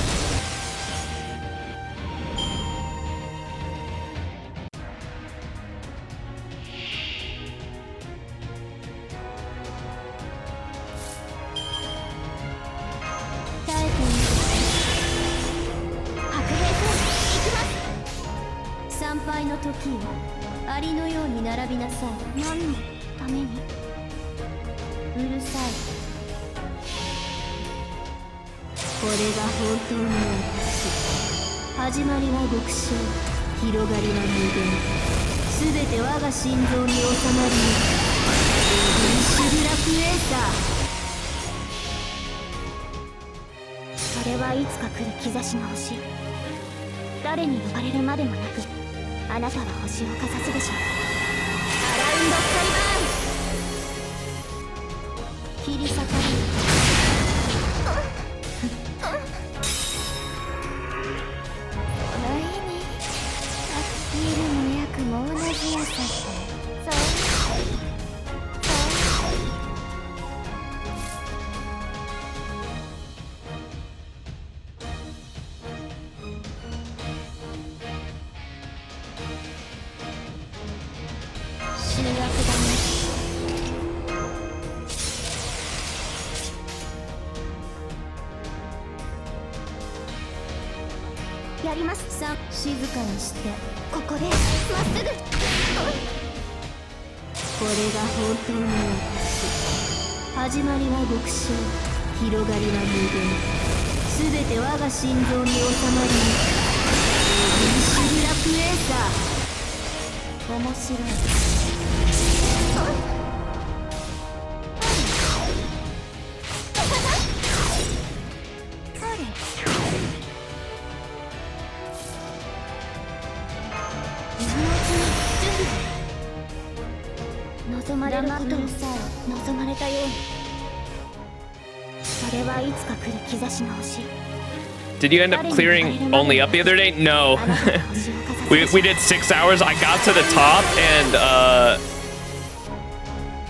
参拝の時をアリのように並びなさい。何のために？うるさい。これが本当の私。始まりは極小、広がりは無限。すべて我が心臓に収まりに。シグラクエーサー。それはいつか来る兆しの星。誰に呼ばれるまでもなく、あなたは星をかざすでしょう。アラウンドスカリバーン。切り裂かれる。のいに見るも役も同じやさって。そう集約だね。やりますさ。静かにしてここでまっすぐ。これが本当の私。始まりは極小、広がりは無限。すべて我が心臓に収まりに。シグラクエーサー。面白い。望まれることをさえ望まれたように。それはいつか来る兆しの星。 Did you end up clearing only up the other day? No. we did 6 hours. I got to the top and I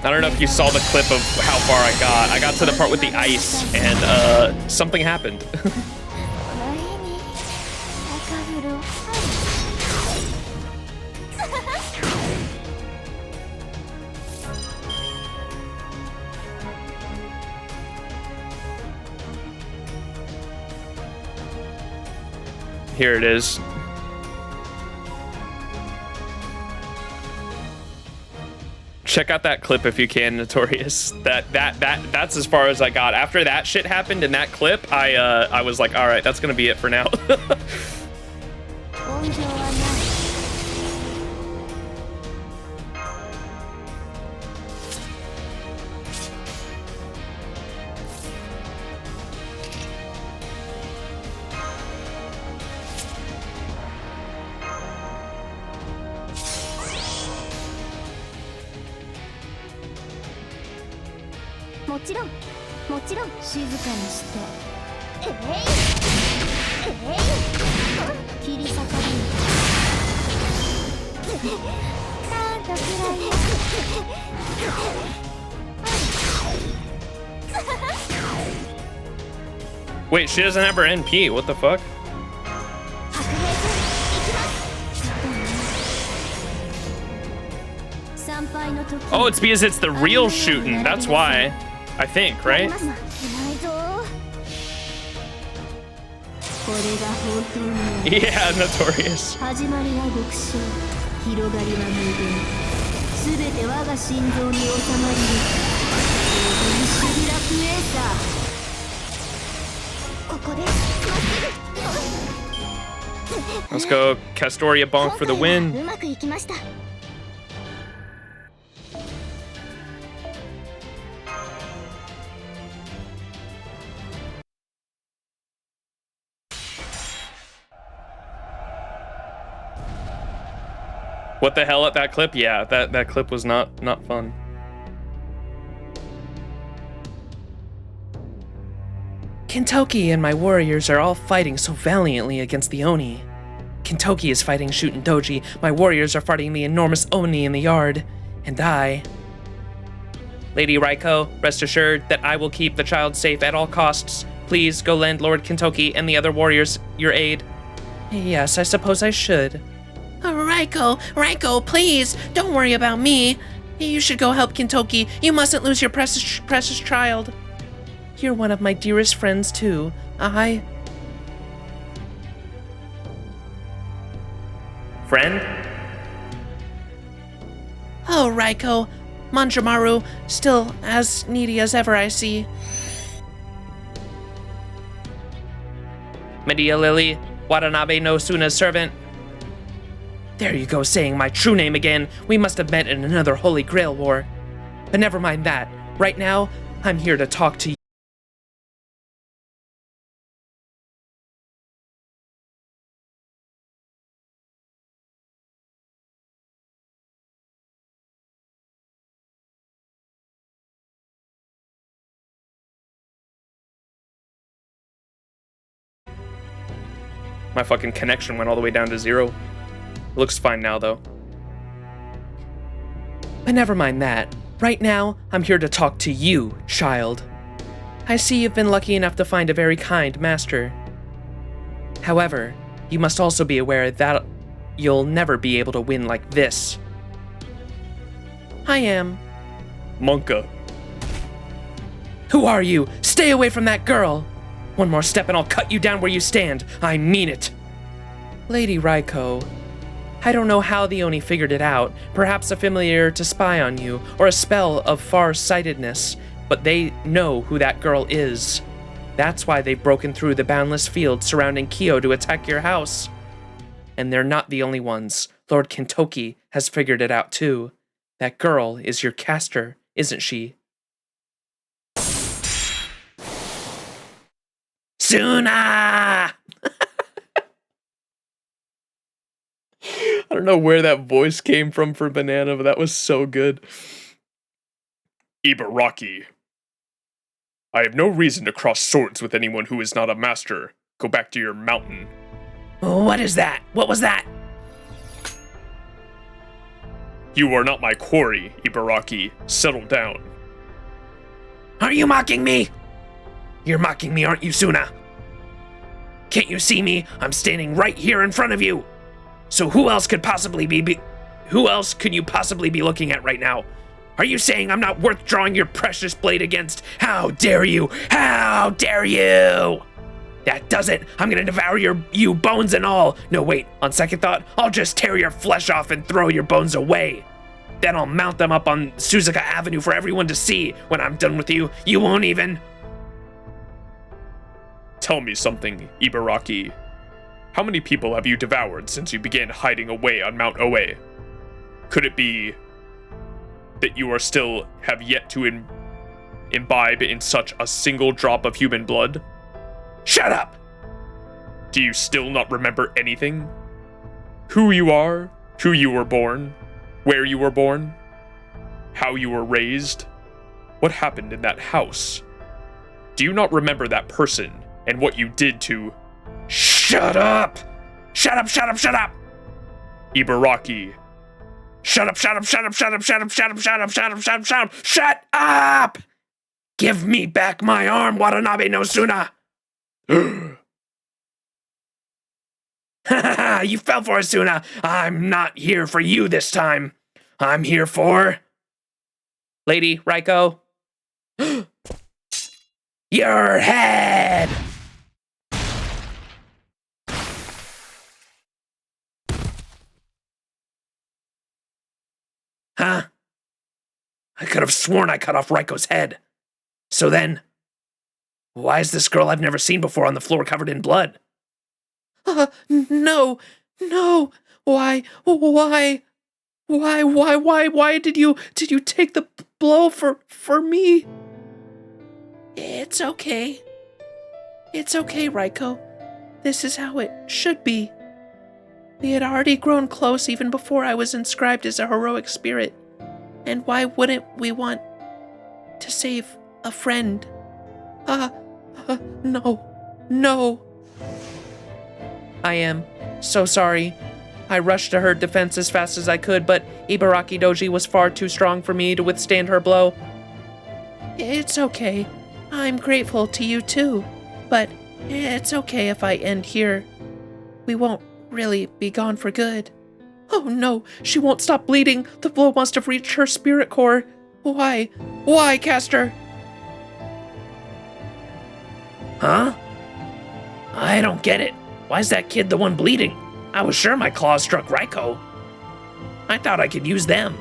don't know if you saw the clip of how far I got. I got to the part with the ice and something happened. Here it is. Check out that clip if you can, Notorious. That's as far as I got. After that shit happened in that clip, I was like, all right, that's gonna be it for now. 温情はない もちろん静かにして切り裂かれるなんとくらい Wait, she doesn't have her NP. What the fuck? Oh, it's because it's the real shooting. That's why. I think, right? Yeah, Notorious. 始まりは極小広がりは無限すべて我が心臓に収まりシビラクエーサーここで Let's go, Castoria Bonk for the win. うまくいきました What the hell at that clip? Yeah, that clip was not fun. Kintoki and my warriors are all fighting so valiantly against the Oni. Kintoki is fighting Shootin' Doji, my warriors are fighting the enormous Oni in the yard, and I... Lady Raikou, rest assured that I will keep the child safe at all costs. Please go lend Lord Kintoki and the other warriors your aid. Yes, I suppose I should. Oh, Raikou, please, don't worry about me. You should go help Kintoki. You mustn't lose your precious child. You're one of my dearest friends, too. Friend? Oh, Raikou, Manjamaru, still as needy as ever, I see. Medea Lily, Watanabe no Tsuna's servant. There you go, saying my true name again. We must have met in another Holy Grail war. But never mind that. Right now, I'm here to talk to you. My fucking connection went all the way down to 0. Looks fine now, though. But never mind that. Right now, I'm here to talk to you, child. I see you've been lucky enough to find a very kind master. However, you must also be aware that you'll never be able to win like this. I am. Monka. Who are you? Stay away from that girl! One more step and I'll cut you down where you stand. I mean it. Lady Raikou, I don't know how the Oni figured it out, perhaps a familiar to spy on you, or a spell of far-sightedness, but they know who that girl is. That's why they've broken through the boundless field surrounding Kyo to attack your house. And they're not the only ones. Lord Kintoki has figured it out too. That girl is your caster, isn't she? Tsuna! I don't know where that voice came from for Banana, but that was so good. Ibaraki. I have no reason to cross swords with anyone who is not a master. Go back to your mountain. What is that? What was that? You are not my quarry, Ibaraki. Settle down. Are you mocking me? You're mocking me, aren't you, Tsuna? Can't you see me? I'm standing right here in front of you. So who else could you possibly be looking at right now? Are you saying I'm not worth drawing your precious blade against? How dare you? How dare you? That does it. I'm gonna devour you bones and all. No, wait, on second thought, I'll just tear your flesh off and throw your bones away. Then I'll mount them up on Suzuka Avenue for everyone to see. When I'm done with you, you won't even... Tell me something, Ibaraki. How many people have you devoured since you began hiding away on Mount Oe? Could it be that you are still have yet to imbibe in such a single drop of human blood? Shut up! Do you still not remember anything? Who you are? Who you were born? Where you were born? How you were raised? What happened in that house? Do you not remember that person and what you did to... Shut up! Shut up, shut up, shut up! Ibaraki. Shut up, shut up, shut up, shut up, shut up, shut up, shut up, shut up, shut up, shut up, shut up! Give me back my arm, Watanabe no Tsuna! You fell for it, Tsuna. I'm not here for you this time. I'm here for... Lady Raikou. Your head! Huh? I could have sworn I cut off Raikou's head. So then, why is this girl I've never seen before on the floor covered in blood? No. Why did you take the blow for me? It's okay. It's okay, Raikou. This is how it should be. We had already grown close even before I was inscribed as a heroic spirit. And why wouldn't we want to save a friend? No. I am so sorry. I rushed to her defense as fast as I could, but Ibaraki Doji was far too strong for me to withstand her blow. It's okay. I'm grateful to you too, but it's okay if I end here. We won't really be gone for good. Oh no, she won't stop bleeding. The blow must have reached her spirit core. Why, Caster? Huh? I don't get it. Why is that kid the one bleeding? I was sure my claws struck Raikou. I thought I could use them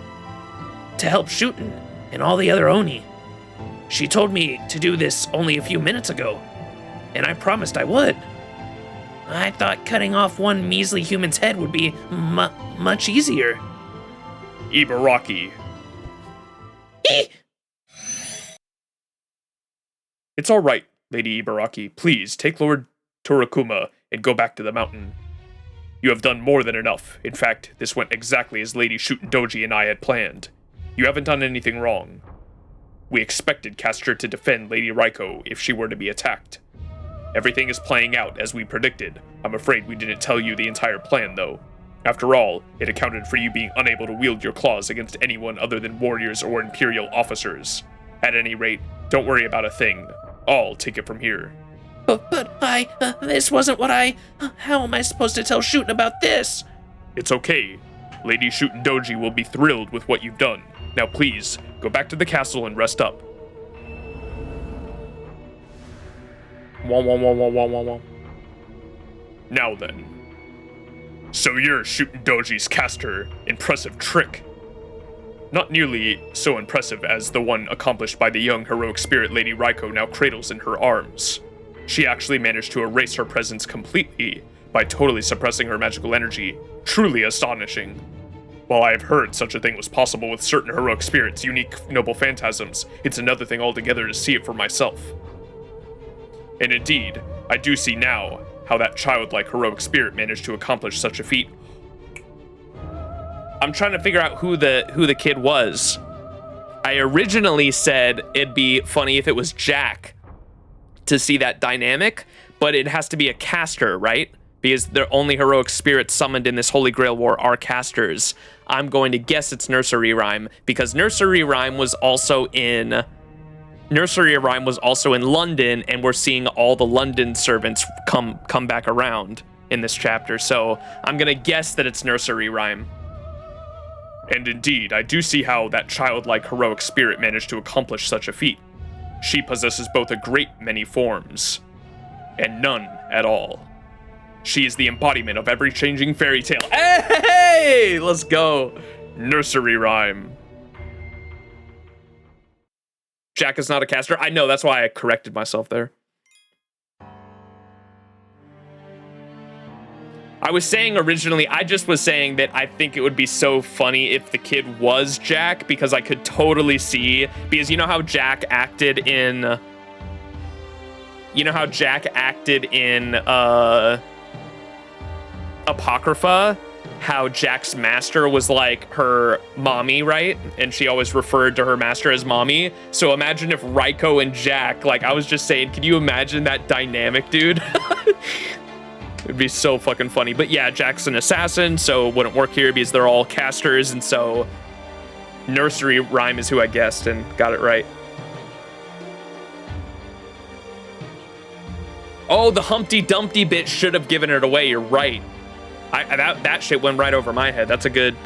to help Shootin and all the other Oni. She told me to do this only a few minutes ago, and I promised I would. I thought cutting off one measly human's head would be much easier. Ibaraki. It's all right, Lady Ibaraki. Please take Lord Torakuma and go back to the mountain. You have done more than enough. In fact, this went exactly as Lady Shootin Doji and I had planned. You haven't done anything wrong. We expected Caster to defend Lady Raikou if she were to be attacked. Everything is playing out as we predicted. I'm afraid we didn't tell you the entire plan, though. After all, it accounted for you being unable to wield your claws against anyone other than warriors or Imperial officers. At any rate, don't worry about a thing. I'll take it from here. But this wasn't what how am I supposed to tell Shootin about this? It's okay. Lady Shootin Doji will be thrilled with what you've done. Now please, go back to the castle and rest up. Wah. Now then. So you're Shootin Doji's caster. Impressive trick. Not nearly so impressive as the one accomplished by the young heroic spirit Lady Raikou now cradles in her arms. She actually managed to erase her presence completely by totally suppressing her magical energy. Truly astonishing. While I have heard such a thing was possible with certain heroic spirits' unique noble phantasms, it's another thing altogether to see it for myself. And indeed, I do see now how that childlike heroic spirit managed to accomplish such a feat. I'm trying to figure out who the kid was. I originally said it'd be funny if it was Jack to see that dynamic, but it has to be a caster, right? Because the only heroic spirits summoned in this Holy Grail War are casters. I'm going to guess it's Nursery Rhyme, because Nursery Rhyme was also in London, and we're seeing all the London servants come back around in this chapter. So I'm gonna guess that it's Nursery Rhyme. And indeed, I do see how that childlike heroic spirit managed to accomplish such a feat. She possesses both a great many forms. and none at all. She is the embodiment of every changing fairy tale. Hey, let's go. Nursery rhyme. Jack is not a caster. I know, that's why I corrected myself there. I was saying originally, I just was saying that I think it would be so funny if the kid was Jack, because I could totally see, because you know how Jack acted in, Apocrypha, how Jack's master was like her mommy, right? And she always referred to her master as mommy. So imagine if Raikou and Jack, like I was just saying, can you imagine that dynamic, dude? It'd be so fucking funny. But yeah, Jack's an assassin, so it wouldn't work here because they're all casters, and so nursery rhyme is who I guessed and got it right. Oh, the Humpty Dumpty bit should have given it away. You're right. That shit went right over my head. That's a good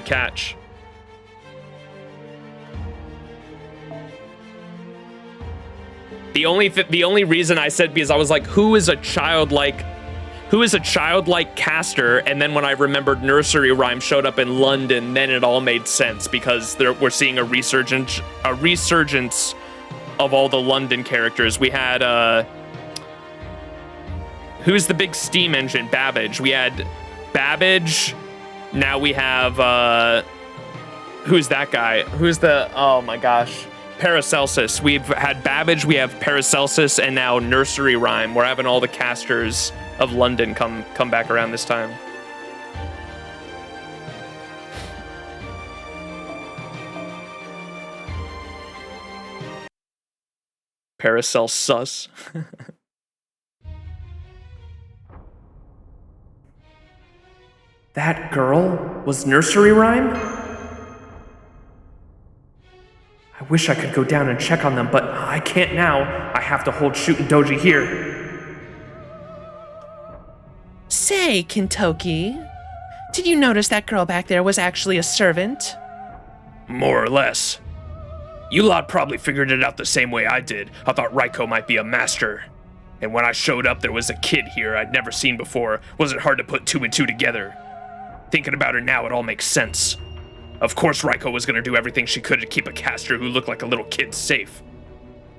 catch. The only reason I said, because I was like, who is a childlike caster? And then when I remembered nursery rhyme showed up in London, then it all made sense, because we're seeing a resurgence of all the London characters. We had who's the big steam engine? Babbage. We had Babbage. Now we have who's that guy? Who's the, oh my gosh, Paracelsus. We've had Babbage, we have Paracelsus, and now nursery rhyme. We're having all the casters of London come back around this time. Paracelsus. That girl was nursery rhyme? I wish I could go down and check on them, but I can't now. I have to hold Shootin' Doji here. Say, Kintoki, did you notice that girl back there was actually a servant? More or less. You lot probably figured it out the same way I did. I thought Raikou might be a master. And when I showed up, there was a kid here I'd never seen before. Wasn't hard to put two and two together. Thinking about her now, it all makes sense. Of course Raikou was gonna do everything she could to keep a caster who looked like a little kid safe.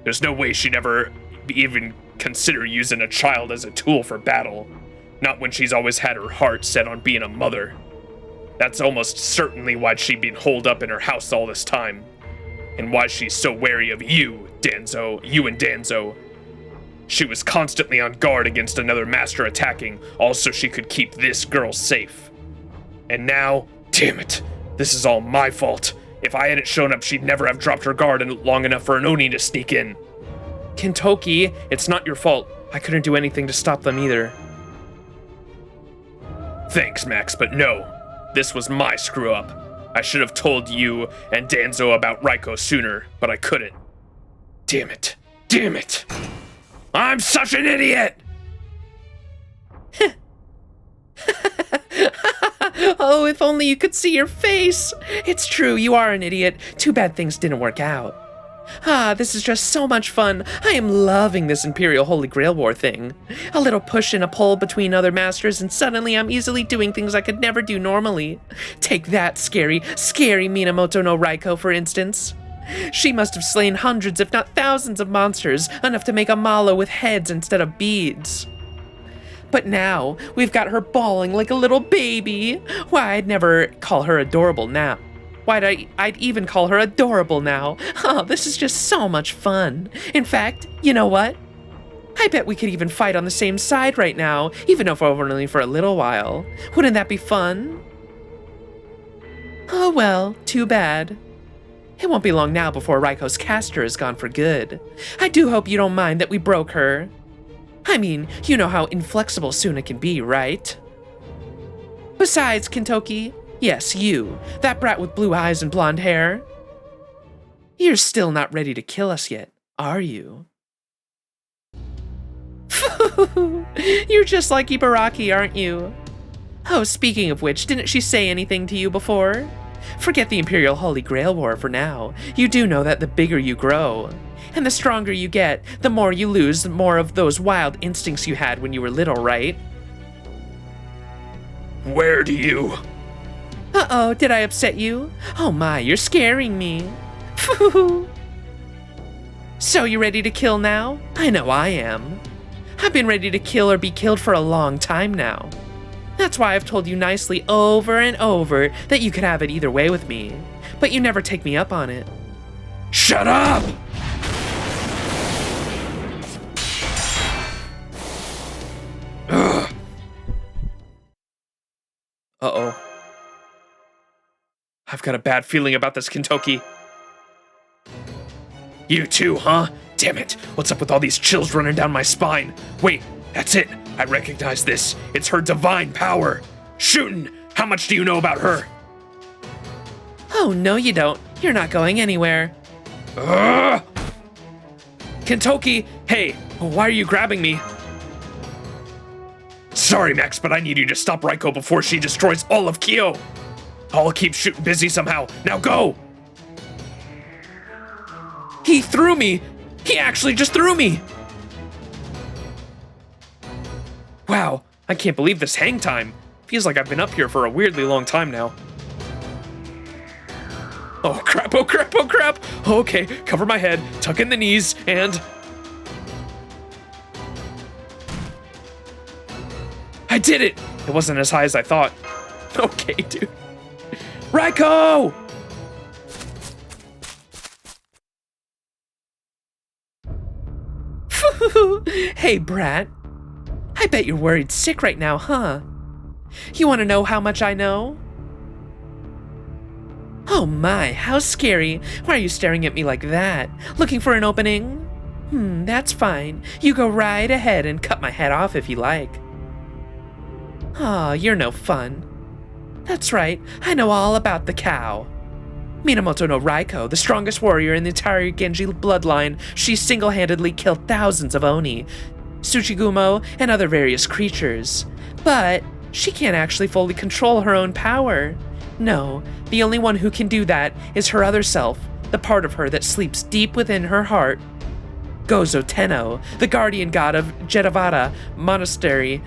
There's no way she'd ever even consider using a child as a tool for battle. Not when she's always had her heart set on being a mother. That's almost certainly why she'd been holed up in her house all this time. And why she's so wary of you and Danzo. She was constantly on guard against another master attacking, all so she could keep this girl safe. And now, damn it, this is all my fault. If I hadn't shown up, she'd never have dropped her guard long enough for an Oni to sneak in. Kintoki, it's not your fault. I couldn't do anything to stop them either. Thanks, Max, but no. This was my screw-up. I should have told you and Danzo about Raikou sooner, but I couldn't. Damn it. Damn it. I'm such an idiot! Oh, if only you could see your face. It's true, you are an idiot. Too bad things didn't work out. Ah, this is just so much fun. I am loving this Imperial Holy Grail War thing. A little push and a pull between other masters, and suddenly I'm easily doing things I could never do normally. Take that, scary Minamoto no Raikou, for instance. She must have slain hundreds, if not thousands of monsters, enough to make a mala with heads instead of beads. But now, we've got her bawling like a little baby. Why, I'd never call her adorable now. I'd even call her adorable now. Oh, this is just so much fun. In fact, you know what? I bet we could even fight on the same side right now, even if only for a little while. Wouldn't that be fun? Oh well, too bad. It won't be long now before Raikou's caster is gone for good. I do hope you don't mind that we broke her. I mean, you know how inflexible Tsuna can be, right? Besides, Kintoki, yes, you, that brat with blue eyes and blonde hair. You're still not ready to kill us yet, are you? You're just like Ibaraki, aren't you? Oh, speaking of which, didn't she say anything to you before? Forget the Imperial Holy Grail War for now. You do know that the bigger you grow, And the stronger you get, the more you lose more of those wild instincts you had when you were little, right? Where do you... Uh-oh, did I upset you? Oh my, you're scaring me. So you ready to kill now? I know I am. I've been ready to kill or be killed for a long time now. That's why I've told you nicely over and over that you could have it either way with me, but you never take me up on it. Shut up! Uh-oh. I've got a bad feeling about this, Kintoki. You too, huh? Damn it, what's up with all these chills running down my spine? Wait, that's it. I recognize this. It's her divine power. Shootin', how much do you know about her? Oh, no you don't. You're not going anywhere. Kintoki, hey, why are you grabbing me? Sorry, Max, but I need you to stop Raikou before she destroys all of Kyo. I'll keep shooting busy somehow. Now go! He threw me! He actually just threw me! Wow, I can't believe this hang time. Feels like I've been up here for a weirdly long time now. Oh crap, oh crap, oh crap! Okay, cover my head, tuck in the knees, and... I did it! It wasn't as high as I thought. Okay, dude. Raikou! Hey, brat. I bet you're worried sick right now, huh? You want to know how much I know? Oh my, how scary. Why are you staring at me like that? Looking for an opening? That's fine. You go right ahead and cut my head off if you like. Aw, you're no fun. That's right, I know all about the cow. Minamoto no Raikou, the strongest warrior in the entire Genji bloodline, she single-handedly killed thousands of Oni, Tsuchigumo, and other various creatures. But she can't actually fully control her own power. No, the only one who can do that is her other self, the part of her that sleeps deep within her heart. Gozo Tenno, the guardian god of Jetavada Monastery.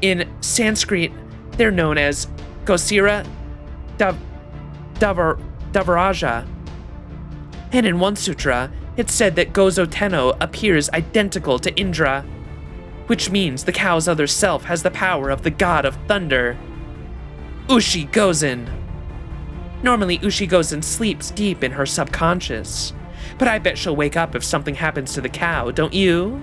In Sanskrit, they're known as Gosira Davaraja. And in one sutra, it's said that Gozo Tenno appears identical to Indra, which means the cow's other self has the power of the god of thunder, Ushi Gozen. Normally, Ushi Gozen sleeps deep in her subconscious, but I bet she'll wake up if something happens to the cow, don't you?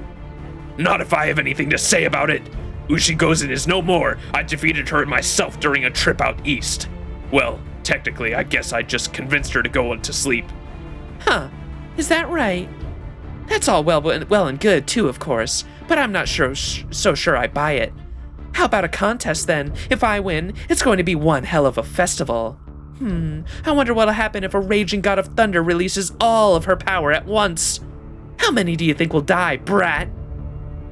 Not if I have anything to say about it. Ushi Gozen is no more. I defeated her myself during a trip out east. Well, technically, I guess I just convinced her to go on to sleep. Huh, is that right? That's all well and good too, of course, but I'm not so sure I buy it. How about a contest then? If I win, it's going to be one hell of a festival. I wonder what'll happen if a raging god of thunder releases all of her power at once. How many do you think will die, brat?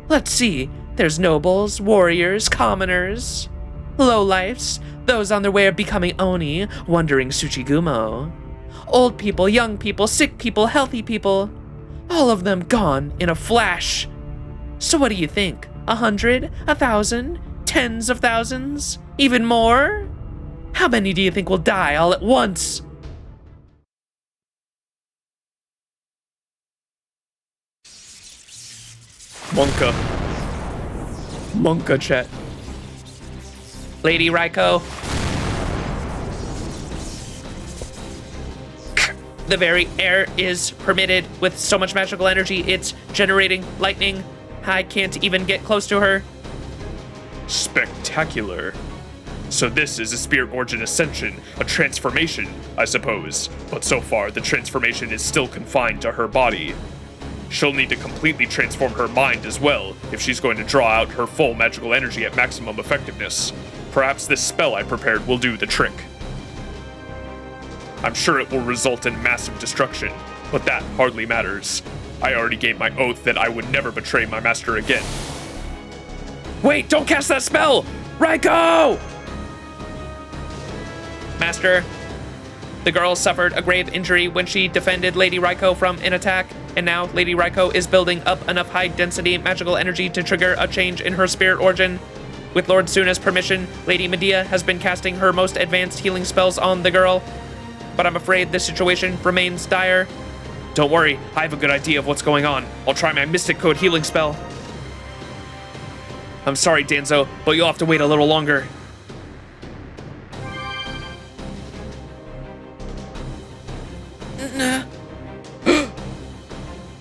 Let's see, there's nobles, warriors, commoners, lowlifes, those on their way of becoming Oni, wandering Tsuchigumo. Old people, young people, sick people, healthy people. All of them gone in a flash. So what do you think? 100? 1,000? Tens of thousands? Even more? How many do you think will die all at once? Monka chat. Lady Raikou. The very air is permitted with so much magical energy, it's generating lightning. I can't even get close to her. Spectacular. So this is a Spirit Origin Ascension, a transformation, I suppose. But so far, the transformation is still confined to her body. She'll need to completely transform her mind as well, if she's going to draw out her full magical energy at maximum effectiveness. Perhaps this spell I prepared will do the trick. I'm sure it will result in massive destruction, but that hardly matters. I already gave my oath that I would never betray my master again. Wait, don't cast that spell! Raikou! Master, the girl suffered a grave injury when she defended Lady Raikou from an attack. And now, Lady Raikou is building up enough high-density magical energy to trigger a change in her spirit origin. With Lord Tsuna's permission, Lady Medea has been casting her most advanced healing spells on the girl. But I'm afraid the situation remains dire. Don't worry, I have a good idea of what's going on. I'll try my Mystic Code healing spell. I'm sorry, Danzo, but you'll have to wait a little longer.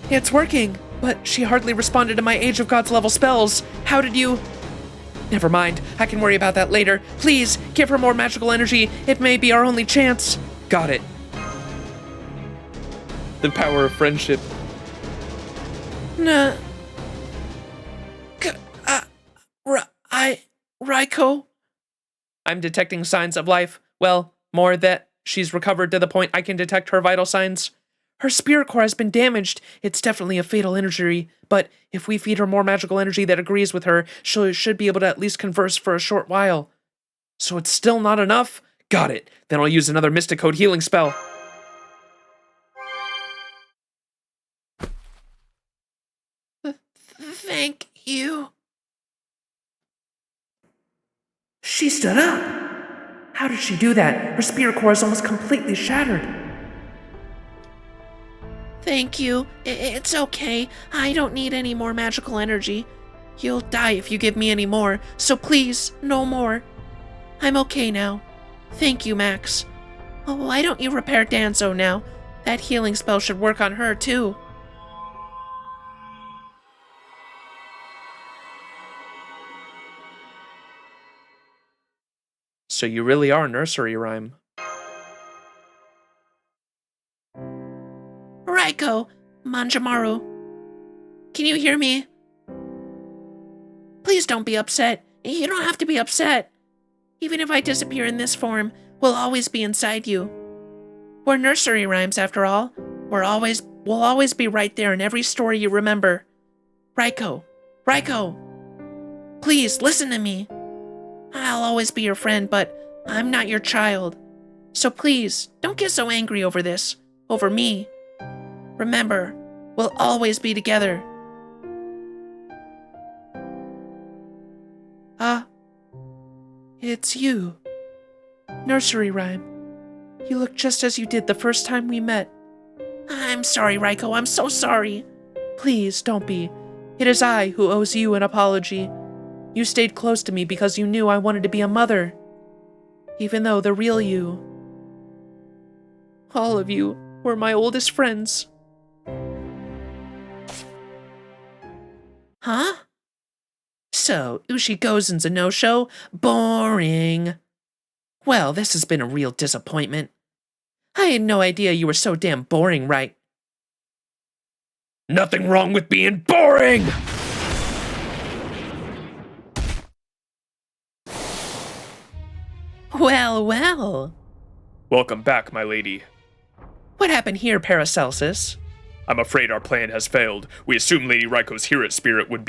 It's working, but she hardly responded to my Age of Gods level spells. How did you... Never mind, I can worry about that later. Please, give her more magical energy. It may be our only chance. Got it. The power of friendship. Nah. Raikou? I'm detecting signs of life. Well, more that she's recovered to the point I can detect her vital signs. Her spirit core has been damaged. It's definitely a fatal injury, but if we feed her more magical energy that agrees with her, she should be able to at least converse for a short while. So it's still not enough? Got it. Then I'll use another Mystic Code healing spell. Thank you. She stood up. How did she do that? Her spirit core is almost completely shattered. Thank you. It's okay. I don't need any more magical energy. You'll die if you give me any more, so please, no more. I'm okay now. Thank you, Max. Oh, why don't you repair Danzo now? That healing spell should work on her, too. So you really are nursery rhyme. Raikou, Manjamaru. Can you hear me? Please don't be upset. You don't have to be upset. Even if I disappear in this form, we'll always be inside you. We're nursery rhymes, after all. We'll always be right there in every story you remember. Raikou, please listen to me. I'll always be your friend, but I'm not your child. So please, don't get so angry over this, over me. Remember, we'll always be together. It's you. Nursery rhyme. You look just as you did the first time we met. I'm sorry, Raikou, I'm so sorry. Please, don't be. It is I who owes you an apology. You stayed close to me because you knew I wanted to be a mother. Even though the real you, all of you, were my oldest friends. Huh? So, Ushi Gozen's a no-show? Boring. Well, this has been a real disappointment. I had no idea you were so damn boring, right? Nothing wrong with being boring! Well. Welcome back, my lady. What happened here, Paracelsus? I'm afraid our plan has failed. We assumed Lady Raikou's heroic spirit would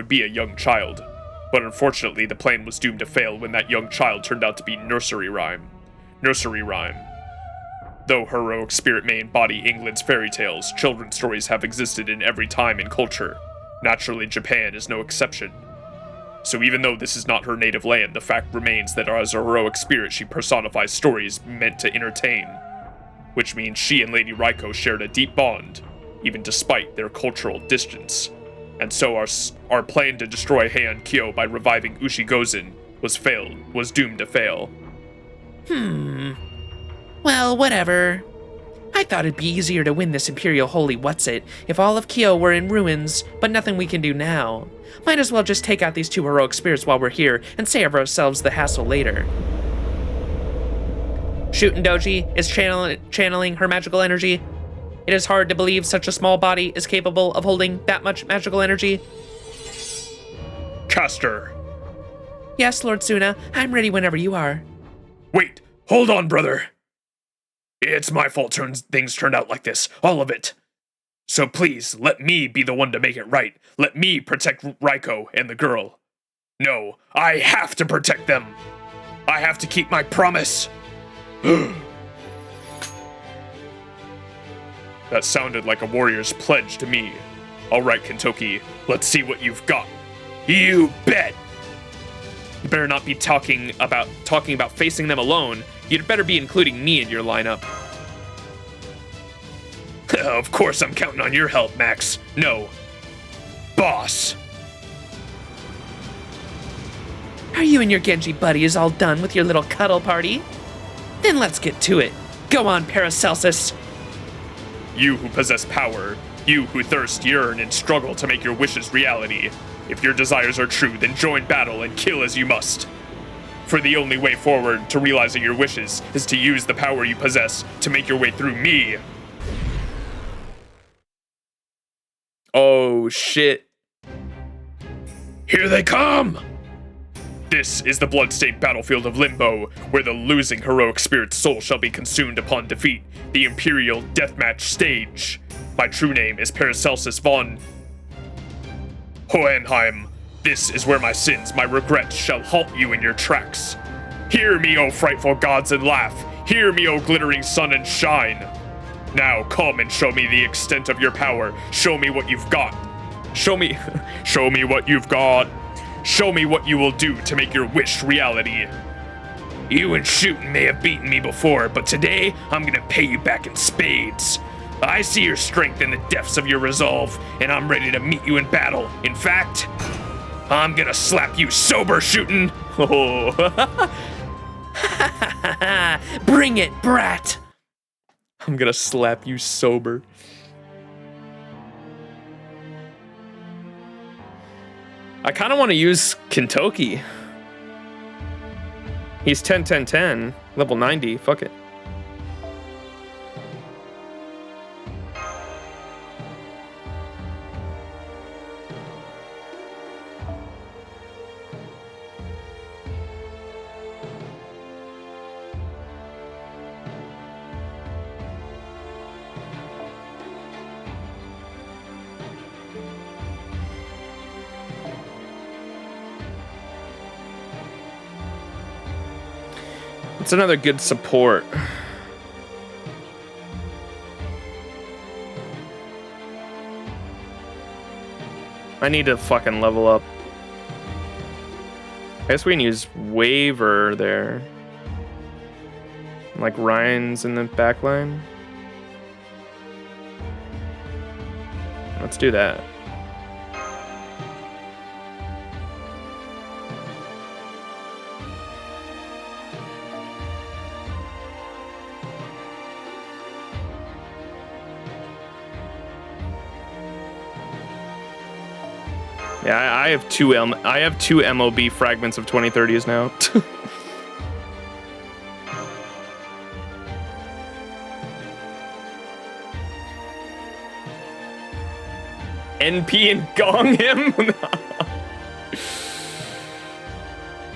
be a young child. But unfortunately, the plan was doomed to fail when that young child turned out to be Nursery Rhyme. Nursery Rhyme. Though her heroic spirit may embody England's fairy tales, children's stories have existed in every time and culture. Naturally, Japan is no exception. So even though this is not her native land, the fact remains that as a heroic spirit, she personifies stories meant to entertain. Which means she and Lady Raikou shared a deep bond, even despite their cultural distance. And so our plan to destroy Heian Kyo by reviving Ushi Gozen was doomed to fail. Well, whatever. I thought it'd be easier to win this Imperial Holy What's-It if all of Kyo were in ruins, but nothing we can do now. Might as well just take out these two heroic spirits while we're here and save ourselves the hassle later. Shootin' Doji is channeling her magical energy. It is hard to believe such a small body is capable of holding that much magical energy. Caster. Yes, Lord Tsuna, I'm ready whenever you are. Wait, hold on, brother. It's my fault things turned out like this, all of it. So please, let me be the one to make it right. Let me protect Raikou and the girl. No, I have to protect them. I have to keep my promise. That sounded like a warrior's pledge to me. All right, Kentoki, let's see what you've got. You bet! You better not be talking about facing them alone. You'd better be including me in your lineup. Of course I'm counting on your help, Max. No. Boss. Are you and your Genji buddies all done with your little cuddle party? Then let's get to it. Go on, Paracelsus. You who possess power, you who thirst, yearn, and struggle to make your wishes reality. If your desires are true, then join battle and kill as you must. For the only way forward to realizing your wishes is to use the power you possess to make your way through me. Oh shit. Here they come! This is the bloodstained battlefield of Limbo, where the losing heroic spirit's soul shall be consumed upon defeat, the Imperial Deathmatch stage. My true name is Paracelsus von Hohenheim. This is where my sins, my regrets, shall halt you in your tracks. Hear me, O frightful gods, and laugh. Hear me, O glittering sun, and shine. Now come and show me the extent of your power. Show me what you've got. Show me what you've got. Show me what you will do to make your wish reality. You and shooting may have beaten me before, but today I'm gonna pay you back in spades. I see your strength in the depths of your resolve, and I'm ready to meet you in battle. In fact, I'm gonna slap you sober, shooting. Oh. Bring it, brat. I'm gonna slap you sober. I kind of want to use Kentoki. He's 10, 10, 10, level 90. Fuck it. It's another good support. I need to fucking level up. I guess we can use Waver there. Like Ryan's in the back line. Let's do that. Yeah, I have two MOB fragments of 2030s now. NP and gong him?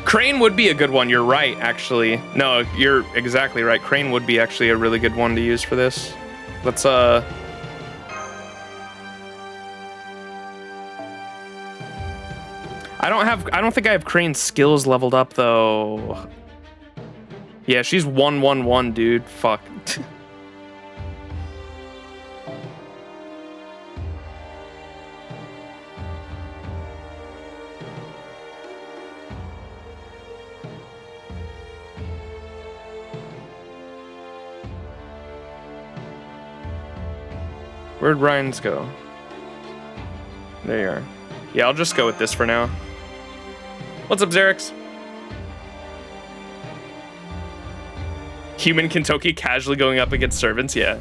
Crane would be a good one, you're right, actually. No, you're exactly right. Crane would be actually a really good one to use for this. Let's, I don't think I have Crane's skills leveled up, though. Yeah, she's 1-1-1, dude. Fuck. Where'd Ryan's go? There you are. Yeah, I'll just go with this for now. What's up, Xerix? Human Kentoki casually going up against servants, yeah.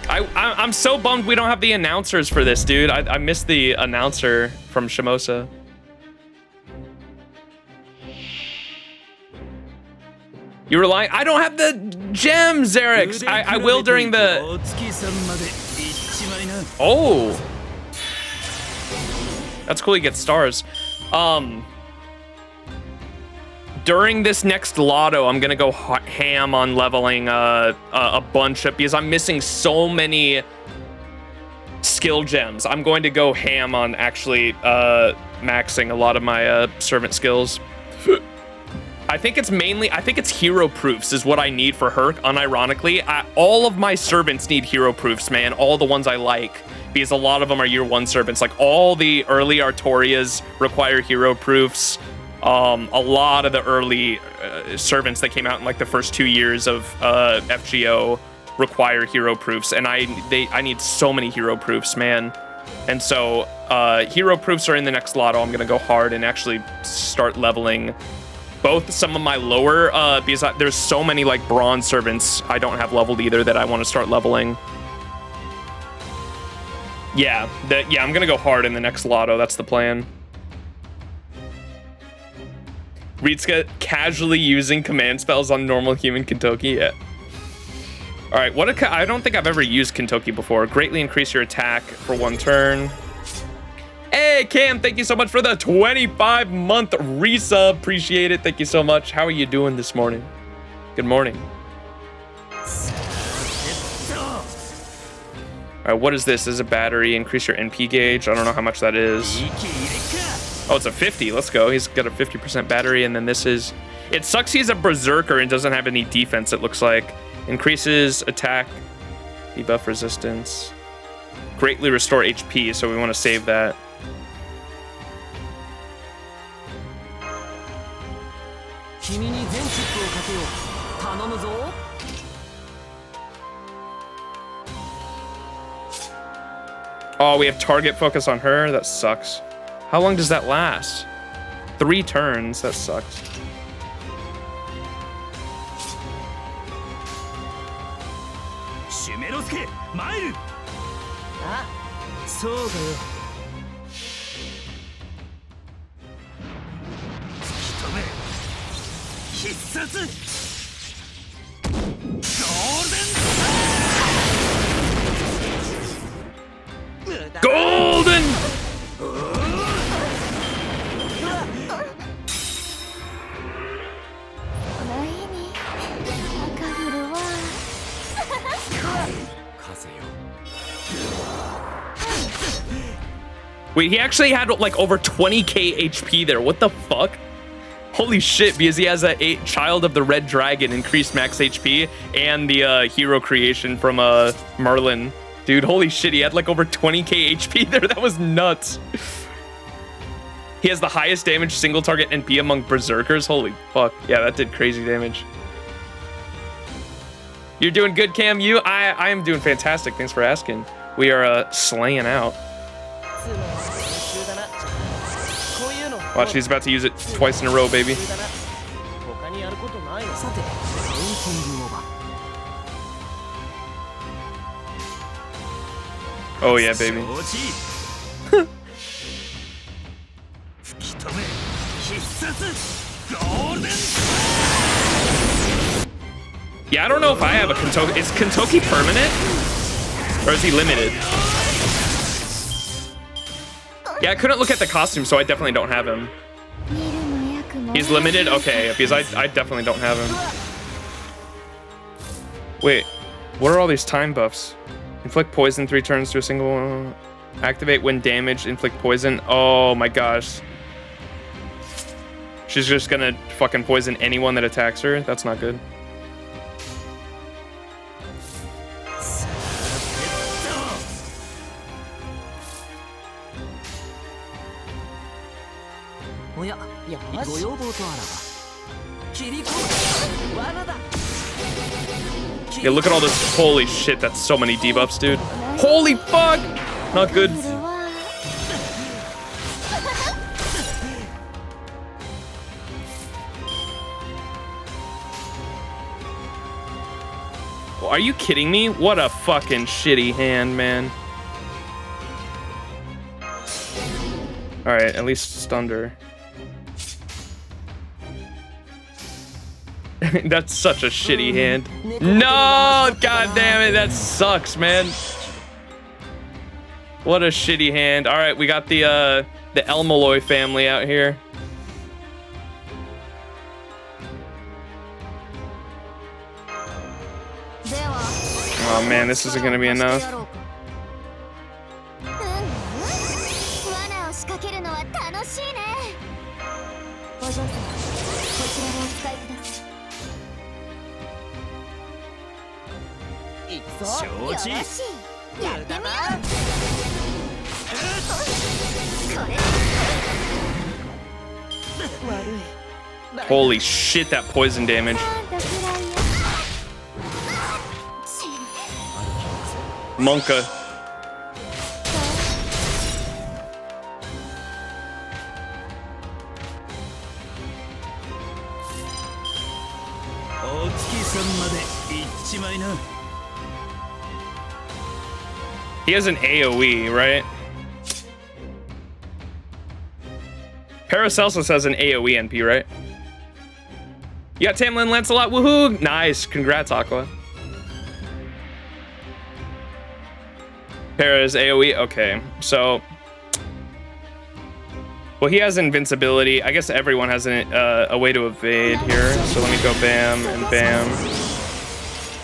I'm so bummed we don't have the announcers for this, dude. I missed the announcer from Shimosa. You rely? I don't have the gems, Xerix. I will during the... Oh. That's cool, you get stars. During this next lotto, I'm gonna go ham on leveling a bunch of, because I'm missing so many skill gems. I'm going to go ham on actually maxing a lot of my servant skills. I think it's hero proofs is what I need for her, unironically. All of my servants need hero proofs, man. All the ones I like, because a lot of them are year 1 servants. Like all the early Artorias require hero proofs. A lot of the early servants that came out in like the first 2 years of FGO require hero proofs, and I need so many hero proofs, man. And so hero proofs are in the next lotto. I'm gonna go hard and actually start leveling both some of my lower because there's so many like bronze servants I don't have leveled either that I want to start leveling. Yeah, I'm gonna go hard in the next lotto. That's the plan. Ritsuka casually using command spells on normal human Kentoki. Yeah. All right, I don't think I've ever used Kentoki before. Greatly increase your attack for 1 turn. Hey, Cam, thank you so much for the 25-month resub. Appreciate it. Thank you so much. How are you doing this morning? Good morning. All right, what is this? This is a battery. Increase your NP gauge. I don't know how much that is. Oh, it's a 50. Let's go. He's got a 50% battery, and then this is... It sucks he's a berserker and doesn't have any defense, it looks like. Increases attack, debuff resistance. Greatly restore HP, so we want to save that. Oh, we have target focus on her? That sucks. How long does that last? 3 turns. That sucks. Golden! Wait, he actually had like over 20k HP there. What the fuck? Holy shit, because he has a Child of the Red Dragon, increased max HP, and the hero creation from Merlin. Dude, holy shit, he had like over 20k HP there. That was nuts. He has the highest damage single target NP among berserkers. Holy fuck. Yeah, that did crazy damage. You're doing good, Cam. I am doing fantastic. Thanks for asking. We are slaying out. Watch, he's about to use it twice in a row, baby. Oh yeah, baby. Yeah, I don't know if I have a Kentoki. Is Kentoki permanent? Or is he limited? Yeah, I couldn't look at the costume, so I definitely don't have him. He's limited? Okay, because I definitely don't have him. Wait, what are all these time buffs? Inflict poison 3 turns to a single one. Activate when damaged, inflict poison. Oh my gosh. She's just gonna fucking poison anyone that attacks her? That's not good. Yeah, look at all this. Holy shit, that's so many debuffs, dude. Holy fuck! Not good. Are you kidding me? What a fucking shitty hand, man. Alright, at least stunned her. That's such a shitty hand. No! God damn it, that sucks, man. What a shitty hand. Alright, we got the Elmaloy family out here. Oh man, this isn't gonna be enough. をお使いください。行くぞ。よろしい。やってみよう。これ。Holy shit, that poison damage. Monka. He has an AoE, right? Paracelsus has an AoE NP, right? You got Tamlin Lancelot, woohoo! Nice, congrats, Aqua. Para's AoE, okay, so. Well, he has invincibility. I guess everyone has a way to evade here. So let me go bam and bam.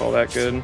All that good.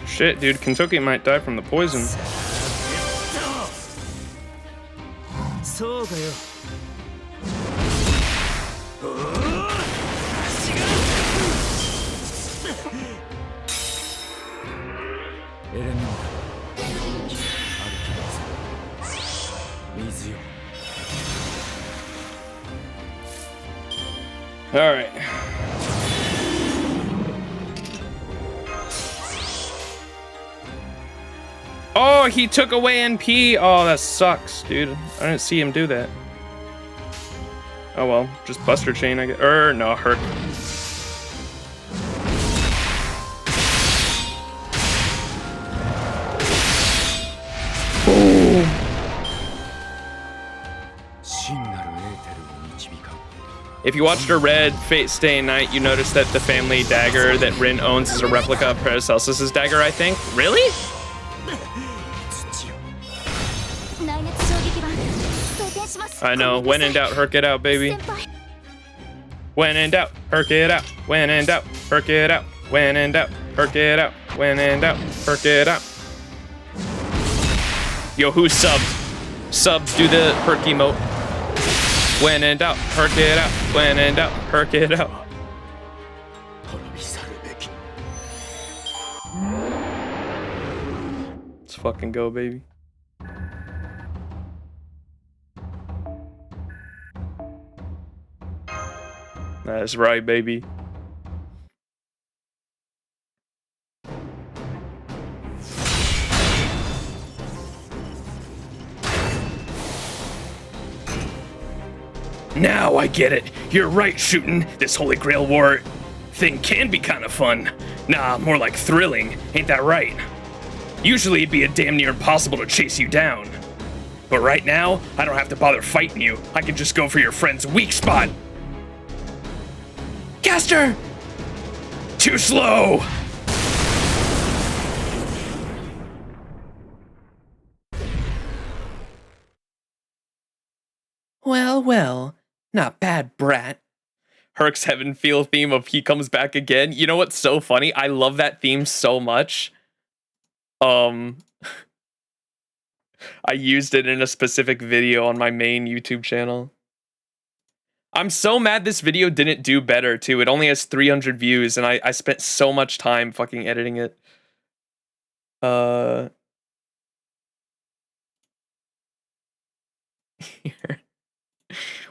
Shit, dude, Kentucky might die from the poison. All right. Oh, he took away NP. Oh, that sucks, dude. I didn't see him do that. Oh well, just Buster Chain, I guess. No, Herc. If you watched a Red Fate Stay Night, you noticed that the family dagger that Rin owns is a replica of Paracelsus's dagger, I think. Really? I know. When in doubt, Herc it out, baby. When in doubt, Herc it out. When in doubt, Herc it out. When in doubt, Herc it out. When in doubt, Herc it out. Yo, who subbed? Subs, do the Herc emote. When in doubt, Herc it out. When in doubt, Herc it out. Let's fucking go, baby. That's right, baby. Now I get it. You're right, shootin'. This Holy Grail War thing can be kind of fun. Nah, more like thrilling. Ain't that right? Usually it'd be a damn near impossible to chase you down. But right now, I don't have to bother fighting you. I can just go for your friend's weak spot. Caster! Too slow! Well, well. Not bad, brat. Herc's Heaven Feel theme of He Comes Back Again. You know what's so funny? I love that theme so much. I used it in a specific video on my main YouTube channel. I'm so mad this video didn't do better, too. It only has 300 views, and I spent so much time fucking editing it.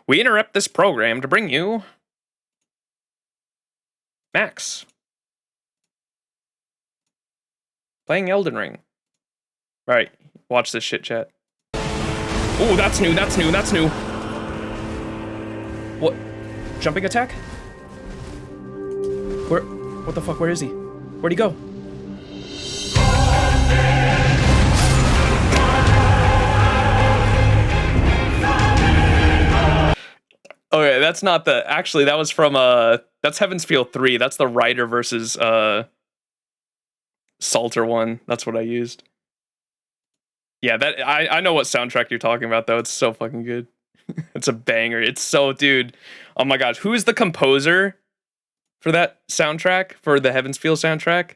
We interrupt this program to bring you Max. Playing Elden Ring. Alright, watch this shit, chat. Oh, that's new, that's new, that's new. What? Jumping attack? Where? What the fuck, where is he? Where'd he go? Okay, that's not the... Actually, that was from, that's Heaven's Feel 3. That's the Ryder versus, Salter one. That's what I used. Yeah, that... I know what soundtrack you're talking about, though. It's so fucking good. It's a banger. It's so... Dude. Oh my gosh. Who's the composer for that soundtrack? For the Heaven's Feel soundtrack?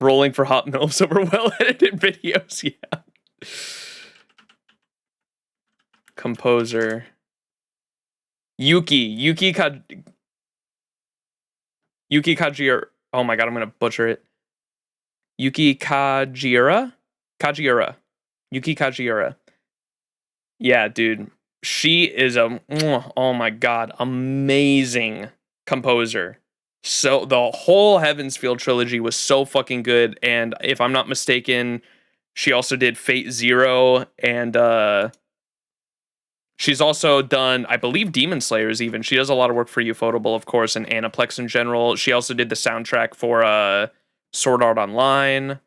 Rolling for hot milfs over well-edited videos. Yeah. Composer. Yuki Kajiura. Oh my god, I'm gonna butcher it. Yuki Kajiura? Yuki Kajiura. Yeah, dude. She is a, oh my god, amazing composer. So the whole Heaven's Feel trilogy was so fucking good, and if I'm not mistaken, she also did Fate Zero, and she's also done, I believe, Demon Slayers even. She does a lot of work for Ufotable, of course, and Aniplex in general. She also did the soundtrack for Sword Art Online.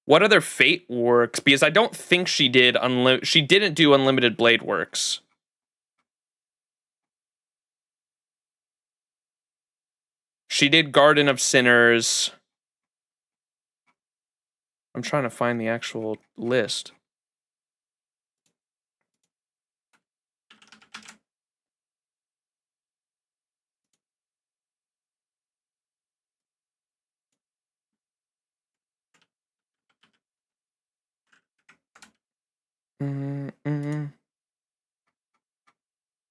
What other Fate works? Because I don't think she did she didn't do Unlimited Blade Works. She did Garden of Sinners. I'm trying to find the actual list.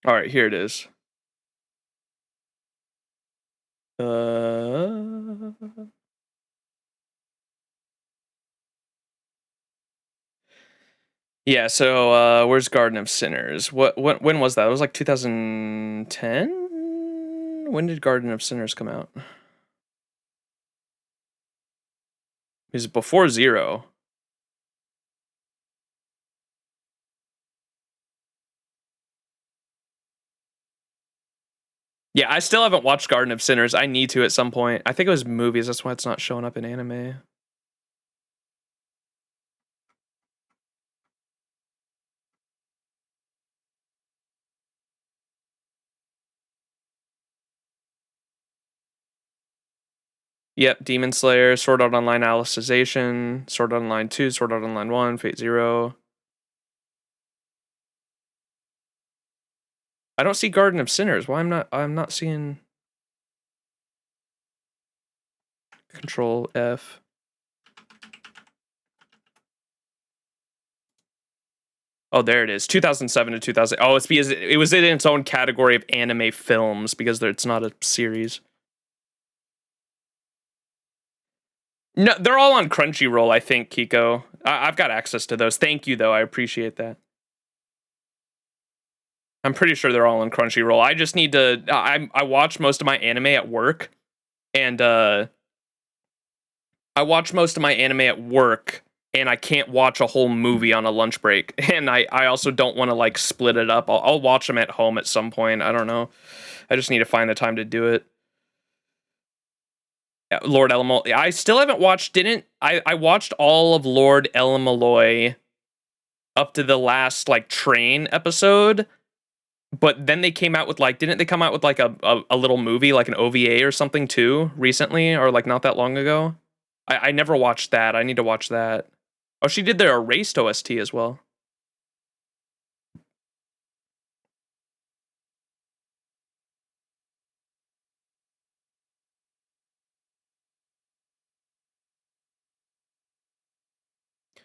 All right, here it is. Yeah, so where's Garden of Sinners? When was that? It was like 2010? When did Garden of Sinners come out? Is it before Zero? Yeah, I still haven't watched Garden of Sinners. I need to at some point. I think it was movies. That's why it's not showing up in anime. Yep, Demon Slayer, Sword Art Online Alicization, Sword Art Online 2, Sword Art Online 1, Fate Zero. I don't see Garden of Sinners. Why I'm not seeing Control F. Oh, there it is. 2007 to 2000. Oh, it's because it was in its own category of anime films because it's not a series. No, they're all on Crunchyroll, I think, Kiko. I've got access to those. Thank you, though. I appreciate that. I'm pretty sure they're all on Crunchyroll. I just need to... I watch most of my anime at work, and I watch most of my anime at work, and I can't watch a whole movie on a lunch break. And I also don't want to, like, split it up. I'll watch them at home at some point. I don't know. I just need to find the time to do it. Lord Elamaloy. I still haven't watched, I watched all of Lord Elamaloy up to the last, like, train episode, but then they came out with, like, didn't they come out with, like, a little movie, like an OVA or something, too, recently, or, like, not that long ago? I never watched that. I need to watch that. Oh, she did their Erased OST as well.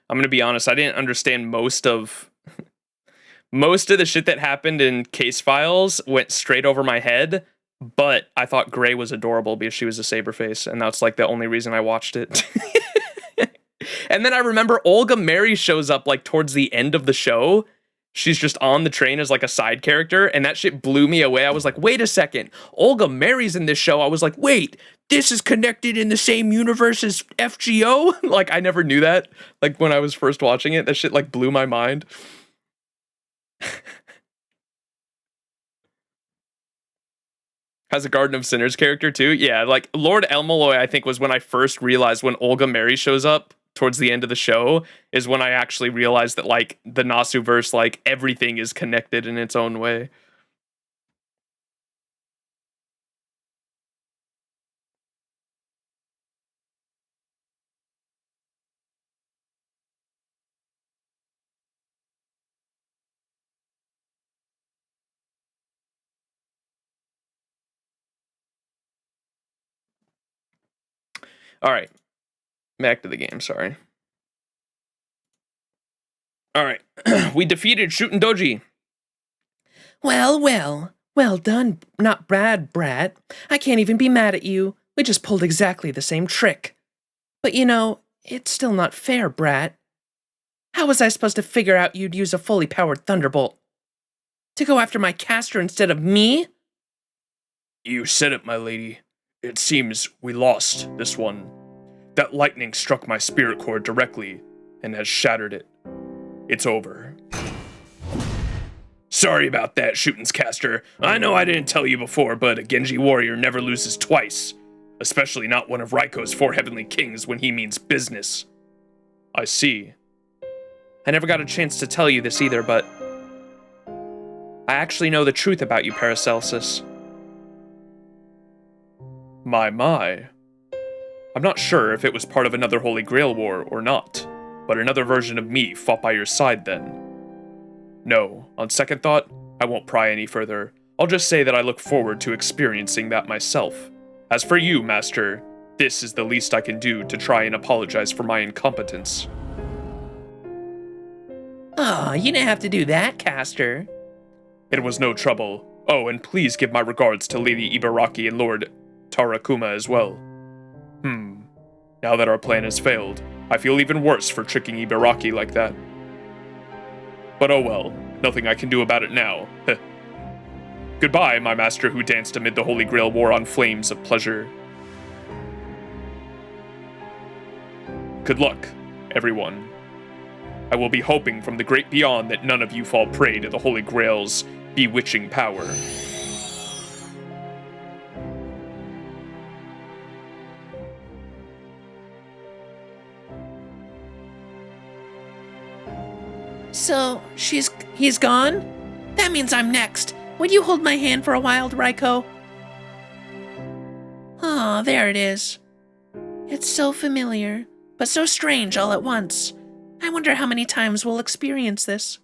I'm gonna be honest, I didn't understand most of the shit that happened in Case Files went straight over my head, But I thought Gray was adorable because she was a Saberface, and that's like the only reason I watched it. And then I remember Olga Mary shows up like towards the end of the show. She's just on the train as like a side character, and that shit blew me away. I was like, wait a second, Olga Mary's in this show. I was like, wait, this is connected in the same universe as FGO? Like, I never knew that. Like, when I was first watching it, that shit like blew my mind. Has a Garden of Sinners character too? Yeah, like Lord Elmaloy, I think, was when I first realized when Olga Mary shows up towards the end of the show, is when I actually realized that like the Nasuverse, like everything is connected in its own way. All right. Back to the game, sorry. All right. We defeated Shootin' Doji. Well, well. Well done, not Brad, Brat. I can't even be mad at you. We just pulled exactly the same trick. But you know, it's still not fair, Brat. How was I supposed to figure out you'd use a fully powered Thunderbolt? To go after my caster instead of me? You said it, my lady. It seems we lost this one. That lightning struck my spirit core directly and has shattered it. It's over. Sorry about that, Shootin's caster. I know I didn't tell you before, but a Genji warrior never loses twice. Especially not one of Raikou's 4 heavenly kings when he means business. I see. I never got a chance to tell you this either, but I actually know the truth about you, Paracelsus. My. I'm not sure if it was part of another Holy Grail war or not, but another version of me fought by your side then. No, on second thought, I won't pry any further. I'll just say that I look forward to experiencing that myself. As for you, Master, this is the least I can do to try and apologize for my incompetence. Oh, you didn't have to do that, caster. It was no trouble. Oh, and please give my regards to Lady Ibaraki and Lord Tarakuma as well. Now that our plan has failed, I feel even worse for tricking Ibaraki like that. But oh well, nothing I can do about it now. Goodbye, my master who danced amid the Holy Grail war on flames of pleasure. Good luck, everyone. I will be hoping from the great beyond that none of you fall prey to the Holy Grail's bewitching power. So, he's gone? That means I'm next. Would you hold my hand for a while, Raikou? Oh, there it is. It's so familiar, but so strange all at once. I wonder how many times we'll experience this.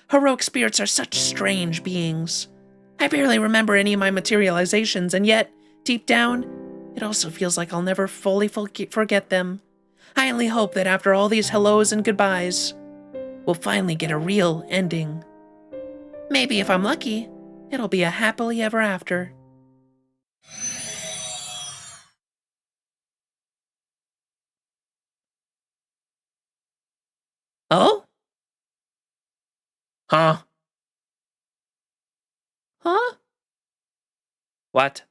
Heroic spirits are such strange beings. I barely remember any of my materializations, and yet, deep down, it also feels like I'll never fully forget them. I only hope that after all these hellos and goodbyes, we'll finally get a real ending. Maybe if I'm lucky, it'll be a happily ever after. Oh? Huh? Huh? What?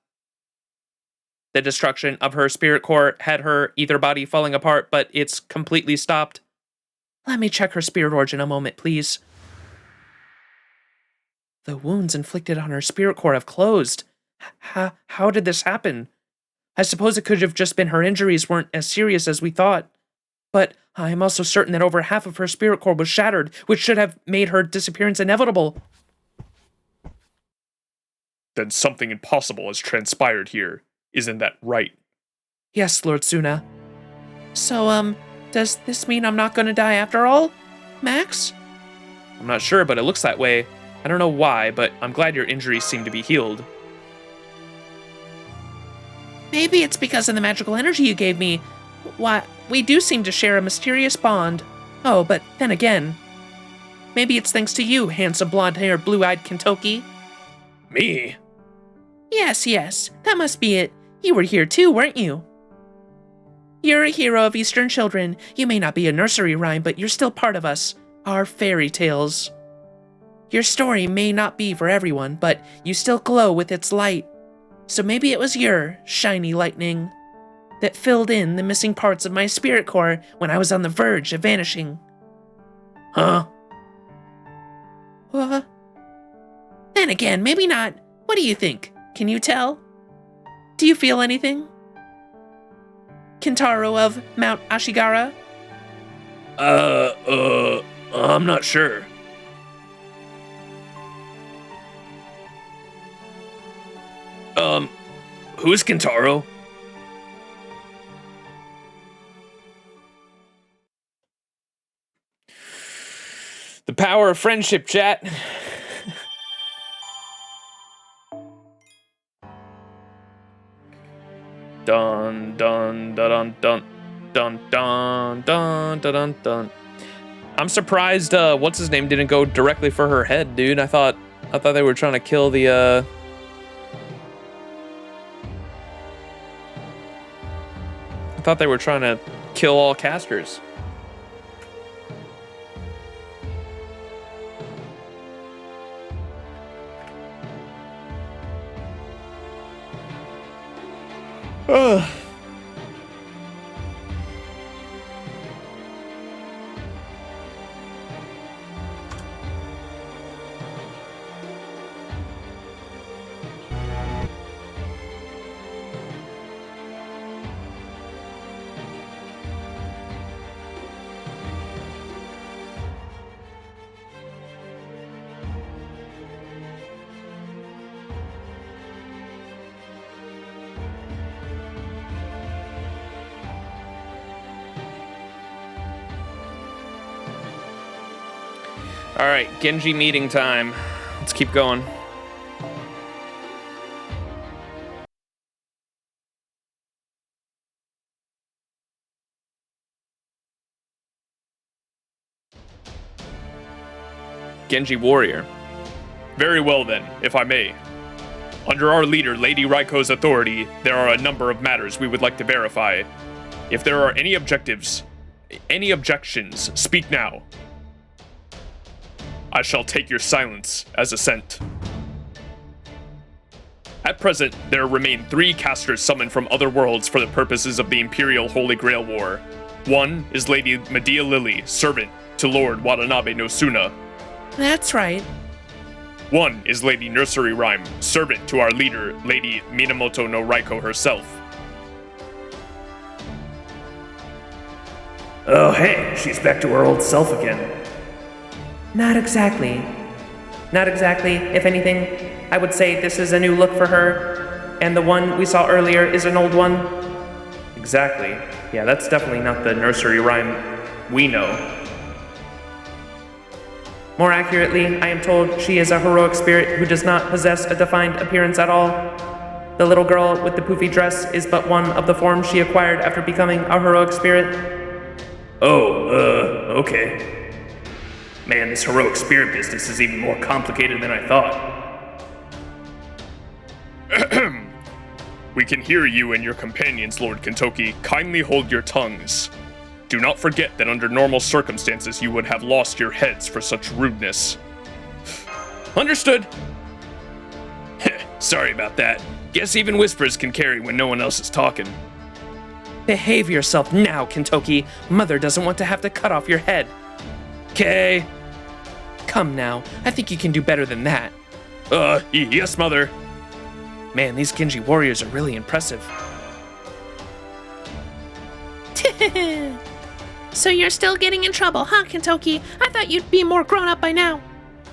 The destruction of her spirit core had her ether body falling apart, but it's completely stopped. Let me check her spirit origin a moment, please. The wounds inflicted on her spirit core have closed. How did this happen? I suppose it could have just been her injuries weren't as serious as we thought. But I am also certain that over half of her spirit core was shattered, which should have made her disappearance inevitable. Then something impossible has transpired here. Isn't that right? Yes, Lord Tsuna. So, does this mean I'm not gonna die after all, Max? I'm not sure, but it looks that way. I don't know why, but I'm glad your injuries seem to be healed. Maybe it's because of the magical energy you gave me. Why, we do seem to share a mysterious bond. Oh, but then again, maybe it's thanks to you, handsome blonde-haired, blue-eyed Kentucky. Me? Yes, that must be it. You were here too, weren't you? You're a hero of Eastern children. You may not be a nursery rhyme, but you're still part of us, our fairy tales. Your story may not be for everyone, but you still glow with its light. So maybe it was your shiny lightning that filled in the missing parts of my spirit core when I was on the verge of vanishing. Huh? What? Then again, maybe not. What do you think? Can you tell? Do you feel anything? Kentaro of Mount Ashigara? I'm not sure. Who's Kentaro? The power of friendship, chat. Dun dun dun dun dun dun dun dun dun dun. I'm surprised what's his name didn't go directly for her head, dude. I thought they were trying to kill the I thought they were trying to kill all casters. Ugh. All right, Genji meeting time. Let's keep going. Genji warrior. Very well then, if I may. Under our leader, Lady Raikou's authority, there are a number of matters we would like to verify. If there are any objections, speak now. I shall take your silence as assent. At present, there remain 3 casters summoned from other worlds for the purposes of the Imperial Holy Grail War. One is Lady Medea Lily, servant to Lord Watanabe no Tsuna. That's right. One is Lady Nursery Rhyme, servant to our leader, Lady Minamoto no Raikou herself. Oh hey, she's back to her old self again. Not exactly. If anything, I would say this is a new look for her, and the one we saw earlier is an old one. Exactly. Yeah, that's definitely not the nursery rhyme we know. More accurately, I am told she is a heroic spirit who does not possess a defined appearance at all. The little girl with the poofy dress is but one of the forms she acquired after becoming a heroic spirit. Okay. Man, this heroic spirit business is even more complicated than I thought. We can hear you and your companions, Lord Kentoki. Kindly hold your tongues. Do not forget that under normal circumstances you would have lost your heads for such rudeness. Understood. Sorry about that. Guess even whispers can carry when no one else is talking. Behave yourself now, Kentoki. Mother doesn't want to have to cut off your head. Okay. Come now, I think you can do better than that. Yes, Mother. Man, these Genji warriors are really impressive. So you're still getting in trouble, huh, Kentoki? I thought you'd be more grown up by now.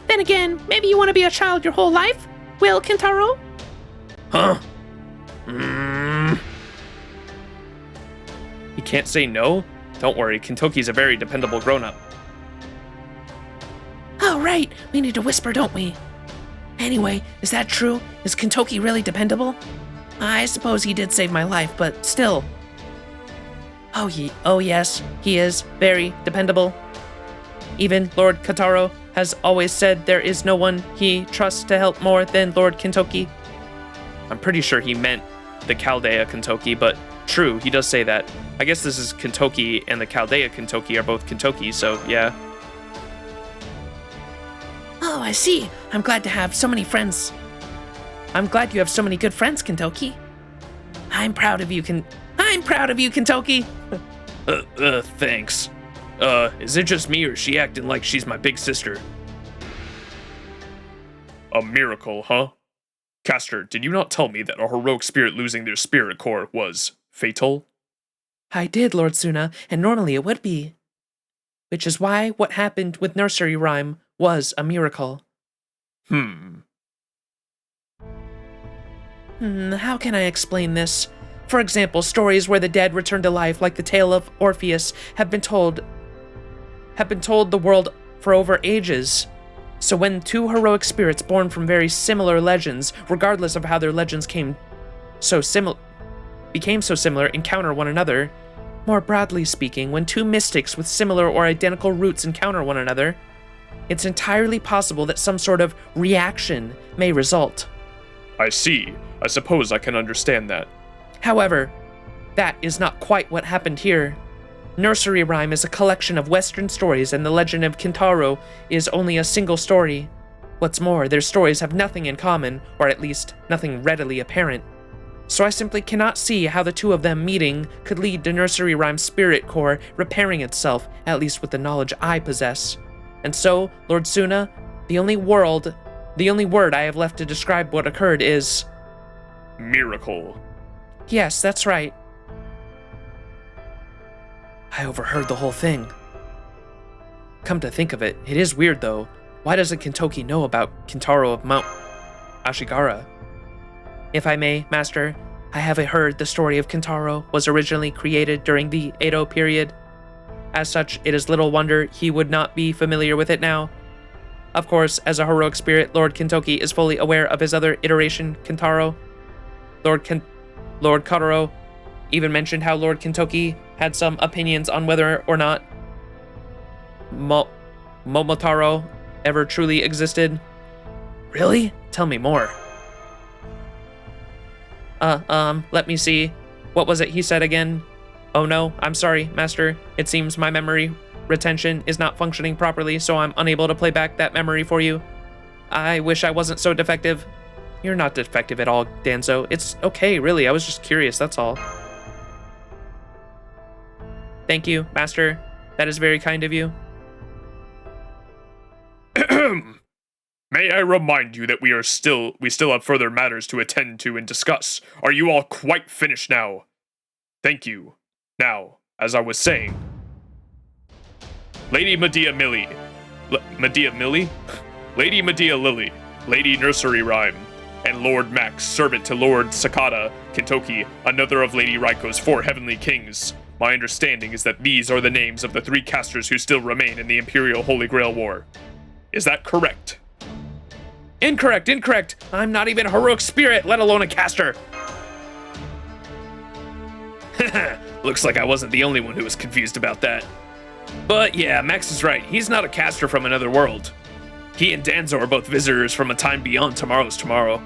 Then again, maybe you want to be a child your whole life? Will Kentaro? Huh? You can't say no? Don't worry, Kentoki's a very dependable grown-up. Oh, right. We need to whisper, don't we? Anyway, is that true? Is Kentoki really dependable? I suppose he did save my life, but still. Oh yes, he is very dependable. Even Lord Kentaro has always said there is no one he trusts to help more than Lord Kentoki. I'm pretty sure he meant the Chaldea Kentoki, but true, he does say that. I guess this is Kentoki and the Chaldea Kentoki are both Kentoki, so yeah. Oh, I see. I'm glad to have so many friends. I'm glad you have so many good friends, Kentoki. I'm proud of you, Kentoki. Thanks. Is it just me or is she acting like she's my big sister? A miracle, huh? Caster, did you not tell me that a heroic spirit losing their spirit core was fatal? I did, Lord Tsuna, and normally it would be. Which is why what happened with Nursery Rhyme was a miracle. How can I explain this? For example, stories where the dead return to life, like the tale of Orpheus, have been told the world for over ages. So when two heroic spirits born from very similar legends, regardless of how their legends became so similar, encounter one another. More broadly speaking, when two mystics with similar or identical roots encounter one another, it's entirely possible that some sort of reaction may result. I see. I suppose I can understand that. However, that is not quite what happened here. Nursery Rhyme is a collection of Western stories, and the legend of Kintaro is only a single story. What's more, their stories have nothing in common, or at least nothing readily apparent. So I simply cannot see how the two of them meeting could lead to Nursery Rhyme's spirit core repairing itself, at least with the knowledge I possess. And so, Lord Tsuna, the only word I have left to describe what occurred is... miracle. Yes, that's right. I overheard the whole thing. Come to think of it, it is weird though. Why doesn't Kentoki know about Kintaro of Mount Ashigara? If I may, Master, I have heard the story of Kintaro was originally created during the Edo period. As such, it is little wonder he would not be familiar with it now. Of course, as a heroic spirit, Lord Kentoki is fully aware of his other iteration, Kintaro. Lord Kotaro even mentioned how Lord Kentoki had some opinions on whether or not Momotaro ever truly existed. Really? Tell me more. Let me see. What was it he said again? Oh no, I'm sorry, Master. It seems my memory retention is not functioning properly, so I'm unable to play back that memory for you. I wish I wasn't so defective. You're not defective at all, Danzo. It's okay, really. I was just curious, that's all. Thank you, Master. That is very kind of you. May I remind you that we still have further matters to attend to and discuss. Are you all quite finished now? Thank you. Now, as I was saying, Lady Medea Millie, Lady Medea Lily, Lady Nursery Rhyme, and Lord Max, servant to Lord Sakata Kentoki, another of Lady Raikou's 4 heavenly kings. My understanding is that these are the names of the 3 casters who still remain in the Imperial Holy Grail War. Is that correct? Incorrect. I'm not even a heroic spirit, let alone a caster. Looks like I wasn't the only one who was confused about that. But yeah, Max is right. He's not a caster from another world. He and Danzo are both visitors from a time beyond tomorrow's tomorrow.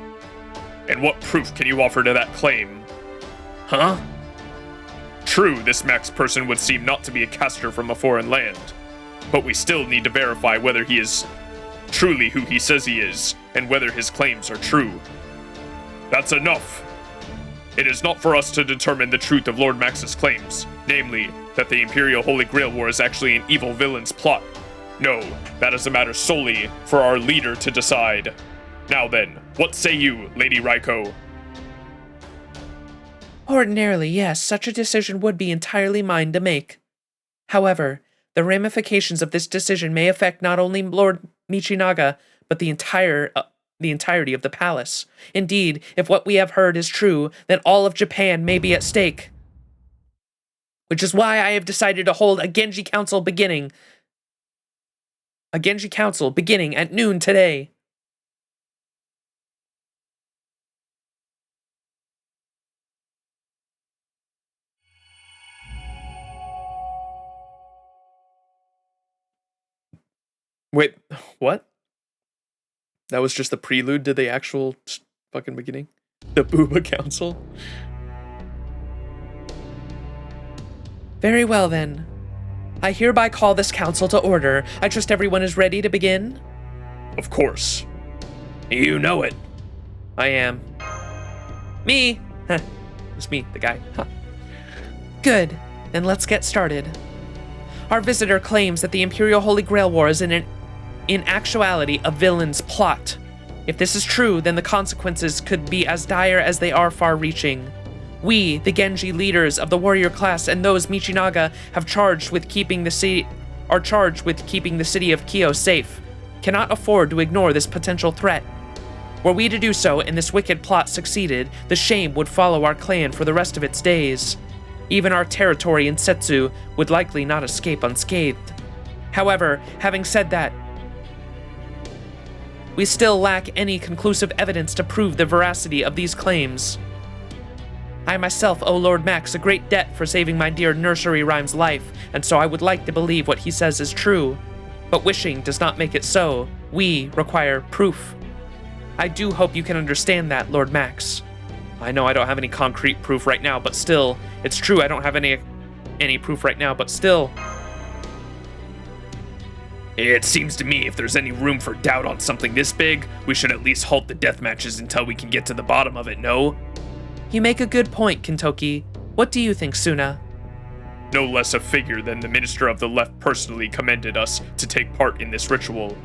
And what proof can you offer to that claim? Huh? True, this Max person would seem not to be a caster from a foreign land. But we still need to verify whether he is truly who he says he is, and whether his claims are true. That's enough! It is not for us to determine the truth of Lord Max's claims, namely, that the Imperial Holy Grail War is actually an evil villain's plot. No, that is a matter solely for our leader to decide. Now then, what say you, Lady Raikou? Ordinarily, yes, such a decision would be entirely mine to make. However, the ramifications of this decision may affect not only Lord Michinaga, but the entirety of the palace. Indeed, if what we have heard is true, then all of Japan may be at stake. Which is why I have decided to hold a Genji Council beginning at noon today. Wait, what? That was just the prelude to the actual fucking beginning? The Booba Council? Very well then. I hereby call this council to order. I trust everyone is ready to begin? Of course. You know it. I am. Me! It's me, the guy. Huh. Good. Then let's get started. Our visitor claims that the Imperial Holy Grail War is in actuality a villain's plot. If this is true, then the consequences could be as dire as they are far-reaching. We, the Genji leaders of the warrior class and those Michinaga are charged with keeping the city of Kyo safe, cannot afford to ignore this potential threat. Were we to do so and this wicked plot succeeded, the shame would follow our clan for the rest of its days. Even our territory in Setsu would likely not escape unscathed. However, having said that, we still lack any conclusive evidence to prove the veracity of these claims. I myself owe Lord Max a great debt for saving my dear nursery rhyme's life, and so I would like to believe what he says is true. But wishing does not make it so. We require proof. I do hope you can understand that, Lord Max. I know I don't have any concrete proof right now, but still. It's true I don't have any proof right now, but still. It seems to me if there's any room for doubt on something this big, we should at least halt the death matches until we can get to the bottom of it, no? You make a good point, Kintoki. What do you think, Tsuna? No less a figure than the Minister of the Left personally commended us to take part in this ritual.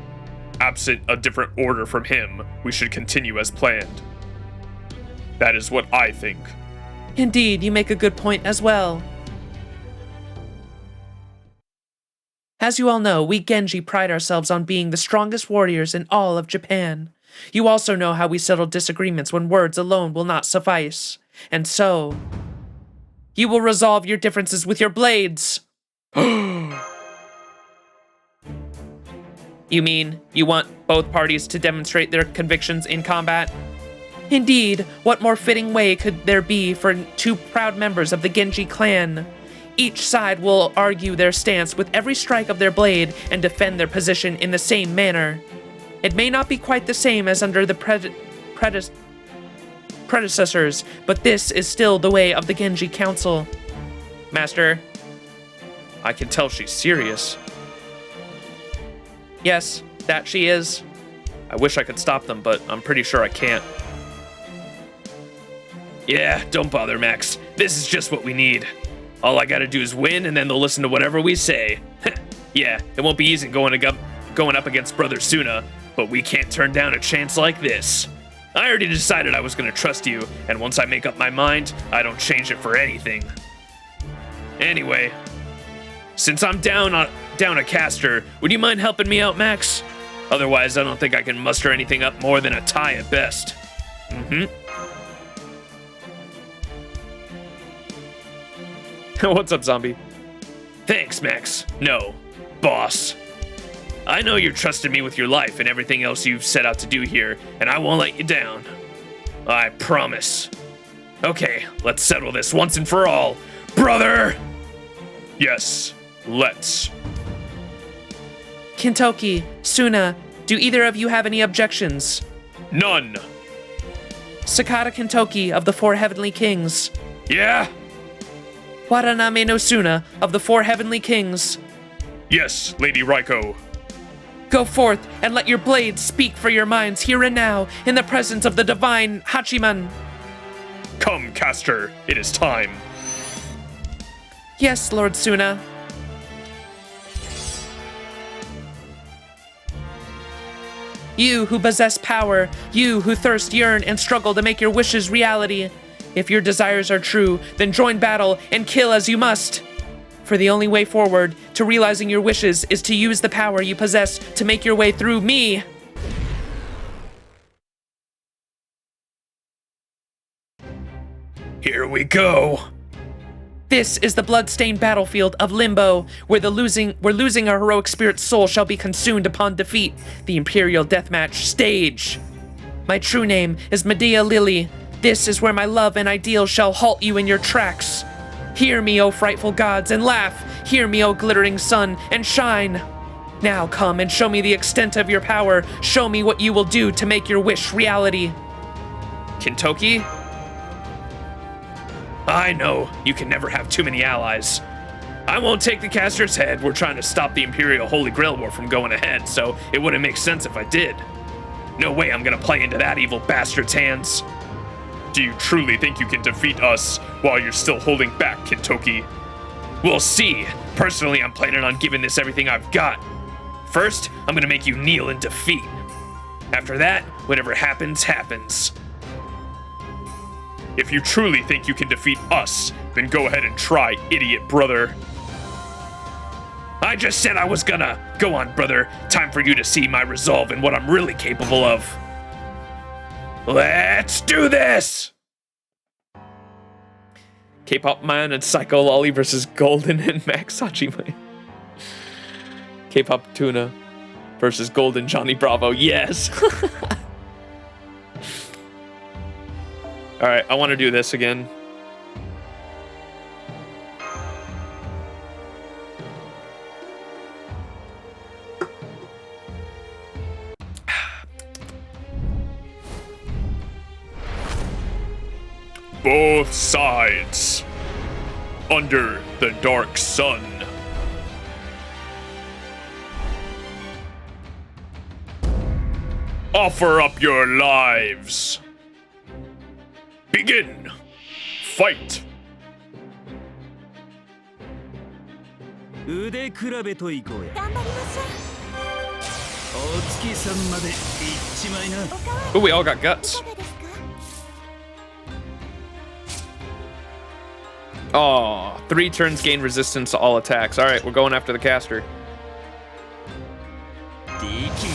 Absent a different order from him, we should continue as planned. That is what I think. Indeed, you make a good point as well. As you all know, we Genji pride ourselves on being the strongest warriors in all of Japan. You also know how we settle disagreements when words alone will not suffice. And so, you will resolve your differences with your blades. You mean you want both parties to demonstrate their convictions in combat? Indeed, what more fitting way could there be for two proud members of the Genji clan? Each side will argue their stance with every strike of their blade and defend their position in the same manner. It may not be quite the same as under the predecessors, but this is still the way of the Genji Council. Master, I can tell she's serious. Yes, that she is. I wish I could stop them, but I'm pretty sure I can't. Yeah, don't bother, Max. This is just what we need. All I gotta do is win, and then they'll listen to whatever we say. Yeah, it won't be easy going up against Brother Tsuna, but we can't turn down a chance like this. I already decided I was gonna trust you, and once I make up my mind, I don't change it for anything. Anyway, since I'm down a caster, would you mind helping me out, Max? Otherwise, I don't think I can muster anything up more than a tie at best. What's up, zombie? Thanks, Max. No, boss. I know you're trusting me with your life and everything else you've set out to do here, and I won't let you down. I promise. Okay, let's settle this once and for all. Brother! Yes, let's. Kintoki, Tsuna, do either of you have any objections? None. Sakata Kintoki of the Four Heavenly Kings. Yeah? Watanabe no Tsuna of the Four Heavenly Kings. Yes, Lady Raikou. Go forth and let your blades speak for your minds here and now in the presence of the divine Hachiman. Come, caster, it is time. Yes, Lord Tsuna. You who possess power, you who thirst, yearn, and struggle to make your wishes reality. If your desires are true, then join battle and kill as you must. For the only way forward to realizing your wishes is to use the power you possess to make your way through me. Here we go. This is the blood-stained battlefield of Limbo, where losing a heroic spirit's soul shall be consumed upon defeat, the Imperial Deathmatch stage. My true name is Medea Lily. This is where my love and ideals shall halt you in your tracks. Hear me, O frightful gods, and laugh. Hear me, O glittering sun, and shine. Now come and show me the extent of your power. Show me what you will do to make your wish reality. Kintoki? I know, you can never have too many allies. I won't take the caster's head. We're trying to stop the Imperial Holy Grail War from going ahead, so it wouldn't make sense if I did. No way I'm gonna play into that evil bastard's hands. Do you truly think you can defeat us while you're still holding back, Kintoki? We'll see. Personally, I'm planning on giving this everything I've got. First, I'm gonna make you kneel in defeat. After that, whatever happens, happens. If you truly think you can defeat us, then go ahead and try, idiot brother. I just said I was gonna. Go on, brother. Time for you to see my resolve and what I'm really capable of. Let's do this! K-pop man and Psycho Lolly versus Golden and Max Hachime. K-pop Tuna versus Golden Johnny Bravo. Yes. All right, I want to do this again. Both sides under the dark sun. Offer up your lives. Begin. Fight. 腕比べといこうや。頑張りましょう。お月さんまで行っちまいな。 Ooh, we all got guts. いかがですか？ Oh, 3 turns gain resistance to all attacks. All right, we're going after the caster. 力入れか。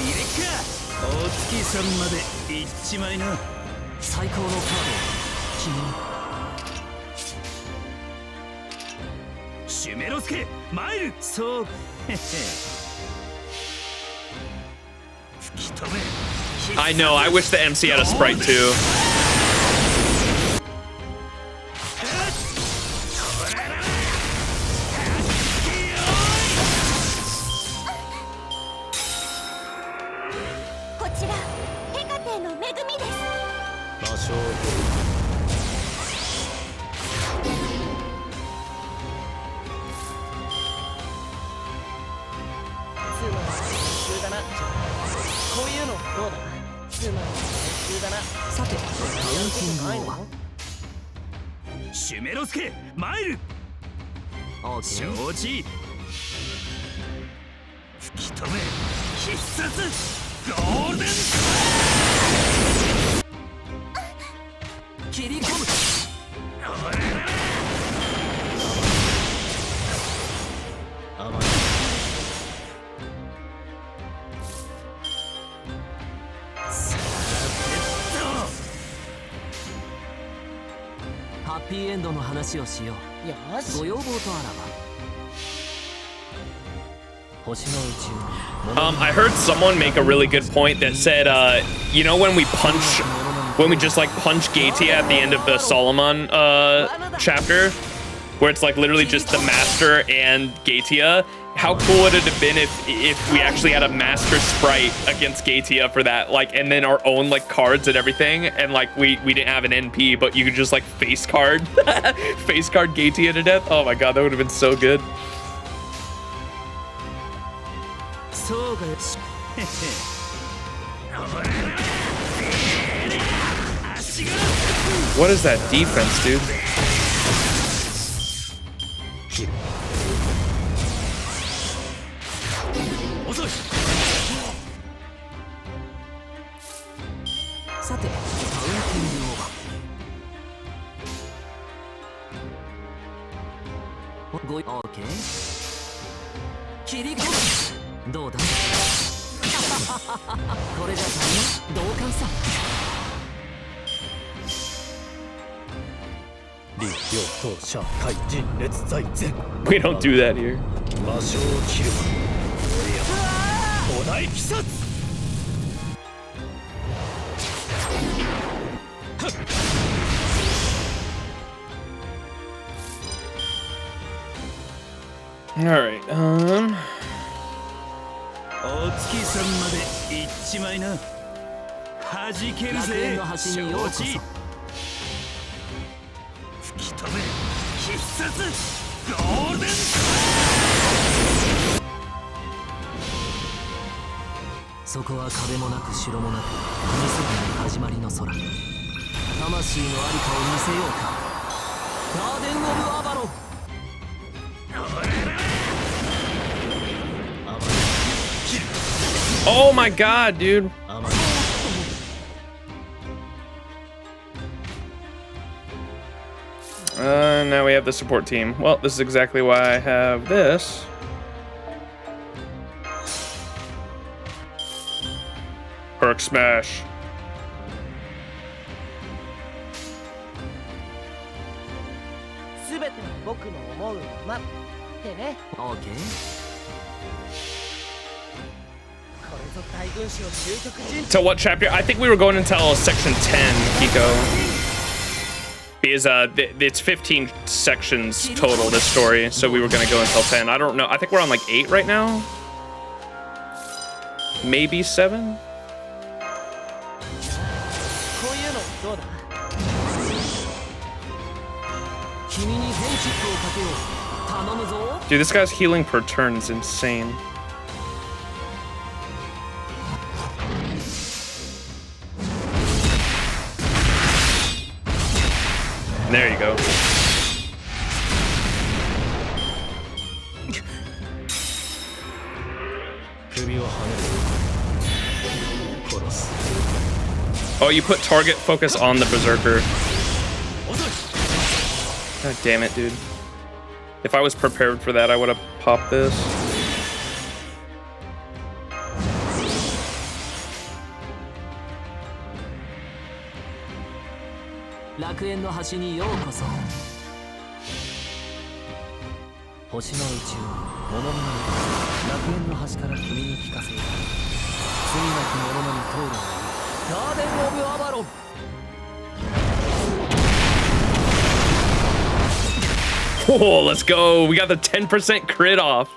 お月さんまで行っちまいな。最高のカード。君に。シュメロスケ、参る。そう。へへ。吹き止め。 I know, I wish the MC had a sprite too. I heard someone make a really good point that said, you know, when we just like punch Gatia at the end of the Solomon chapter, where it's like literally just the master and Gatia, how cool would it have been if we actually had a master sprite against Gatia for that, like, and then our own like cards and everything, and like we didn't have an NP, but you could just like face card Gatia to death. Oh my god, that would have been so good. What is that defense, dude? Okay. どうだこれじゃ足りない同感さ We don't do that here. All right. お月さんまで行っちまいな。弾けるぜ。承知。そこは壁もなく城もなく見せない始まりの空魂のありかを見せようかガーデン・オブ・アバロン Oh my god, dude. Now we have the support team. Well, this is exactly why I have this. Perk smash. Okay. So what chapter? I think we were going until section 10, Kiko. Because it's 15 sections total, this story. So we were going to go until 10. I don't know. I think we're on like 8 right now. Maybe 7? Dude, this guy's healing per turn is insane. There you go. Oh, you put target focus on the berserker. God damn it, dude. If I was prepared for that, I would have popped this. Oh, let's go. We got the 10% crit off.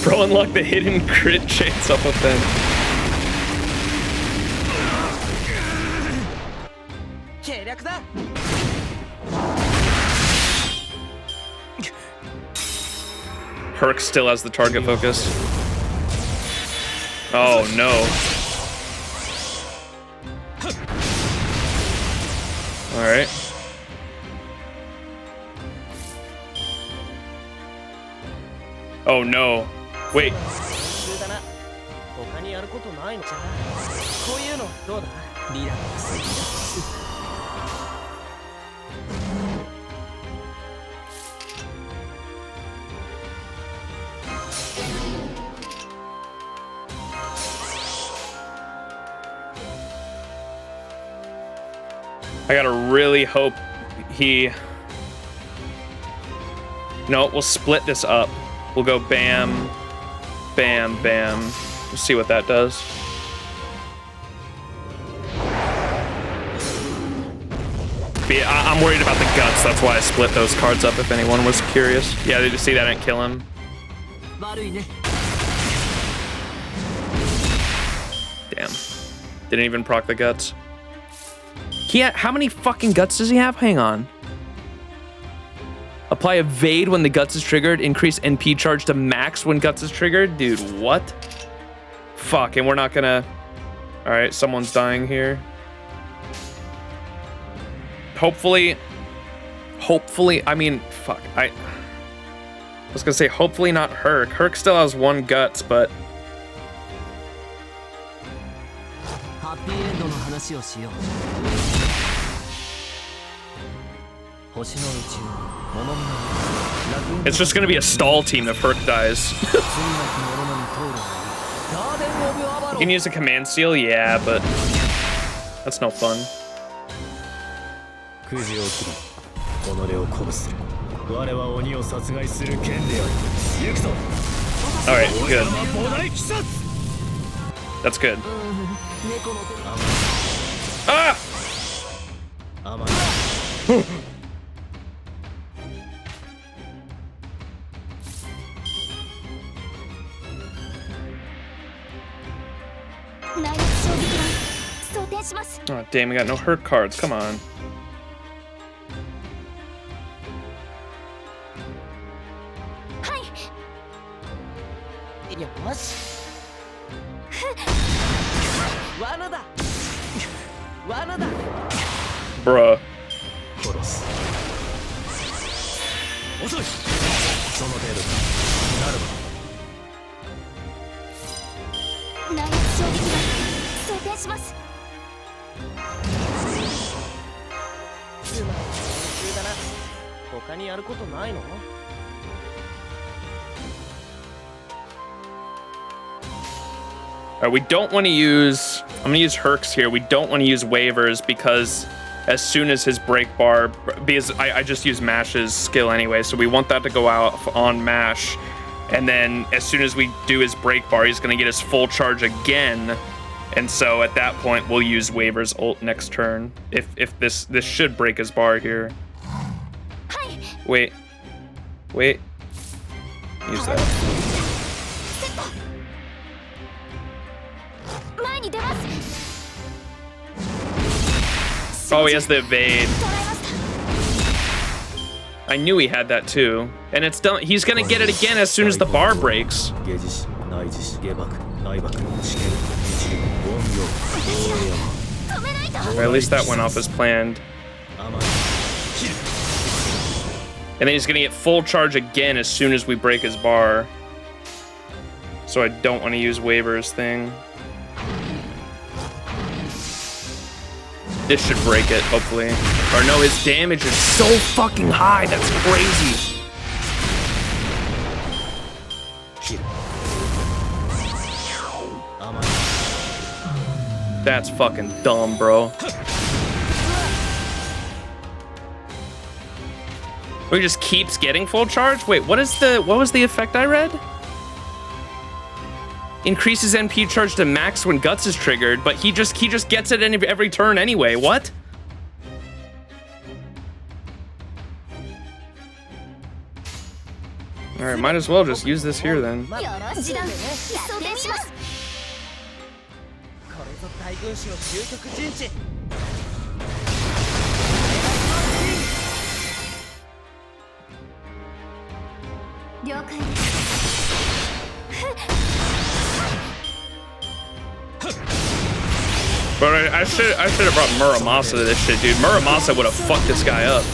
Bro, unlock the hidden crit chance up with them. Herc still has the target focus. Oh no. Alright. Oh no. Wait. I gotta really hope he... No, we'll split this up. We'll go bam, bam, bam. We'll see what that does. But yeah, I'm worried about the guts. That's why I split those cards up, if anyone was curious. Yeah, did you see that? I didn't kill him. Damn. Didn't even proc the guts. How many fucking guts does he have? Hang on. Apply evade when the guts is triggered. Increase NP charge to max when guts is triggered. Dude, what? Fuck, and we're not gonna... Alright, someone's dying here. Hopefully, I mean, fuck. I was gonna say, hopefully not Herc. Herc still has 1 guts, but... It's just gonna be a stall team if Herc dies. You can use a command seal, yeah, but that's no fun. Alright, good. That's good. Ah! Oh, damn, we got no hurt cards. Come on. Bruh. Alright, we don't want to use... I'm going to use Hercs here. We don't want to use waivers because as soon as his break bar... Because I just use Mash's skill anyway, so we want that to go out on Mash. And then as soon as we do his break bar, he's going to get his full charge again. And so at that point, we'll use waivers ult next turn. If this should break his bar here. Wait. Wait. Use that. Oh, he has the evade. I knew he had that too. And it's done. He's gonna get it again as soon as the bar breaks. Or at least that went off as planned. And then he's gonna get full charge again as soon as we break his bar. So I don't want to use waivers thing. This should break it, hopefully. Or no, his damage is so fucking high. That's crazy. That's fucking dumb, bro. He just keeps getting full charge? Wait, what was the effect I read? Increases NP charge to max when Guts is triggered, but he just gets it in every turn anyway. What? All right, might as well just use this here then. But I should have brought Muramasa to this shit, dude. Muramasa would have fucked this guy up.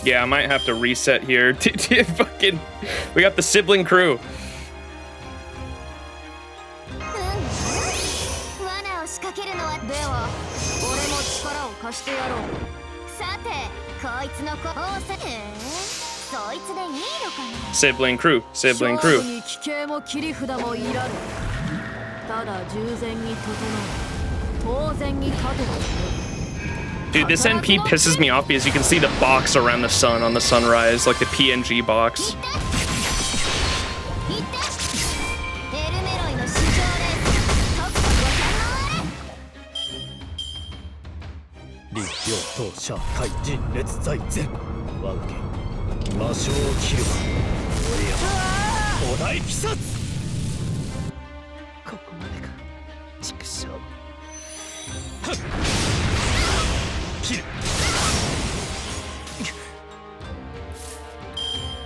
Yeah, I might have to reset here. Fucking, we got the sibling crew. Sibling crew, sibling crew. Dude, this NP pisses me off because you can see the box around the sun on the sunrise, like the PNG box.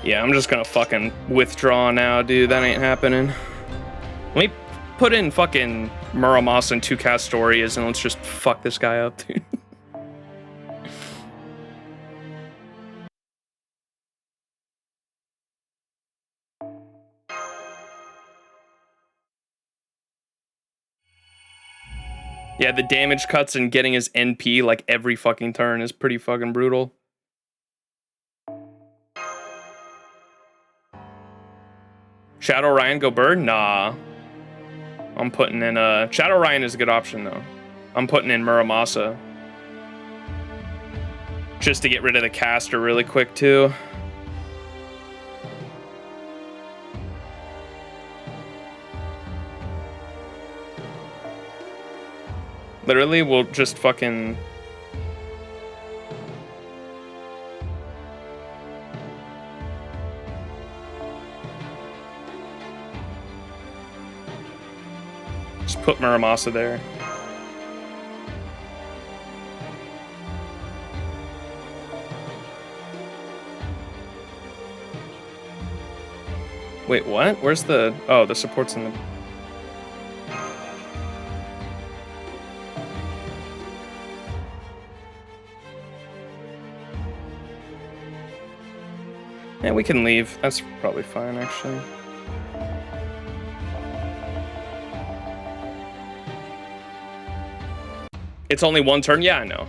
Yeah, I'm just gonna fucking withdraw now, dude. That ain't happening. Let me put in fucking Muramasa and 2 Castorias and let's just fuck this guy up, dude. Yeah, the damage cuts and getting his NP like every fucking turn is pretty fucking brutal. Shadow Ryan go bird? Nah. I'm putting in Shadow Ryan is a good option though. I'm putting in Muramasa. Just to get rid of the caster really quick too. Literally, we'll just fucking... Just put Muramasa there. Wait, what? Where's the... Oh, the support's in the... Yeah, we can leave. That's probably fine, actually. It's only one turn? Yeah, I know.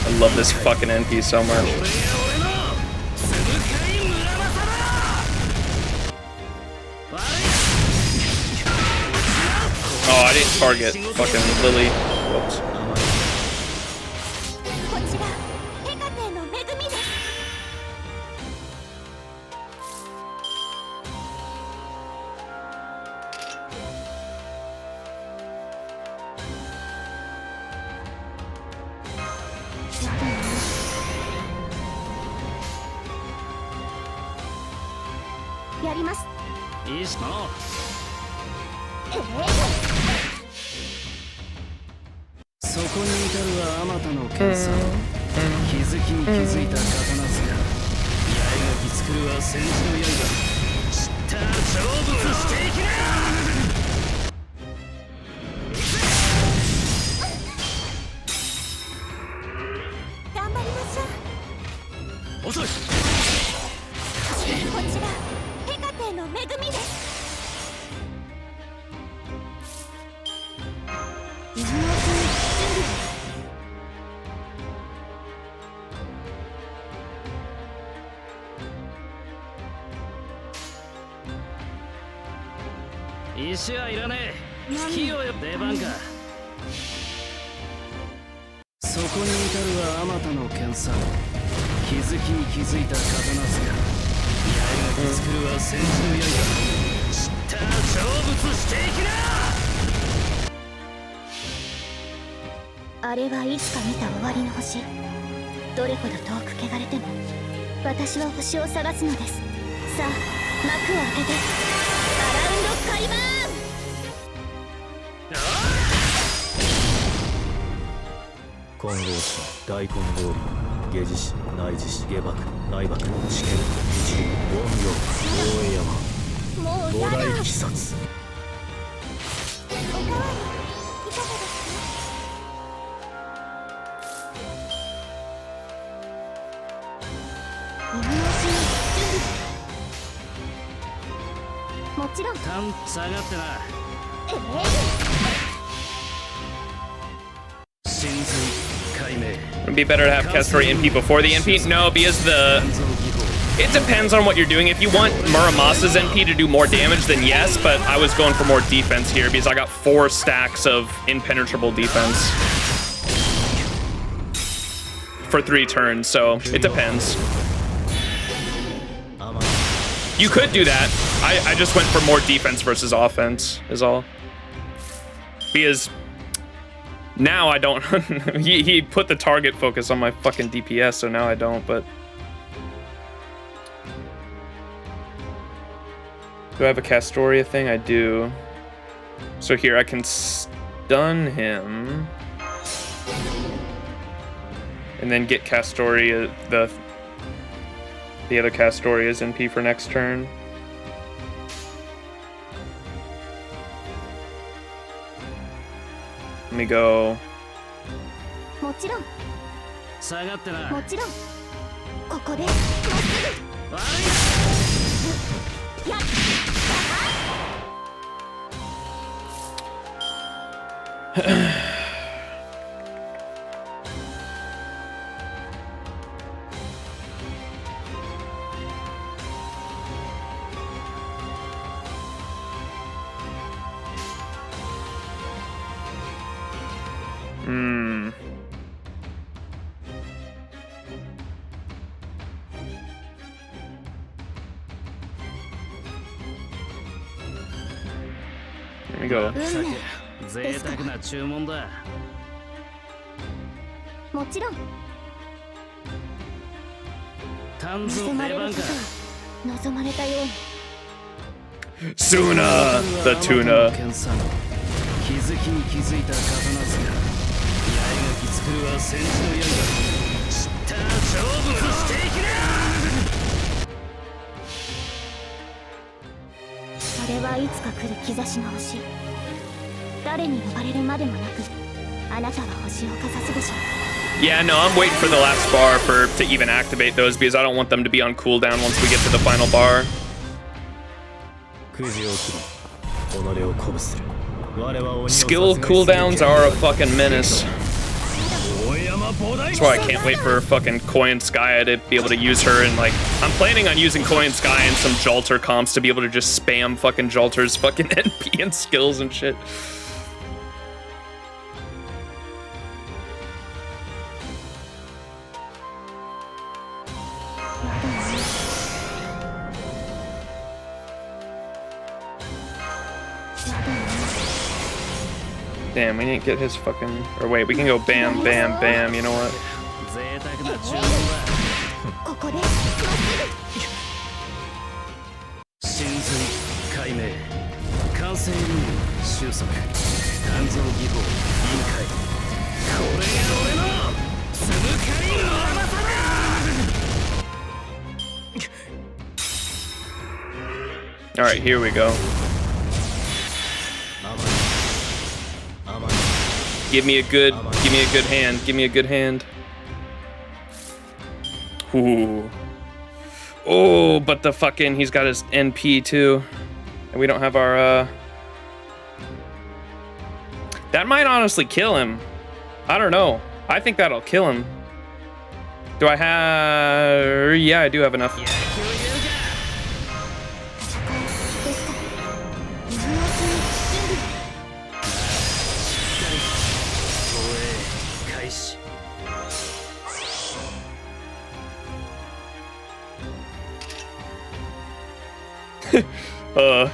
I love this fucking NP so much. Oh, I didn't target fucking Lily. Whoops. Would it be better to have Kestori NP before the NP? No, because it depends on what you're doing. If you want Muramasa's NP to do more damage, then yes, but I was going for more defense here because I got 4 stacks of impenetrable defense for 3 turns, so it depends. You could do that. I just went for more defense versus offense, is all. Because Now I don't. he put the target focus on my fucking DPS, so now I don't, but... Do I have a Castoria thing? I do. So here, I can stun him. And then get Castoria, the other Castoria's NP for next turn. Let me go. もちろん下がってな。もちろんここでまっすぐやっ There we go. 贅沢な注文だ。もちろん炭造望まれるこ出番か。とを望まれたように Tsuna, the tuna. 気づきに気づいた刀塚。八重垣作るは戦時の刃。知った勝負をしていきな。それはいつか来る兆しの星誰に呼ばれるまでもなくあなたは星をかざすでしょう Yeah, no, I'm waiting for the last bar to even activate those because I don't want them to be on cooldown once we get to the final bar. Skill cooldowns are a fucking menace. That's why I can't wait for fucking Koi and Skya to be able to use her, and like, I'm planning on using Koi and Skya and some Jalter comps to be able to just spam fucking Jalter's fucking NP and skills and shit. Damn, we didn't get his fucking... Or wait, we can go bam, bam, bam, you know what? 贅沢な注文だ。ここでまっすぐ真髄解明完成ルール収束鍛造技法委員会これが俺のつむかりの甘さだ。 Alright, here we go. Give me a good hand. Give me a good hand. Ooh. Oh, but the fucking, he's got his NP too. And we don't have our, That might honestly kill him. I don't know. I think that'll kill him. Do I have... Yeah, I do have enough. uh...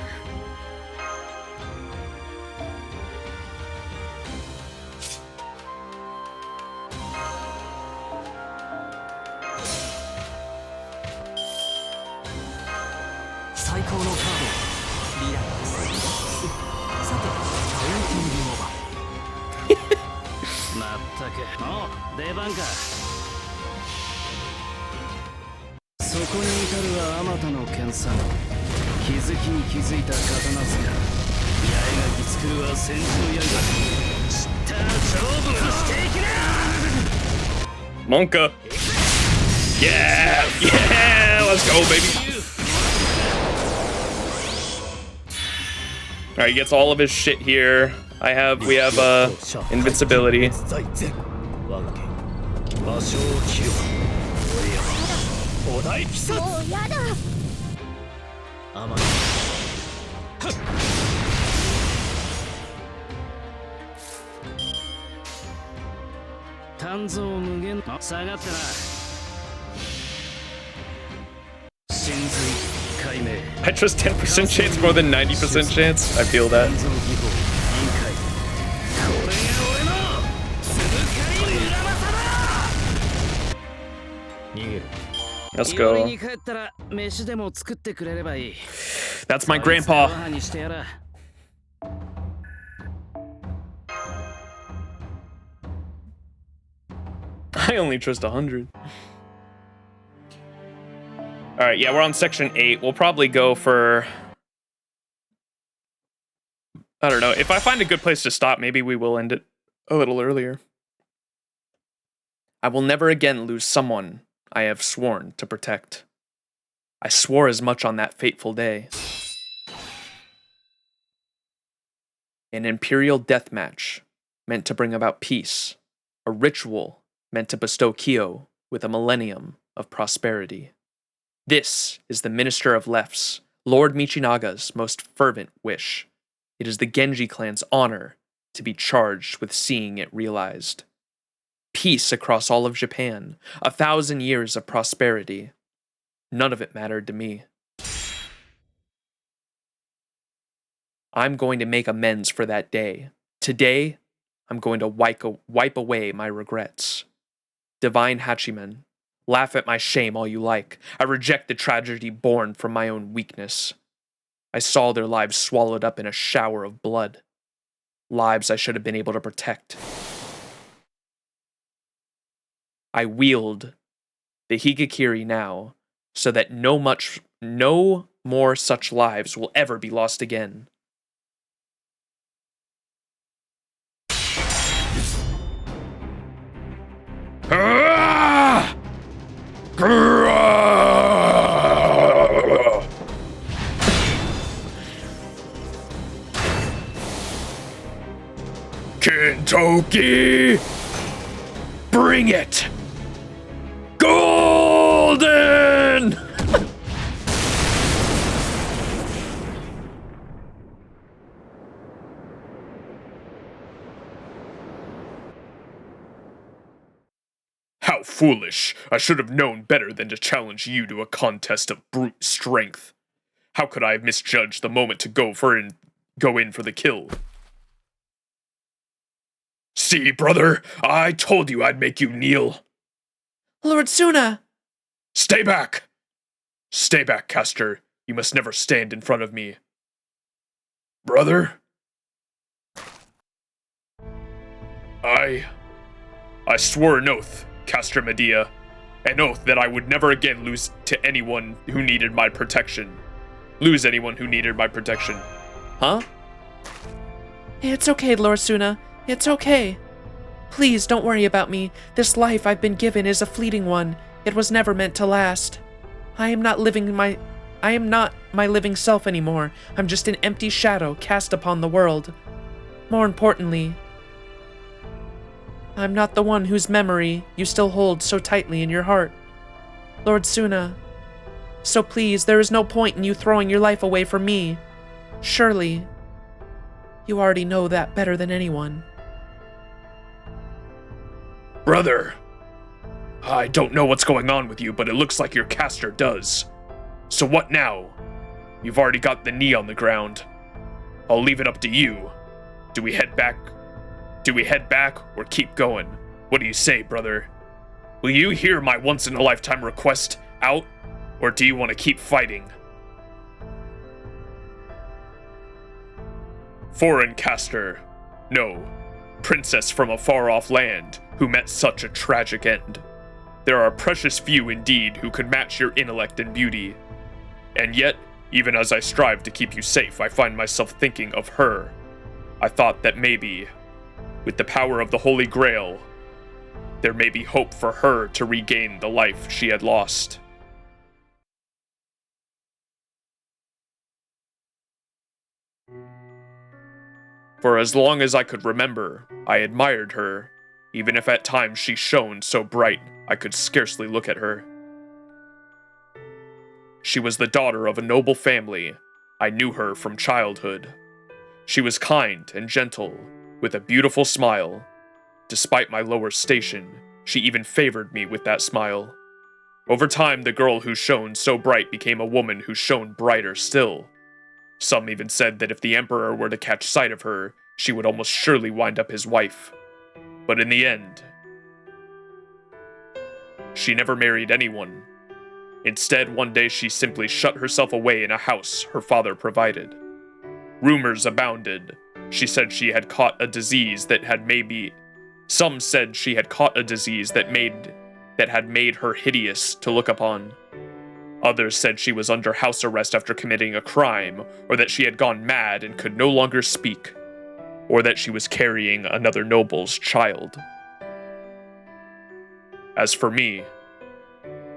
最高のカードリラックスさてカウンティングオーバーまったくもう出番かそこに至るはあまたの研鑽気づきに気づいた刀塚八重垣作るは戦時の刃知った勝負をしていきな Monka. Yeah! Yeah! Let's go, baby! Alright, he gets all of his shit here. We have invincibility. もうやだ鍛造無限下がってな真髄解明 I trust 10% chance more than 90% chance. I feel that. 鍛造技法委員会これが俺の Let's go. That's my grandpa. I only trust 100. Alright, yeah, we're on section 8. We'll probably go for... I don't know. If I find a good place to stop, maybe we will end it a little earlier. I will never again lose someone I have sworn to protect. I swore as much on that fateful day. An imperial death match meant to bring about peace. A ritual meant to bestow Kyo with a millennium of prosperity. This is the Minister of Left's, Lord Michinaga's most fervent wish. It is the Genji clan's honor to be charged with seeing it realized. Peace across all of Japan, 1,000 years of prosperity. None of it mattered to me. I'm going to make amends for that day. Today, I'm going to wipe away my regrets. Divine Hachiman, laugh at my shame all you like. I reject the tragedy born from my own weakness. I saw their lives swallowed up in a shower of blood. Lives I should have been able to protect. I wield the Higekiri now, so that no more such lives will ever be lost again. Kentucky! Bring it! Golden! How foolish! I should have known better than to challenge you to a contest of brute strength. How could I have misjudged the moment to go in for the kill? See, brother, I told you I'd make you kneel. Lord Tsuna! Stay back! Stay back, Caster. You must never stand in front of me. Brother? I swore an oath, Caster Medea. An oath that I would never again lose anyone who needed my protection. Huh? It's okay, Lord Tsuna. It's okay. Please don't worry about me. This life I've been given is a fleeting one. It was never meant to last. I am not my living self anymore. I'm just an empty shadow cast upon the world. More importantly, I'm not the one whose memory you still hold so tightly in your heart. Lord Tsuna, so please, there is no point in you throwing your life away for me. Surely, you already know that better than anyone. Brother, I don't know what's going on with you, but it looks like your caster does. So what now? You've already got the knee on the ground. I'll leave it up to you. Do we head back or keep going? What do you say, brother? Will you hear my once-in-a-lifetime request out, or do you want to keep fighting? Foreign caster. No. Princess from a far-off land who met such a tragic end. There are precious few indeed who could match your intellect and beauty. And yet, even as I strive to keep you safe, I find myself thinking of her. I thought that maybe, with the power of the Holy Grail, there may be hope for her to regain the life she had lost. For as long as I could remember, I admired her, even if at times she shone so bright I could scarcely look at her. She was the daughter of a noble family. I knew her from childhood. She was kind and gentle, with a beautiful smile. Despite my lower station, she even favored me with that smile. Over time, the girl who shone so bright became a woman who shone brighter still. Some even said that if the Emperor were to catch sight of her, she would almost surely wind up his wife. But in the end, she never married anyone. Instead, one day she simply shut herself away in a house her father provided. Rumors abounded. She said she had caught a disease that had Some said she had caught a disease that had made her hideous to look upon. Others said she was under house arrest after committing a crime, or that she had gone mad and could no longer speak, or that she was carrying another noble's child. As for me,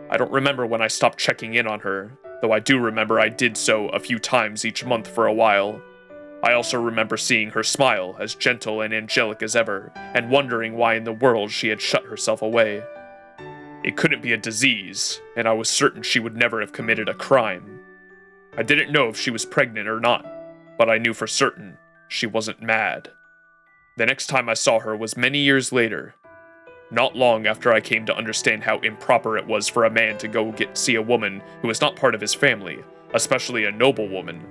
I don't remember when I stopped checking in on her, though I do remember I did so a few times each month for a while. I also remember seeing her smile, as gentle and angelic as ever, and wondering why in the world she had shut herself away. It couldn't be a disease, and I was certain she would never have committed a crime. I didn't know if she was pregnant or not, but I knew for certain she wasn't mad. The next time I saw her was many years later, not long after I came to understand how improper it was for a man to go see a woman who was not part of his family, especially a noble woman.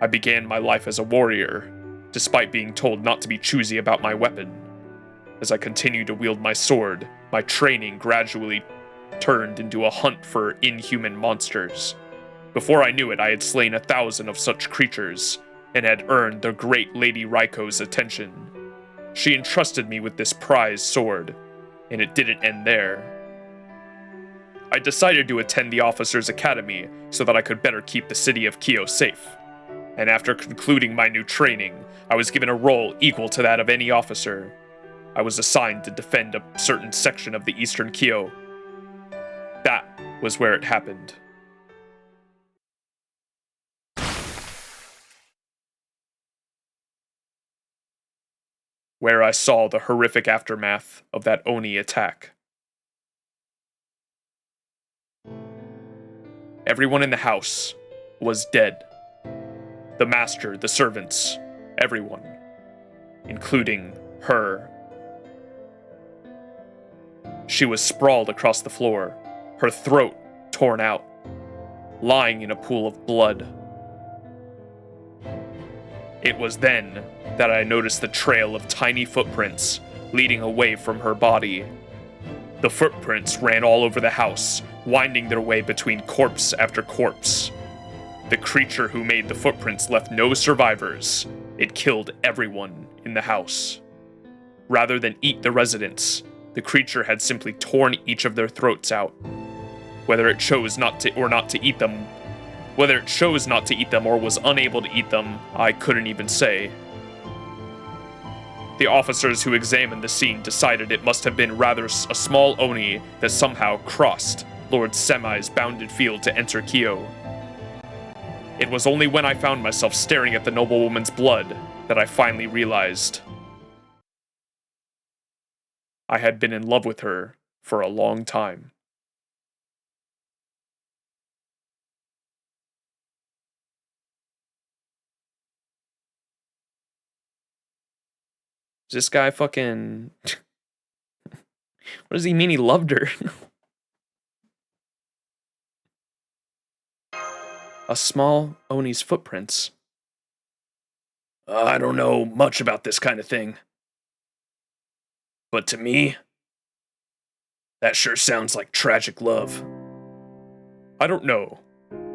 I began my life as a warrior, despite being told not to be choosy about my weapon. As I continued to wield my sword, my training gradually turned into a hunt for inhuman monsters. Before I knew it, I had slain 1,000 of such creatures, and had earned the great Lady Raikou's attention. She entrusted me with this prized sword, and it didn't end there. I decided to attend the Officers' Academy so that I could better keep the city of Kyo safe. And after concluding my new training, I was given a role equal to that of any officer. I was assigned to defend a certain section of the Eastern Kyo. That was where it happened. Where I saw the horrific aftermath of that Oni attack. Everyone in the house was dead. The master, the servants, everyone, including her. She was sprawled across the floor, her throat torn out, lying in a pool of blood. It was then that I noticed the trail of tiny footprints leading away from her body. The footprints ran all over the house, winding their way between corpse after corpse. The creature who made the footprints left no survivors. It killed everyone in the house. Rather than eat the residents, the creature had simply torn each of their throats out. Whether it chose not to eat them or was unable to eat them, I couldn't even say. The officers who examined the scene decided it must have been rather a small Oni that somehow crossed Lord Semai's bounded field to enter Kyo. It was only when I found myself staring at the noblewoman's blood that I finally realized I had been in love with her for a long time. This guy fucking... What does he mean he loved her? A small Oni's footprints. I don't know much about this kind of thing. But to me, that sure sounds like tragic love. I don't know.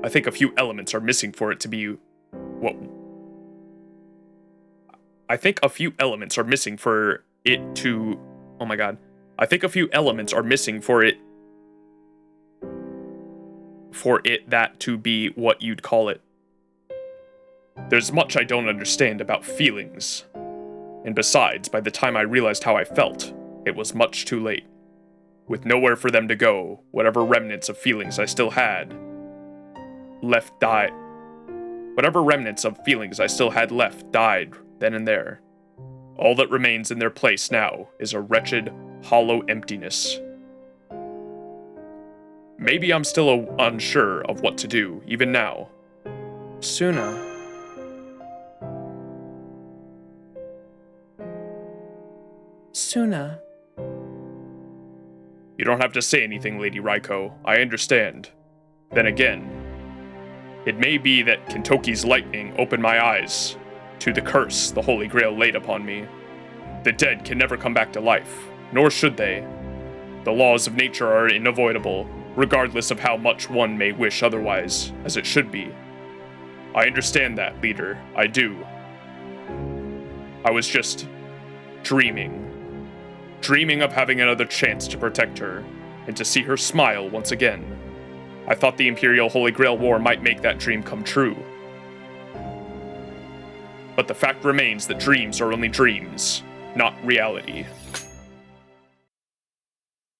I think a few elements are missing for it to be what... I think a few elements are missing for it to... Oh my god. I think a few elements are missing for it that to be what you'd call it. There's much I don't understand about feelings. And besides, by the time I realized how I felt, it was much too late. With nowhere for them to go, whatever remnants of feelings I still had left died then and there. All that remains in their place now is a wretched, hollow emptiness. Maybe I'm still unsure of what to do, even now. Tsuna. You don't have to say anything, Lady Raikou. I understand. Then again, it may be that Kentoki's lightning opened my eyes to the curse the Holy Grail laid upon me. The dead can never come back to life, nor should they. The laws of nature are unavoidable, regardless of how much one may wish otherwise, as it should be. I understand that, leader. I do. I was just dreaming. Dreaming of having another chance to protect her, and to see her smile once again. I thought the Imperial Holy Grail War might make that dream come true. But the fact remains that dreams are only dreams, not reality.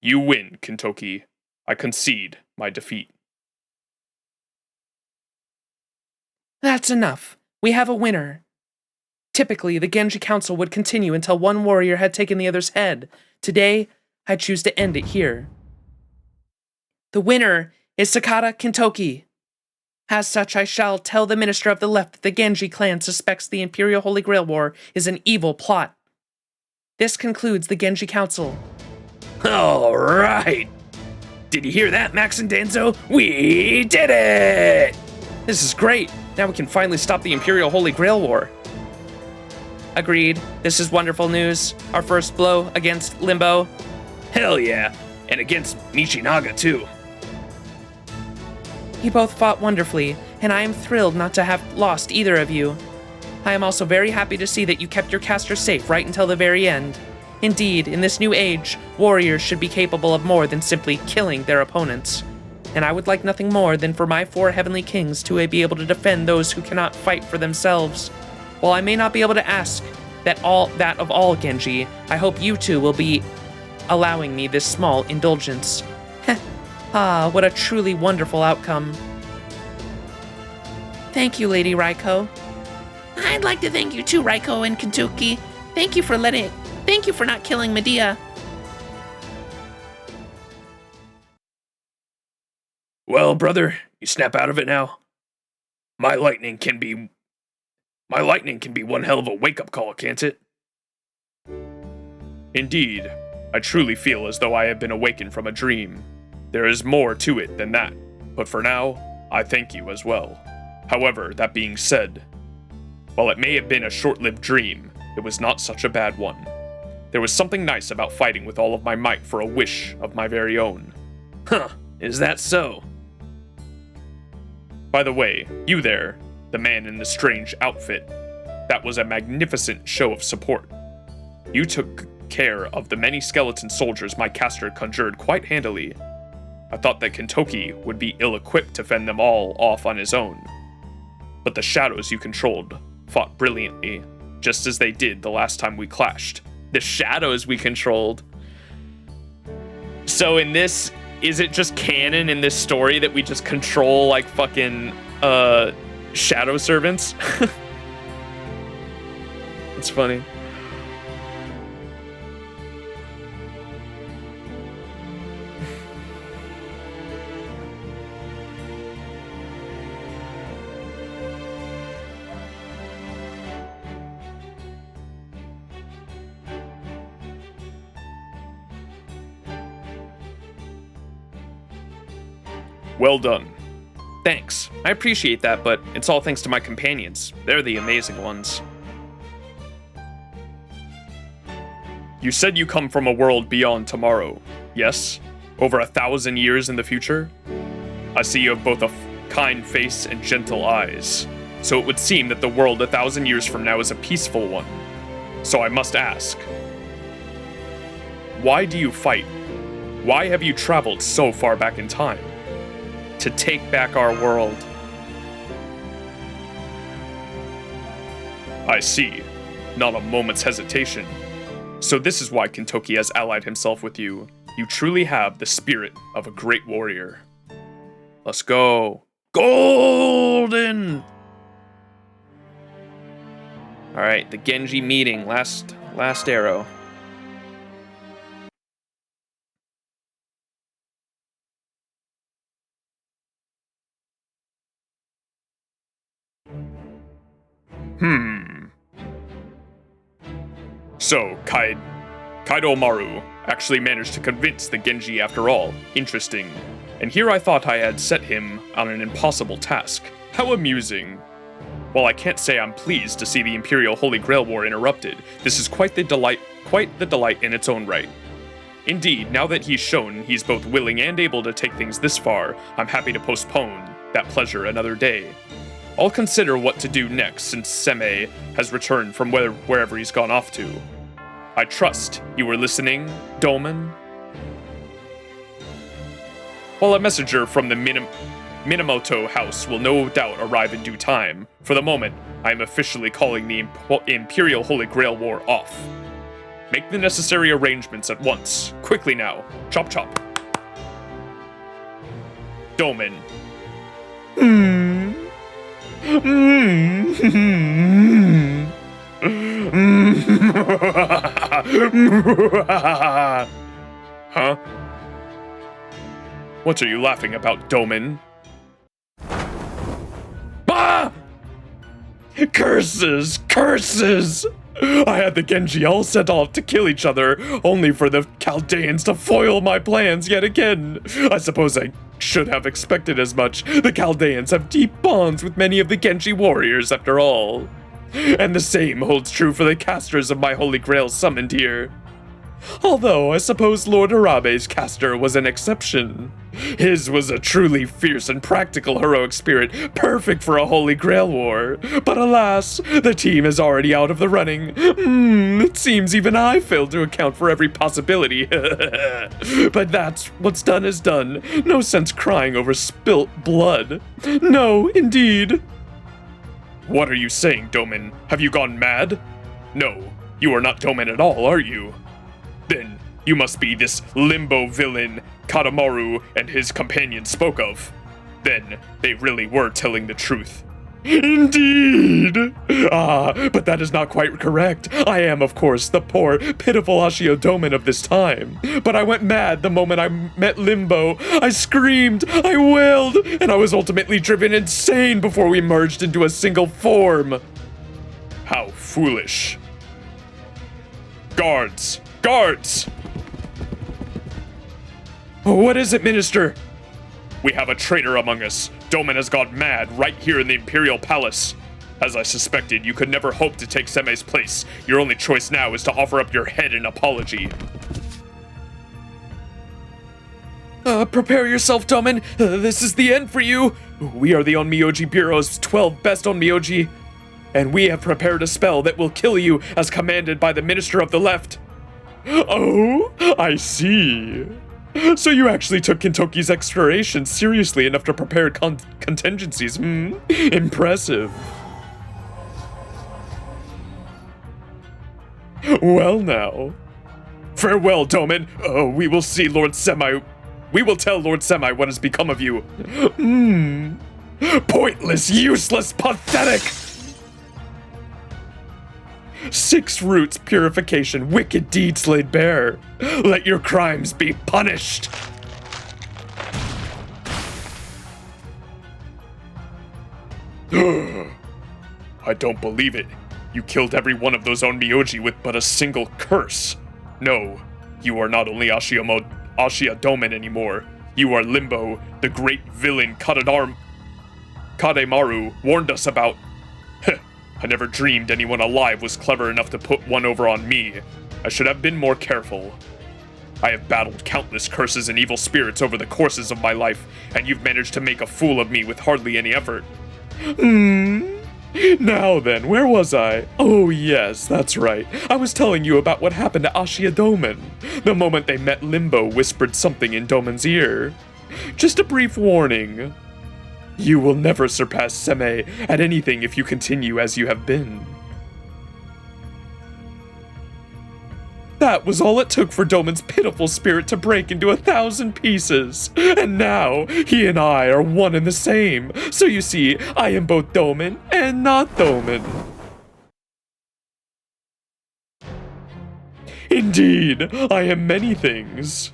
You win, Kintoki. I concede my defeat. That's enough. We have a winner. Typically, the Genji Council would continue until one warrior had taken the other's head. Today, I choose to end it here. The winner is Sakata Kintoki. As such, I shall tell the Minister of the Left that the Genji clan suspects the Imperial Holy Grail War is an evil plot. This concludes the Genji Council. All right. Did you hear that, Max and Danzo? We did it! This is great. Now we can finally stop the Imperial Holy Grail War. Agreed. This is wonderful news. Our first blow against Limbo. Hell yeah. And against Michinaga, too. You both fought wonderfully, and I am thrilled not to have lost either of you. I am also very happy to see that you kept your caster safe right until the very end. Indeed, in this new age, warriors should be capable of more than simply killing their opponents. And I would like nothing more than for my 4 heavenly kings to be able to defend those who cannot fight for themselves. While I may not be able to ask that of all Genji, I hope you two will be allowing me this small indulgence. Ah, what a truly wonderful outcome. Thank you, Lady Raikou. I'd like to thank you too, Raikou and Kintoki. Thank you for not killing Medea. Well, brother, you snap out of it now? My lightning can be one hell of a wake-up call, can't it? Indeed, I truly feel as though I have been awakened from a dream. There is more to it than that, but for now, I thank you as well. However, that being said, while it may have been a short-lived dream, it was not such a bad one. There was something nice about fighting with all of my might for a wish of my very own. Huh, is that so? By the way, you there, the man in the strange outfit, that was a magnificent show of support. You took care of the many skeleton soldiers my caster conjured quite handily. I thought that Kintoki would be ill-equipped to fend them all off on his own. But the shadows you controlled fought brilliantly, just as they did the last time we clashed. The shadows we controlled. So in this, is it just canon in this story that we just control like fucking shadow servants? It's funny. Well done. Thanks. I appreciate that, but it's all thanks to my companions. They're the amazing ones. You said you come from a world beyond tomorrow, yes? Over 1,000 years in the future? I see you have both a kind face and gentle eyes, so it would seem that the world 1,000 years from now is a peaceful one. So I must ask, why do you fight? Why have you traveled so far back in time? To take back our world. I see. Not a moment's hesitation. So this is why Kintoki has allied himself with you. You truly have the spirit of a great warrior. Let's go. Golden! Alright, the Genji meeting. Last arrow. So, Kaido Maru actually managed to convince the Genji after all. Interesting. And here I thought I had set him on an impossible task. How amusing. While I can't say I'm pleased to see the Imperial Holy Grail War interrupted, this is quite the delight in its own right. Indeed, now that he's shown he's both willing and able to take things this far, I'm happy to postpone that pleasure another day. I'll consider what to do next since Seme has returned from wherever he's gone off to. I trust you were listening, Doman? While a messenger from the Minamoto house will no doubt arrive in due time, for the moment, I am officially calling the Imperial Holy Grail War off. Make the necessary arrangements at once. Quickly now. Chop chop. Doman. Huh? What are you laughing about, Doman? Ah! Curses! Curses! I had the Genji all set off to kill each other, only for the Chaldeans to foil my plans yet again. I suppose I should have expected as much. The Chaldeans have deep bonds with many of the Genji warriors, after all. And the same holds true for the casters of my Holy Grail summoned here. Although I suppose Lord Arabe's caster was an exception. His was a truly fierce and practical heroic spirit, perfect for a Holy Grail war. But alas, the team is already out of the running. It seems even I failed to account for every possibility. But that's what's done is done. No sense crying over spilt blood. No, indeed. What are you saying, Doman? Have you gone mad? No, you are not Doman at all, are you? Then you must be this Limbo villain Kadamaru and his companion spoke of. Then they really were telling the truth. Indeed! But that is not quite correct. I am, of course, the poor, pitiful Ashiodoman of this time. But I went mad the moment I met Limbo. I screamed, I wailed, and I was ultimately driven insane before we merged into a single form. How foolish. Guards! Guards! What is it, Minister? We have a traitor among us. Doman has gone mad right here in the Imperial Palace. As I suspected, you could never hope to take Seme's place. Your only choice now is to offer up your head in apology. Prepare yourself, Doman. This is the end for you. We are the Onmyoji Bureau's 12 best Onmyoji, and we have prepared a spell that will kill you as commanded by the Minister of the Left. Oh, I see. So you actually took Kintoki's exploration seriously enough to prepare contingencies, Impressive. Well now. Farewell, Doman. We will see Lord Semi. We will tell Lord Semi what has become of you. Pointless, useless, pathetic! 6 roots purification, wicked deeds laid bare. Let your crimes be punished. I don't believe it. You killed every one of those Onmyoji with but a single curse. No, you are not only Ashiodoman anymore. You are Limbo, the great villain Kademaru warned us about. I never dreamed anyone alive was clever enough to put one over on me. I should have been more careful. I have battled countless curses and evil spirits over the courses of my life, and you've managed to make a fool of me with hardly any effort. Now then, where was I? Oh yes, that's right. I was telling you about what happened to Ashiodoman. The moment they met, Limbo whispered something in Doman's ear. Just a brief warning. You will never surpass Seme at anything if you continue as you have been. That was all it took for Doman's pitiful spirit to break into 1,000 pieces. And now, he and I are one and the same. So you see, I am both Doman and not Doman. Indeed, I am many things.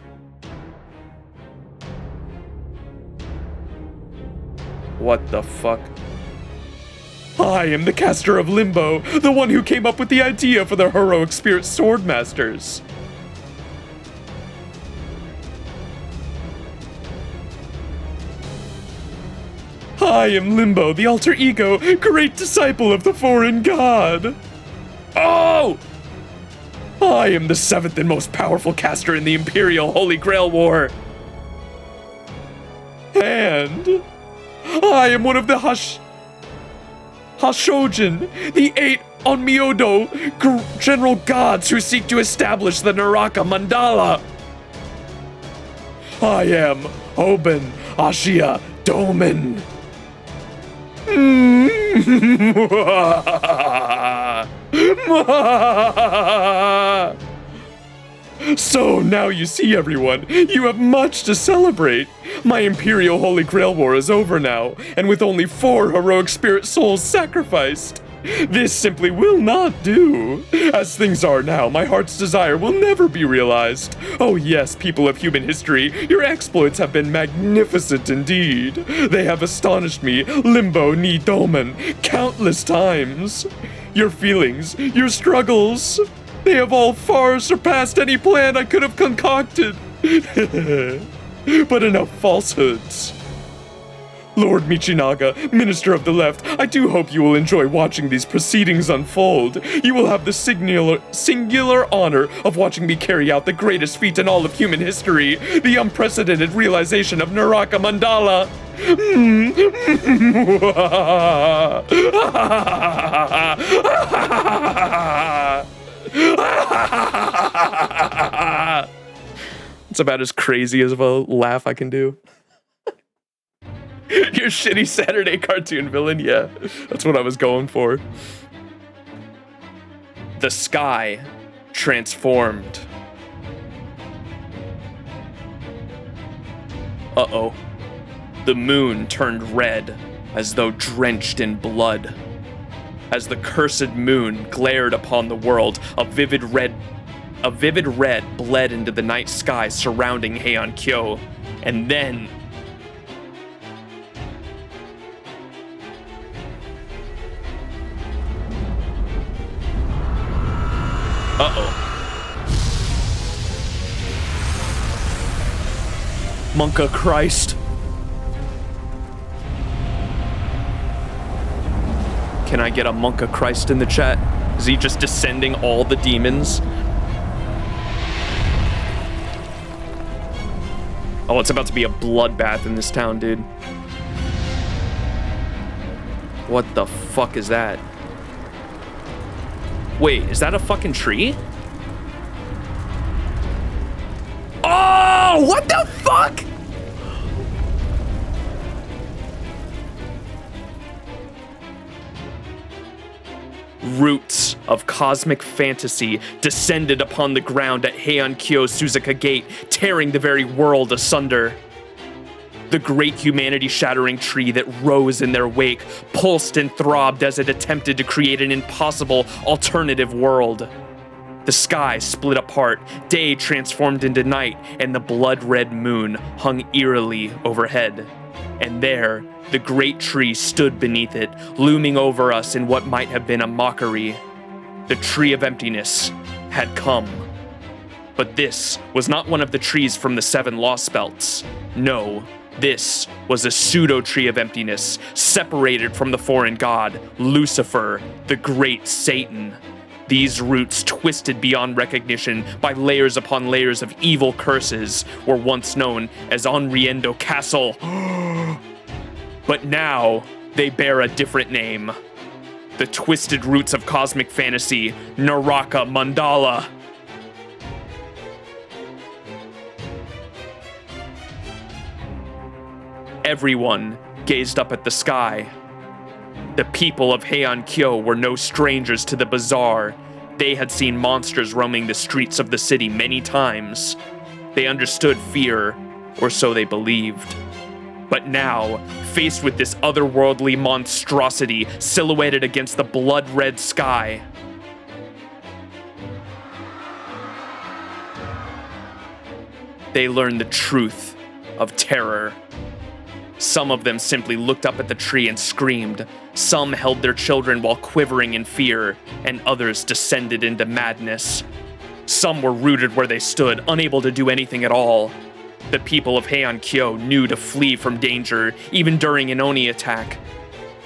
What the fuck? I am the caster of Limbo, the one who came up with the idea for the heroic spirit swordmasters. I am Limbo, the alter ego, great disciple of the foreign god. Oh! I am the 7th and most powerful caster in the Imperial Holy Grail War. And I am one of the Hashojin, the 8 Onmyodo general gods who seek to establish the Naraka Mandala. I am Oben Ashia Domen. So now you see, everyone, you have much to celebrate. My Imperial Holy Grail War is over now, and with only 4 heroic spirit souls sacrificed. This simply will not do. As things are now, my heart's desire will never be realized. Oh yes, people of human history, your exploits have been magnificent indeed. They have astonished me, Limbo ni Domen, countless times. Your feelings, your struggles, they have all far surpassed any plan I could have concocted. But enough falsehoods. Lord Michinaga, Minister of the Left, I do hope you will enjoy watching these proceedings unfold. You will have the singular honor of watching me carry out the greatest feat in all of human history, the unprecedented realization of Naraka Mandala. It's about as crazy as of a laugh I can do. Your shitty Saturday cartoon villain, yeah. That's what I was going for. The sky transformed. Uh-oh. The moon turned red, as though drenched in blood. As the cursed moon glared upon the world, a vivid red bled into the night sky surrounding Heian Kyo. And then Monka Christ. Can I get a Monka Christ in the chat? Is he just descending all the demons? Oh, it's about to be a bloodbath in this town, dude. What the fuck is that? Wait, is that a fucking tree? Oh, what the fuck? Roots of cosmic fantasy descended upon the ground at Heian Kyo Suzuka Gate, tearing the very world asunder. The great humanity-shattering tree that rose in their wake pulsed and throbbed as it attempted to create an impossible alternative world. The sky split apart, day transformed into night, and the blood-red moon hung eerily overhead. And there, the great tree stood beneath it, looming over us in what might have been a mockery. The tree of emptiness had come. But this was not one of the trees from the 7 Lostbelts. No, this was a pseudo-tree of emptiness, separated from the foreign god, Lucifer, the great Satan. These roots, twisted beyond recognition by layers upon layers of evil curses, were once known as Onriendo Castle. But now, they bear a different name. The twisted roots of cosmic fantasy, Naraka Mandala. Everyone gazed up at the sky. The people of Heian Kyo were no strangers to the bizarre. They had seen monsters roaming the streets of the city many times. They understood fear, or so they believed. But now, faced with this otherworldly monstrosity silhouetted against the blood-red sky, they learned the truth of terror. Some of them simply looked up at the tree and screamed. Some held their children while quivering in fear, and others descended into madness. Some were rooted where they stood, unable to do anything at all. The people of Heian Kyo knew to flee from danger, even during an Oni attack.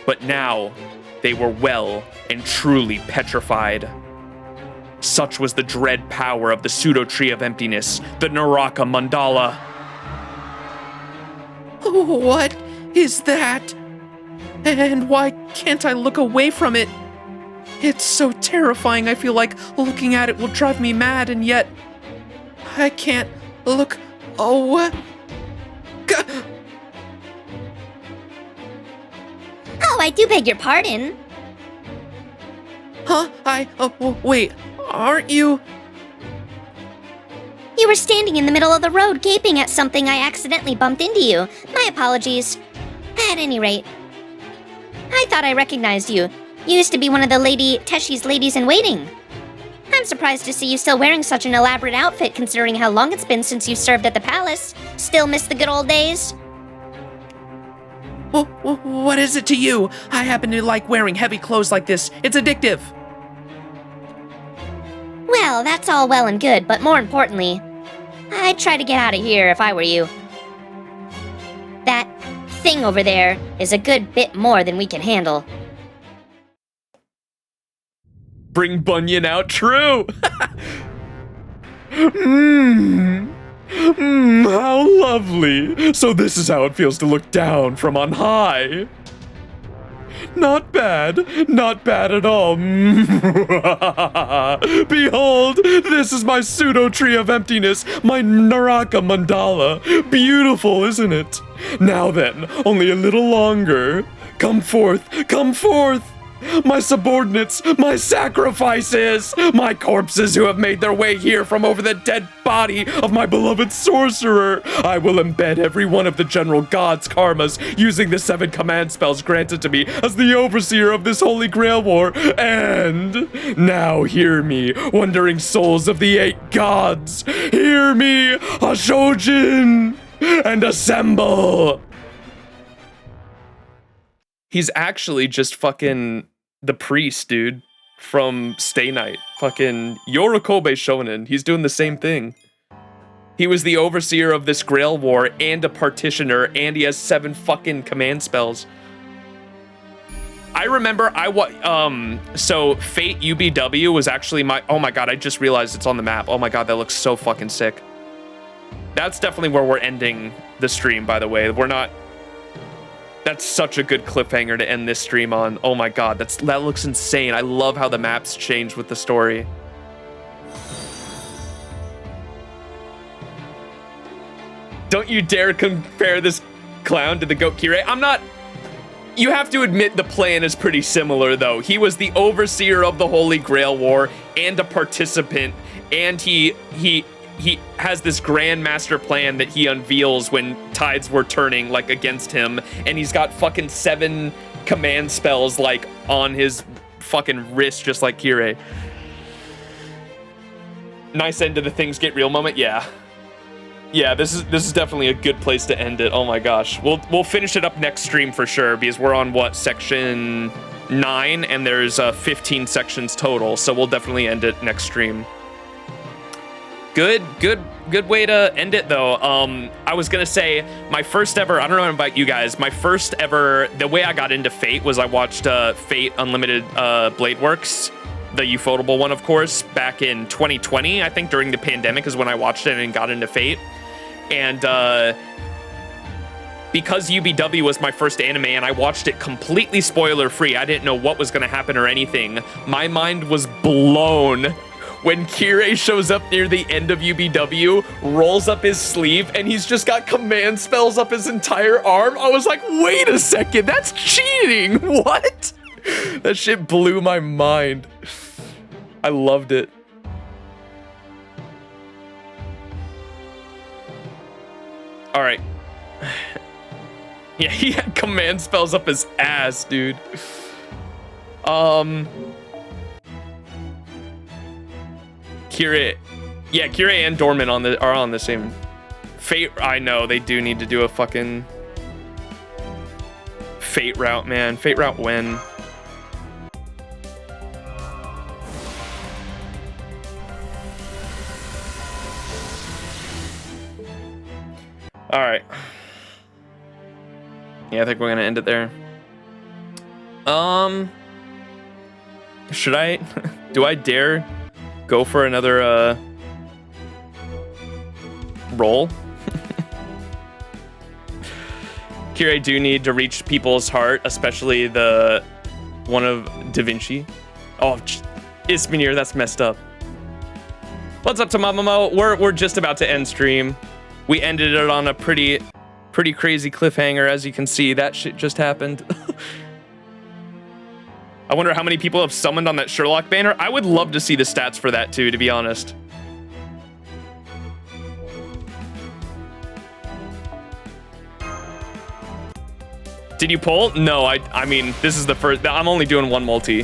But now, they were well and truly petrified. Such was the dread power of the pseudo-tree of emptiness, the Naraka Mandala. What is that? And why can't I look away from it? It's so terrifying, I feel like looking at it will drive me mad, and yet I can't look away. Oh, I do beg your pardon. Huh? Wait, aren't you? You were standing in the middle of the road gaping at something. I accidentally bumped into you. My apologies. At any rate, I thought I recognized you. You used to be one of the Lady Teshi's ladies in waiting. I'm surprised to see you still wearing such an elaborate outfit considering how long it's been since you served at the palace. Still miss the good old days? What is it to you? I happen to like wearing heavy clothes like this. It's addictive. Well, that's all well and good, but more importantly, I'd try to get out of here if I were you. That thing over there is a good bit more than we can handle. Bring Bunyan out, true! How lovely. So this is how it feels to look down from on high. Not bad at all. Behold, this is my pseudo-tree of emptiness, my Naraka Mandala. Beautiful, isn't it? Now then, only a little longer. Come forth, come forth! My subordinates, my sacrifices, my corpses who have made their way here from over the dead body of my beloved sorcerer. I will embed every one of the general god's karmas using the 7 command spells granted to me as the overseer of this holy grail war. And now hear me, wandering souls of the 8 gods. Hear me, Ashojin, and assemble. He's actually just fucking the priest, dude, from Stay Night. Fucking Yorikobe Shonen. He's doing the same thing. He was the overseer of this Grail War and a partitioner, and he has 7 fucking command spells. I remember so Fate UBW was actually oh my god, I just realized it's on the map. Oh my god, that looks so fucking sick. That's definitely where we're ending the stream, by the way. That's such a good cliffhanger to end this stream on. Oh my god, that looks insane. I love how the maps change with the story. Don't you dare compare this clown to the goat Kirei. I'm not... You have to admit the plan is pretty similar, though. He was the overseer of the Holy Grail War and a participant, and he has this grand master plan that he unveils when tides were turning, like, against him, and he's got fucking 7 command spells, like, on his fucking wrist, just like Kirei. Nice end to the things get real moment, yeah. Yeah, this is definitely a good place to end it. Oh my gosh. We'll finish it up next stream for sure, because we're on, what, section 9, and there's 15 sections total, so we'll definitely end it next stream. Good way to end it, though. I was gonna say, my first ever, I don't know about you guys, my first ever, the way I got into Fate was I watched Fate Unlimited Blade Works, the Ufotable one, of course, back in 2020, I think during the pandemic is when I watched it and got into Fate. And because UBW was my first anime and I watched it completely spoiler-free, I didn't know what was gonna happen or anything, my mind was blown when Kirei shows up near the end of UBW, rolls up his sleeve, and he's just got command spells up his entire arm. I was like, wait a second, that's cheating! What? That shit blew my mind. I loved it. All right. Yeah, he had command spells up his ass, dude. Kirei, yeah, Kirei and Dorman are on the same Fate. I know they do need to do a fucking Fate route, man. Fate route when. All right. Yeah, I think we're gonna end it there. Should I? Do I dare go for another roll. Kira, do need to reach people's heart, especially the one of Da Vinci. Oh, Isminir, that's messed up. What's up to Mamamo? We're just about to end stream. We ended it on a pretty crazy cliffhanger, as you can see. That shit just happened. I wonder how many people have summoned on that Sherlock banner. I would love to see the stats for that too, to be honest. Did you pull? No, I mean, this is the first. I'm only doing one multi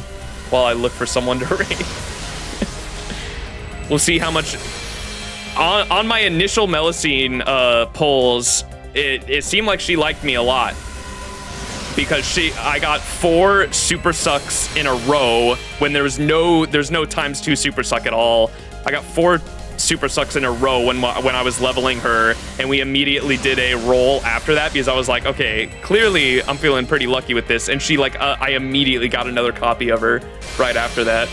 while I look for someone to raid. We'll see how much. On my initial Melusine polls, it seemed like she liked me a lot. Because I got 4 super sucks in a row when there's no ×2 super suck at all. I got 4 super sucks in a row when I was leveling her, and we immediately did a roll after that because I was like, okay, clearly I'm feeling pretty lucky with this. And she I immediately got another copy of her right after that.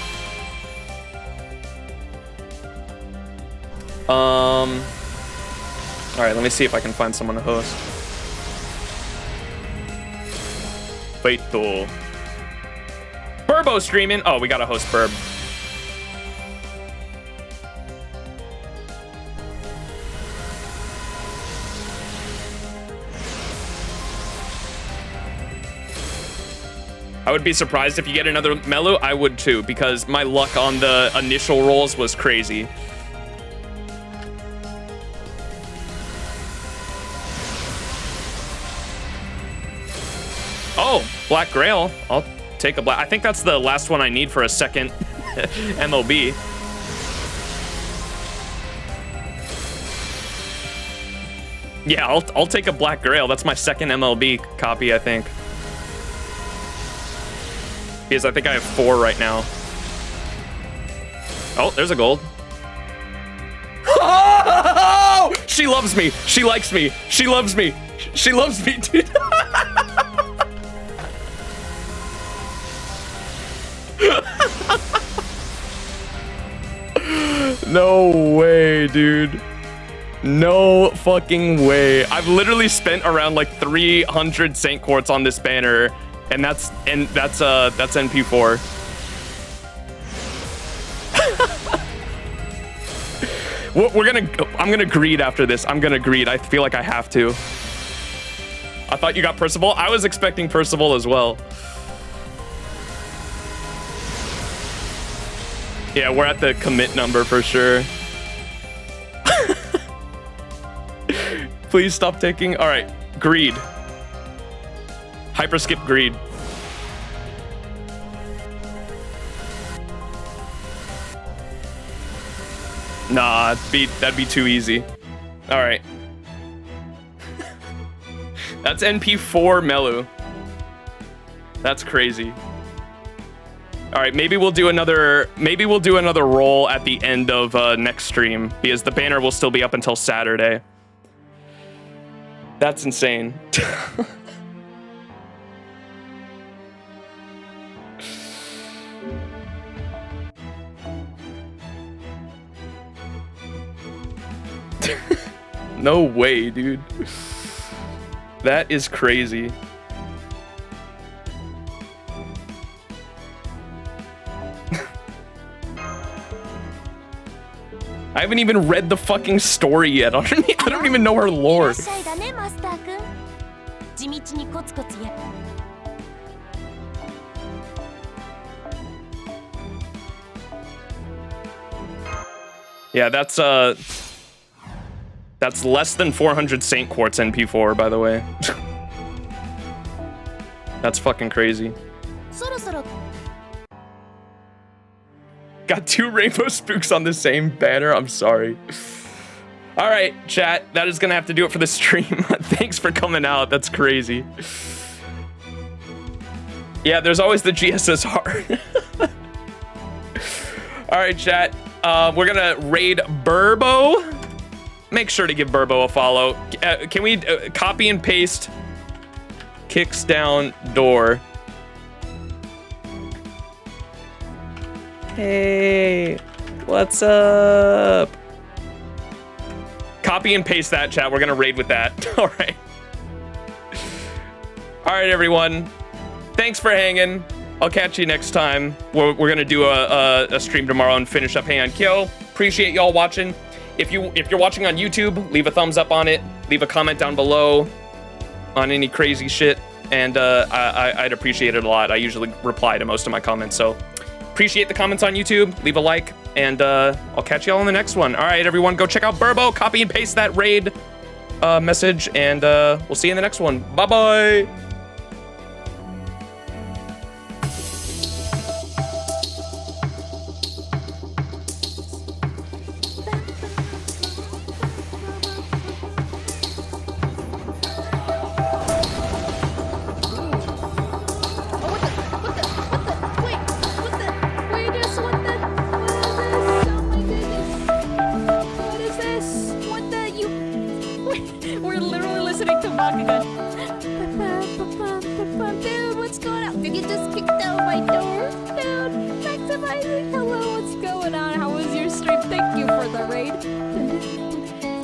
All right, let me see if I can find someone to host. Fatal. Burbo streaming. Oh, we gotta host Burb. I would be surprised if you get another Melu. I would too, because my luck on the initial rolls was crazy. Oh, Black Grail. I'll take a black. I think that's the last one I need for a second MLB. Yeah, I'll take a Black Grail. That's my second MLB copy, I think. Because I think I have 4 right now. Oh, there's a gold. Oh! She loves me. She likes me. She loves me. She loves me, dude. No way, dude. No fucking way. I've literally spent around like 300 Saint Quartz on this banner, and that's NP4. I'm gonna greed after this. I'm gonna greed. I feel like I have to. I thought you got Percival. I was expecting Percival as well. Yeah, we're at the commit number for sure. Please stop taking. All right, greed. Hyper skip greed. Nah, that'd be too easy. All right. That's NP4 Melu. That's crazy. All right, maybe we'll do another roll at the end of next stream because the banner will still be up until Saturday. That's insane. No way, dude. That is crazy. I haven't even read the fucking story yet. I don't even know her lore. Yeah, that's less than 400 Saint Quartz NP4, by the way. That's fucking crazy. Got 2 rainbow spooks on the same banner. I'm sorry. All right, chat. That is gonna have to do it for the stream. Thanks for coming out. That's crazy. Yeah, there's always the GSSR. All right, chat. We're gonna raid Burbo. Make sure to give Burbo a follow. Can we copy and paste? Kicks down door. Hey. What's up? Copy and paste that, chat. We're gonna raid with that. All right. All right, everyone. Thanks for hanging. I'll catch you next time. We're gonna do a stream tomorrow and finish up Heian Kyo. Appreciate y'all watching. If you're watching on YouTube, leave a thumbs up on it. Leave a comment down below on any crazy shit, and I'd appreciate it a lot. I usually reply to most of my comments, so appreciate the comments on YouTube. Leave a like, and I'll catch y'all in the next one. All right, everyone, go check out Burbo. Copy and paste that raid message, and we'll see you in the next one. Bye bye. We're literally listening to Bakugan. Dude, what's going on? Did you just kick down my door? Dude, maximizing. Hello, what's going on? How was your stream? Thank you for the raid.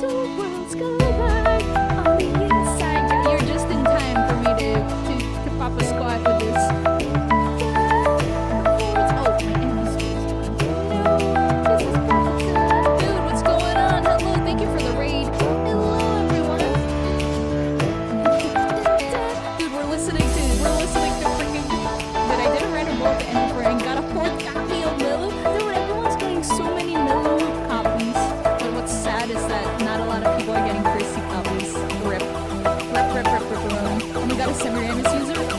The world's collide on the inside. You're just in time for me to pop a squat with this. Dude, what's going on? Hello, thank you for the raid. Hello, everyone. Dude, we're listening to freaking. But I did a random world Emperor and got a 4th copy of Lulu. Dude, everyone's getting so many Lulu copies. But what's sad is that not a lot of people are getting Chrissy copies. Rip. And we got a Semiramis user.